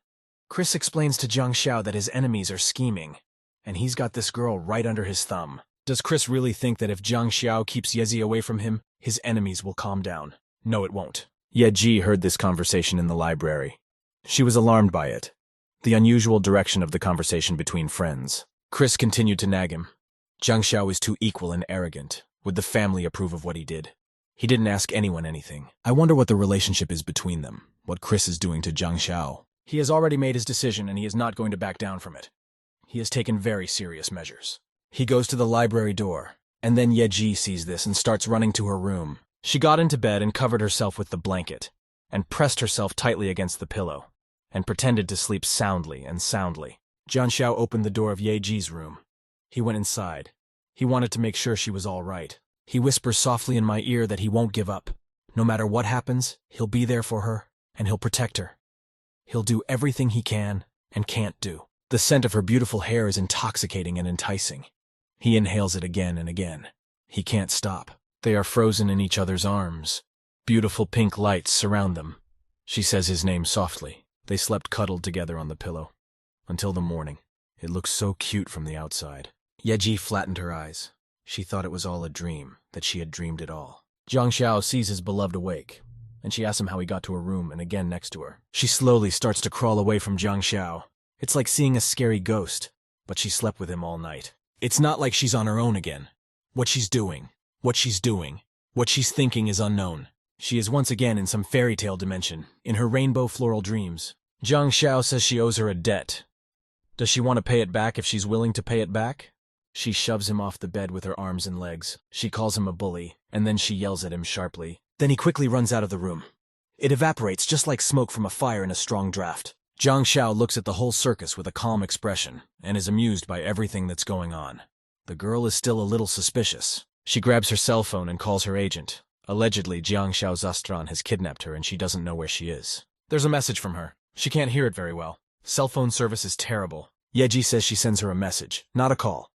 Chris explains to Jang Xiao that his enemies are scheming, and he's got this girl right under his thumb. Does Chris really think that if Jang Xiao keeps Yeji away from him, his enemies will calm down? No, it won't. Yeji heard this conversation in the library. She was alarmed by it. The unusual direction of the conversation between friends. Chris continued to nag him. Jang Xiao is too equal and arrogant. Would the family approve of what he did? He didn't ask anyone anything. I wonder what the relationship is between them, what Chris is doing to Jang Xiao. He has already made his decision and he is not going to back down from it. He has taken very serious measures. He goes to the library door, and then Yeji sees this and starts running to her room. She got into bed and covered herself with the blanket, and pressed herself tightly against the pillow, and pretended to sleep soundly and soundly. Jang Xiao opened the door of Yeji's room. He went inside. He wanted to make sure she was all right. He whispers softly in my ear that he won't give up. No matter what happens, he'll be there for her, and he'll protect her. He'll do everything he can and can't do. The scent of her beautiful hair is intoxicating and enticing. He inhales it again and again. He can't stop. They are frozen in each other's arms. Beautiful pink lights surround them. She says his name softly. They slept cuddled together on the pillow. Until the morning. It looks so cute from the outside. Yeji flattened her eyes. She thought it was all a dream, that she had dreamed it all. Jang Xiao sees his beloved awake, and she asks him how he got to her room and again next to her. She slowly starts to crawl away from Jang Xiao. It's like seeing a scary ghost, but she slept with him all night. It's not like she's on her own again. What she's doing, what she's thinking is unknown. She is once again in some fairy tale dimension, in her rainbow floral dreams. Jang Xiao says she owes her a debt. Does she want to pay it back if she's willing to pay it back? She shoves him off the bed with her arms and legs. She calls him a bully, and then she yells at him sharply. Then he quickly runs out of the room. It evaporates just like smoke from a fire in a strong draft. Jang Xiao looks at the whole circus with a calm expression, and is amused by everything that's going on. The girl is still a little suspicious. She grabs her cell phone and calls her agent. Allegedly, Jang Xiao Zastran has kidnapped her and she doesn't know where she is. There's a message from her. She can't hear it very well. Cell phone service is terrible. Yeji says she sends her a message, not a call.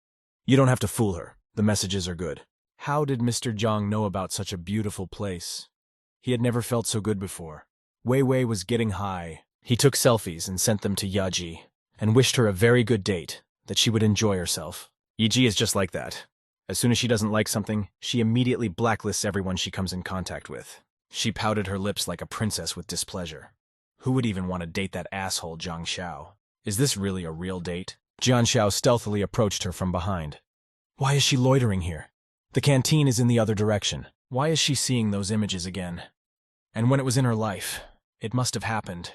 You don't have to fool her. The messages are good. How did Mr. Jang know about such a beautiful place? He had never felt so good before. Wei Wei was getting high. He took selfies and sent them to Yaji, and wished her a very good date, that she would enjoy herself. Yeji is just like that. As soon as she doesn't like something, she immediately blacklists everyone she comes in contact with. She pouted her lips like a princess with displeasure. Who would even want to date that asshole Jang Xiao? Is this really a real date? Jang Xiao stealthily approached her from behind. Why is she loitering here? The canteen is in the other direction. Why is she seeing those images again? And when it was in her life, it must have happened.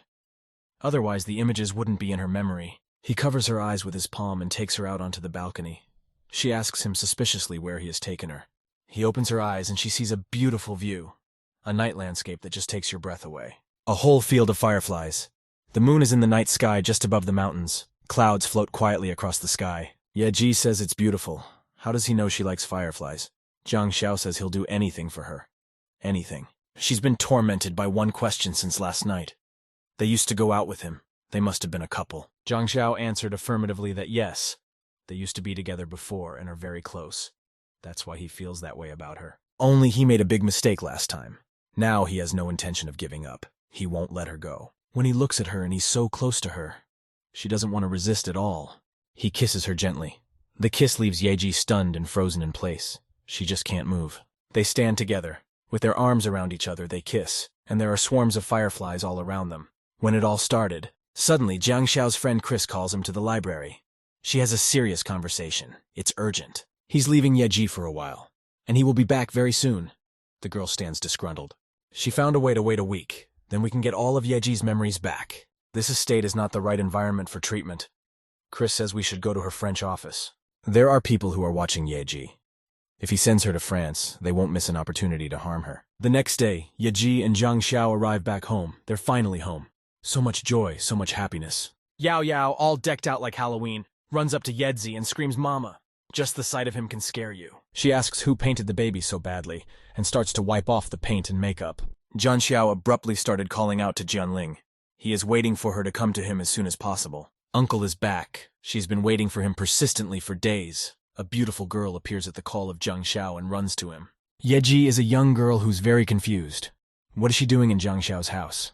Otherwise, the images wouldn't be in her memory. He covers her eyes with his palm and takes her out onto the balcony. She asks him suspiciously where he has taken her. He opens her eyes and she sees a beautiful view. A night landscape that just takes your breath away. A whole field of fireflies. The moon is in the night sky just above the mountains. Clouds float quietly across the sky. Yeji says it's beautiful. How does he know she likes fireflies? Jang Xiao says he'll do anything for her. Anything. She's been tormented by one question since last night. They used to go out with him. They must have been a couple. Jang Xiao answered affirmatively that yes, they used to be together before and are very close. That's why he feels that way about her. Only he made a big mistake last time. Now he has no intention of giving up. He won't let her go. When he looks at her and he's so close to her, she doesn't want to resist at all. He kisses her gently. The kiss leaves Yeji stunned and frozen in place. She just can't move. They stand together. With their arms around each other, they kiss, and there are swarms of fireflies all around them. When it all started, suddenly Jang Xiao's friend Chris calls him to the library. She has a serious conversation. It's urgent. He's leaving Yeji for a while, and he will be back very soon. The girl stands disgruntled. She found a way to wait a week. Then we can get all of Yeji's memories back. This estate is not the right environment for treatment. Chris says we should go to her French office. There are people who are watching Yeji. If he sends her to France, they won't miss an opportunity to harm her. The next day, Yeji and Jang Xiao arrive back home. They're finally home. So much joy, so much happiness. Yao Yao, all decked out like Halloween, runs up to Yedzi and screams "Mama." Just the sight of him can scare you. She asks who painted the baby so badly, and starts to wipe off the paint and makeup. Jang Xiao abruptly started calling out to Jianling. He is waiting for her to come to him as soon as possible. Uncle is back. She's been waiting for him persistently for days. A beautiful girl appears at the call of Jang Xiao and runs to him. Yeji is a young girl who's very confused. What is she doing in Jang Xiao's house?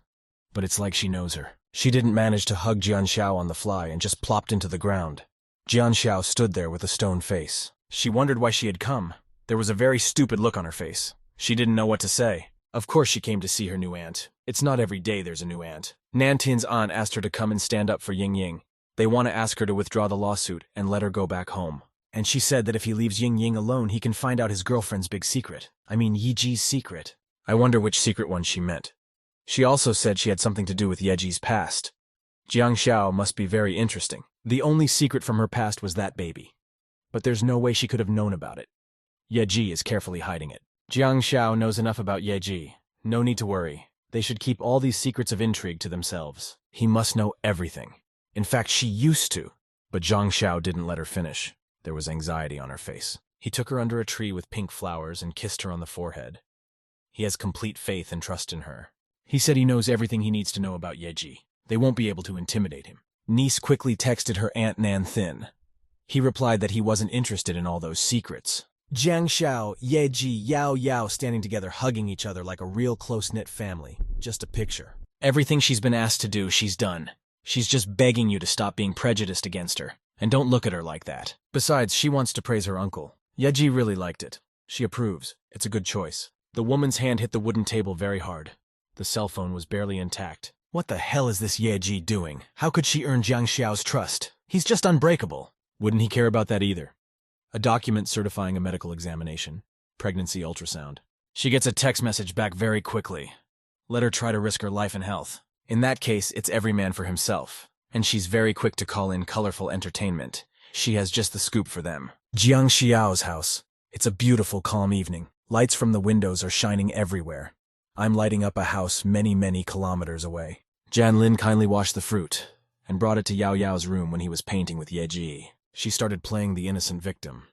But it's like she knows her. She didn't manage to hug Jian Xiao on the fly and just plopped into the ground. Jian Xiao stood there with a stone face. She wondered why she had come. There was a very stupid look on her face. She didn't know what to say. Of course she came to see her new aunt. It's not every day there's a new aunt. Nantin's aunt asked her to come and stand up for Ying Ying. They want to ask her to withdraw the lawsuit and let her go back home. And she said that if he leaves Ying Ying alone, he can find out his girlfriend's big secret. I mean, Yiji's secret. I wonder which secret one she meant. She also said she had something to do with Yeji's past. Jiang Xiao must be very interesting. The only secret from her past was that baby. But there's no way she could have known about it. Yeji is carefully hiding it. Jiang Xiao knows enough about Yeji. No need to worry. They should keep all these secrets of intrigue to themselves. He must know everything. In fact, she used to. But Jiang Xiao didn't let her finish. There was anxiety on her face. He took her under a tree with pink flowers and kissed her on the forehead. He has complete faith and trust in her. He said he knows everything he needs to know about Yeji. They won't be able to intimidate him. Niece quickly texted her Aunt Nan Thin. He replied that he wasn't interested in all those secrets. Jang Xiao, Yeji, Yao Yao standing together hugging each other like a real close-knit family. Just a picture. Everything she's been asked to do, she's done. She's just begging you to stop being prejudiced against her. And don't look at her like that. Besides, she wants to praise her uncle. Yeji really liked it. She approves. It's a good choice. The woman's hand hit the wooden table very hard. The cell phone was barely intact. What the hell is this Yeji doing? How could she earn Jiang Xiao's trust? He's just unbreakable. Wouldn't he care about that either? A document certifying a medical examination. Pregnancy ultrasound. She gets a text message back very quickly. Let her try to risk her life and health. In that case, it's every man for himself. And she's very quick to call in colorful entertainment. She has just the scoop for them. Jiang Xiao's house. It's a beautiful, calm evening. Lights from the windows are shining everywhere. I'm lighting up a house many, many kilometers away. Jan Lin kindly washed the fruit and brought it to Yao Yao's room when he was painting with Yeji. She started playing the innocent victim.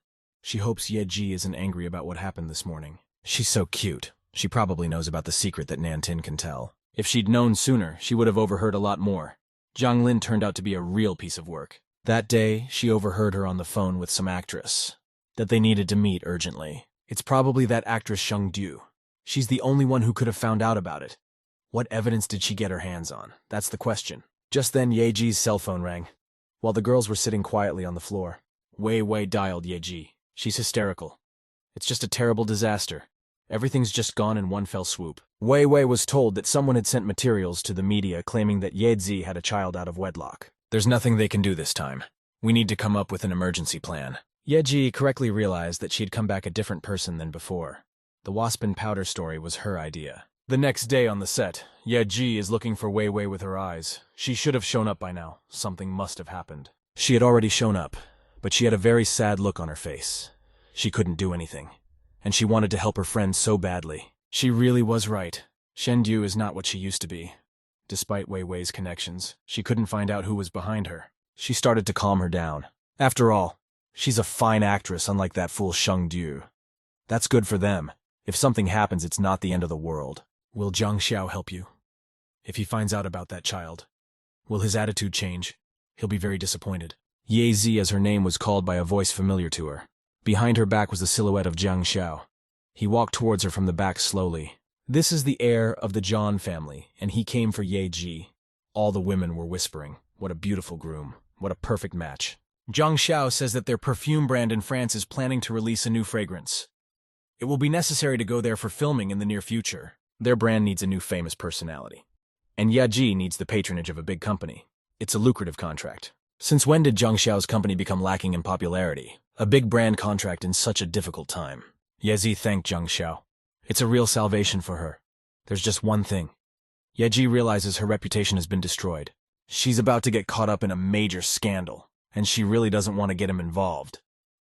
She hopes Yeji isn't angry about what happened this morning. She's so cute. She probably knows about the secret that Nantin can tell. If she'd known sooner, she would have overheard a lot more. Zhang Lin turned out to be a real piece of work. That day, she overheard her on the phone with some actress that they needed to meet urgently. It's probably that actress Sheng Du. She's the only one who could have found out about it. What evidence did she get her hands on? That's the question. Just then, Yeji's cell phone rang. While the girls were sitting quietly on the floor, Wei Wei dialed Yeji. She's hysterical. It's just a terrible disaster. Everything's just gone in one fell swoop. Wei Wei was told that someone had sent materials to the media claiming that Yeji had a child out of wedlock. There's nothing they can do this time. We need to come up with an emergency plan. Yeji correctly realized that she had come back a different person than before. The wasp and powder story was her idea. The next day on the set, Yeji is looking for Wei Wei with her eyes. She should have shown up by now. Something must have happened. She had already shown up, but she had a very sad look on her face. She couldn't do anything, and she wanted to help her friend so badly. She really was right. Shendu is not what she used to be. Despite Wei Wei's connections, she couldn't find out who was behind her. She started to calm her down. After all, she's a fine actress unlike that fool Sheng Du. That's good for them. If something happens, it's not the end of the world. Will Jang Xiao help you? If he finds out about that child, will his attitude change? He'll be very disappointed. Ye Zi, as her name, was called by a voice familiar to her. Behind her back was the silhouette of Jang Xiao. He walked towards her from the back slowly. This is the heir of the Zhang family, and he came for Ye Ji. All the women were whispering, "What a beautiful groom. What a perfect match." Jang Xiao says that their perfume brand in France is planning to release a new fragrance. It will be necessary to go there for filming in the near future. Their brand needs a new famous personality. And Yaji needs the patronage of a big company. It's a lucrative contract. Since when did Zhang Xiao's company become lacking in popularity? A big brand contract in such a difficult time. Yezi thanked Zhang Xiao. It's a real salvation for her. There's just one thing. Yeji realizes her reputation has been destroyed. She's about to get caught up in a major scandal, and she really doesn't want to get him involved.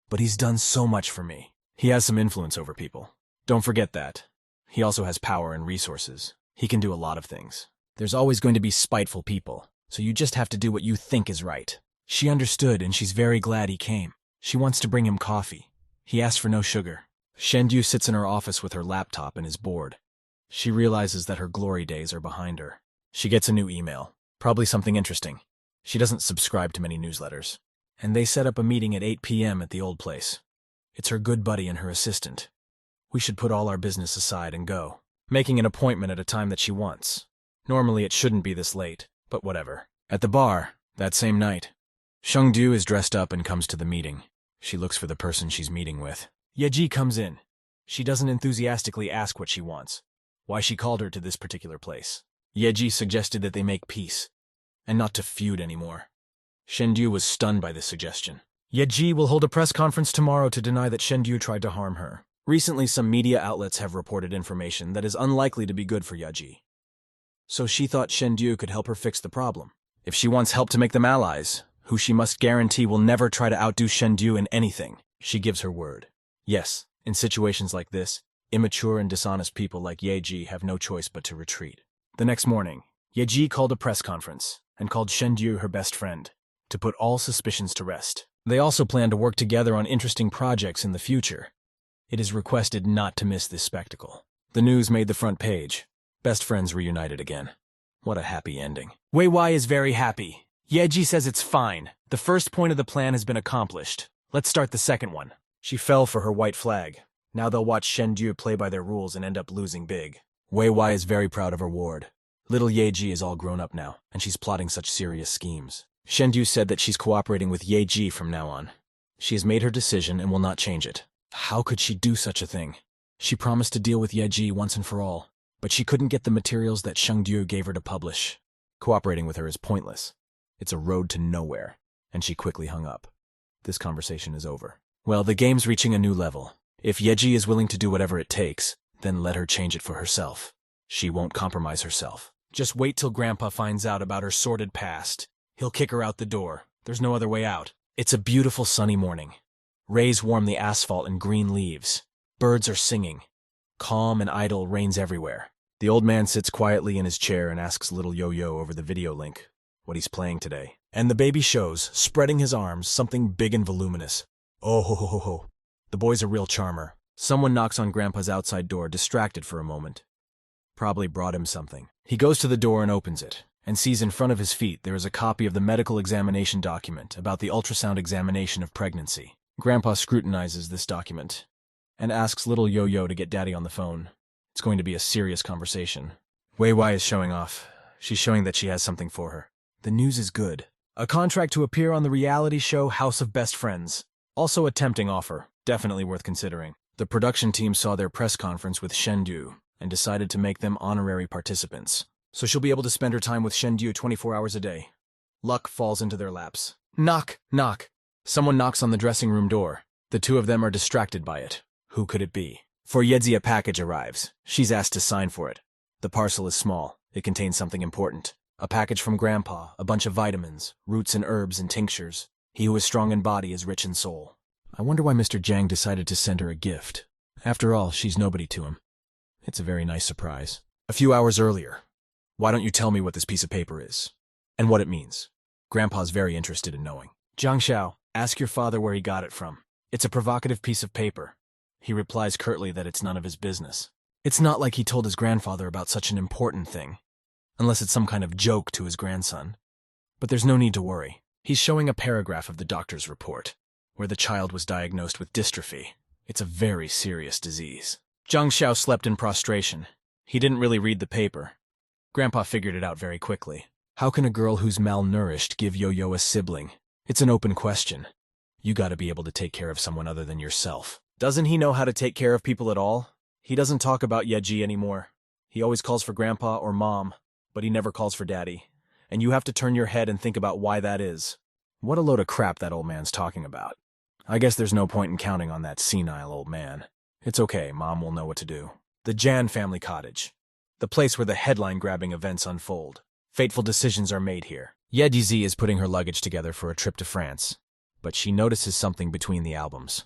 But he's done so much for me. He has some influence over people. Don't forget that. He also has power and resources. He can do a lot of things. There's always going to be spiteful people, so you just have to do what you think is right. She understood, and she's very glad he came. She wants to bring him coffee. He asked for no sugar. Shendu sits in her office with her laptop and is bored. She realizes that her glory days are behind her. She gets a new email, probably something interesting. She doesn't subscribe to many newsletters. And they set up a meeting at 8 p.m. at the old place. It's her good buddy and her assistant. We should put all our business aside and go, making an appointment at a time that she wants. Normally it shouldn't be this late, but whatever. At the bar, that same night, Shengdu is dressed up and comes to the meeting. She looks for the person she's meeting with. Yeji comes in. She doesn't enthusiastically ask what she wants, why she called her to this particular place. Yeji suggested that they make peace, and not to feud anymore. Shengdu was stunned by this suggestion. Yeji will hold a press conference tomorrow to deny that Shengdu tried to harm her. Recently, some media outlets have reported information that is unlikely to be good for Yeji. So she thought Shengdu could help her fix the problem. If she wants help to make them allies, who she must guarantee will never try to outdo Shengdu in anything, she gives her word. Yes, in situations like this, immature and dishonest people like Yeji have no choice but to retreat. The next morning, Yeji called a press conference and called Shengdu her best friend to put all suspicions to rest. They also plan to work together on interesting projects in the future. It is requested not to miss this spectacle. The news made the front page. Best friends reunited again. What a happy ending. Wei Wai is very happy. Yeji says it's fine. The first point of the plan has been accomplished. Let's start the second one. She fell for her white flag. Now they'll watch Shengdu play by their rules and end up losing big. Wei Wai is very proud of her ward. Little Yeji is all grown up now, and she's plotting such serious schemes. Shengdu said that she's cooperating with Yeji from now on. She has made her decision and will not change it. How could she do such a thing? She promised to deal with Yeji once and for all, but she couldn't get the materials that Shengdu gave her to publish. Cooperating with her is pointless. It's a road to nowhere, and she quickly hung up. This conversation is over. Well, the game's reaching a new level. If Yeji is willing to do whatever it takes, then let her change it for herself. She won't compromise herself. Just wait till Grandpa finds out about her sordid past. He'll kick her out the door. There's no other way out. It's a beautiful sunny morning. Rays warm the asphalt and green leaves. Birds are singing. Calm and idle reigns everywhere. The old man sits quietly in his chair and asks little Yo-Yo over the video link what he's playing today. And the baby shows, spreading his arms, something big and voluminous. Oh ho ho ho ho. The boy's a real charmer. Someone knocks on Grandpa's outside door, distracted for a moment. Probably brought him something. He goes to the door and opens it, and sees in front of his feet there is a copy of the medical examination document about the ultrasound examination of pregnancy. Grandpa scrutinizes this document and asks little Yo-Yo to get Daddy on the phone. It's going to be a serious conversation. Wei Wai is showing off. She's showing that she has something for her. The news is good. A contract to appear on the reality show House of Best Friends. Also a tempting offer, definitely worth considering. The production team saw their press conference with Shengdu and decided to make them honorary participants. So she'll be able to spend her time with Shengdu 24 hours a day. Luck falls into their laps. Knock, knock. Someone knocks on the dressing room door. The two of them are distracted by it. Who could it be? For Yeji, a package arrives. She's asked to sign for it. The parcel is small. It contains something important. A package from Grandpa, a bunch of vitamins, roots and herbs and tinctures. He who is strong in body is rich in soul. I wonder why Mr. Jang decided to send her a gift. After all, she's nobody to him. It's a very nice surprise. A few hours earlier. Why don't you tell me what this piece of paper is? And what it means? Grandpa's very interested in knowing. Jang Xiao, ask your father where he got it from. It's a provocative piece of paper. He replies curtly that it's none of his business. It's not like he told his grandfather about such an important thing. Unless it's some kind of joke to his grandson. But there's no need to worry. He's showing a paragraph of the doctor's report, where the child was diagnosed with dystrophy. It's a very serious disease. Jang Xiao slept in prostration. He didn't really read the paper. Grandpa figured it out very quickly. How can a girl who's malnourished give Yo-Yo a sibling? It's an open question. You gotta be able to take care of someone other than yourself. Doesn't he know how to take care of people at all? He doesn't talk about Yeji anymore. He always calls for Grandpa or Mom, but he never calls for Daddy. And you have to turn your head and think about why that is. What a load of crap that old man's talking about. I guess there's no point in counting on that senile old man. It's okay, Mom will know what to do. The Jan family cottage. The place where the headline-grabbing events unfold. Fateful decisions are made here. Yeji is putting her luggage together for a trip to France, but she notices something between the albums.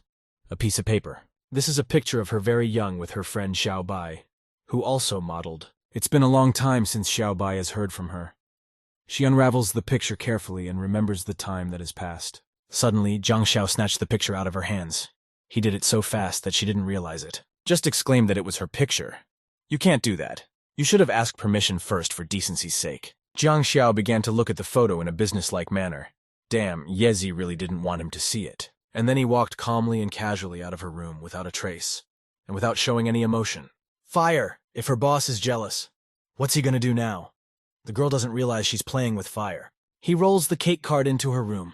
A piece of paper. This is a picture of her very young with her friend Xiao Bai, who also modeled. It's been a long time since Xiao Bai has heard from her. She unravels the picture carefully and remembers the time that has passed. Suddenly, Jang Xiao snatched the picture out of her hands. He did it so fast that she didn't realize it. Just exclaimed that it was her picture. You can't do that. You should have asked permission first for decency's sake. Jang Xiao began to look at the photo in a businesslike manner. Damn, Yezi really didn't want him to see it. And then he walked calmly and casually out of her room without a trace, and without showing any emotion. Fire! If her boss is jealous, what's he gonna do now? The girl doesn't realize she's playing with fire. He rolls the cake cart into her room.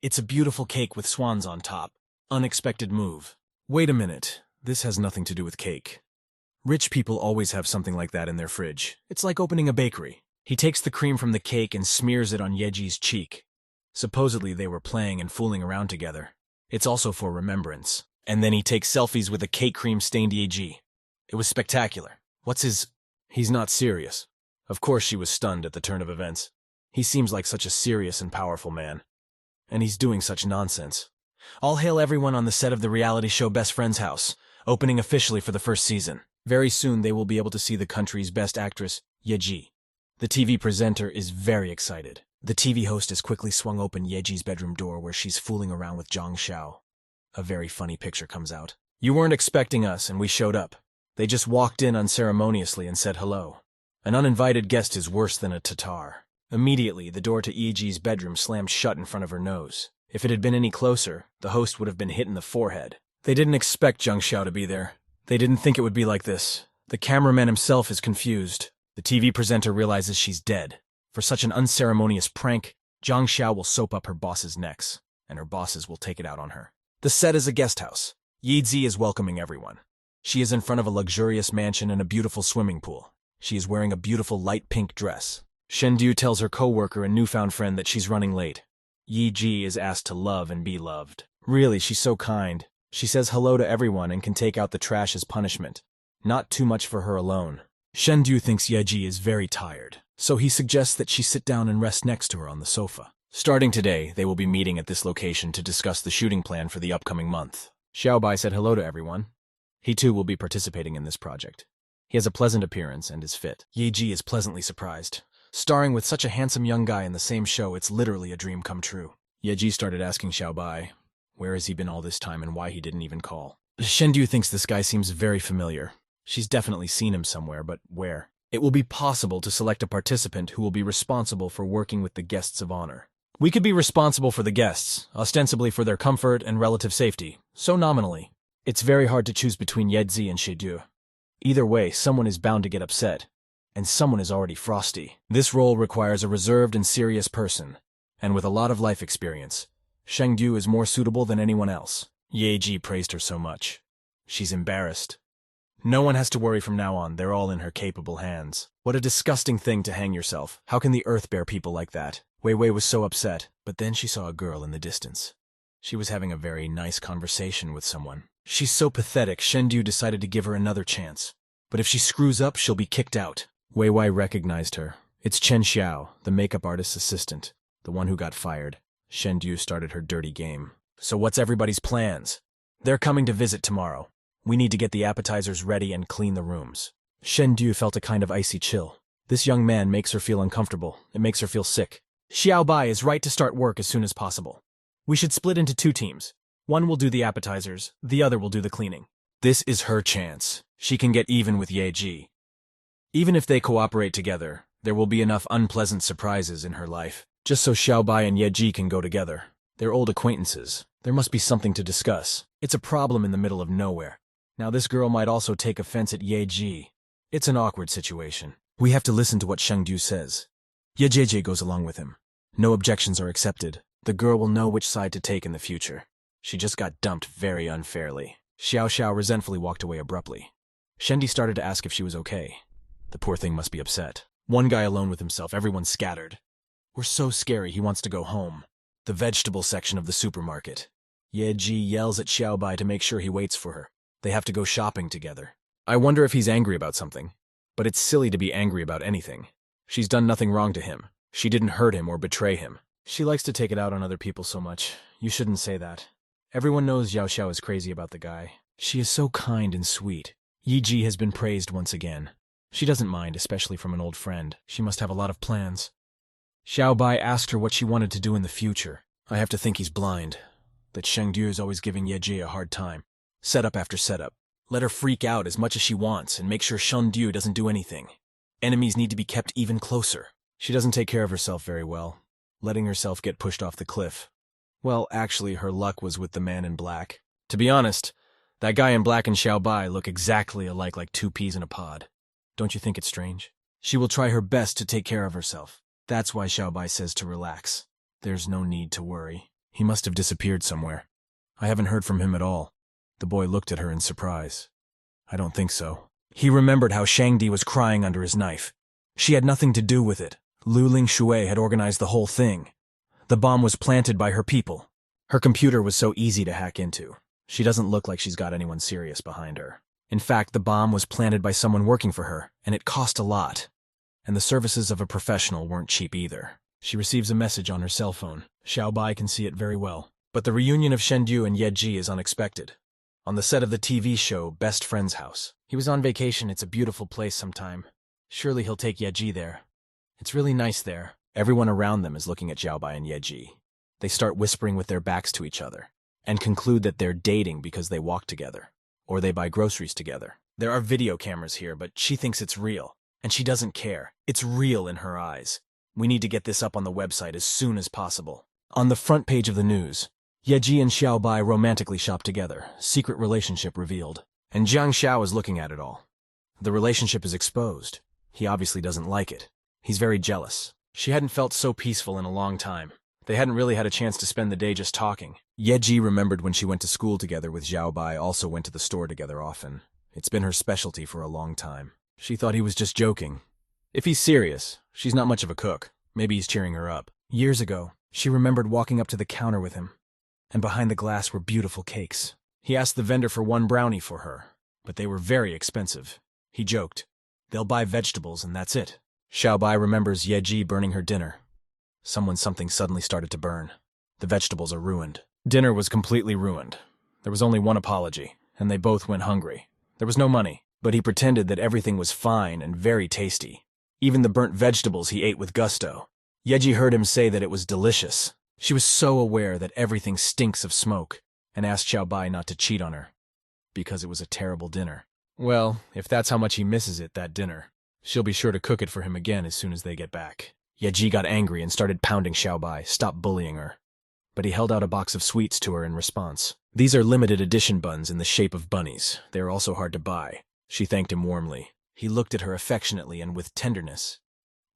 It's a beautiful cake with swans on top. Unexpected move. Wait a minute, this has nothing to do with cake. Rich people always have something like that in their fridge. It's like opening a bakery. He takes the cream from the cake and smears it on Yeji's cheek. Supposedly they were playing and fooling around together. It's also for remembrance. And then he takes selfies with a cake cream-stained Yeji. It was spectacular. He's not serious. Of course she was stunned at the turn of events. He seems like such a serious and powerful man. And he's doing such nonsense. All hail everyone on the set of the reality show Best Friend's House, opening officially for the first season. Very soon they will be able to see the country's best actress, Yeji. The TV presenter is very excited. The TV host has quickly swung open Yeji's bedroom door where she's fooling around with Jang Xiao. A very funny picture comes out. You weren't expecting us and we showed up. They just walked in unceremoniously and said hello. An uninvited guest is worse than a Tatar. Immediately, the door to Yeji's bedroom slammed shut in front of her nose. If it had been any closer, the host would have been hit in the forehead. They didn't expect Jang Xiao to be there. They didn't think it would be like this. The cameraman himself is confused. The TV presenter realizes she's dead. For such an unceremonious prank, Jang Xiao will soap up her boss's necks, and her bosses will take it out on her. The set is a guest house. Yeji is welcoming everyone. She is in front of a luxurious mansion and a beautiful swimming pool. She is wearing a beautiful light pink dress. Shendu tells her co-worker and newfound friend that she's running late. Yeji is asked to love and be loved. Really, she's so kind. She says hello to everyone and can take out the trash as punishment. Not too much for her alone. Shendu thinks Yeji is very tired, so he suggests that she sit down and rest next to her on the sofa. Starting today, they will be meeting at this location to discuss the shooting plan for the upcoming month. Xiaobai said hello to everyone. He too will be participating in this project. He has a pleasant appearance and is fit. Yeji is pleasantly surprised. Starring with such a handsome young guy in the same show, it's literally a dream come true. Yeji started asking Xiaobai, where has he been all this time and why he didn't even call. Shendu thinks this guy seems very familiar. She's definitely seen him somewhere, but where? It will be possible to select a participant who will be responsible for working with the guests of honor. We could be responsible for the guests, ostensibly for their comfort and relative safety, so nominally. It's very hard to choose between Yeji and Shedu. Either way, someone is bound to get upset, and someone is already frosty. This role requires a reserved and serious person, and with a lot of life experience. Shengdu is more suitable than anyone else. Yeji praised her so much. She's embarrassed. No one has to worry from now on, they're all in her capable hands. What a disgusting thing to hang yourself. How can the earth bear people like that? Wei Wei was so upset, but then she saw a girl in the distance. She was having a very nice conversation with someone. She's so pathetic, Shendu decided to give her another chance. But if she screws up, she'll be kicked out. Wei Wei recognized her. It's Chen Xiao, the makeup artist's assistant, the one who got fired. Shendu started her dirty game. So what's everybody's plans? They're coming to visit tomorrow. We need to get the appetizers ready and clean the rooms. Shendu felt a kind of icy chill. This young man makes her feel uncomfortable. It makes her feel sick. Xiao Bai is right to start work as soon as possible. We should split into 2 teams. One will do the appetizers, the other will do the cleaning. This is her chance. She can get even with Yeji. Even if they cooperate together, there will be enough unpleasant surprises in her life, just so Xiaobai and Yeji can go together. They're old acquaintances. There must be something to discuss. It's a problem in the middle of nowhere. Now this girl might also take offense at Yeji. It's an awkward situation. We have to listen to what Shengdu says. Yejeje goes along with him. No objections are accepted. The girl will know which side to take in the future. She just got dumped very unfairly. Xiao Xiao resentfully walked away abruptly. Shendi started to ask if she was okay. The poor thing must be upset. One guy alone with himself, everyone scattered. We're so scary, he wants to go home. The vegetable section of the supermarket. Yeji yells at Xiaobai to make sure he waits for her. They have to go shopping together. I wonder if he's angry about something. But it's silly to be angry about anything. She's done nothing wrong to him. She didn't hurt him or betray him. She likes to take it out on other people so much. You shouldn't say that. Everyone knows Yao Xiao is crazy about the guy. She is so kind and sweet. Yi has been praised once again. She doesn't mind, especially from an old friend. She must have a lot of plans. Xiaobai asked her what she wanted to do in the future. I have to think he's blind. That Shengdu is always giving Yeji a hard time. Setup after setup. Let her freak out as much as she wants and make sure Shengdu doesn't do anything. Enemies need to be kept even closer. She doesn't take care of herself very well, letting herself get pushed off the cliff. Well, actually, her luck was with the man in black. To be honest, that guy in black and Xiaobai look exactly alike, like two peas in a pod. Don't you think it's strange? She will try her best to take care of herself. That's why Xiaobai says to relax. There's no need to worry. He must have disappeared somewhere. I haven't heard from him at all. The boy looked at her in surprise. I don't think so. He remembered how Shangdi was crying under his knife. She had nothing to do with it. Lu Lingshui had organized the whole thing. The bomb was planted by her people. Her computer was so easy to hack into. She doesn't look like she's got anyone serious behind her. In fact, the bomb was planted by someone working for her, and it cost a lot. And the services of a professional weren't cheap either. She receives a message on her cell phone. Xiaobai can see it very well. But the reunion of Shengdu and Yeji is unexpected. On the set of the TV show Best Friend's House. He was on vacation. It's a beautiful place sometime. Surely he'll take Yeji there. It's really nice there. Everyone around them is looking at Xiaobai and Yeji. They start whispering with their backs to each other, and conclude that they're dating because they walk together, or they buy groceries together. There are video cameras here, but she thinks it's real, and she doesn't care. It's real in her eyes. We need to get this up on the website as soon as possible. On the front page of the news, Yeji and Xiaobai romantically shop together, secret relationship revealed. And Jang Xiao is looking at it all. The relationship is exposed. He obviously doesn't like it. He's very jealous. She hadn't felt so peaceful in a long time. They hadn't really had a chance to spend the day just talking. Yeji remembered when she went to school together with Xiaobai, also went to the store together often. It's been her specialty for a long time. She thought he was just joking. If he's serious, she's not much of a cook. Maybe he's cheering her up. Years ago, she remembered walking up to the counter with him, and behind the glass were beautiful cakes. He asked the vendor for one brownie for her, but they were very expensive. He joked, "They'll buy vegetables and that's it." Xiaobai remembers Yeji burning her dinner. Something suddenly started to burn. The vegetables are ruined. Dinner was completely ruined. There was only one apology, and they both went hungry. There was no money, but he pretended that everything was fine and very tasty. Even the burnt vegetables he ate with gusto. Yeji heard him say that it was delicious. She was so aware that everything stinks of smoke, and asked Xiaobai not to cheat on her, because it was a terrible dinner. Well, if that's how much he misses it, that dinner, she'll be sure to cook it for him again as soon as they get back. Yeji got angry and started pounding Xiaobai, stop bullying her. But he held out a box of sweets to her in response. These are limited edition buns in the shape of bunnies. They are also hard to buy. She thanked him warmly. He looked at her affectionately and with tenderness.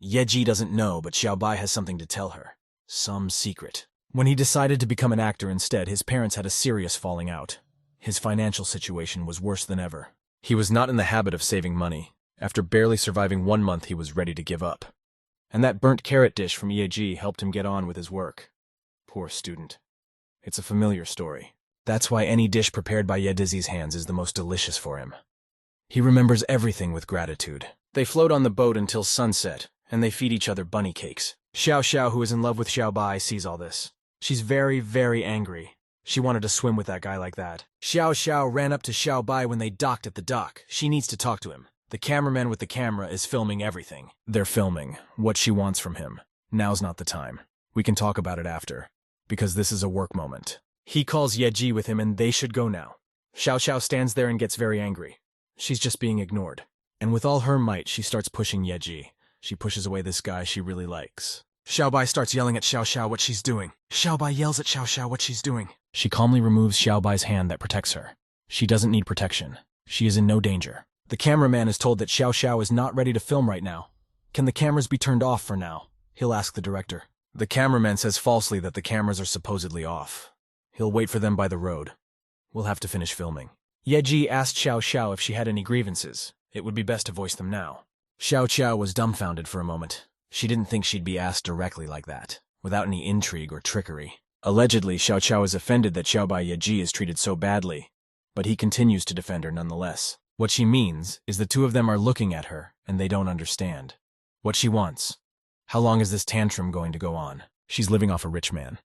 Yeji doesn't know, but Xiaobai has something to tell her. Some secret. When he decided to become an actor instead, his parents had a serious falling out. His financial situation was worse than ever. He was not in the habit of saving money. After barely surviving 1 month, he was ready to give up. And that burnt carrot dish from Yeji helped him get on with his work. Poor student. It's a familiar story. That's why any dish prepared by Yeji's hands is the most delicious for him. He remembers everything with gratitude. They float on the boat until sunset, and they feed each other bunny cakes. Xiao Xiao, who is in love with Xiaobai, sees all this. She's very, very angry. She wanted to swim with that guy like that. Xiao Xiao ran up to Xiaobai when they docked at the dock. She needs to talk to him. The cameraman with the camera is filming everything. They're filming what she wants from him. Now's not the time. We can talk about it after, because this is a work moment. He calls Yeji with him and they should go now. Xiao Xiao stands there and gets very angry. She's just being ignored. And with all her might, she starts pushing Yeji. She pushes away this guy she really likes. Xiaobai starts yelling at Xiao Xiao what she's doing. Xiaobai yells at Xiao Xiao what she's doing. She calmly removes Xiaobai's hand that protects her. She doesn't need protection. She is in no danger. The cameraman is told that Xiao Xiao is not ready to film right now. Can the cameras be turned off for now? He'll ask the director. The cameraman says falsely that the cameras are supposedly off. He'll wait for them by the road. We'll have to finish filming. Yeji asked Xiao Xiao if she had any grievances. It would be best to voice them now. Xiao Xiao was dumbfounded for a moment. She didn't think she'd be asked directly like that, without any intrigue or trickery. Allegedly, Xiao Xiao is offended that Xiaobai Yeji is treated so badly, but he continues to defend her nonetheless. What she means is the two of them are looking at her, and they don't understand. What she wants. How long is this tantrum going to go on? She's living off a rich man.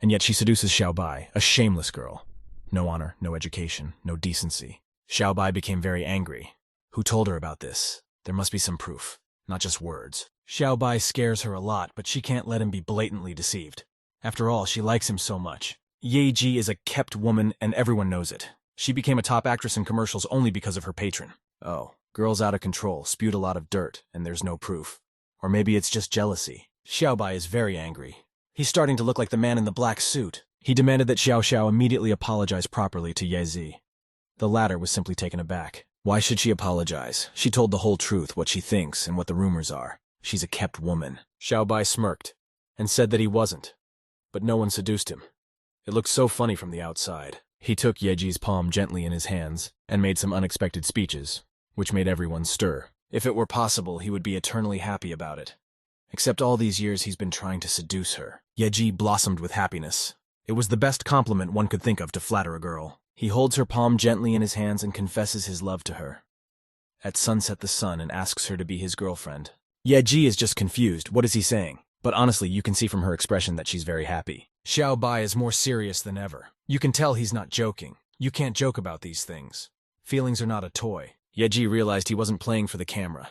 And yet she seduces Xiaobai, a shameless girl. No honor, no education, no decency. Xiaobai became very angry. Who told her about this? There must be some proof, not just words. Xiaobai scares her a lot, but she can't let him be blatantly deceived. After all, she likes him so much. Ye Ji is a kept woman, and everyone knows it. She became a top actress in commercials only because of her patron. Oh, girl's out of control, spewed a lot of dirt, and there's no proof. Or maybe it's just jealousy. Xiaobai is very angry. He's starting to look like the man in the black suit. He demanded that Xiao Xiao immediately apologize properly to Ye Zi. The latter was simply taken aback. Why should she apologize? She told the whole truth, what she thinks and what the rumors are. She's a kept woman. Xiaobai smirked and said that he wasn't. But no one seduced him. It looked so funny from the outside. He took Yeji's palm gently in his hands and made some unexpected speeches, which made everyone stir. If it were possible, he would be eternally happy about it. Except all these years he's been trying to seduce her. Yeji blossomed with happiness. It was the best compliment one could think of to flatter a girl. He holds her palm gently in his hands and confesses his love to her. At sunset the sun and asks her to be his girlfriend. Yeji is just confused. What is he saying? But honestly, you can see from her expression that she's very happy. Xiaobai is more serious than ever. You can tell he's not joking. You can't joke about these things. Feelings are not a toy. Yeji realized he wasn't playing for the camera.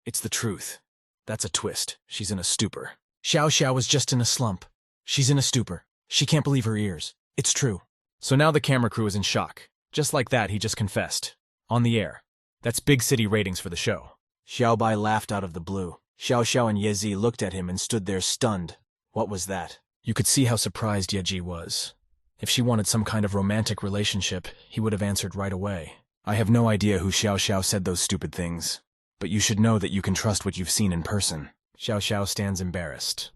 It's the truth. That's a twist. She's in a stupor. Xiao Xiao is just in a slump. She's in a stupor. She can't believe her ears. It's true. So now the camera crew is in shock. Just like that, he just confessed. On the air. That's big city ratings for the show. Xiaobai laughed out of the blue. Xiao Xiao and Yezi looked at him and stood there stunned. What was that? You could see how surprised Yeji was. If she wanted some kind of romantic relationship, he would have answered right away. I have no idea who Xiao Xiao said those stupid things. But you should know that you can trust what you've seen in person. Xiao Xiao stands embarrassed.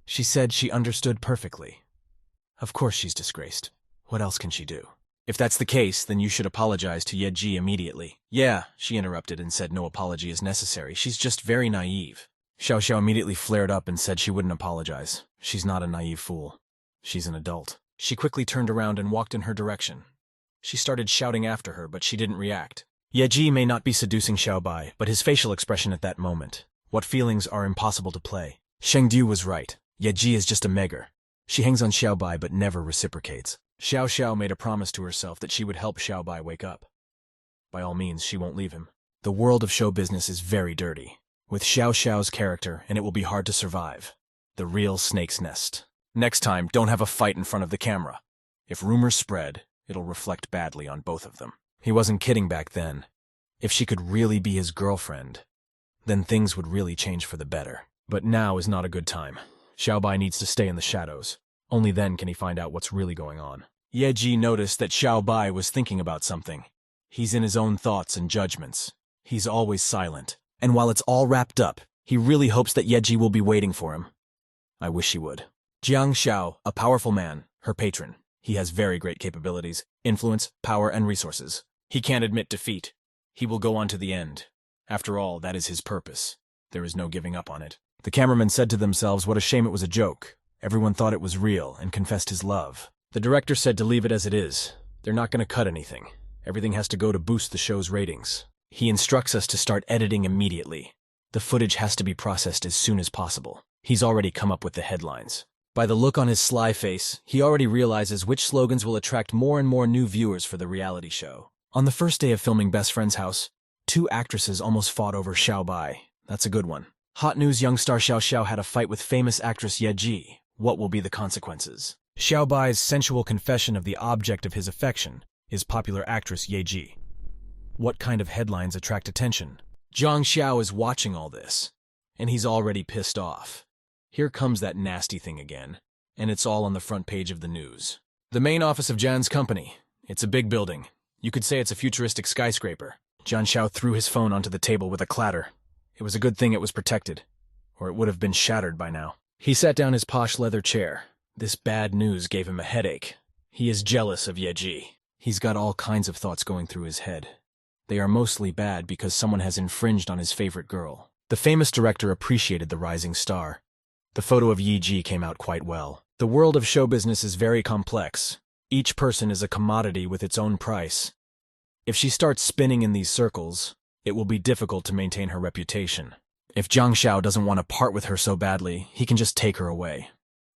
She said she understood perfectly. Of course she's disgraced. What else can she do? If that's the case, then you should apologize to Yeji immediately. Yeah, she interrupted and said no apology is necessary. She's just very naive. Xiao Xiao immediately flared up and said she wouldn't apologize. She's not a naive fool. She's an adult. She quickly turned around and walked in her direction. She started shouting after her, but she didn't react. Yeji may not be seducing Xiaobai, but his facial expression at that moment. What feelings are impossible to play? Shengdu was right. Yeji is just a megger. She hangs on Xiaobai but never reciprocates. Xiao Xiao made a promise to herself that she would help Xiaobai wake up. By all means, she won't leave him. The world of show business is very dirty, with Xiao Xiao's character, and it will be hard to survive. The real snake's nest. Next time, don't have a fight in front of the camera. If rumors spread, it'll reflect badly on both of them. He wasn't kidding back then. If she could really be his girlfriend, then things would really change for the better. But now is not a good time. Xiaobai needs to stay in the shadows. Only then can he find out what's really going on. Yeji noticed that Xiaobai was thinking about something. He's in his own thoughts and judgments. He's always silent. And while it's all wrapped up, he really hopes that Yeji will be waiting for him. I wish he would. Jang Xiao, a powerful man, her patron. He has very great capabilities, influence, power, and resources. He can't admit defeat. He will go on to the end. After all, that is his purpose. There is no giving up on it. The cameramen said to themselves what a shame it was a joke. Everyone thought it was real and confessed his love. The director said to leave it as it is. They're not going to cut anything. Everything has to go to boost the show's ratings. He instructs us to start editing immediately. The footage has to be processed as soon as possible. He's already come up with the headlines. By the look on his sly face, he already realizes which slogans will attract more and more new viewers for the reality show. On the first day of filming Best Friend's House, 2 actresses almost fought over Xiaobai. That's a good one. Hot news: young star Xiao Xiao had a fight with famous actress Yeji. What will be the consequences? Xiaobai's sensual confession of the object of his affection is popular actress Yeji. What kind of headlines attract attention? Jang Xiao is watching all this, and he's already pissed off. Here comes that nasty thing again, and it's all on the front page of the news. The main office of Jan's company. It's a big building. You could say it's a futuristic skyscraper. Jang Xiao threw his phone onto the table with a clatter. It was a good thing it was protected, or it would have been shattered by now. He sat down his posh leather chair. This bad news gave him a headache. He is jealous of Yeji. He's got all kinds of thoughts going through his head. They are mostly bad because someone has infringed on his favorite girl. The famous director appreciated the rising star. The photo of Yeji came out quite well. The world of show business is very complex. Each person is a commodity with its own price. If she starts spinning in these circles, it will be difficult to maintain her reputation. If Jang Xiao doesn't want to part with her so badly, he can just take her away.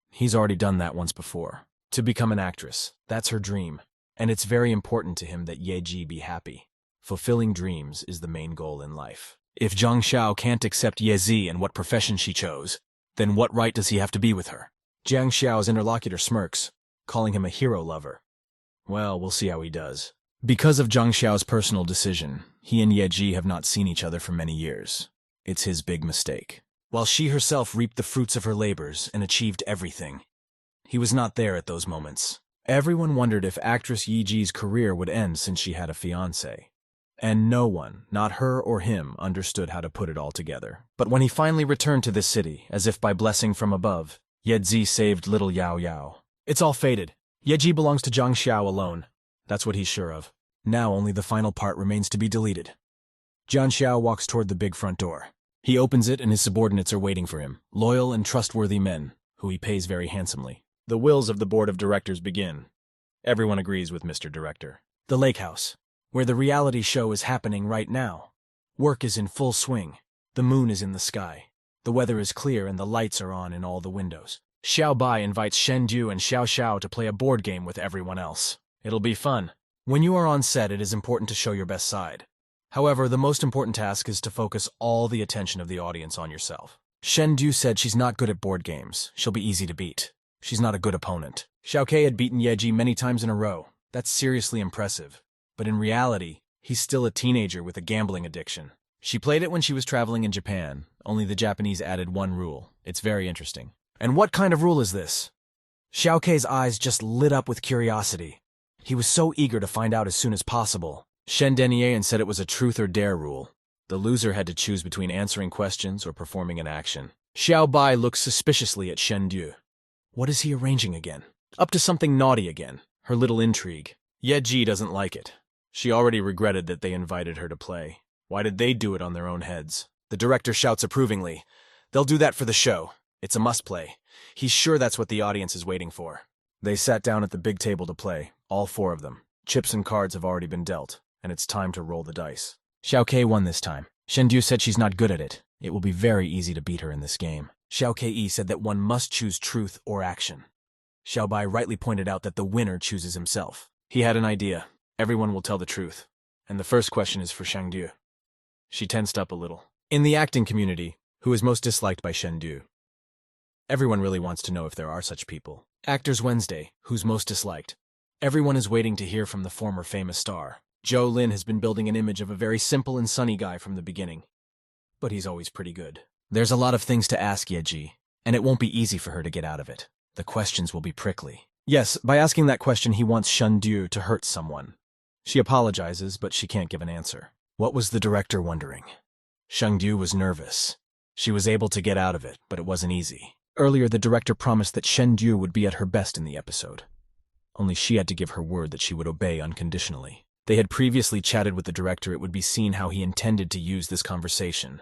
He's already done that once before. To become an actress, that's her dream. And it's very important to him that Yeji be happy. Fulfilling dreams is the main goal in life. If Jang Xiao can't accept Yezi and what profession she chose, then what right does he have to be with her? Jang Xiao's interlocutor smirks, calling him a hero lover. Well, we'll see how he does. Because of Jang Xiao's personal decision, he and Yeji have not seen each other for many years. It's his big mistake. While she herself reaped the fruits of her labors and achieved everything, he was not there at those moments. Everyone wondered if actress Yeji's career would end since she had a fiancé. And no one, not her or him, understood how to put it all together. But when he finally returned to this city, as if by blessing from above, Yeji saved little Yao Yao. It's all fated. Yeji belongs to Jang Xiao alone. That's what he's sure of. Now only the final part remains to be deleted. Jang Xiao walks toward the big front door. He opens it and his subordinates are waiting for him, loyal and trustworthy men, who he pays very handsomely. The wills of the board of directors begin. Everyone agrees with Mr. Director. The lake house, where the reality show is happening right now. Work is in full swing. The moon is in the sky. The weather is clear and the lights are on in all the windows. Xiao Bai invites Shen Du and Xiao Xiao to play a board game with everyone else. It'll be fun. When you are on set, it is important to show your best side. However, the most important task is to focus all the attention of the audience on yourself. Shen Du said she's not good at board games. She'll be easy to beat. She's not a good opponent. Xiao Kei had beaten Yeji many times in a row. That's seriously impressive. But in reality, he's still a teenager with a gambling addiction. She played it when she was traveling in Japan, only the Japanese added one rule. It's very interesting. And what kind of rule is this? Xiao Kei's eyes just lit up with curiosity. He was so eager to find out as soon as possible. Shen Denier said it was a truth or dare rule. The loser had to choose between answering questions or performing an action. Xiao Bai looks suspiciously at Shen Du. What is he arranging again? Up to something naughty again. Her little intrigue. Yeji doesn't like it. She already regretted that they invited her to play. Why did they do it on their own heads? The director shouts approvingly. They'll do that for the show. It's a must-play. He's sure that's what the audience is waiting for. They sat down at the big table to play, all four of them. Chips and cards have already been dealt, and it's time to roll the dice. Xiao Kei won this time. Shen Du said she's not good at it. It will be very easy to beat her in this game. Xiao Kei said that one must choose truth or action. Xiao Bai rightly pointed out that the winner chooses himself. He had an idea. Everyone will tell the truth. And the first question is for Shang Du. She tensed up a little. In the acting community, who is most disliked by Shen Du? Everyone really wants to know if there are such people. Actors Wednesday, who's most disliked. Everyone is waiting to hear from the former famous star. Zhou Lin has been building an image of a very simple and sunny guy from the beginning. But he's always pretty good. There's a lot of things to ask Yeji, and it won't be easy for her to get out of it. The questions will be prickly. Yes, by asking that question he wants Shen Du to hurt someone. She apologizes, but she can't give an answer. What was the director wondering? Shen Du was nervous. She was able to get out of it, but it wasn't easy. Earlier, the director promised that Shen Du would be at her best in the episode. Only she had to give her word that she would obey unconditionally. They had previously chatted with the director. It would be seen how he intended to use this conversation.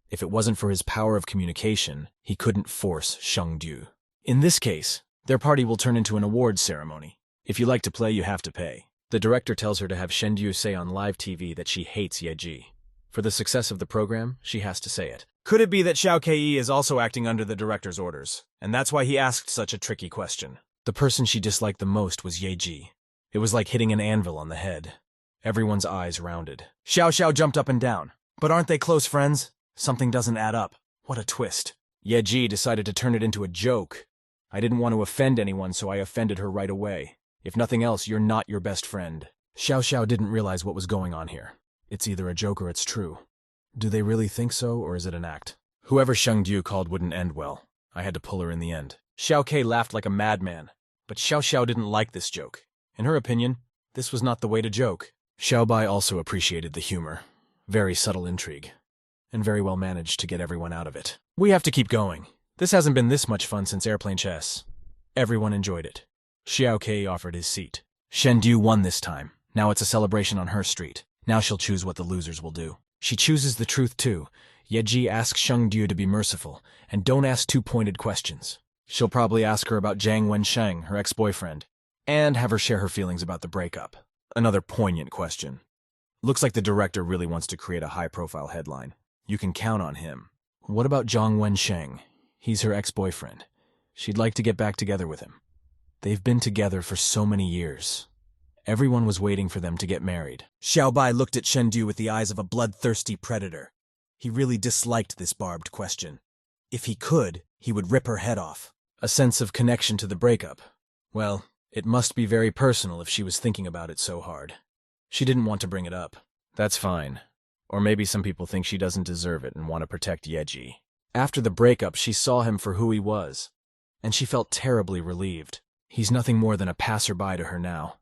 If it wasn't for his power of communication, he couldn't force Shen Du. In this case, their party will turn into an awards ceremony. If you like to play, you have to pay. The director tells her to have Shen Du say on live TV that she hates Yeji. For the success of the program, she has to say it. Could it be that Xiao Kei is also acting under the director's orders, and that's why he asked such a tricky question? The person she disliked the most was Yeji. It was like hitting an anvil on the head. Everyone's eyes rounded. Xiao Xiao jumped up and down. But aren't they close friends? Something doesn't add up. What a twist. Yeji decided to turn it into a joke. I didn't want to offend anyone, so I offended her right away. If nothing else, you're not your best friend. Xiao Xiao didn't realize what was going on here. It's either a joke or it's true. Do they really think so, or is it an act? Whoever Sheng Du called wouldn't end well. I had to pull her in the end. Xiao Kei laughed like a madman, but Xiao Xiao didn't like this joke. In her opinion, this was not the way to joke. Xiao Bai also appreciated the humor. Very subtle intrigue. And very well managed to get everyone out of it. We have to keep going. This hasn't been this much fun since airplane chess. Everyone enjoyed it. Xiao Kei offered his seat. Shen Du won this time. Now it's a celebration on her street. Now she'll choose what the losers will do. She chooses the truth too. Yeji asks Sheng Du to be merciful, and don't ask too pointed questions. She'll probably ask her about Zhang Wensheng, her ex-boyfriend, and have her share her feelings about the breakup. Another poignant question. Looks like the director really wants to create a high-profile headline. You can count on him. What about Zhang Wensheng? He's her ex-boyfriend. She'd like to get back together with him. They've been together for so many years. Everyone was waiting for them to get married. Xiaobai looked at Shendu with the eyes of a bloodthirsty predator. He really disliked this barbed question. If he could, he would rip her head off. A sense of connection to the breakup. Well, it must be very personal if she was thinking about it so hard. She didn't want to bring it up. That's fine. Or maybe some people think she doesn't deserve it and want to protect Yeji. After the breakup, she saw him for who he was, and she felt terribly relieved. He's nothing more than a passerby to her now.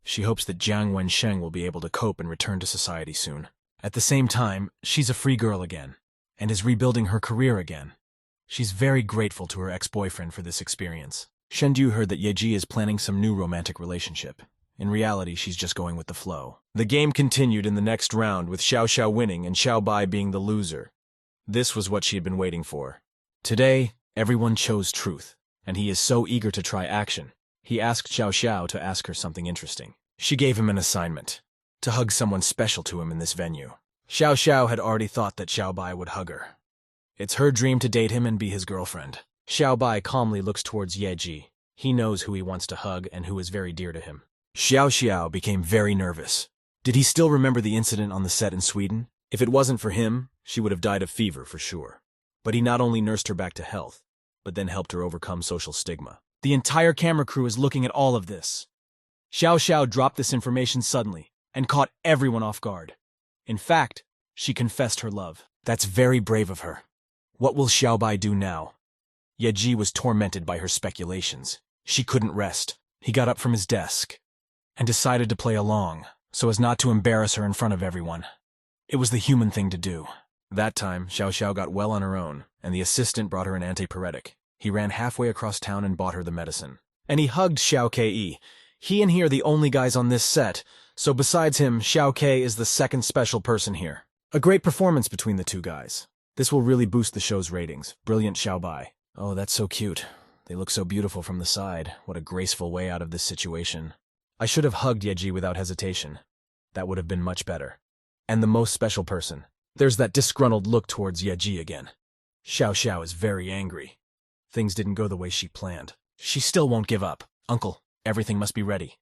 She hopes that Jiang Wensheng will be able to cope and return to society soon. At the same time, she's a free girl again, and is rebuilding her career again. She's very grateful to her ex-boyfriend for this experience. Shendu heard that Yeji is planning some new romantic relationship. In reality, she's just going with the flow. The game continued in the next round with Xiao Xiao winning and Xiaobai being the loser. This was what she had been waiting for. Today, everyone chose truth, and he is so eager to try action. He asked Xiao Xiao to ask her something interesting. She gave him an assignment, to hug someone special to him in this venue. Xiao Xiao had already thought that Xiaobai would hug her. It's her dream to date him and be his girlfriend. Xiaobai calmly looks towards Yeji. He knows who he wants to hug and who is very dear to him. Xiao Xiao became very nervous. Did he still remember the incident on the set in Sweden? If it wasn't for him, she would have died of fever for sure. But he not only nursed her back to health, but then helped her overcome social stigma. The entire camera crew is looking at all of this. Xiao Xiao dropped this information suddenly and caught everyone off guard. In fact, she confessed her love. That's very brave of her. What will Xiaobai do now? Yeji was tormented by her speculations. She couldn't rest. He got up from his desk and decided to play along, so as not to embarrass her in front of everyone. It was the human thing to do. That time, Xiao Xiao got well on her own, and the assistant brought her an antipyretic. He ran halfway across town and bought her the medicine. And he hugged Xiao Ke. He and he are the only guys on this set, so besides him, Xiao Ke is the second special person here. A great performance between the two guys. This will really boost the show's ratings. Brilliant Xiaobai. Oh, that's so cute. They look so beautiful from the side. What a graceful way out of this situation. I should have hugged Yeji without hesitation. That would have been much better. And the most special person. There's that disgruntled look towards Yeji again. Xiao Xiao is very angry. Things didn't go the way she planned. She still won't give up. Uncle, everything must be ready.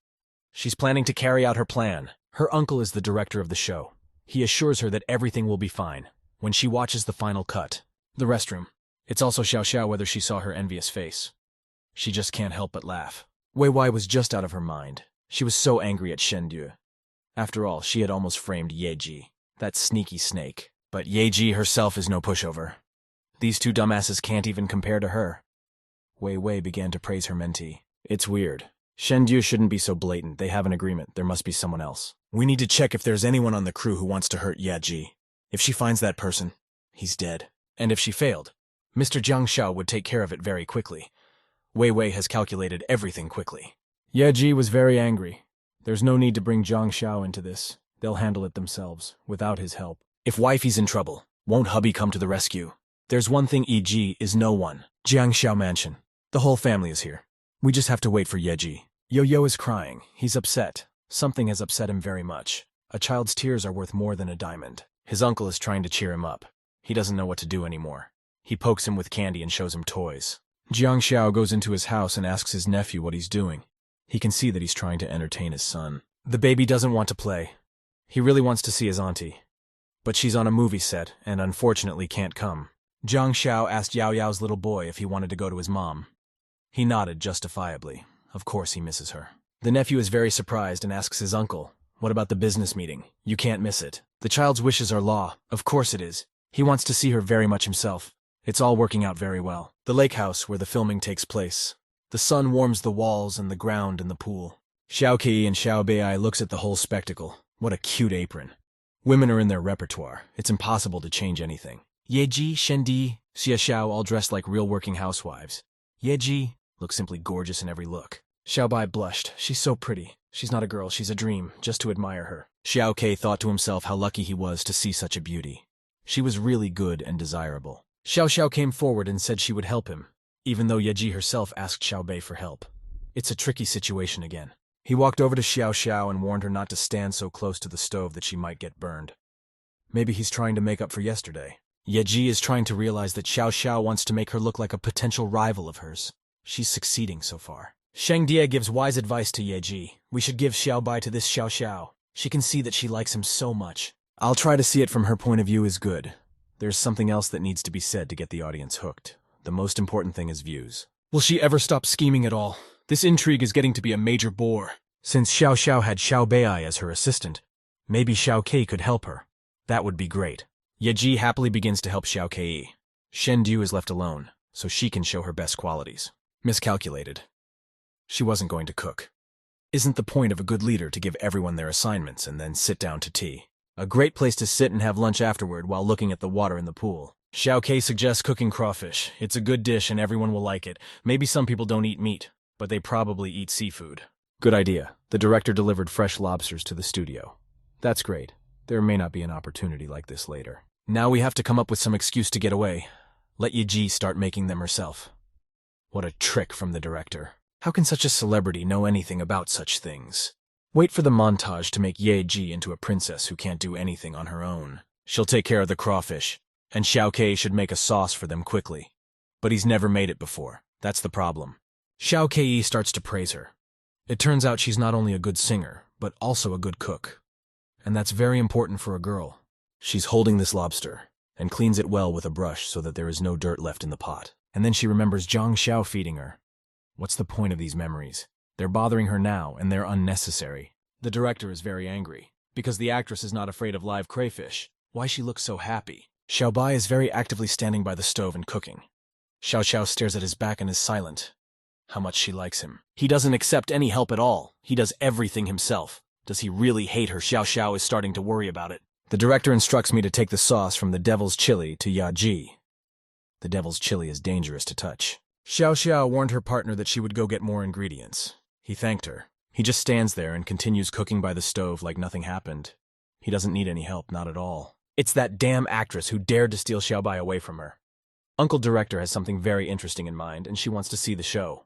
She's planning to carry out her plan. Her uncle is the director of the show. He assures her that everything will be fine. When she watches the final cut, the restroom. It's also Xiao Xiao whether she saw her envious face. She just can't help but laugh. Wei Wei was just out of her mind. She was so angry at Shendu. After all, she had almost framed Yeji, that sneaky snake. But Yeji herself is no pushover. These two dumbasses can't even compare to her. Wei Wei began to praise her mentee. It's weird. Shendu shouldn't be so blatant. They have an agreement. There must be someone else. We need to check if there's anyone on the crew who wants to hurt Yeji. If she finds that person, he's dead. And if she failed, Mr. Jang Xiao would take care of it very quickly. Wei Wei has calculated everything quickly. Yeji was very angry. There's no need to bring Jang Xiao into this. They'll handle it themselves, without his help. If wifey's in trouble, won't hubby come to the rescue? There's one thing EG is no one. Jiang Xiao Mansion. The whole family is here. We just have to wait for Yeji. Yo-Yo is crying. He's upset. Something has upset him very much. A child's tears are worth more than a diamond. His uncle is trying to cheer him up. He doesn't know what to do anymore. He pokes him with candy and shows him toys. Jiang Xiao goes into his house and asks his nephew what he's doing. He can see that he's trying to entertain his son. The baby doesn't want to play. He really wants to see his auntie. But she's on a movie set and unfortunately can't come. Jiang Xiao asked Yao Yao's little boy if he wanted to go to his mom. He nodded justifiably. Of course he misses her. The nephew is very surprised and asks his uncle, "What about the business meeting? You can't miss it." The child's wishes are law. Of course it is. He wants to see her very much himself. It's all working out very well. The lake house where the filming takes place. The sun warms the walls and the ground and the pool. Xiao Qi and Xiao Bei looks at the whole spectacle. What a cute apron. Women are in their repertoire. It's impossible to change anything. Yeji, Shendi, Xia Xiao all dressed like real working housewives. Yeji looks simply gorgeous in every look. Xiao Bai blushed. She's so pretty. She's not a girl, she's a dream, just to admire her. Xiao Ke thought to himself how lucky he was to see such a beauty. She was really good and desirable. Xiao Xiao came forward and said she would help him, even though Yeji herself asked Xiao Bei for help. It's a tricky situation again. He walked over to Xiao Xiao and warned her not to stand so close to the stove that she might get burned. Maybe he's trying to make up for yesterday. Yeji is trying to realize that Xiao Xiao wants to make her look like a potential rival of hers. She's succeeding so far. Shang Die gives wise advice to Yeji. We should give Xiaobai to this Xiao Xiao. She can see that she likes him so much. I'll try to see it from her point of view is good. There's something else that needs to be said to get the audience hooked. The most important thing is views. Will she ever stop scheming at all? This intrigue is getting to be a major bore. Since Xiao Xiao had Xiao Bei as her assistant, maybe Xiao Kei could help her. That would be great. Yeji happily begins to help Xiao Kei. Shen Du is left alone, so she can show her best qualities. Miscalculated. She wasn't going to cook. Isn't the point of a good leader to give everyone their assignments and then sit down to tea? A great place to sit and have lunch afterward while looking at the water in the pool. Xiao Kei suggests cooking crawfish. It's a good dish and everyone will like it. Maybe some people don't eat meat, but they probably eat seafood. Good idea. The director delivered fresh lobsters to the studio. That's great. There may not be an opportunity like this later. Now we have to come up with some excuse to get away. Let Yeji start making them herself. What a trick from the director. How can such a celebrity know anything about such things? Wait for the montage to make Yeji into a princess who can't do anything on her own. She'll take care of the crawfish, and Xiao Kei should make a sauce for them quickly. But he's never made it before. That's the problem. Xiao Kei starts to praise her. It turns out she's not only a good singer, but also a good cook. And that's very important for a girl. She's holding this lobster, and cleans it well with a brush so that there is no dirt left in the pot. And then she remembers Jang Xiao feeding her. What's the point of these memories? They're bothering her now, and they're unnecessary. The director is very angry, because the actress is not afraid of live crayfish. Why she looks so happy? Xiaobai is very actively standing by the stove and cooking. Xiao Xiao stares at his back and is silent. How much she likes him. He doesn't accept any help at all. He does everything himself. Does he really hate her? Xiao Xiao is starting to worry about it. The director instructs me to take the sauce from the devil's chili to Yaji. The devil's chili is dangerous to touch. Xiao Xiao warned her partner that she would go get more ingredients. He thanked her. He just stands there and continues cooking by the stove like nothing happened. He doesn't need any help, not at all. It's that damn actress who dared to steal Xiaobai away from her. Uncle Director has something very interesting in mind, and she wants to see the show.